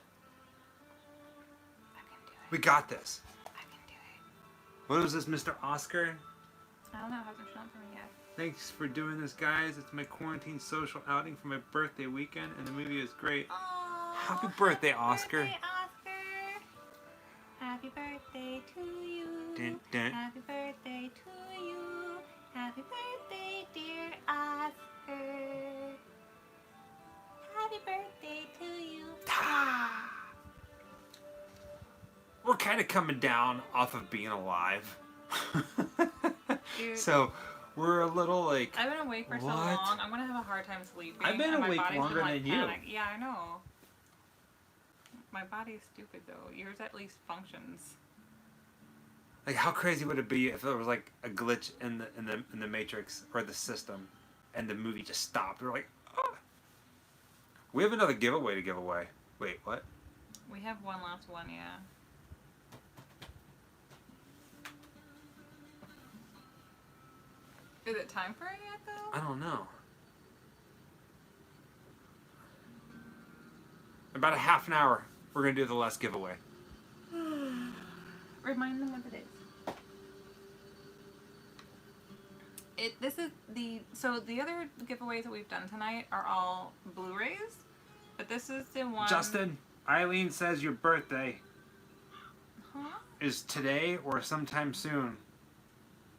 I can do it. We got this. I can do it. What was this, Mr. Oscar? I don't know, it hasn't shown for me yet. Thanks for doing this, guys. It's my quarantine social outing for my birthday weekend, and the movie is great. Aww, Happy birthday, Oscar. Birthday, Oscar. Happy birthday to you. Dun, dun. Happy birthday to you. Happy birthday, dear Oscar. Happy birthday to you. We're kind of coming down off of being alive. Dude. So, we're a little like... I've been awake for so what? long, I'm going to have a hard time sleeping. I've been and my awake body's longer been, like, than you. panic. Yeah, I know. My body's stupid, though. Yours at least functions. Like, how crazy would it be if there was like a glitch in the Matrix or the system, and the movie just stopped? We're like, oh. We have another giveaway to give away. Wait, what? We have one last one, yeah. Is it time for it yet, though? I don't know. About a half an hour, we're gonna do the last giveaway. Remind them what it is. This is so the other giveaways that we've done tonight are all Blu-rays, but this is the one. Justin, Eileen says your birthday is today or sometime soon.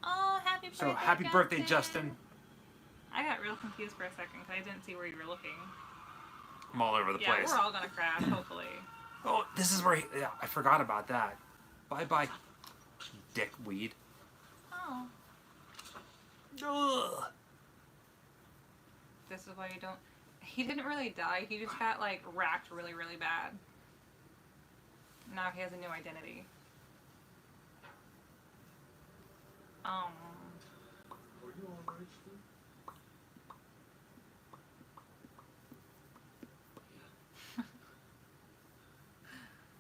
Oh, happy birthday! So happy birthday, Justin. I got real confused for a second because I didn't see where you were looking. I'm all over the Yeah, place. we're all gonna crash, hopefully. Oh, this is where yeah, I forgot about that. Bye-bye, dickweed. Oh. Ugh. This is why you don't... He didn't really die. He just got, like, racked really, really bad. Now he has a new identity. Are you alright, Steve?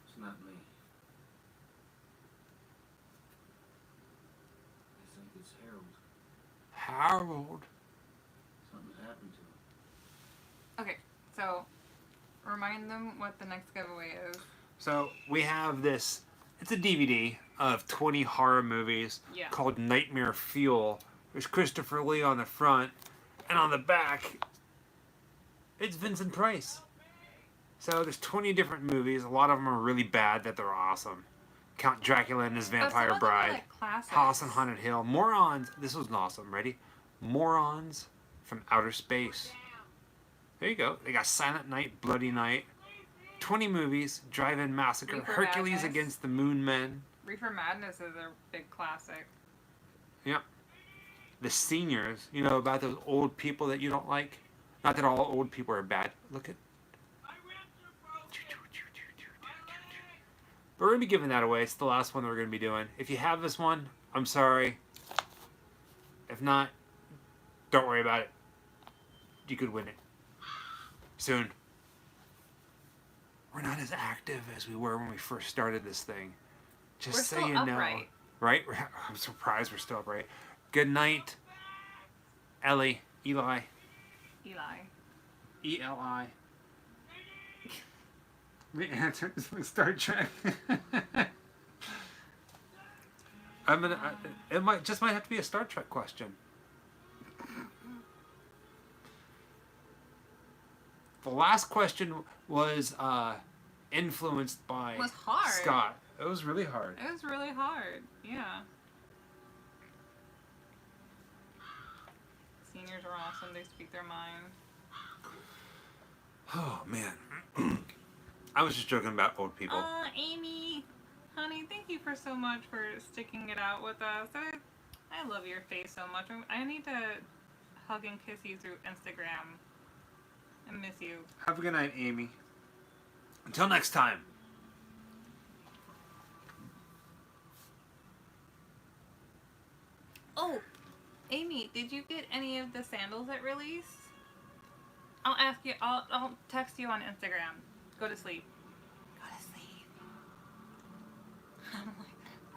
It's not me. I think it's Harold. Harold. Something happened to him. Okay, so remind them what the next giveaway is. So we have this. It's a DVD of 20 horror movies called Nightmare Fuel. There's Christopher Lee on the front, and on the back, it's Vincent Price. So there's 20 different movies. A lot of them are really bad, that they're awesome. Count Dracula and His Vampire Bride, House on Haunted Hill, Morons. This was awesome. Ready? Morons from Outer Space. There you go. They got Silent Night, Bloody Night. 20 movies, Drive-In Massacre, Reefer Hercules Madness. Against the Moon Men. Reefer Madness is a big classic. Yep. The Seniors, you know, about those old people that you don't like. Not that all old people are bad. Look at... But we're going to be giving that away. It's the last one that we're going to be doing. If you have this one, I'm sorry. If not, don't worry about it. You could win it. Soon. We're not as active as we were when we first started this thing. Just We're so still you know. upright. Right? I'm surprised we're still upright. Good night, Ellie, Eli. Eli. E-L-I. The answer is from Star Trek. It might have to be a Star Trek question. The last question was influenced by Was hard. Scott. It was really hard. It was really hard. Yeah. seniors are awesome. They speak their mind. Oh, man. I was just joking about old people. Amy, honey, thank you for so much for sticking it out with us. I love your face so much. I need to hug and kiss you through Instagram. I miss you. Have a good night, Amy. Until next time. Oh, Amy, did you get any of the sandals at release? I'll ask you. I'll text you on Instagram. Go to sleep. Go to sleep.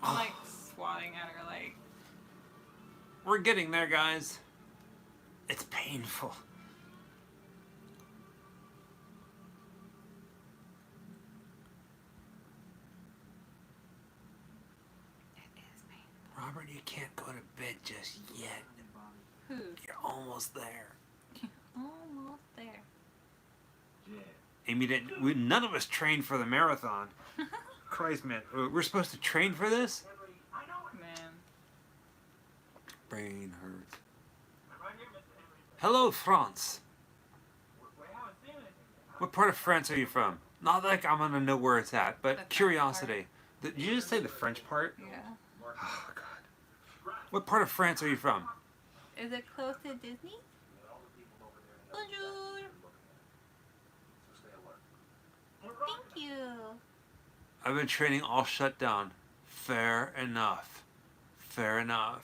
I'm like swatting at her like. We're getting there, guys. It's painful. It is painful. Robert, you can't go to bed just yet. Who? You're almost there. Almost there. Amy didn't. None of us trained for the marathon. Christ, man. We're supposed to train for this? Man. Brain hurts. Hello, France. What part of France are you from? Not like I'm gonna know where it's at, but curiosity. Did you just say the French part? Yeah. Oh, God. What part of France are you from? Is it close to Disney? Bonjour. Thank you. I've been training all shut down. Fair enough. Fair enough.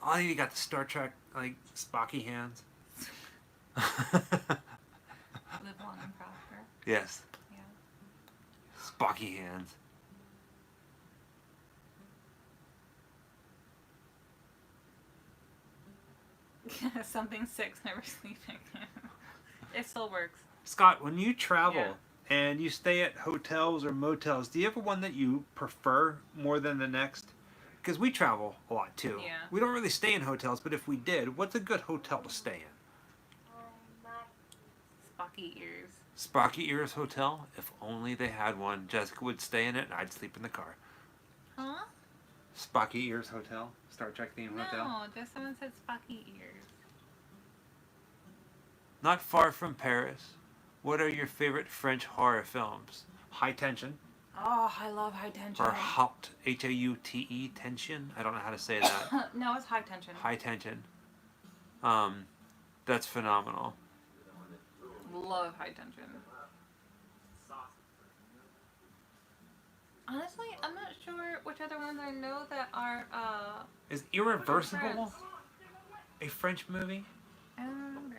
Oh, you got the Star Trek, like, Spocky hands. Live long and prosper. Yes. Yeah. Spocky hands. Something sick's never sleeping. It still works. Scott, when you travel and you stay at hotels or motels, do you have one that you prefer more than the next? Because we travel a lot too. Yeah. We don't really stay in hotels, but if we did, what's a good hotel to stay in? Spocky ears. Spocky Ears Hotel? If only they had one. Jessica would stay in it and I'd sleep in the car. Huh? Spocky Ears Hotel? Star Trek themed hotel? No, just someone said Spocky ears. Not far from Paris. What are your favorite French horror films? High Tension? Oh, I love High Tension. Or Haute, H-A-U-T-E, Tension? I don't know how to say that. No, it's High Tension. High Tension. That's phenomenal. Love High Tension. Honestly, I'm not sure which other ones I know that are, Is Irreversible a French movie? I don't remember.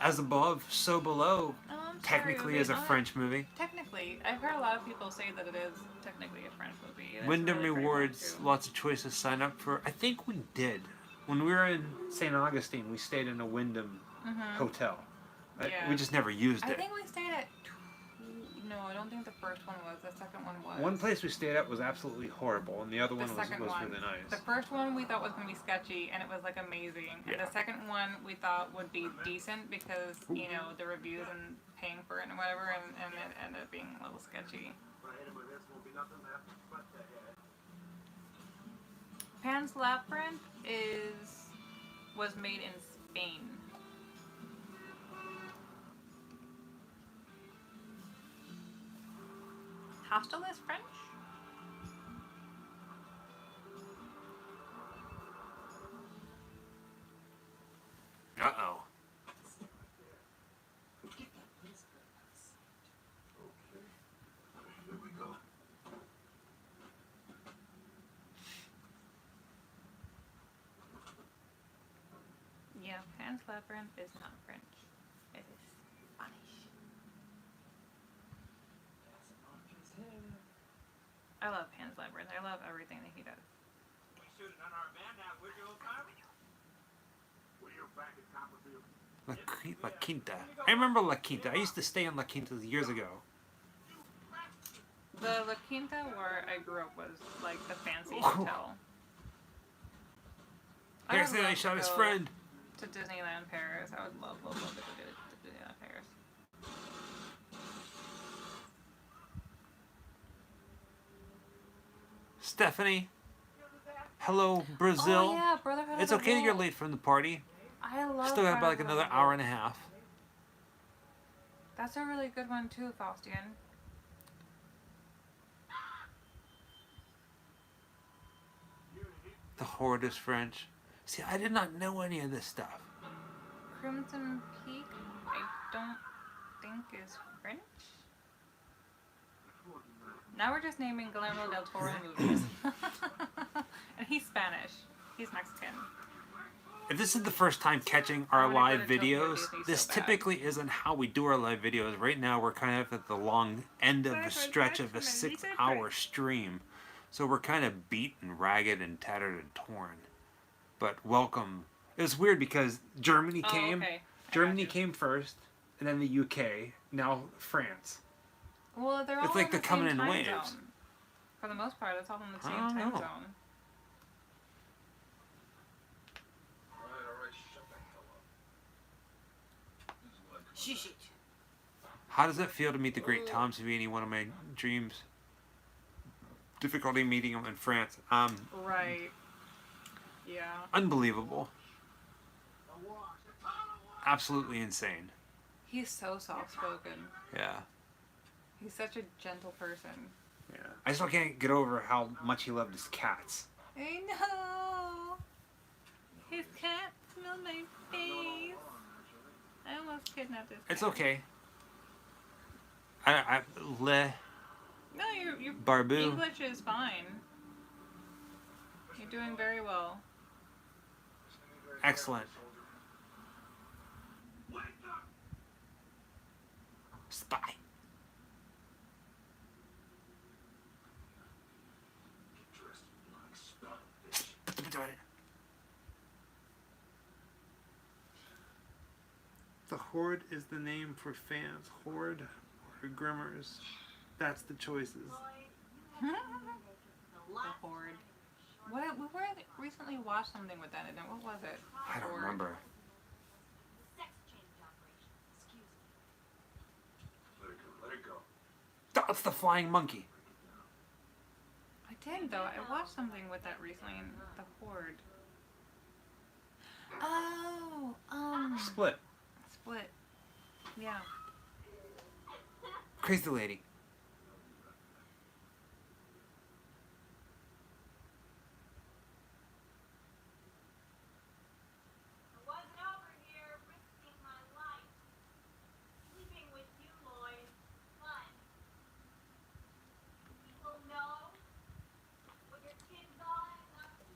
As Above, So Below Oh, I'm technically sorry, is a wait, French movie. Technically. I've heard a lot of people say that it is technically a French movie. It's Wyndham really great Rewards, too. lots of choices. Sign up for. I think we did. When we were in St. Augustine, we stayed in a Wyndham hotel. Yeah. We just never used I it. think we stayed at... No, I don't think the first one was. The second one was. One place we stayed at was absolutely horrible, and the other one The was second really one. nice. The first one we thought was going to be sketchy, and it was like amazing. And Yeah. the second one we thought would be decent because, you know, the reviews and paying for it and whatever, and it ended up being a little sketchy. Pan's Labyrinth was made in Spain. Hostel is French? Uh-oh. Here we go. Yeah, Pan's Labyrinth is not French. It is Spanish. I love Pan's Labyrinth. I love everything that he does. We should have done our band out with your old time. Were you back at Copperfield? La Quinta. I remember La Quinta. I used to stay in La Quinta years ago. The La Quinta where I grew up was like the fancy Oh. hotel. I Here's would the love I shot to his go friend. To Disneyland Paris. I would love to go to Disneyland Paris. Stephanie. Hello, Brazil. Oh yeah, Brotherhood It's of the okay that you're Wolf. late from the party. I love Still got about like Brotherhood of another the hour Wolf. and a half. That's a really good one too, Faustian. The Horde is French. See, I did not know any of this stuff. Crimson Peak, I don't think is French. Now we're just naming Guillermo del Toro movies. And he's Spanish. He's Mexican. If this is the first time catching our I wanna live go to Tokyo videos, Disney this so bad. typically isn't how we do our live videos. Right now, we're kind of at the long end of the stretch of a 6-hour stream. So we're kind of beat and ragged and tattered and torn. But welcome. It was weird because Germany came. Okay. Germany came first, and then the UK, now France. Well, they're all It's like in they're the coming same in time waves. zone. For the most part, it's all in the I same don't time know. zone. Alright, shut the hell up. This is like Shush it. How does it feel to meet the great Tom Savini, one of my dreams? Difficulty meeting him in France. Right. Yeah. Unbelievable. Absolutely insane. He's so soft-spoken. Yeah. He's such a gentle person. Yeah. I still can't get over how much he loved his cats. I know. His cat smelled my face. I almost kidnapped his cat. It's okay. No, your Barbu. English is fine. You're doing very well. Excellent. Spy. The Horde is the name for fans. Horde or Grimmers. That's the choices. The Horde. We recently watched something with that in it. What was it? I don't Horde. remember. Sex change operation. Excuse me. let it go, let it go. That's the flying monkey. I did though. I watched something with that recently in the Horde. Oh, Split. Split. Yeah. Crazy lady. I wasn't over here risking my life. Sleeping with you, Lloyd. Fun. People know what your kids are up to.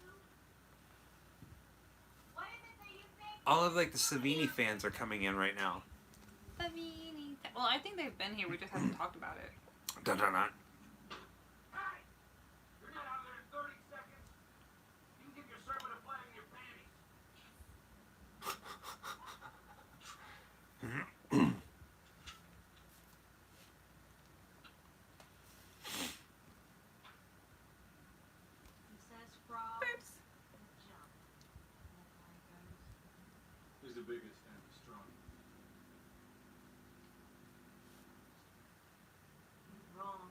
What is it that you think? All of like the Savini fans are coming in right now. Well, I think they've been here. We just haven't talked about it. Dun, dun, dun. Hey! You're not out there in 30 seconds. You can give your servant a flag in your panties. He says frog. Oops. Jump. Who's the biggest and the strongest? Wrong.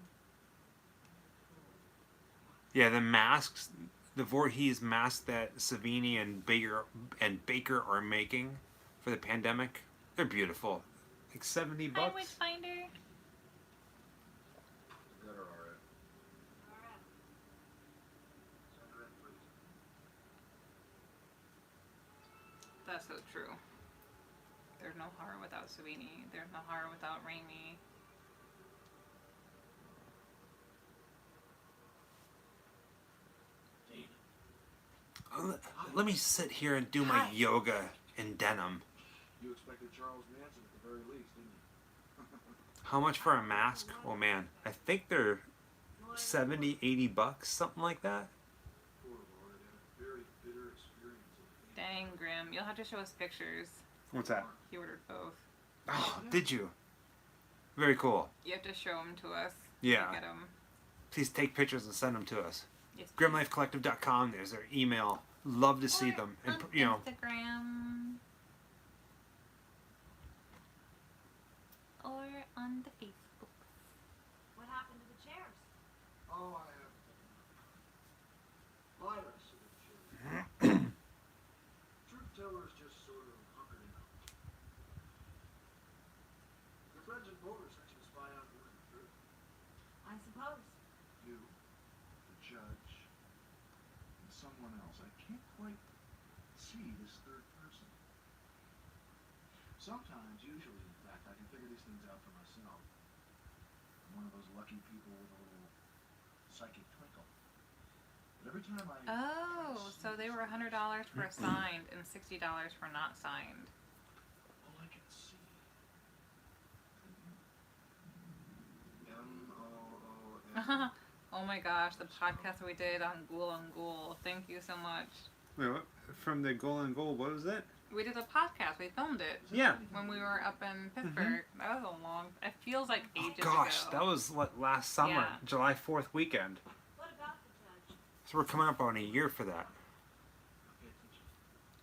Yeah, the masks, the Voorhees mask that Savini and Baker are making for the pandemic, they're beautiful. Like $70. Hi, Witchfinder. Got her alright. Alright. Send her in, please. That's so true. There's no horror without Savini. There's no horror without Raimi. Let me sit here and do my yoga in denim. You expected Charles Manson at the very least, didn't you? How much for a mask? Oh man, I think they're 70, 80 bucks, something like that. Poor Lloyd had a very bitter experience. Dang, Grim. You'll have to show us pictures. What's that? He ordered both. Oh, did you? Very cool. You have to show them to us. Yeah. To get them. Please take pictures and send them to us. Yes, GrimLifeCollective.com. There's their email. Love to see them. And on you know, Instagram. Or on the Facebook. What happened to the chairs? Oh, I suppose. You, the judge, and someone else. I can't quite see this third person. Sometimes, usually, in fact, I can figure these things out for myself. I'm one of those lucky people with a little psychic twinkle. But every time I... Oh, so they were $100 for signed and $60 for not signed. All I can see... M-O-O-M... Oh my gosh, the podcast we did on Ghoul on Ghoul. Thank you so much. Wait, what? From the Goal and Goal, what was that? We did a podcast. We filmed it. Yeah. When we were up in Pittsburgh. That was a long... It feels like ages Gosh, ago. that was what, last summer, Yeah. July 4th weekend. What about the judge? So we're coming up on a year for that.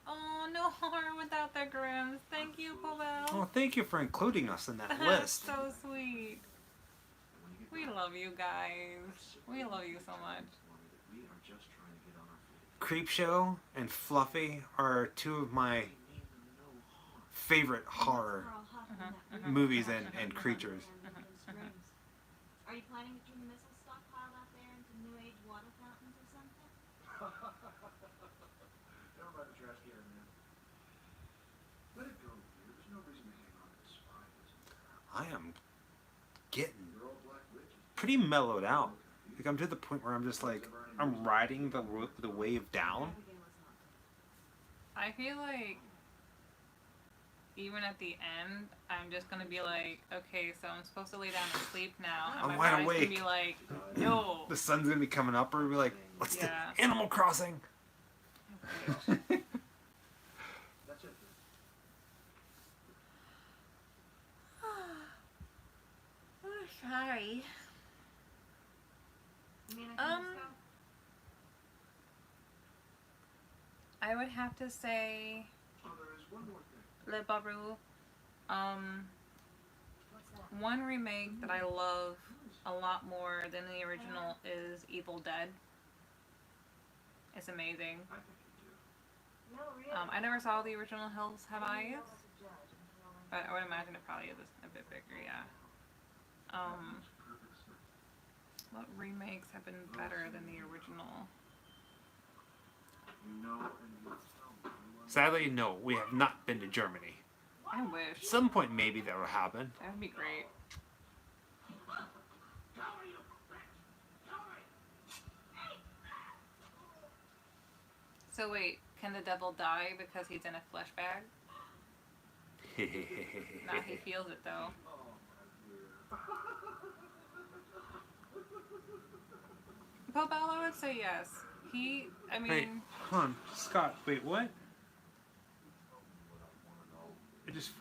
Oh, no harm without the Grims. Thank you, Pavel. Well, thank you for including us in that That's list. so sweet. We love you guys. We love you so much. We are just trying to get on our feet. Creepshow and Fluffy are two of my favorite horror movies and creatures. Are you planning to turn the missile stockpile out there into new age water fountains or something? Never mind the trash can, man. Let it go, dear. There's no reason to hang on to this spy, is there? I am getting You're all black witches. pretty mellowed out. Like I'm to the point where I'm just like, I'm riding the wave down. I feel like even at the end, I'm just gonna be like, okay, so I'm supposed to lay down and sleep now. And I'm my wide body's awake. gonna be like, no. The sun's gonna be coming up, or we'll be like, let's Yeah. do Animal Crossing. That's it. Oh, sorry. You mean I can just go? I would have to say Oh, there is one more thing. Le Baru. What's that? One remake that I love a lot more than the original is Evil Dead. It's amazing. I think you do. No, really. I never saw the original Hills Have I didn't Eyes, know about the judge until but I would imagine it probably is a bit bigger, yeah. Makes perfect sense. What remakes have been better than the original? You know and you tell me. Sadly, no, we have not been to Germany. I wish. At some point, maybe that will happen. That would be great. So wait, can the devil die because he's in a flesh bag? Nah, he feels it though. Pobello would say yes. I mean... Hey, hold on, Scott, wait, what? I just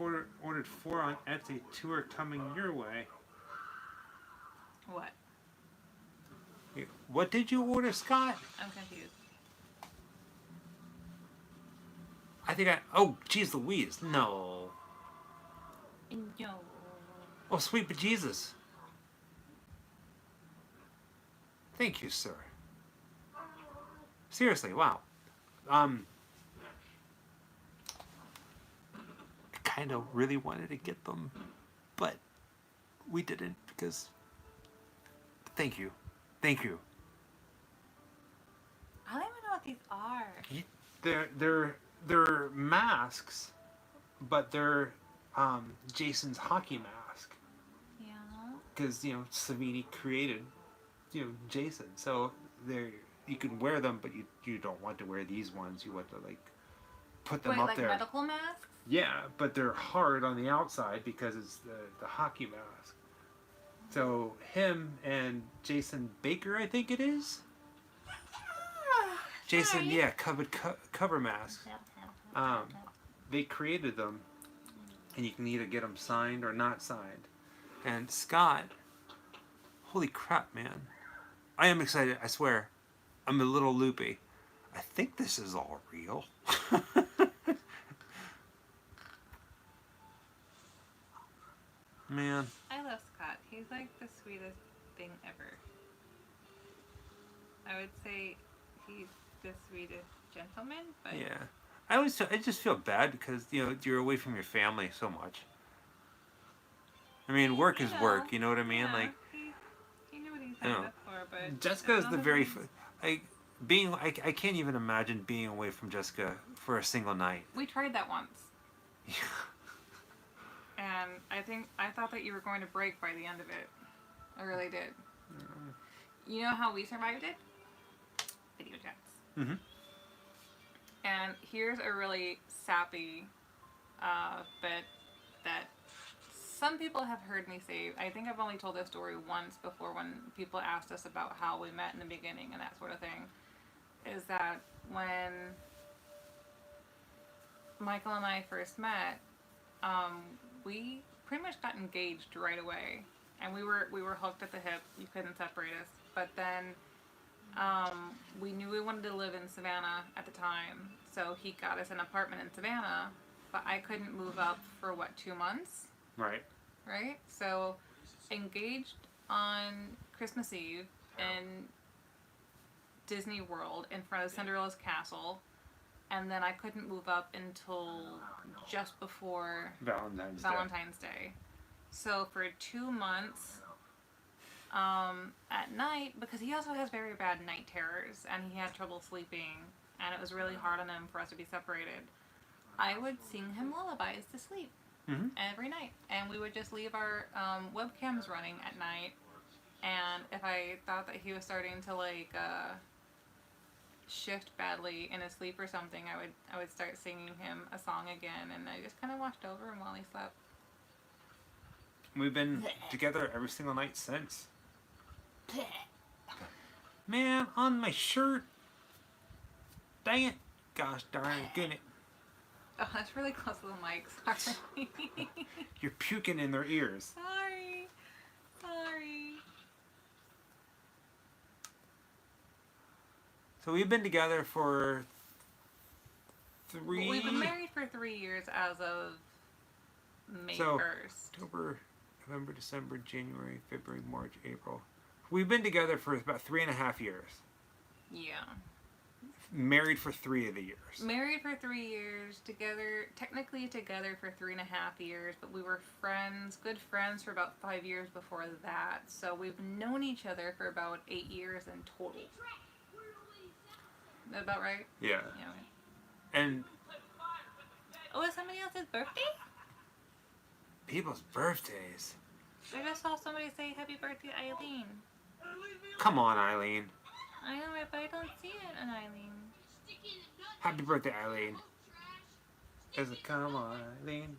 ordered 4 on Etsy, 2 are coming your way. What? What did you order, Scott? I'm confused. I think oh, geez Louise, no. No. Oh, sweet bejesus. Thank you, sir. Seriously, wow. I kind of really wanted to get them, but we didn't because... Thank you. Thank you. I don't even know what these are. They're masks, but they're Jason's hockey mask. Yeah. Because, Savini created, Jason. So you can wear them, but you don't want to wear these ones. You want to, put them Wait, up like there. medical masks? Yeah, but they're hard on the outside because it's the hockey mask. So him and Jason Baker, I think it is. Jason, yeah, cover masks. They created them, and you can either get them signed or not signed. And Scott, holy crap, man! I am excited. I swear, I'm a little loopy. I think this is all real. Man. I love Scott. He's like the sweetest thing ever. I would say he's the sweetest gentleman, but... Yeah. I just feel bad because, you're away from your family so much. I mean, work is work, you know what I mean? Yeah, Like, he knew what he signed know. up for, but Jessica is the very I can't even imagine being away from Jessica for a single night. We tried that once. And I thought that you were going to break by the end of it. I really did. You know how we survived it? Video chats. Mm-hmm. And here's a really sappy bit that some people have heard me say. I think I've only told this story once before when people asked us about how we met in the beginning and that sort of thing. Is that when Michael and I first met, we pretty much got engaged right away, and we were hooked at the hip. You couldn't separate us. But then we knew we wanted to live in Savannah at the time, so he got us an apartment in Savannah. But I couldn't move up for 2 months. Right. Right. So engaged on Christmas Eve in Disney World in front of Cinderella's castle. And then I couldn't move up until just before Valentine's Day. So for 2 months, at night, because he also has very bad night terrors and he had trouble sleeping, and it was really hard on him for us to be separated, I would sing him lullabies to sleep every night. And we would just leave our webcams running at night. And if I thought that he was starting to shift badly in his sleep or something, I would start singing him a song again, and I just kind of watched over him while he slept. We've been together every single night since. Man, on my shirt. Dang it. Gosh darn it, get it. Oh, that's really close to the mic. Sorry. You're puking in their ears. Sorry. So we've been together for 3... We've been married for 3 years as of May 1st. October, November, December, January, February, March, April. We've been together for about 3.5 years. Yeah. Married for 3 of the years. Married for 3 years, technically together for 3.5 years, but we were good friends for about 5 years before that. So we've known each other for about 8 years in total. Is that about right? Yeah. Yeah. Okay. And oh, it's somebody else's birthday? People's birthdays. I just saw somebody say happy birthday, Eileen. Come on, Eileen. I know, but I don't see it on Eileen. Happy birthday, Eileen. Is it come on, Eileen?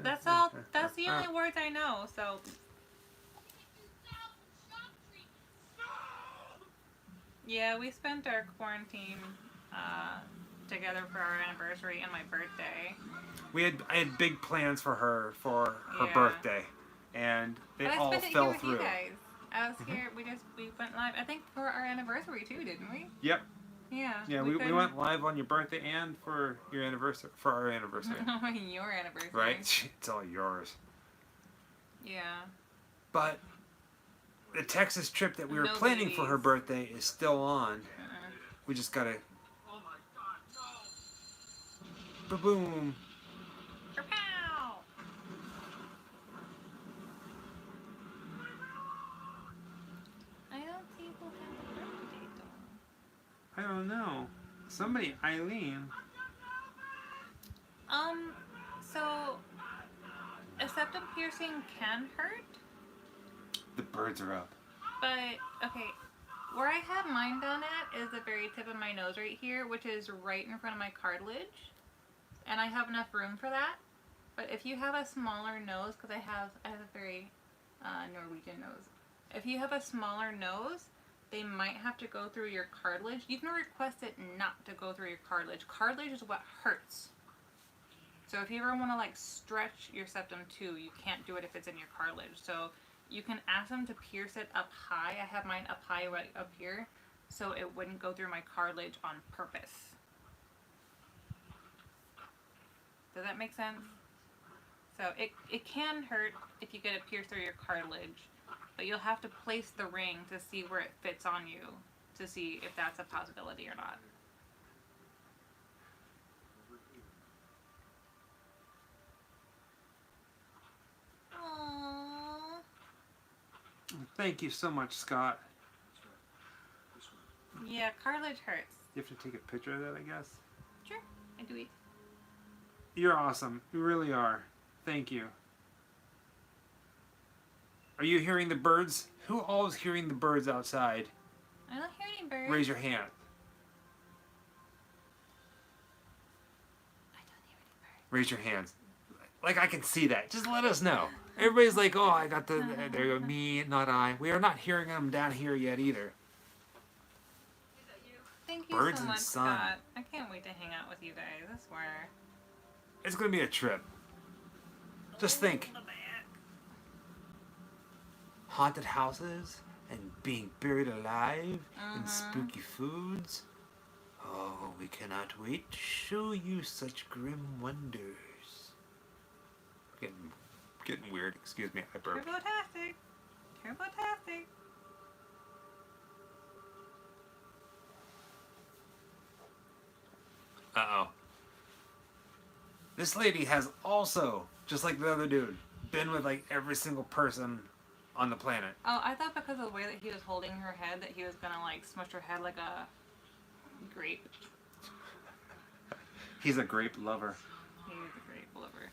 That's all. That's the only words I know. So. Yeah, we spent our quarantine together for our anniversary and my birthday. I had big plans for her birthday, and they all fell through. But I spent it here with you guys. I was here. We went live. I think for our anniversary too, didn't we? Yep. Yeah. Yeah, we went live on your birthday and for your anniversary. For our anniversary. Your anniversary. Right. It's all yours. Yeah. But the Texas trip that we were planning for her birthday is still on. We just gotta. Oh my God, no! Ba-boom. Kapow! I don't see who has a birthday though. I don't know. Somebody, Eileen. So a septum piercing can hurt, The birds are up. but okay, where I have mine done at is the very tip of my nose right here, which is right in front of my cartilage, and I have enough room for that. But if you have a smaller nose, because I have a very Norwegian nose. If you have a smaller nose, they might have to go through your cartilage. You can request it not to go through your cartilage. Cartilage is what hurts. So if you ever want to stretch your septum too, you can't do it if it's in your cartilage. So you can ask them to pierce it up high. I have mine up high right up here, so it wouldn't go through my cartilage on purpose. Does that make sense? So it can hurt if you get it pierced through your cartilage, but you'll have to place the ring to see where it fits on you to see if that's a possibility or not. Aww. Thank you so much, Scott. Yeah, cartilage hurts. You have to take a picture of that, I guess. Sure, I do it. You're awesome. You really are. Thank you. Are you hearing the birds? Who all is hearing the birds outside? I don't hear any birds. Raise your hand. I don't hear any birds. Raise your hands. Like I can see that. Just let us know. Everybody's like, oh, I got the... There you go. Me, not I. We are not hearing them down here yet either. Thank you Birds so and much, sun. Scott. I can't wait to hang out with you guys. I swear. It's going to be a trip. Just think. Haunted houses and being buried alive and spooky foods. Oh, we cannot wait to show you such grim wonders. Getting weird. Excuse me, I burped. Turbo-tastic. Turbo-tastic. Uh-oh. This lady has also, just like the other dude, been with like every single person on the planet. Oh, I thought because of the way that he was holding her head that he was gonna like smush her head like a grape. He's a grape lover. He is a grape lover.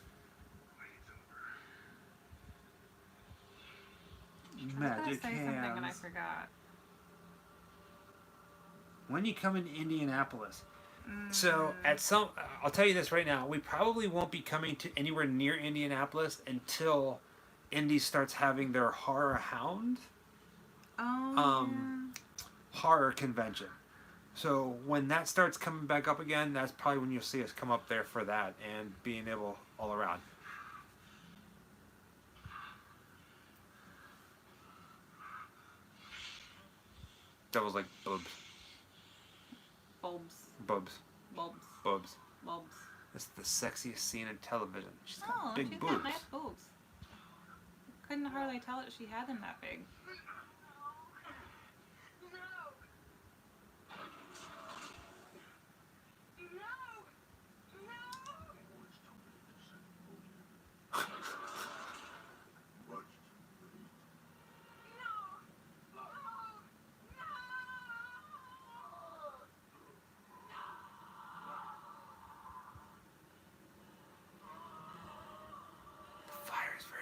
Magic I was gonna say something and I hands. forgot. When you come into Indianapolis. So I'll tell you this right now. We probably won't be coming to anywhere near Indianapolis until Indy starts having their horror hound horror convention. So when that starts coming back up again, that's probably when you'll see us come up there for that and being able all around. That was like boobs. Bulbs. Bubs. Bulbs. Bubs. Bulbs. That's the sexiest scene in television. She's got Oh, big she's boobs. got nice boobs. Couldn't hardly tell that she had them that big.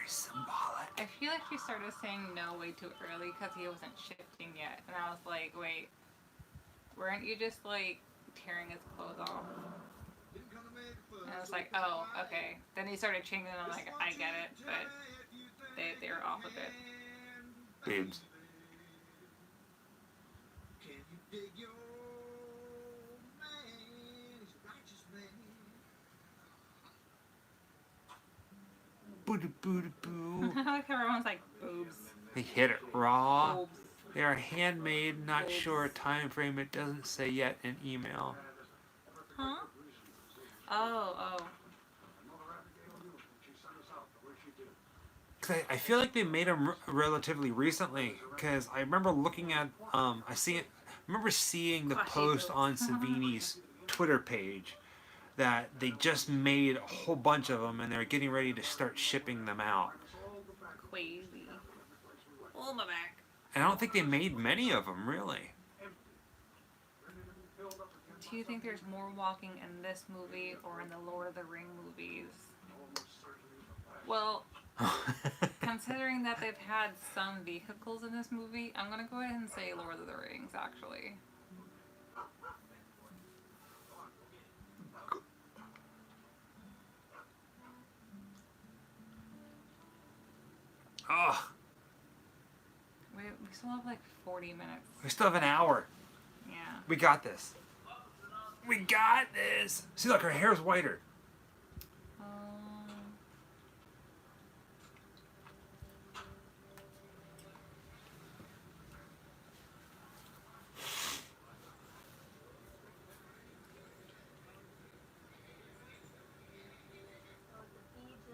Symbolic. I feel like she started saying no way too early because he wasn't shifting yet. And I was like, wait, weren't you just like tearing his clothes off? And I was like, oh, okay. Then he started changing and I'm like, I get it, but they were off of it. Boobs. Can you dig your man? He's a righteous man. Boo boo boo. I like how everyone's like, boobs. They hit it raw. Boobs. They are handmade, not Boobs. sure time frame. It doesn't say yet in email. Huh? Oh. Cause I feel like they made them relatively recently. Cause I remember looking at remember seeing the post on Savini's Twitter page that they just made a whole bunch of them and they're getting ready to start shipping them out. Crazy. Oh, my back. And I don't think they made many of them, really. Do you think there's more walking in this movie or in the Lord of the Ring movies? Well, considering that they've had some vehicles in this movie, I'm going to go ahead and say Lord of the Rings, actually. Oh, We still have like 40 minutes. we still have an hour. Yeah. We got this. We got this. See, look, her hair's whiter.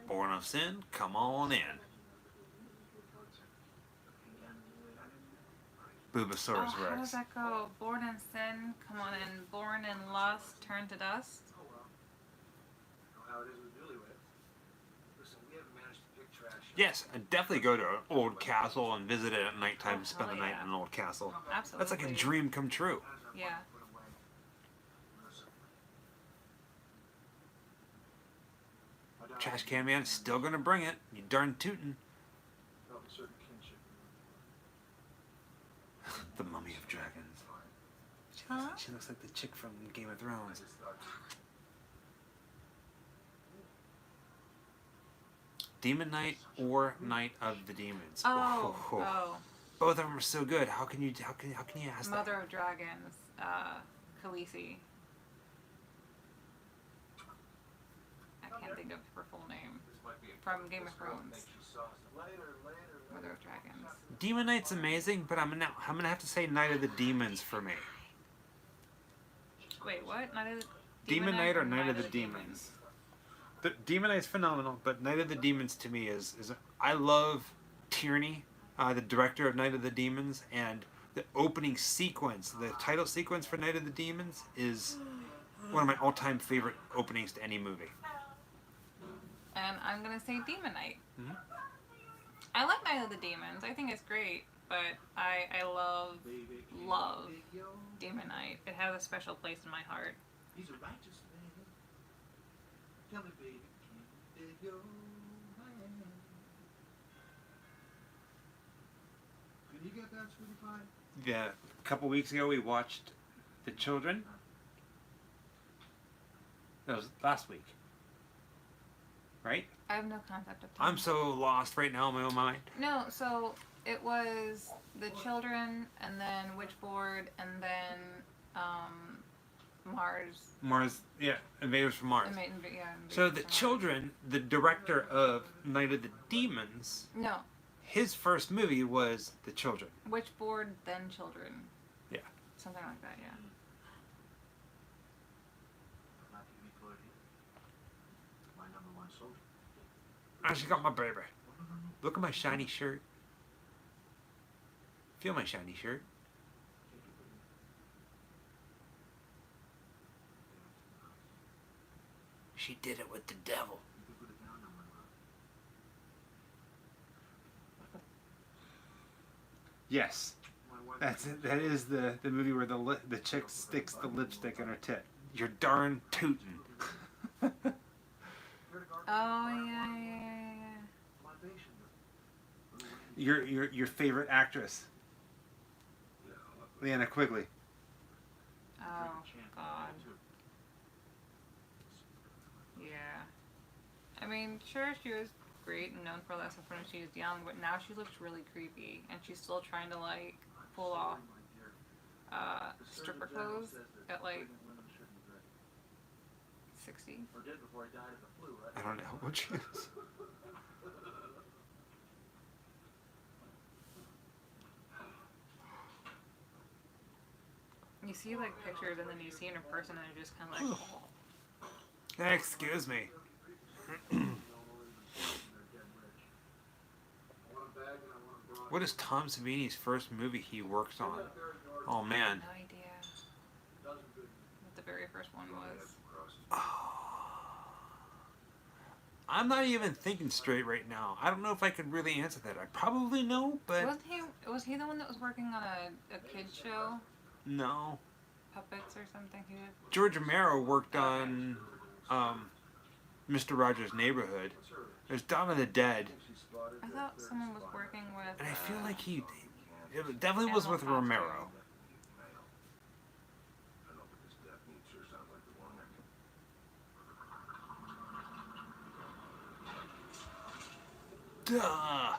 Born of Sin, come on in. Boobosaurus How does Rex. that go? Born in sin, come on in. Born in lust, turn to dust. How it is with Newlyweds. Listen, we haven't managed to pick trash. Yes, and definitely go to an old castle and visit it at nighttime. Spend the night in an old castle. Absolutely. That's like a dream come true. Yeah. Trash can man still gonna bring it. You darn tootin'. Felt a certain kinship. The Mummy of Dragons. Huh? She looks like the chick from Game of Thrones. Demon Knight or Night of the Demons. Oh. Both of them are so good. How can you ask Mother of Dragons, Khaleesi. I can't think of her full name. From Game of Thrones. Mother of Dragons. that? Demon Knight's amazing, but I'm gonna have to say Night of the Demons for me. Wait, what? Demon Knight or Night of the Demons? The Demon Knight's phenomenal, but Night of the Demons to me is I love Tierney, the director of Night of the Demons, and the opening sequence, the title sequence for Night of the Demons is one of my all-time favorite openings to any movie. And I'm gonna say Demon Knight. Mm-hmm. I like Night of the Demons. I think it's great, but I love Demon Knight. It has a special place in my heart. He's a righteous man. Tell me, baby, can you dig your man? Can you get that, sweetie pie? Yeah, a couple weeks ago we watched The Children. That was last week, right? I have no concept of time. I'm so lost right now in my own mind. No, so it was The Children, and then Witchboard, and then Mars. Yeah, Invaders from Mars. Invaders So The from Mars. Children, the director of Night of the Demons, No, his first movie was The Children. Witchboard, then Children. Yeah. Something like that, yeah. Not to be flirty. My number one soldier. I just got my baby. Look at my shiny shirt. Feel my shiny shirt. She did it with the devil. You can put it down on my love. Yes, that's it. That is the movie where the chick sticks the lipstick in her tit. You're darn tootin'. Oh, yeah. Your favorite actress, Leanna Quigley. Oh, God. Yeah. I mean, sure, she was great and known for that stuff when she was young, but now she looks really creepy, and she's still trying to, like, pull off stripper pose at, like, 60. Or did before he died of the flu, right? I don't know what she is. You see, like, pictures, and then you see in her person, and you're just kind of like, oh. Excuse me. What is Tom Savini's first movie he worked on? Oh man. No idea what the very first one was. I'm not even thinking straight right now. I don't know if I could really answer that. I probably know, but Was he the one that was working on a kid's show? no. Puppets or something? He did? George Romero worked on Mr. Rogers' Neighborhood. There's Dawn of the Dead, I thought someone was working with. and I feel like it definitely was with Romero. I know, but this death meat sure sounds like the one that Duh.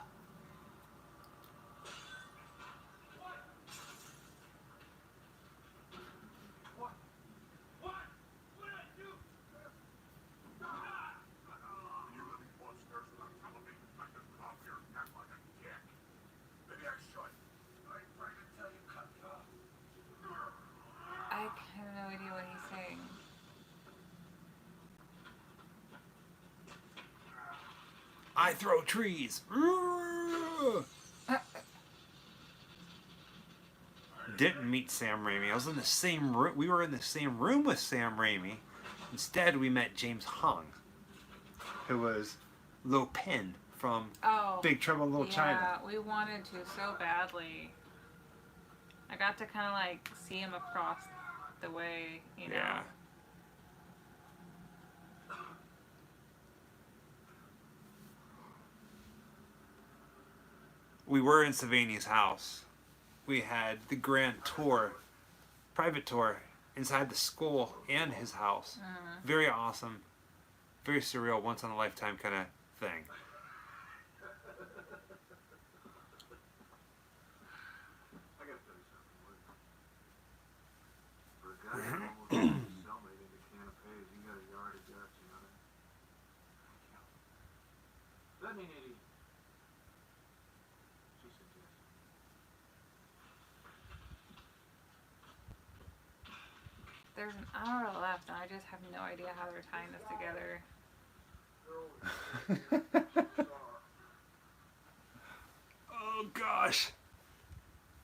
I have no idea what he's saying. I throw trees. Didn't meet Sam Raimi. I was in the same room. We were in the same room with Sam Raimi. Instead, we met James Hong, who was Lo Pen from Oh. Big Trouble in Little China. Yeah, we wanted to so badly. I got to kind of like see him across the way, you know. Yeah. We were in Savani's house. We had the grand tour, private tour, inside the school and his house. Very awesome. Very surreal, once in a lifetime kind of thing. I gotta tell you something, Wood. For a guy who almost put his cellmate into canapes, you got a yard of guts, you know that? Does that mean Eddie? She said yes. There's an hour left, and I just have no idea how they're tying this together. Oh gosh.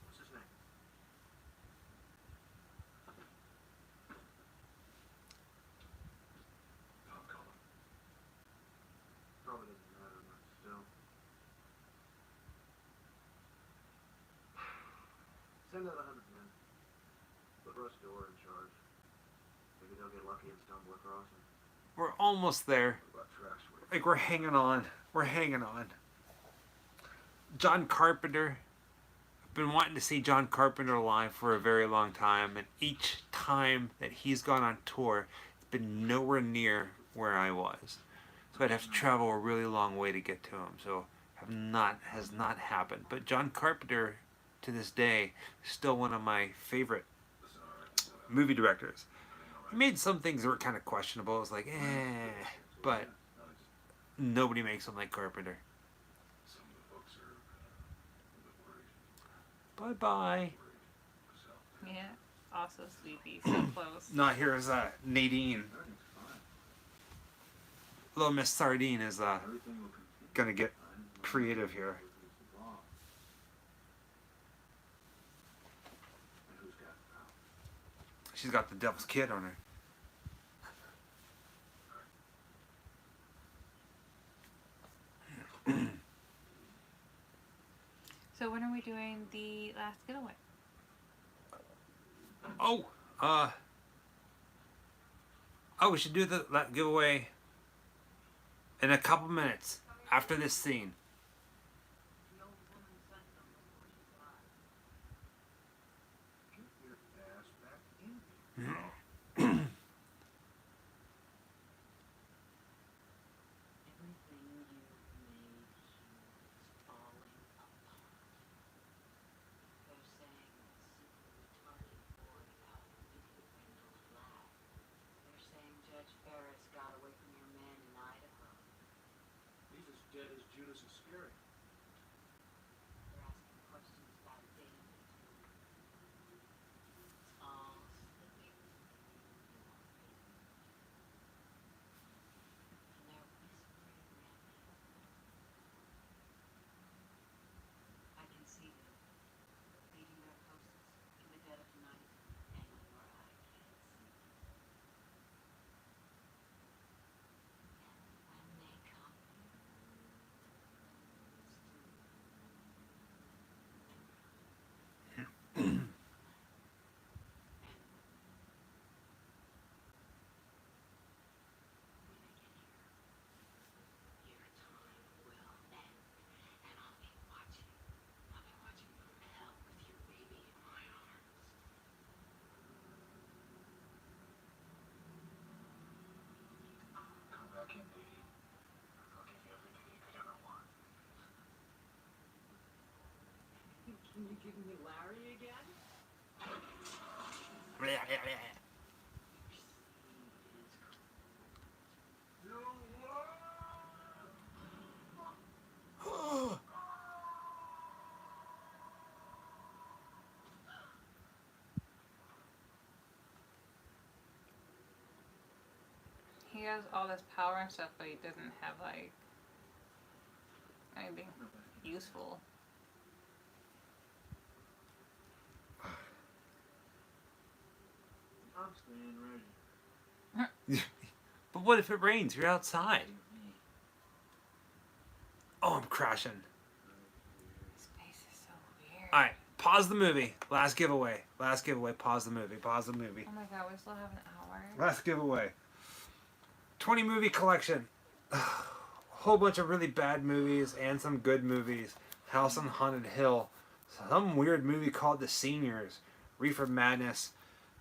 What's his name? I'll call him. Probably doesn't matter much still. Send out 100 men. Put Russ Dorr in charge. Maybe they'll get lucky and stumble across him. We're almost there. What about trash weight? Like, we're hanging on. We're hanging on. John Carpenter. I've been wanting to see John Carpenter live for a very long time, and each time that he's gone on tour, it's been nowhere near where I was. So I'd have to travel a really long way to get to him. So has not happened. But John Carpenter, to this day, is still one of my favorite movie directors. He made some things that were kind of questionable. It was like, but nobody makes them like Carpenter. Bye-bye. Yeah, also sleepy, so close. No, here's Nadine. Little Miss Sardine is gonna get creative here. She's got the devil's kid on her. So when are we doing the last getaway? Oh, we should do that giveaway in a couple minutes after this scene. Get your ass back in here. Everything you made is falling apart. They're saying that super retarded boy out with the window flat. They're saying Judge Ferris got away from your man in Idaho. He's as dead as Judas Iscariot. They're asking questions about David. It's all slipping. And they're whispering at me. I can see them leading their posts in the dead of night, hanging where I can't see. And when they come, your time will end, and I'll be watching. I'll be watching from hell with your baby in my arms. Come back in, lady. I'll give you everything you could ever want. Can you give me Larry again? He has all this power and stuff, but he doesn't have like anything useful. I'm staying ready. But what if it rains? You're outside. Oh crashing. Space is so weird. All right, pause the movie. Last giveaway. Last giveaway. Pause the movie. Pause the movie. Oh my god, we still have an hour. Last giveaway. 20 movie collection. A whole bunch of really bad movies and some good movies. House on Haunted Hill. Some weird movie called The Seniors. Reefer Madness.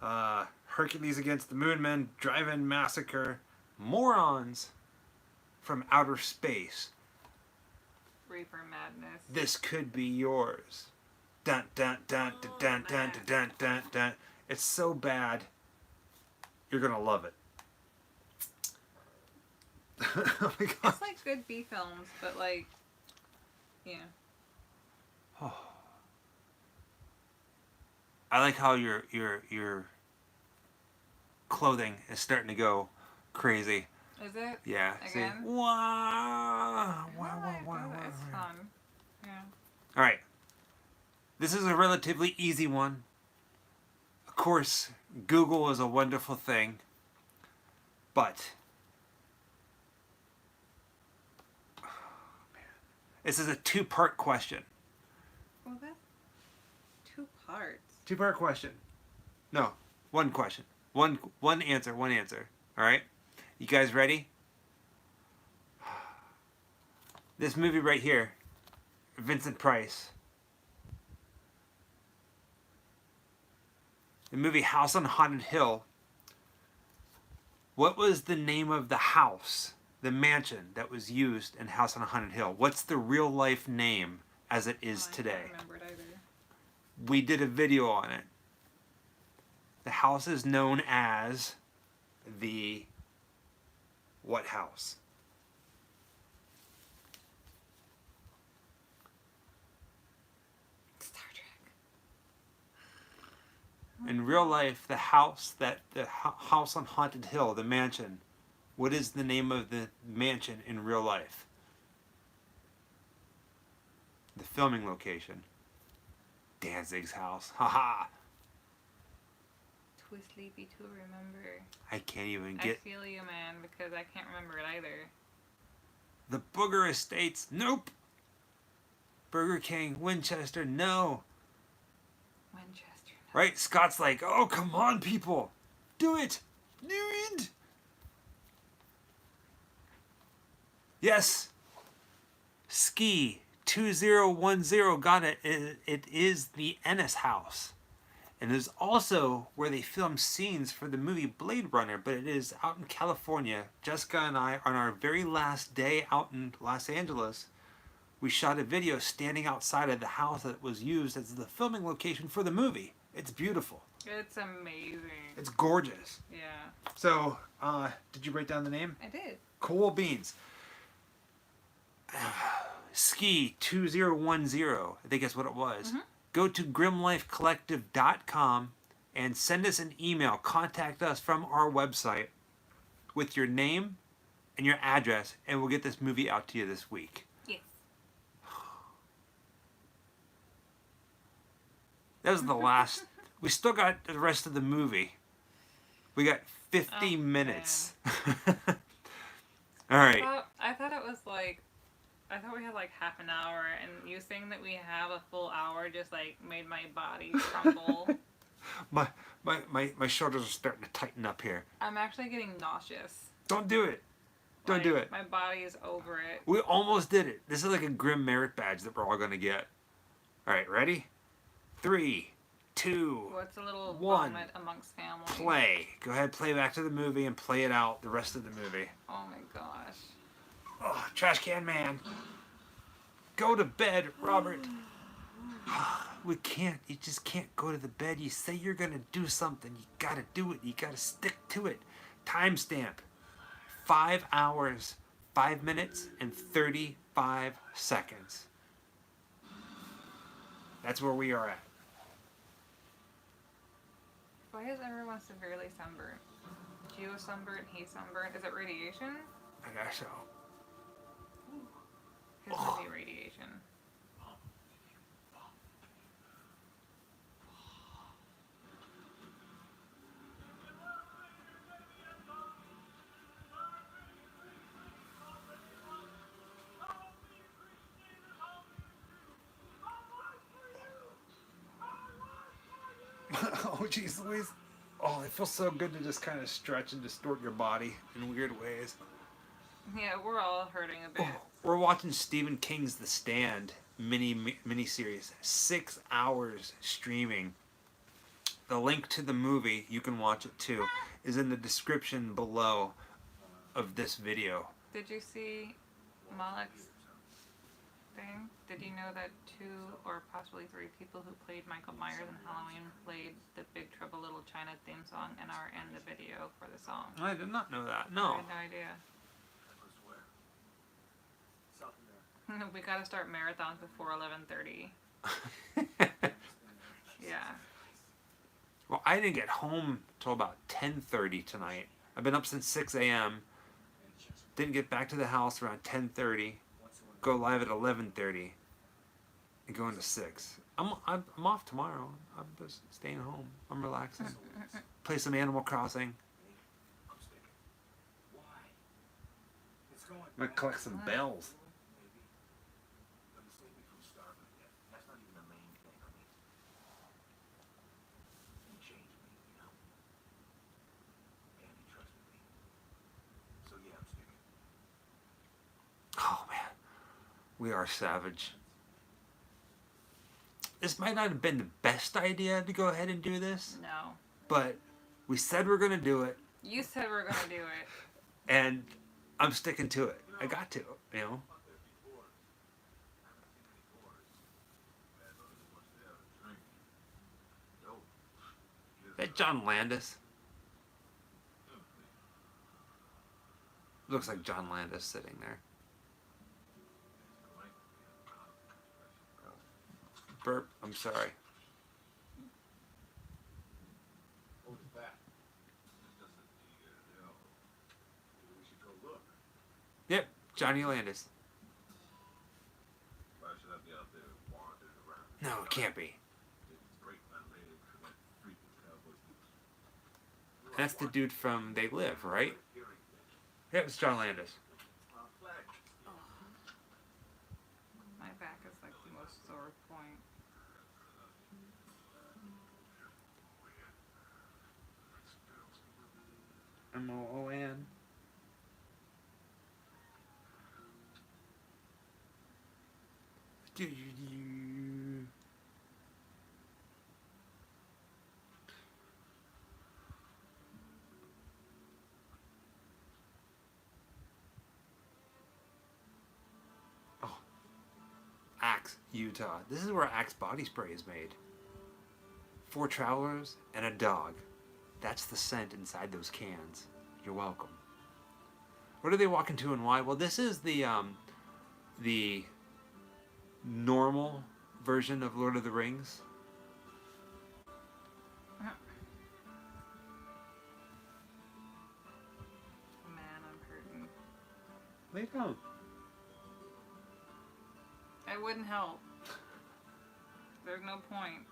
Hercules Against the Moonmen. Drive-In Massacre. Morons from Outer Space. Reefer Madness. This could be yours. Dun dun dun dun dun dun dun dun dun. It's so bad. You're gonna love it. Oh my god. It's like good B films, but like, yeah. Oh. I like how your clothing is starting to go crazy. Is it? Yeah. Again? See? Wow. It's fun. Yeah. All right. This is a relatively easy one. Of course, Google is a wonderful thing, but this is a two-part question. Well, that's 2 parts. Two-part question. No, one question. One answer. One answer. All right. You guys ready? This movie right here, Vincent Price. The movie House on Haunted Hill. What was the name of the house, the mansion that was used in House on Haunted Hill? What's the real life name as it is today? I can't remember it either. We did a video on it. The house is known as the what house? Star Trek. In real life, the house house on Haunted Hill, the mansion. What is the name of the mansion in real life? The filming location. Danzig's house. Haha. Too sleepy to remember. I can't even I get feel you, man, because I can't remember it either. the Booger Estates. Nope. Burger King, Winchester. No. Winchester. No. Right? Scott's like, oh, come on, people. Do it. Do it. Yes. Ski 2010 got it. It is the Ennis house. And it is also where they filmed scenes for the movie Blade Runner, but it is out in California. Jessica and I, on our very last day out in Los Angeles, we shot a video standing outside of the house that was used as the filming location for the movie. It's beautiful. It's amazing. It's gorgeous. Yeah. So, did you write down the name? I did. Cool beans. Ski 2010, I think that's what it was. Mm-hmm. Go to grimlifecollective.com and send us an email. Contact us from our website with your name and your address, and we'll get this movie out to you this week. Yes. That was the last. We still got the rest of the movie. We got 50 minutes. All right. I thought it was like, I thought we had like half an hour, and you saying that we have a full hour just like made my body crumble. My shoulders are starting to tighten up here. I'm actually getting nauseous. Don't do it. Don't do it. My body is over it. We almost did it. This is like a grim merit badge that we're all going to get. All right, ready? 3, 2, What's a little 1. vomit amongst family? Play. Go ahead, play back to the movie and play it out the rest of the movie. Oh my gosh. Oh, trash can man. Go to bed, Robert. We can't. You just can't go to the bed. You say you're going to do something. You got to do it. You got to stick to it. Timestamp. 5 hours, 5 minutes, and 35 seconds. That's where we are at. Why is everyone severely sunburned? Geo sunburned, he sunburned. Is it radiation? I guess so. His would be radiation. Oh, jeez Louise. Oh, it feels so good to just kind of stretch and distort your body in weird ways. Yeah, we're all hurting a bit. Oh, we're watching Stephen King's The Stand mini series. 6 hours streaming. The link to the movie, you can watch it too, is in the description below of this video. Did you see Malek's thing? Did you know that 2 or possibly 3 people who played Michael Myers in Halloween played the Big Trouble Little China theme song and are in the video for the song? I did not know that. No. I had no idea. We gotta start marathons before 11:30. Yeah. Well, I didn't get home till about 10:30 tonight. I've been up since 6 a.m. Didn't get back to the house around 10:30. Go live at 11:30. And go into 6. I'm off tomorrow. I'm just staying home. I'm relaxing. Play some Animal Crossing. I'm gonna collect some bells. Oh man, we are savage. This might not have been the best idea to go ahead and do this. No. But we said we're gonna do it. You said we're gonna do it. And I'm sticking to it. I got to, you know. Is that John Landis? Looks like John Landis sitting there. Burp, I'm sorry. Yep, Johnny Landis. No, it can't be. That's the dude from They Live, right? Yeah, it's John Landis. My back is like the most sore point. M-O-O-N. Oh, Axe, Utah. This is where Axe body spray is made. 4 travelers and a dog. That's the scent inside those cans. You're welcome. What do they walk into and why? Well, this is the normal version of Lord of the Rings. Man, I'm hurting. Lay down. I wouldn't help. There's no point.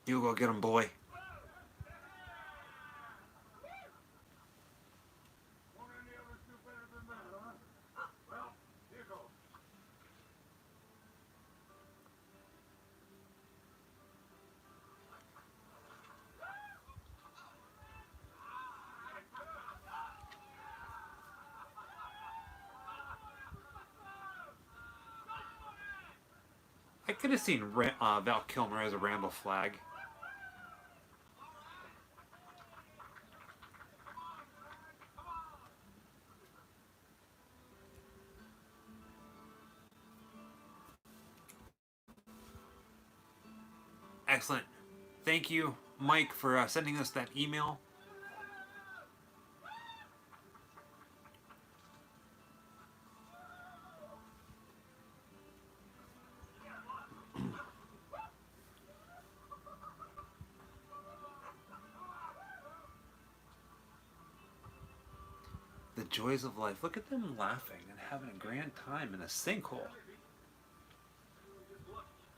You go get him, boy. I could have seen Val Kilmer as a Rambo flag. Excellent. Thank you, Mike, for sending us that email. The joys of life. Look at them laughing and having a grand time in a sinkhole.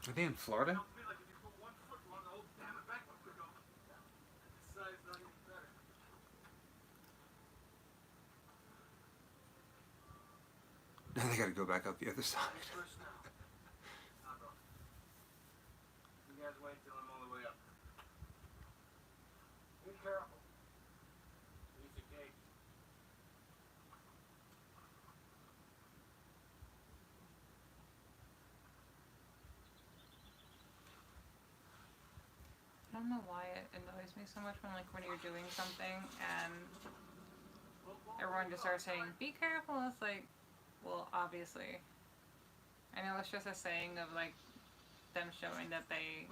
Are they in Florida? Sounds to me like if you put one foot wrong, the whole damn embankment could go. This side's not any better. Now they gotta go back up the other side. First now. I'll go. You guys wait till I'm all the way up. Be careful. Piece of cake. I don't know why it annoys me so much when you're doing something and everyone just starts saying, be careful. It's like, well, obviously. I know it's just a saying of like them showing that they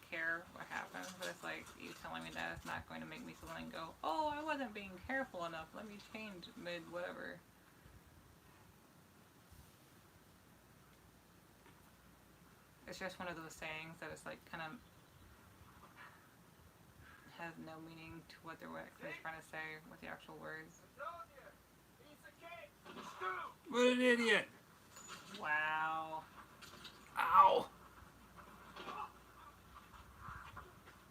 care what happens, but it's like you telling me that it's not going to make me suddenly go, oh, I wasn't being careful enough. Let me change mid whatever. It's just one of those sayings that it's like kind of has no meaning to what they're trying to say with the actual words. What an idiot! Wow. Ow!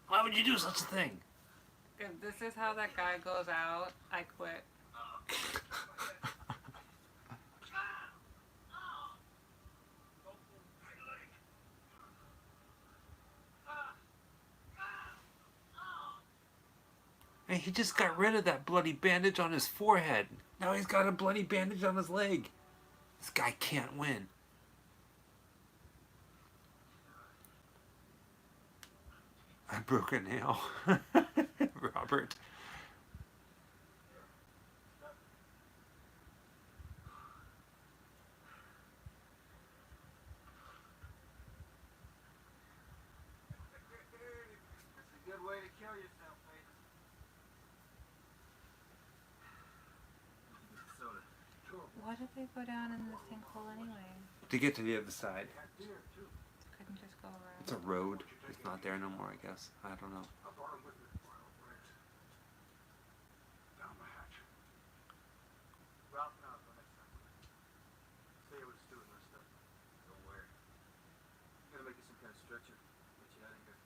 Why would you do such a thing? If this is how that guy goes out, I quit. And he just got rid of that bloody bandage on his forehead. Now he's got a bloody bandage on his leg. This guy can't win. I broke a nail. Robert. That's a good way to kill yourself, Peyton. Soda. Why did they go down in the sinkhole anyway? To get to the other side. Couldn't just go around. It's a road. It's not there no more, I guess. I don't know. I brought him with me. Down the hatch. Ralph and I'll go next time. Stay here with Stu and my stuff. Don't worry. I'm gonna make you some kind of stretcher. Get you out of here.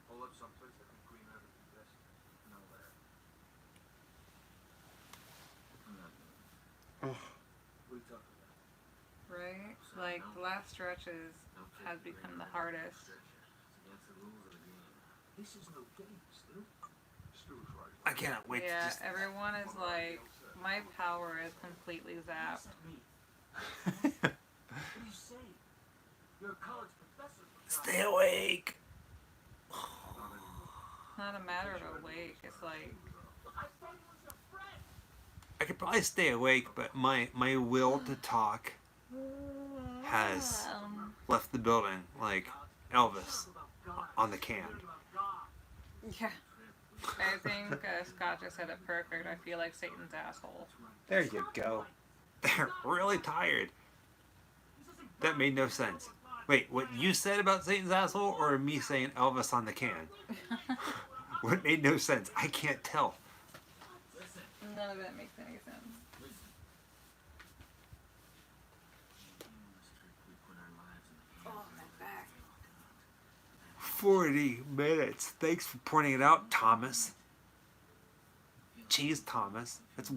Hold up someplace I think Green River would be best. No there. Oh. What are you talking about? Right? Like, the last stretches has become the hardest. It's against the rules of the game. This is no game, Stu. Stu's right. I cannot wait to Yeah, just... everyone is like, my power is completely zapped. What do you say? You're a college professor. Stay awake! It's not a matter of awake, it's like, I thought he was your friend. I could probably stay awake, but my will to talk has left the building like Elvis on the can. yeah. I think Scott just said it perfect. I feel like Satan's asshole. There you go. They're really tired. That made no sense. Wait, what you said about Satan's asshole or me saying Elvis on the can? What made no sense? I can't tell. None of it makes any sense. Oh, my back. 40 minutes. Thanks for pointing it out, Thomas. Jeez, Thomas. That's...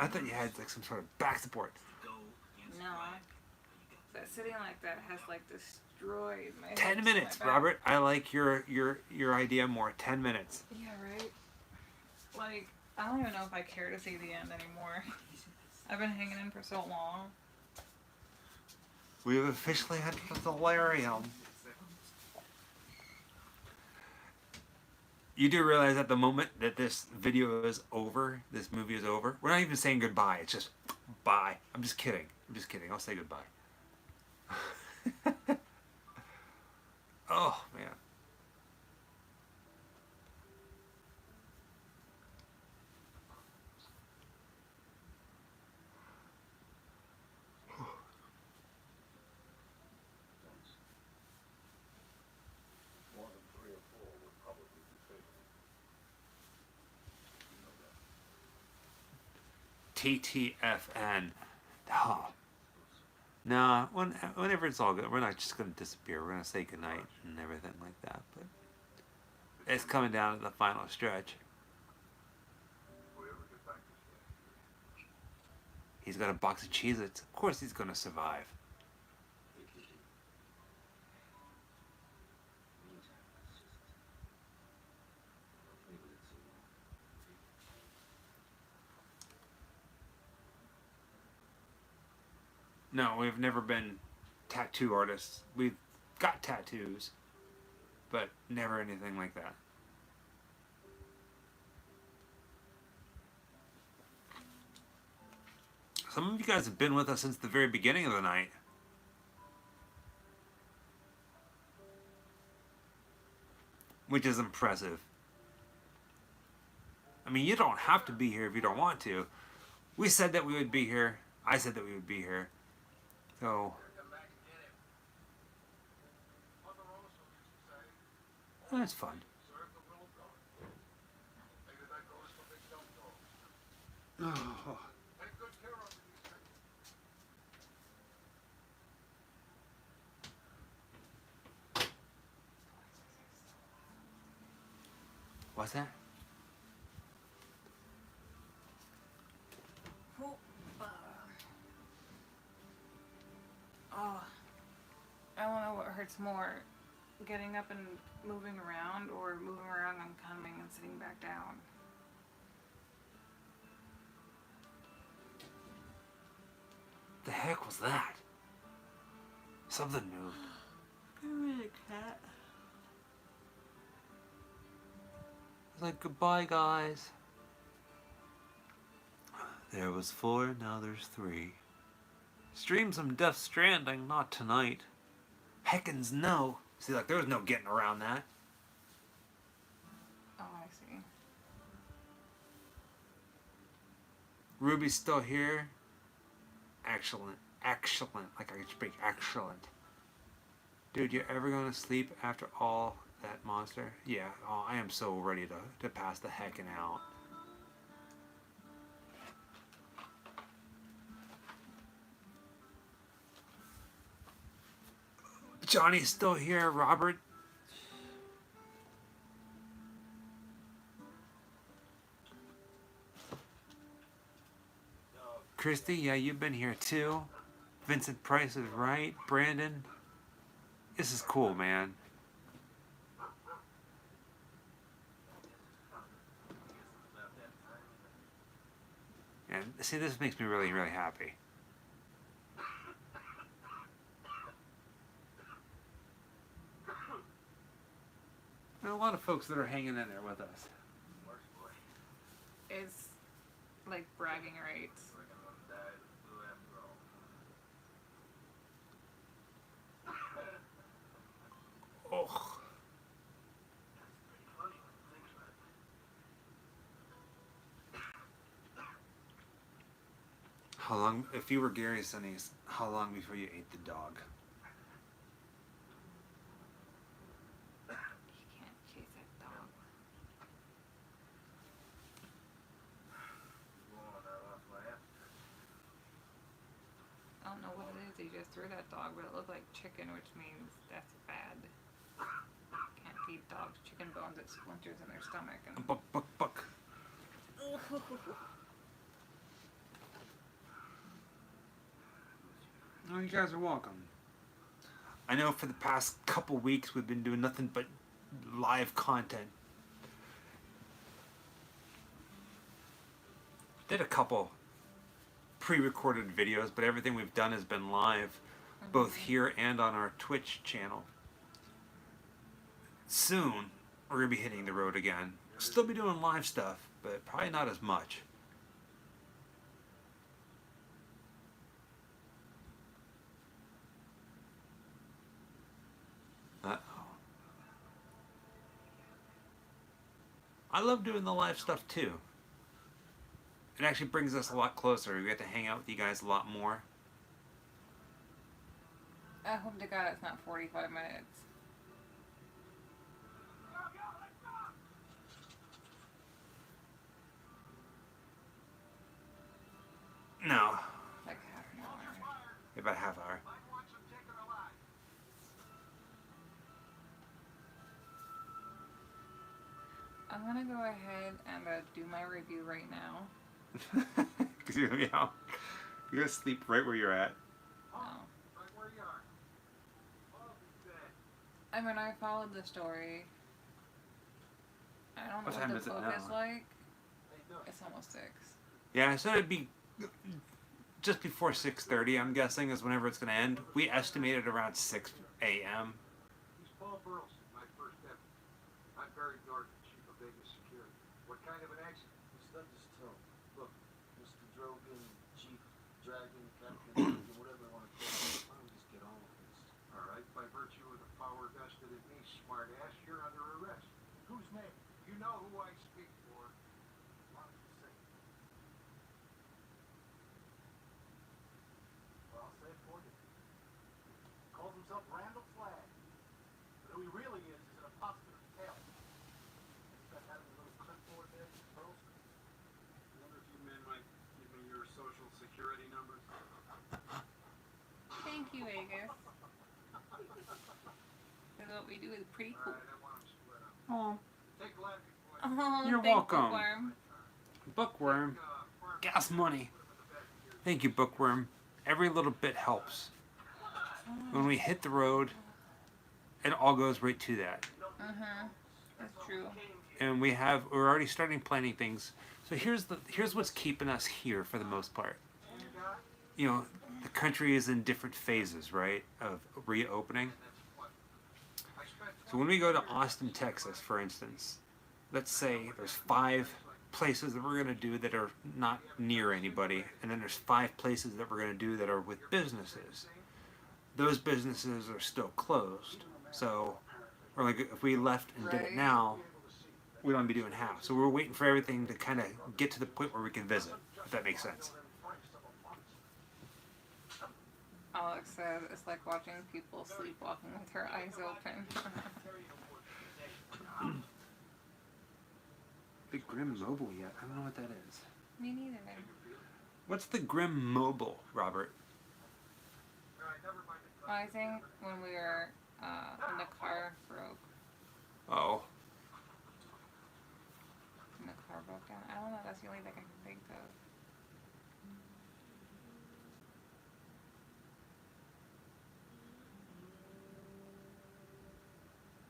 I thought you had like some sort of back support. No. That sitting like that has like destroyed my 10 hips, minutes, my back. Robert. I like your idea more. 10 minutes. Yeah, right? Like, I don't even know if I care to see the end anymore. I've been hanging in for so long. We have officially entered the delirium. You do realize at the moment that this video is over, this movie is over, we're not even saying goodbye. It's just bye. I'm just kidding. I'm just kidding. I'll say goodbye. Oh, man. More than 3 or 4 would probably be fatal. You know that. TTFN. Oh. Nah, whenever it's all good, we're not just going to disappear. We're going to say goodnight and everything like that. But it's coming down to the final stretch. He's got a box of Cheez-Its. Of course he's going to survive. No, we've never been tattoo artists. We've got tattoos, but never anything like that. Some of you guys have been with us since the very beginning of the night. Which is impressive. I mean, you don't have to be here if you don't want to. We said that we would be here. I said that we would be here. So... that's fun. Oh. What's that? Oh, I don't know what hurts more, getting up and moving around, or moving around and coming and sitting back down. The heck was that? Something moved. Maybe a cat. It's like, goodbye, guys. There was 4, now there's 3. Stream some Death Stranding, not tonight. Heckins no. See, like, there was no getting around that. Oh, I see. Ruby's still here. Excellent. Excellent. Like I can speak. Excellent. Dude, you ever gonna sleep after all that monster? Yeah. Oh, I am so ready to pass the heckin' out. Johnny's still here, Robert. Christy, yeah, you've been here too. Vincent Price is right. Brandon. This is cool, man. And see, this makes me really, really happy. There are a lot of folks that are hanging in there with us. It's like bragging rights. Oh. How long, if you were Gary Sinise, how long before you ate the dog? You can't chase that dog. I don't know what it is. He just threw that dog, but it looked like chicken, which means that's bad. Can't feed dogs chicken bones. It splinters in their stomach. And... Buck, buck, buck. Oh, you guys are welcome. I know for the past couple weeks we've been doing nothing but live content. Did a couple pre-recorded videos, but everything we've done has been live, both here and on our Twitch channel. Soon, we're going to be hitting the road again. Still be doing live stuff, but probably not as much. Uh-oh. I love doing the live stuff too. It actually brings us a lot closer. We get to hang out with you guys a lot more. I hope to God it's not 45 minutes. About a half hour. Might want some taking alive. I'm gonna go ahead and do my review right now. Because you're gonna sleep right where you're at. No. Right where you are. Oh, be dead. I mean, I followed the story. I don't know What time what is the it book is now? like. How you doing? It's almost 6. Yeah, so it'd be just before 6:30. I'm guessing is whenever it's gonna end. We estimated around 6 a.m. He's Paul Burleson, my first deputy. I'm Barry Norton, chief of Vegas security. What kind of an accident? It's not just tell. Look, Mr. Drogan, Chief Dragon, Captain Dragon, whatever you want to call it. Why don't we just get on with this? All right, by virtue of the power vested in me, smart ass, you're under arrest. Whose name? You know who I speak for. Why don't you say it? Well, I'll say it for you. Calls himself Randall Flagg. But who he really is an imposter of hell. He's got that little clipboard there, Burleson. I wonder if you men might give me your social security numbers. Thank you, Vegas. Because what we do is pretty All cool. right, I want him split up. Oh, Take Calamity, boy. Oh, You're thank welcome. Bookworm. Bookworm. Farm Gas money. put him in the back of your- Thank you, Bookworm. Every little bit helps. When we hit the road, it all goes right to that. That's true. And we're already starting planning things. So here's what's keeping us here for the most part. You know, the country is in different phases, right, of reopening. So when we go to Austin, Texas, for instance, let's say there's 5 places that we're going to do that are not near anybody, and then there's 5 places that we're going to do that are with businesses. Those businesses are still closed. So, or like if we left and did it Right. now, we don't be doing half. So we're waiting for everything to kind of get to the point where we can visit, if that makes sense. Alex said it's like watching people sleepwalking with their eyes open. Big Grim Mobile yet? I don't know what that is. Me neither. What's the Grim Mobile, Robert? I think when we were when the car broke. Oh. When the car broke down. I don't know. That's the only thing I can think of.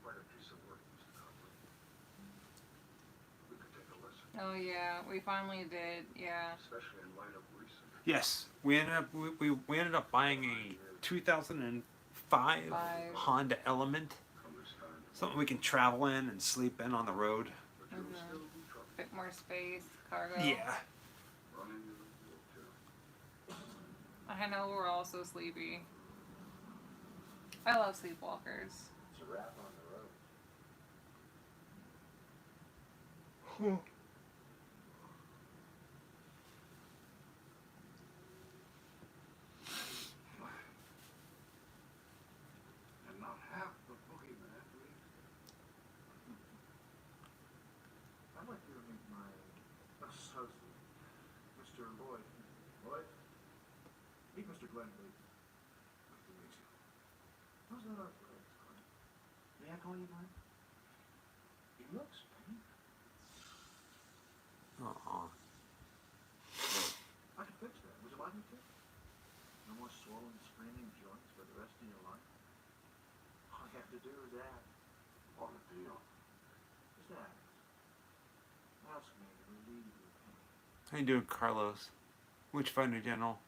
Quite a piece of work, Mr. Copley. We could take a listen, Oh yeah, we finally did. Yeah. especially in light of recent. Yes, we ended up buying a 2005 Five. Honda Element, something we can travel in and sleep in on the road. Bit more space, cargo. Yeah. I know we're all so sleepy. I love sleepwalkers. It's a wrap on the road. And not half the boogeyman leaves. I'd like you to meet my ex-husband, Mr. Lloyd. Lloyd? Meet Mr. Glenn Lee. Nice to meet you. How's that up, Glenn? May I call you Glenn? He looks painful. Aw. I can fix that. Would you like me to? No more swollen, screaming joints for the rest of your life. All you have to do is ask. On the deal. Just ask. Ask me to relieve your pain. How you doing, Carlos? Witchfinder General.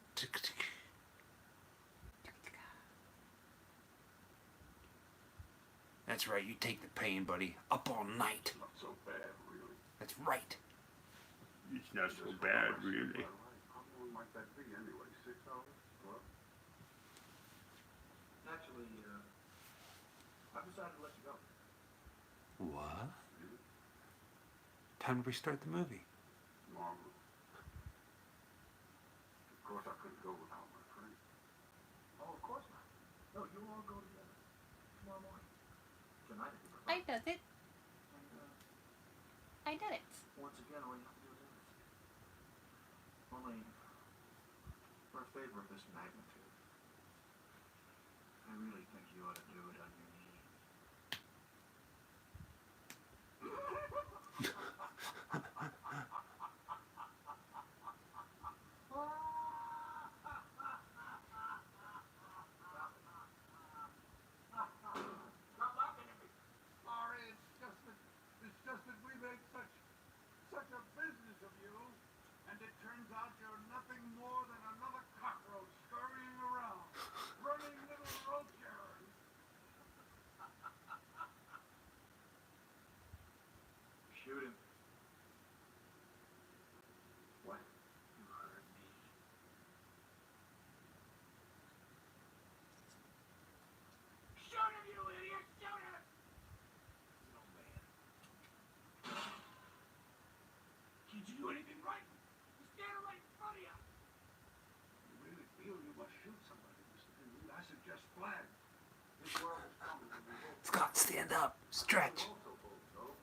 That's right, you take the pain, buddy. Up all night. Not so bad, really. That's right. It's not so bad, really. How long might that be anyway? 6 hours? What? Actually, I've decided to let you go. What? Time to restart the movie. Marvelous. Of course I couldn't go without my friend. Oh, of course not. No, you all go together. Tomorrow morning. Tonight, if you prefer. I did it. And, I did it. once again, all you have to do is ask. Only, for a favor of this magnitude, really think you ought to do it on your knees. Stop laughing at me. Sorry, it's just that we make such a business of you, and it turns out you're nothing more than another cockroach scurrying around, running little roach errands. Shoot him. What? You heard me. Shoot him, you idiot! Shoot him! No man. Did you do anything right? He's standing right in front of you. You really feel you must shoot somebody, Mr. Henry? I suggest flag. This world is coming to be over. Scott, stand up. Stretch. Also, folks, though,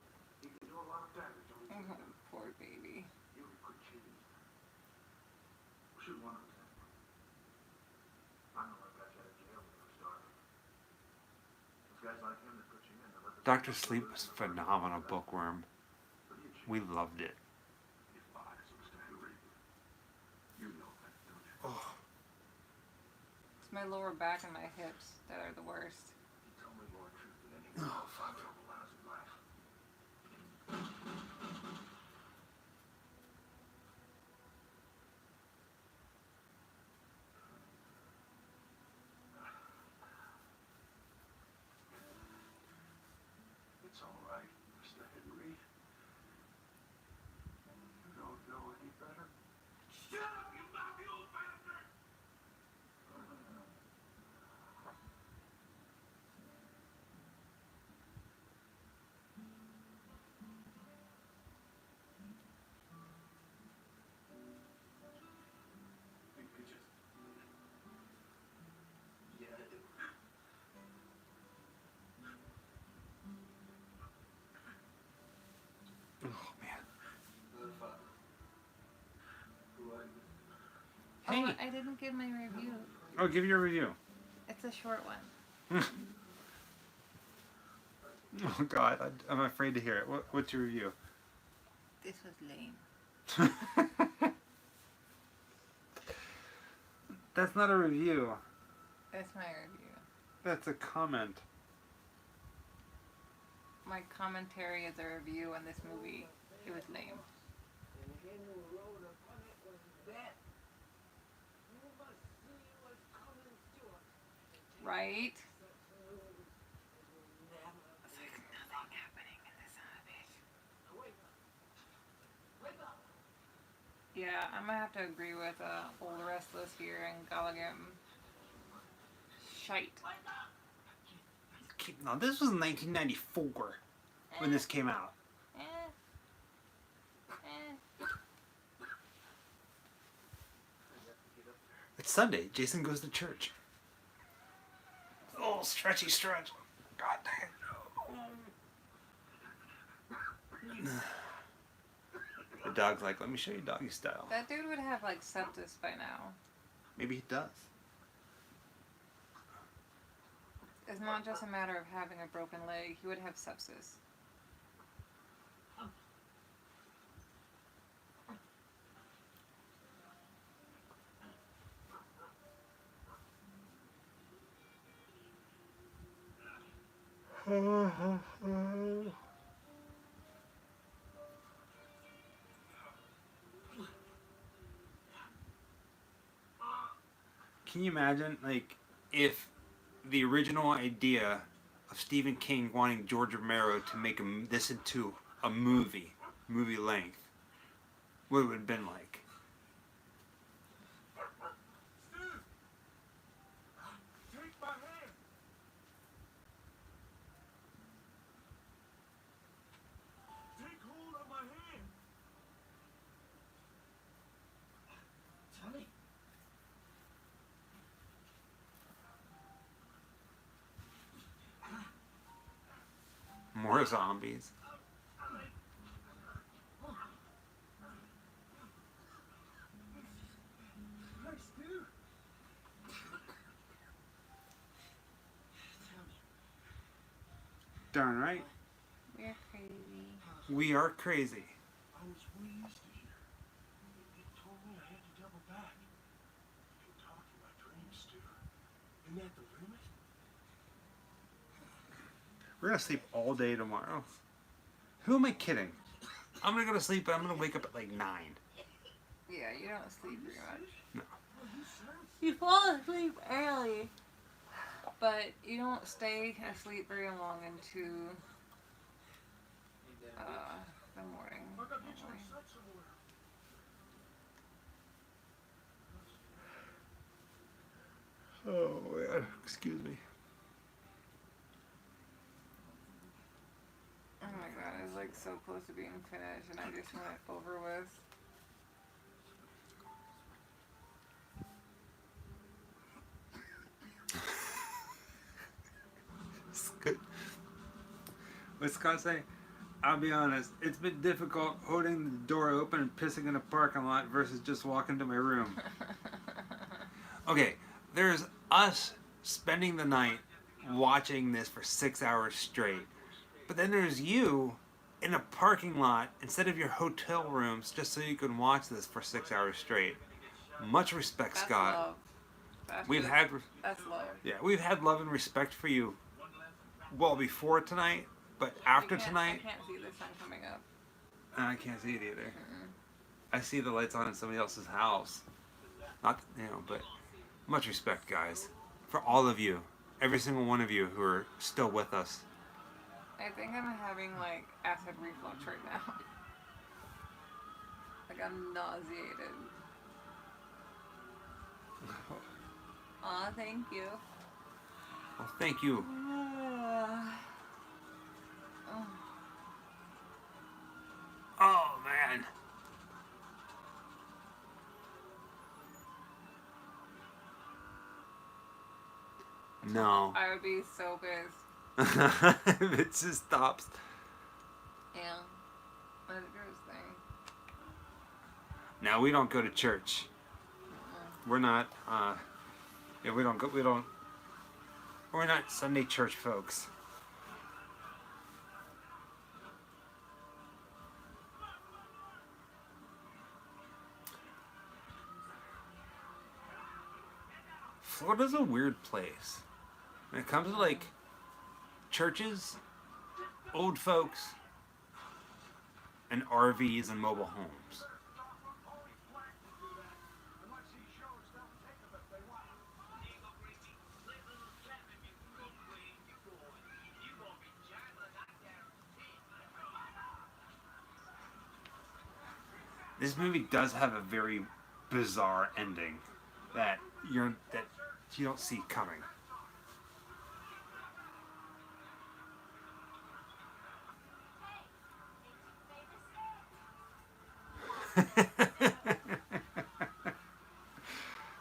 he can do a lot of damage on his weekend. Poor baby. You could change that. Shoot one of us then. I know I got you out of jail when you were starving. There's guys like him that put you in to let the Dr. Sleep was a phenomenal bookworm. We loved it. If I, Mr. Henry, you know that, don't you? Oh, It's my lower back and my hips that are the worst. You tell me more truth than any five trouble lousy life. It's all right, Mr. Henry. You don't know any better. Shut up, you mouthy old bastard! You could just... Yeah, I do. oh man. The father. Who are you? Hey. Oh, I didn't give my review. Oh, give your review. It's a short one. Oh God, I'm afraid to hear it. What's your review? This was lame. That's not a review. That's my review. That's a comment. My commentary is a review on this movie. It was lame. And him who rode upon it was that. You must see what's coming to us. Right? Such news as will never It's like nothing happening in this son of a bitch. wake up. Wake up. Yeah, I'm gonna have to agree with Old Restless here and Gallagher. Shite. No, this was 1994 when this came out. Eh. It's Sunday. Jason goes to church. Oh, stretchy stretch. God damn. The dog's like, let me show you doggy style. That dude would have like sepsis by now. Maybe he does. It's not just a matter of having a broken leg. He would have sepsis. Can you imagine, like, if the original idea of Stephen King wanting George Romero to make this into a movie length, what it would have been like? Steve! Take my hand! Take hold of my hand! Tommy. More zombies. Hey, Steve! darn right. We're crazy. We are crazy. I was way east of here. They told me I had to double back. You can talk in my dreams, Stu. Isn't that the limit? We're gonna sleep all day tomorrow. Who am I kidding? I'm gonna go to sleep, but I'm gonna wake up at like 9. Yeah, you don't sleep very much. No. You fall asleep early, but you don't stay asleep very long into the morning. I gotta get you inside somewhere. Oh man, excuse me. Oh my god, I was like so close to being finished and I just want it over with. It's good. What's Scott say? I'll be honest, it's been difficult holding the door open and pissing in a parking lot versus just walking to my room. Okay, there's us spending the night watching this for 6 hours straight. But then there's you in a parking lot instead of your hotel rooms just so you can watch this for 6 hours straight. Much respect, That's Scott. love. That's We've just- had That's love. yeah, we've had love and respect for you well before tonight, but after I tonight, can't see the sun coming up. I can't see it either. I see the lights on in somebody else's house. Not, but much respect, guys, for all of you, every single one of you who are still with us. I think I'm having like acid reflux right now. Like I'm nauseated. Aw, thank you. Well, thank you. Oh man. No. I would be so pissed. If it just stops. Yeah. Let it do its thing. Now we don't go to church. We're not. Yeah, we don't go. We don't. We're not Sunday church folks. Florida's a weird place. When it comes to like churches, old folks, and RVs and mobile homes. This movie does have a very bizarre ending that you don't see coming.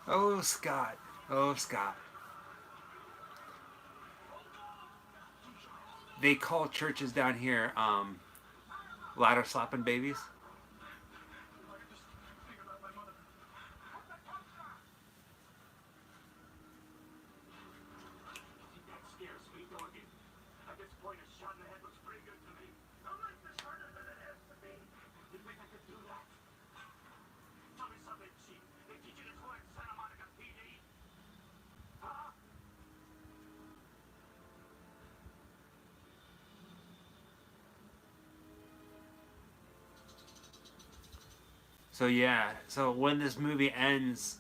Oh, Scott. Oh, Scott. They call churches down here ladder slapping babies. So yeah, so when this movie ends,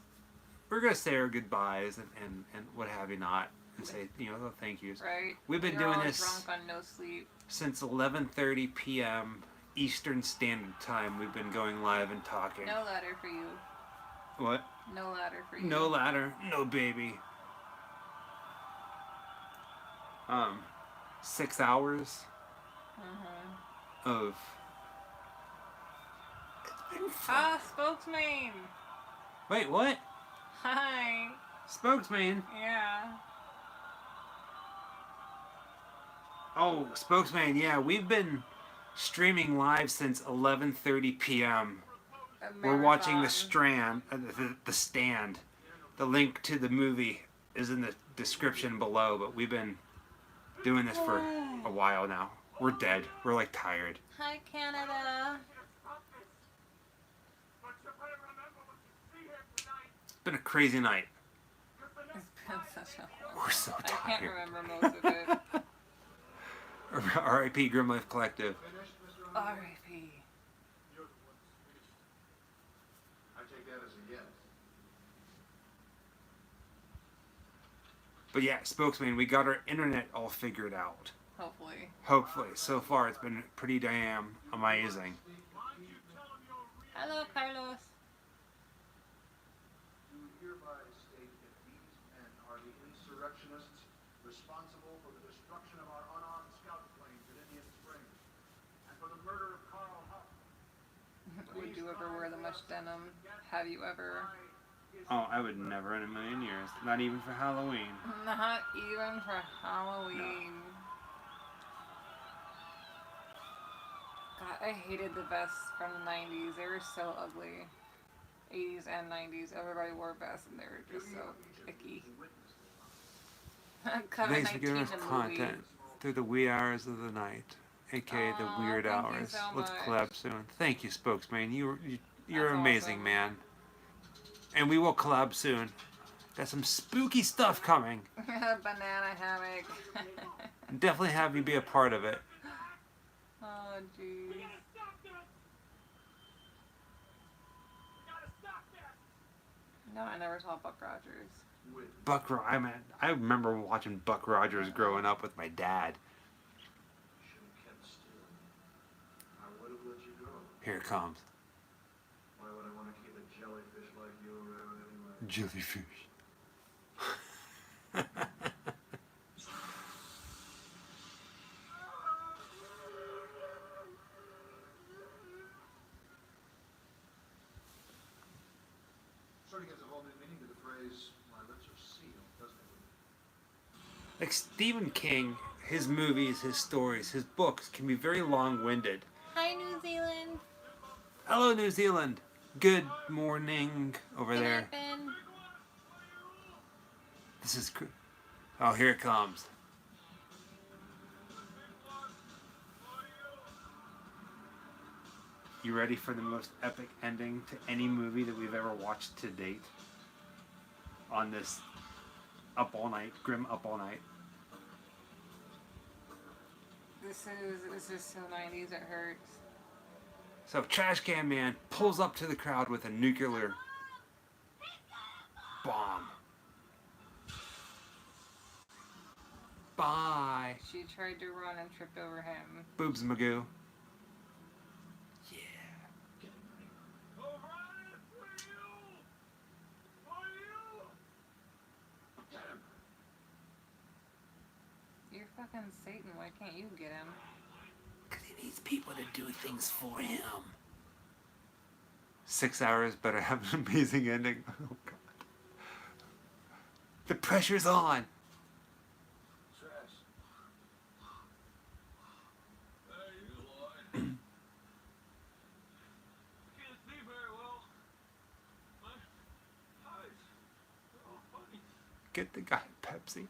we're gonna say our goodbyes and what have you not, and say thank yous. Right. We've been You're doing all this drunk on no sleep. since 11:30 p.m. Eastern Standard Time. We've been going live and talking. No ladder for you. What? No ladder for you. No ladder, no baby. 6 hours of. It's been fun. Ah, spokesman. Wait, what? Hi. Spokesman. Yeah. Oh, Spokesman. Yeah, we've been streaming live since 11:30 p.m. We're watching the Stand. The link to the movie is in the description below, but we've been doing this for a while now. We're dead. We're like tired. Hi, Canada. It's been a crazy night. It's been such a We're so I tired. can't remember most of it. R.I.P. Grim Life Collective. R.I.P. I take that as a yes. But yeah, spokesman, we got our internet all figured out. Hopefully. Hopefully. So far, it's been pretty damn amazing. Hello, Carlos. Do hereby state that these men are the insurrectionists responsible for the destruction of our unarmed scout planes at Indian Springs and for the murder of Carl Huff. Would you ever wear the much denim? Have you ever? Oh, I would never in a million years. Not even for Halloween. Not even for Halloween. God, I hated the vests from the 90s. They were so ugly. 80s and 90s. Everybody wore vests and they were just so icky. Thanks for giving us content through the wee hours of the night, aka the weird thank you hours. so Let's much. collab soon. Thank you, spokesman. You're That's amazing, awesome. man. And we will collab soon. Got some spooky stuff coming. Banana hammock. Definitely have you be a part of it. Oh, jeez. No, I never saw Buck Rogers. I remember watching Buck Rogers growing up with my dad. Should have kept still. I would have let you go. Here it comes. Why would I want to keep a jellyfish like you around anyway? Jellyfish. Sort of gives a whole new meaning to the phrase, my lips are sealed, doesn't it? Like Stephen King, his movies, his stories, his books can be very long-winded. Hi, New Zealand. Hello, New Zealand. Good morning over Good there. night, Ben. This is oh, here it comes. You ready for the most epic ending to any movie that we've ever watched to date? On this Up All Night, Grim Up All Night. This is so 90s, it hurts. So Trash Can Man pulls up to the crowd with a nuclear bomb. Bye. She tried to run and tripped over him. Boobs Magoo. You're fucking Satan. Why can't you get him? Because he needs people to do things for him. 6 hours better have an amazing ending. Oh, God. The pressure's on. Trash. Hey, Lloyd. I can't see very well. My eyes are all funny. Get the guy Pepsi.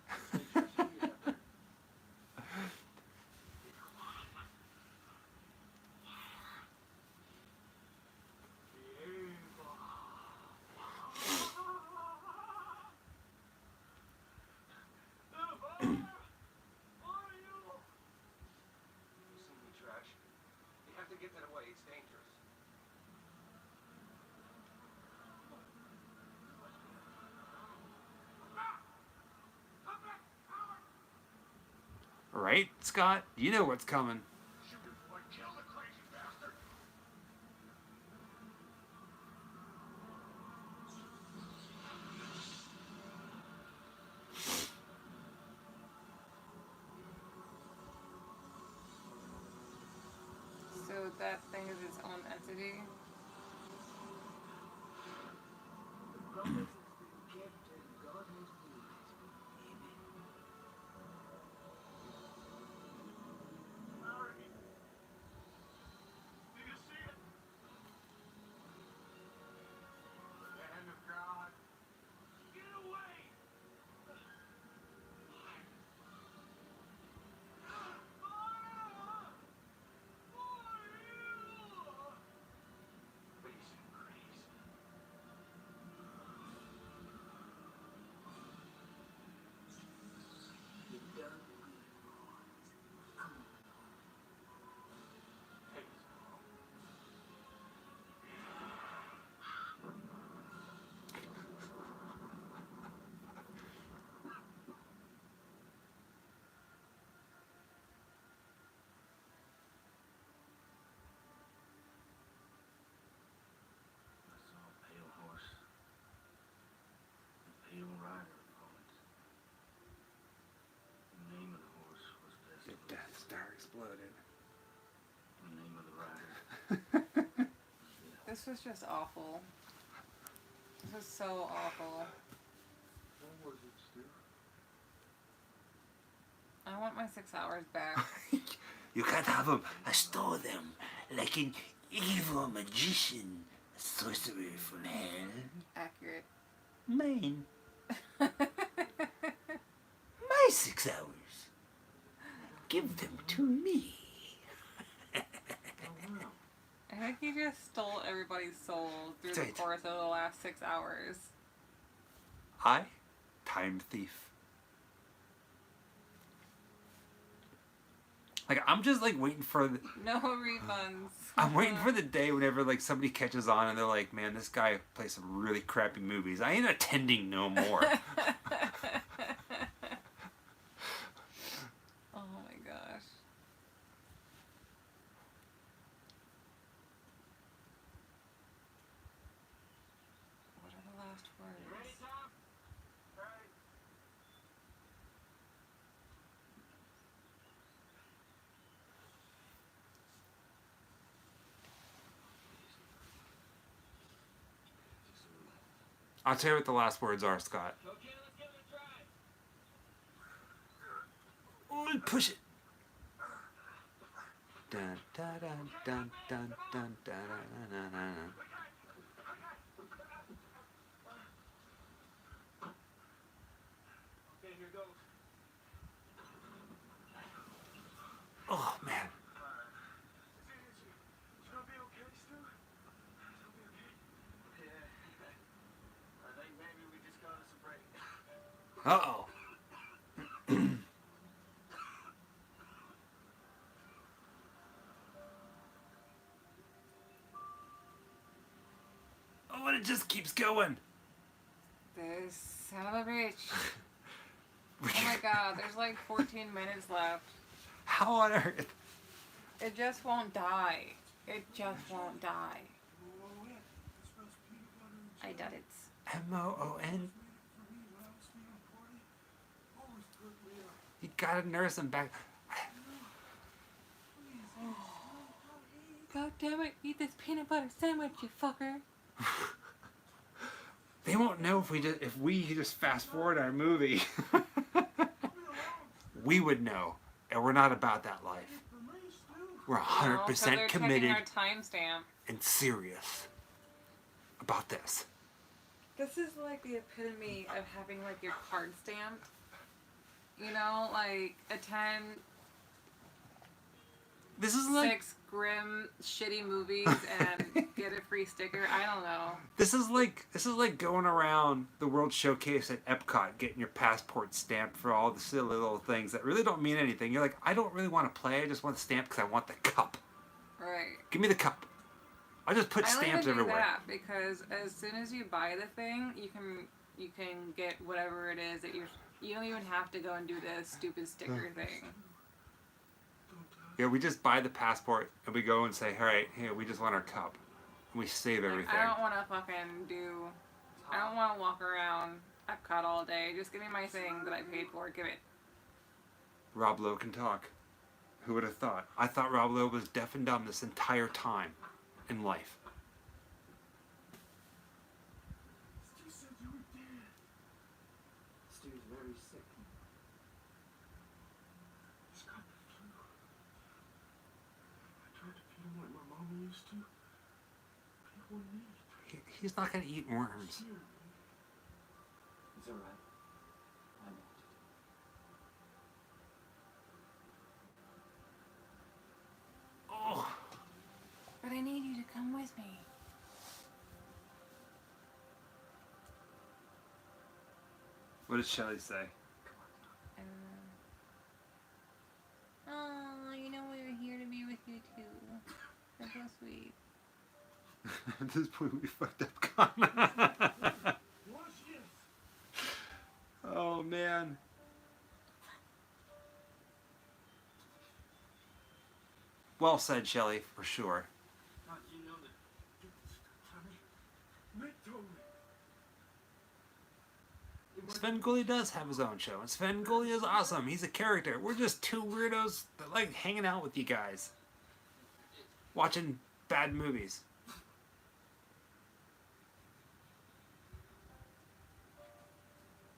Listen to me, Trash. You have to get that away. It's dangerous. Right, Scott? You know what's coming. Shoot him, boy. Kill the crazy bastard. So that thing is its own entity? The promise has been kept and God has always been. Amen. Larry. Do you see it? The hand of God. Get away! loaded. The name of the rider. This was just awful. This was so awful. What was it, Stu? I want my 6 hours back. You can't have them. I stole them like an evil magician, a sorcerer from hell. Accurate. Mine. My 6 hours. Give them to me. I think you just stole everybody's soul through the Right. course of the last 6 hours. I? Time thief. Like, I'm just like waiting for the, No refunds. I'm waiting for the day whenever like somebody catches on and they're like, man, this guy plays some really crappy movies. I ain't attending no more. Oh my gosh. What are the last words? Ready, Tom? Right. I'll tell you what the last words are, Scott. Okay, let's give it a try. Oh, push it. Dun dun dun dun dun dun dun dun dun dun. Okay, here goes. Oh man. It's gonna be okay, Stu? It's gonna be okay. Yeah. I think maybe we just got us a break. Uh-oh. Oh, and it just keeps going. This son of a bitch. Oh my god, there's like 14 minutes left. How on earth? It just won't die. It just won't die. I doubt it. M-O-O-N? You gotta nurse him back. God damn it, eat this peanut butter sandwich, you fucker. They won't know if we just fast forward our movie. We would know, and we're not about that life. We're 100% committed Our timestamp. and serious about this. This is like the epitome of having like your card stamped. You know, like attend This is like 6 grim, shitty movies and get a free sticker. I don't know. this is like going around the World Showcase at Epcot, getting your passport stamped for all the silly little things that really don't mean anything. You're like, I don't really want to play. I just want the stamp because I want the cup. Right. Give me the cup. I just put stamps I only do everywhere. that because as soon as you buy the thing, you can get whatever it is that you don't even have to go and do the stupid sticker thing. Yeah, we just buy the passport and we go and say, all right, here, we just want our cup. And we save everything. I don't want to I don't want to walk around Epcot all day. Just give me my thing that I paid for. Give it. Rob Lowe can talk. Who would have thought? I thought Rob Lowe was deaf and dumb this entire time in life. Stu said you were dead. Stu's very sick. He's got the flu. I tried to feed him like my mama used to. People need. He's not going to eat worms. It's alright. I know. Oh, But I need you to come with me. what did Shelley say? Oh, you know we were here to be with you too. That's so sweet. At this point, we fucked up. Oh, man. Well said, Shelley, for sure. How did you know that? Nick told me. It Svengoolie does have his own show, and Svengoolie is awesome. He's a character. We're just two weirdos that like hanging out with you guys, watching bad movies.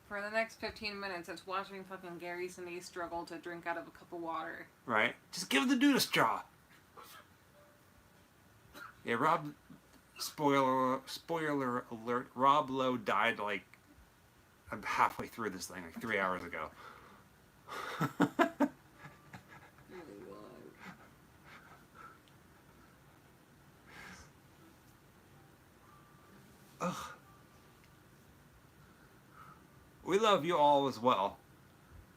For the next 15 minutes, it's watching fucking Gary Sinise struggle to drink out of a cup of water. Right? Just give the dude a straw. Yeah, Rob. Spoiler alert. Rob Lowe died like halfway through this thing, like 3 hours ago. Ugh. We love you all as well.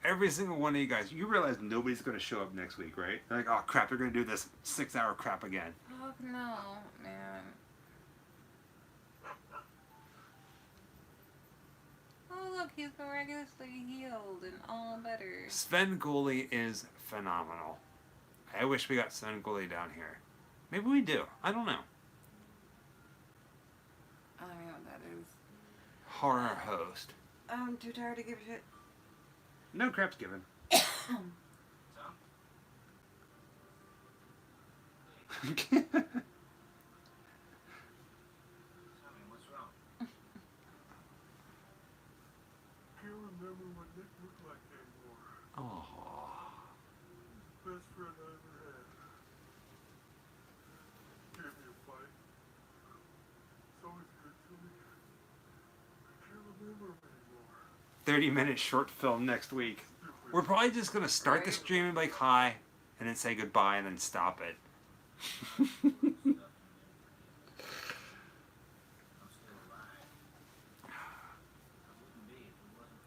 Every single one of you guys. You realize nobody's going to show up next week, right? They're like, oh crap, they're going to do this 6-hour crap again. Oh no, man. Oh look, he's miraculously healed and all better. Svengoolie is phenomenal. I wish we got Svengoolie down here. Maybe we do. I don't know. I don't know what that is. Horror host. I'm too tired to give a shit. No crap's given. What's wrong? Can't remember what Nick looked like anymore. Oh. Best friend I ever had. Gave me a fight. It's always good to me. I can't remember him anymore. 30-minute short film next week. We're probably just going to start the stream and be like, hi, and then say goodbye and then stop it.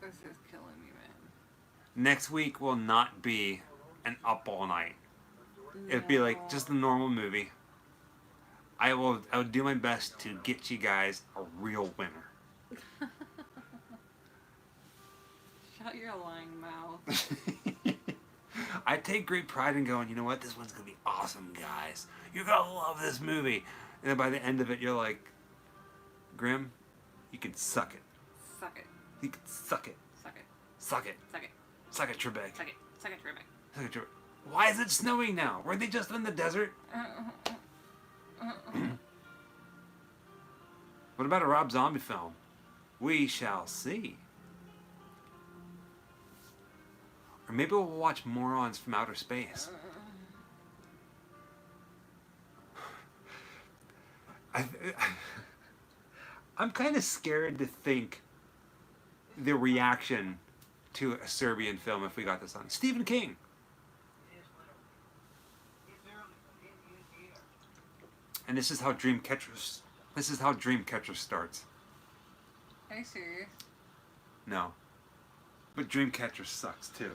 This is killing me, man. Next week will not be an up all night. It'd be like just a normal movie. I will do my best to get you guys a real winner. Shut your lying mouth. I take great pride in going, you know what, this one's going to be awesome, guys. You're going to love this movie. And then by the end of it, you're like, Grim, you can suck it. Suck it. You can suck it. Suck it. Suck it. Suck it. Suck it, Trebek. Suck it. Suck it, Trebek. Suck it, Trebek. Why is it snowing now? Weren't they just in the desert? What about a Rob Zombie film? We shall see. Or maybe we'll watch Morons from Outer Space. I'm kind of scared to think the reaction to a Serbian film if we got this on. Stephen King. And this is how Dreamcatcher starts. Are you serious? No. But Dreamcatcher sucks too.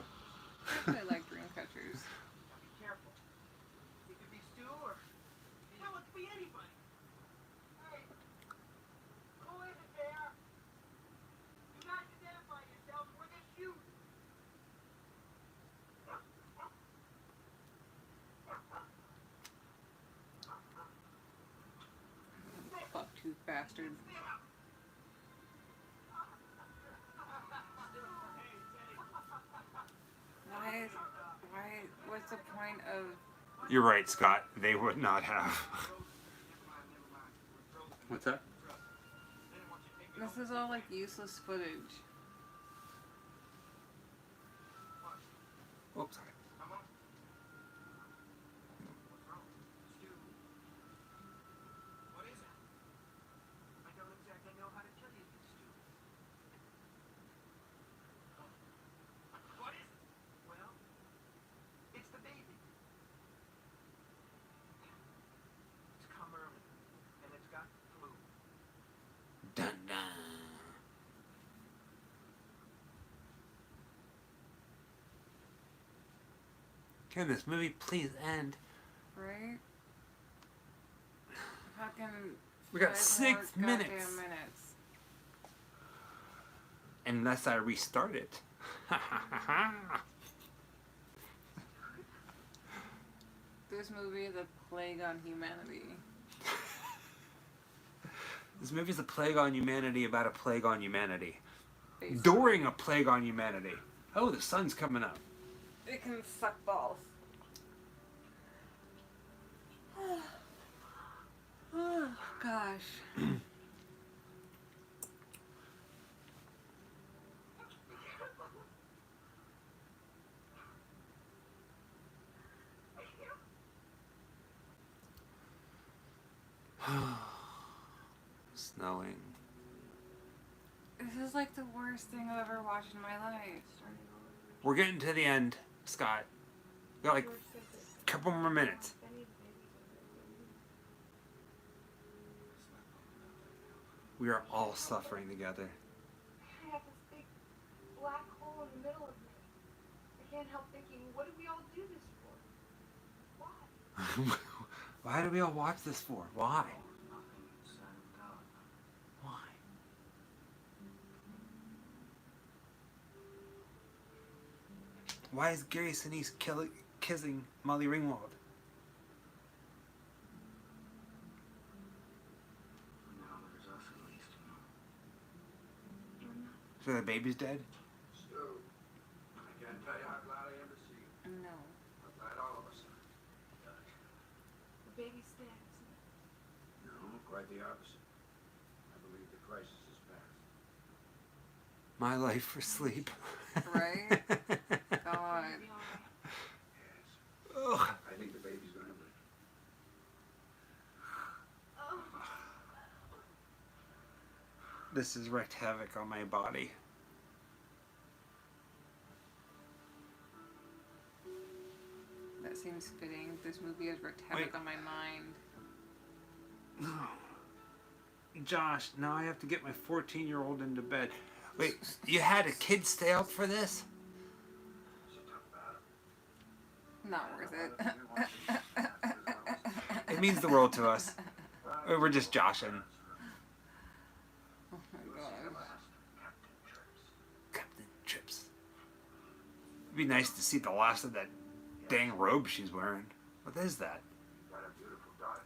I really like Dreamcatchers. Be careful. It could be Stu or... Hell, it could be anybody. Hey, who is it there? You guys identify yourselves. We're just shooting. Bucktooth bastard. What's the point of... You're right, Scott. They would not have. What's that? This is all like useless footage. Oops, sorry. What is it? I don't exactly know how to tell you this, Stu. What is it? Well, it's the baby. It's come early, and it's got flu. Dun dun. Can this movie please end? Right? Fucking... We got 5 6 more minutes. goddamn minutes. Unless I restart it. This movie is a plague on humanity. This movie's a plague on humanity about a plague on humanity. face. During a plague on humanity. Oh, the sun's coming up. It can suck balls. Oh, gosh. Snowing. This is like the worst thing I've ever watched in my life. We're getting to the end, Scott. We got like a couple more minutes. We are all suffering together. I have this big black hole in the middle of me. I can't help thinking, what did we all do this for? Why? Why do we all watch this for? Why? Why? Why is Gary Sinise kissing Molly Ringwald? So the baby's dead? Stu, I can't tell you how glad I am to see you. No. I'm glad all of us are. The baby's dead, isn't it? No, quite the opposite. I believe the crisis is past. My life for sleep. Right? God. Yes. Ugh. I think the baby's gonna live. This has wreaked havoc on my body. That seems fitting. This movie has wreaked havoc on my mind. No. Josh, now I have to get my 14-year-old into bed. Wait, you had a kid stay up for this? Not worth it. It means the world to us. We're just joshing. Oh my god. Captain Trips. It'd be nice to see the last of that dang robe she's wearing. What is that? You got a beautiful daughter.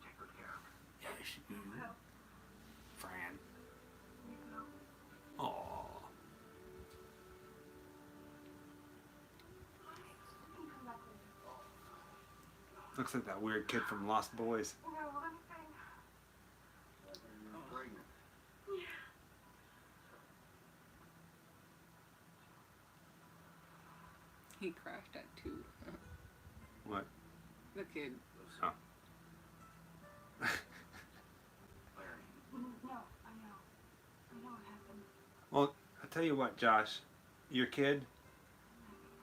Take good care of her. Yeah, she do. Fran. Aww. Looks like that weird kid from Lost Boys. No, anything. Pregnant. He crashed at 2. What? The kid. Oh. No, I know. I know what happened. Well, I'll tell you what, Josh. Your kid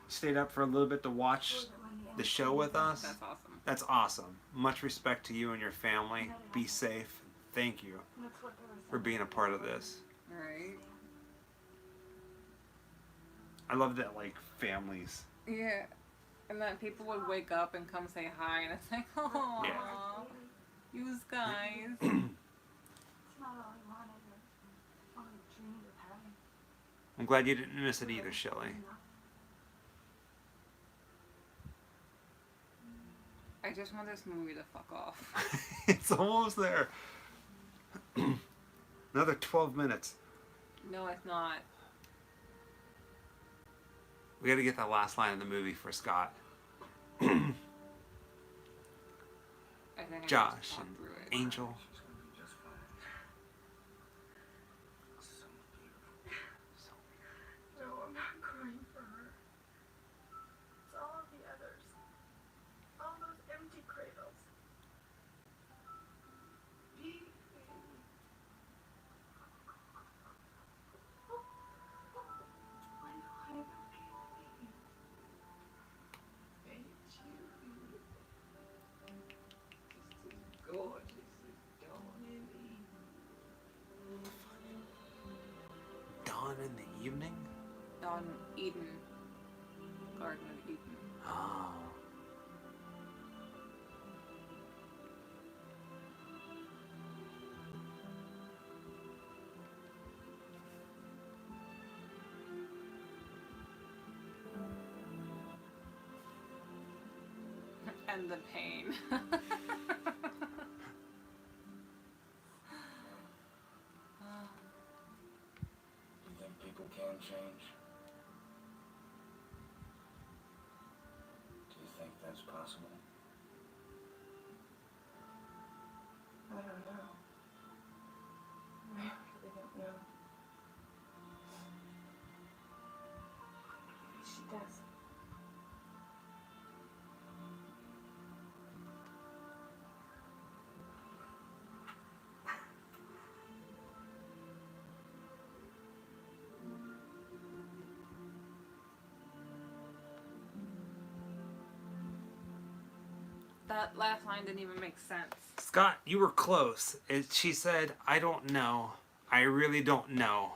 stayed up for a little bit to watch the show with us. That's awesome. That's awesome. Much respect to you and your family. Be safe. Thank you That's what they were for being a part of this. Right? I love that, like, families. Yeah. And then people would wake up and come say hi, and it's like, oh, Yeah. you guys. It's not all I wanted or all I dreamed of having. I'm glad you didn't miss it either, Shelley. I just want this movie to fuck off. It's almost there. Another 12 minutes. No, it's not. We gotta get that last line of the movie for Scott. I think I Josh need to talk and through it. Angel. She's gonna be just fine. So beautiful. No, I'm not crying for her. It's all of the others. All those empty cradles. Baby. I know, honey, baby. Ain't you beautiful? Just as gorgeous as dawn in Eden. Dawn in the evening? On Eden. Garden of Eden. Oh. And the pain. possible? I don't know. I really don't know. Maybe she does. That last line didn't even make sense. Scott, you were close. She said, I don't know. I really don't know.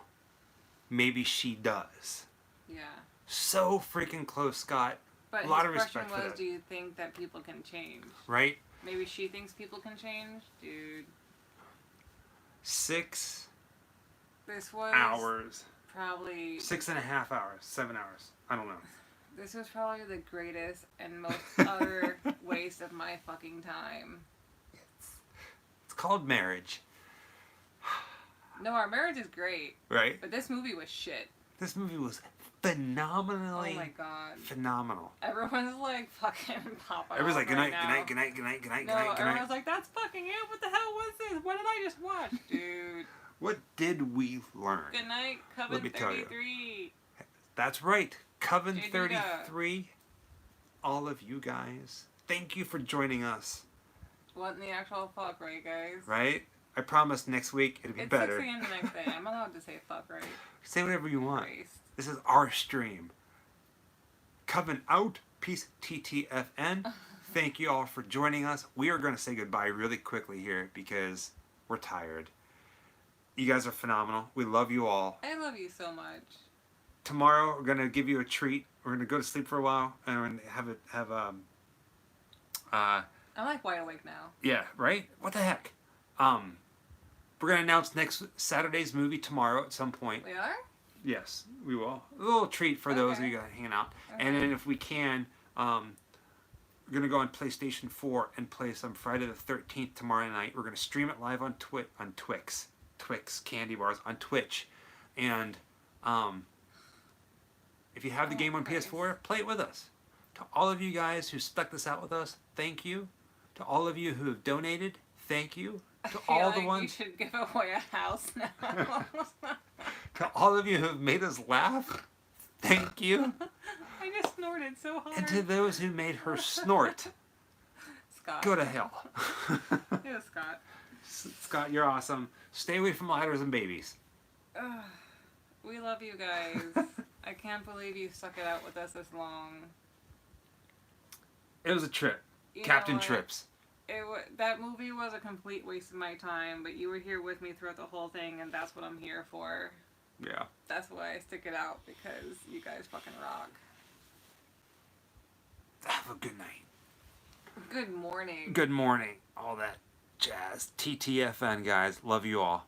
Maybe she does. Yeah. So freaking close, Scott. But a lot of his question respect for was, that. do you think that people can change? Right? Maybe she thinks people can change? Dude. 6 This was hours. probably 6.5 hours. 7 hours. I don't know. This was probably the greatest and most utter waste of my fucking time. It's called marriage. No, our marriage is great. Right? But this movie was shit. This movie was phenomenally Oh my god. phenomenal. Everyone's like fucking popping Everyone's like, good night, right good night, good night, good night, good night, No, good night, good everyone's night. like, that's fucking it. What the hell was this? What did I just watch? Dude. What did we learn? Good night, Coven Let me tell you. 33. That's right. Coven Jadida. 33. All of you guys. Thank you for joining us. What in the actual fuck, right, guys? Right? I promise next week it'll be It's better. 6 a.m. the next day. I'm allowed to say fuck, right? Say whatever you want. Christ. This is our stream. Coven out. Peace TTFN. Thank you all for joining us. We are going to say goodbye really quickly here because we're tired. You guys are phenomenal. We love you all. I love you so much. Tomorrow we're going to give you a treat. We're going to go to sleep for a while and we're going to have I'm like wide awake now. yeah, right? What the heck? We're going to announce next Saturday's movie tomorrow at some point. We are? Yes, we will. A little treat for those of you guys hanging out. Okay. And then if we can, we're going to go on PlayStation 4 and play some Friday the 13th tomorrow night. We're going to stream it live on Twix candy bars on Twitch. And if you have the game on PS4, play it with us. To all of you guys who stuck this out with us, thank you. To all of you who have donated, thank you. To all the ones... You should give away a house now. To all of you who have made us laugh, thank you. I just snorted so hard. And to those who made her snort, Scott. go to hell. Yeah, Scott. Scott, you're awesome. Stay away from ladders and babies. We love you guys. I can't believe you stuck it out with us this long. It was a trip. You Captain know what? Trips. That movie was a complete waste of my time, but you were here with me throughout the whole thing, and that's what I'm here for. Yeah. That's why I stick it out, because you guys fucking rock. Have a good night. Good morning. Good morning. All that jazz. TTFN, guys. Love you all.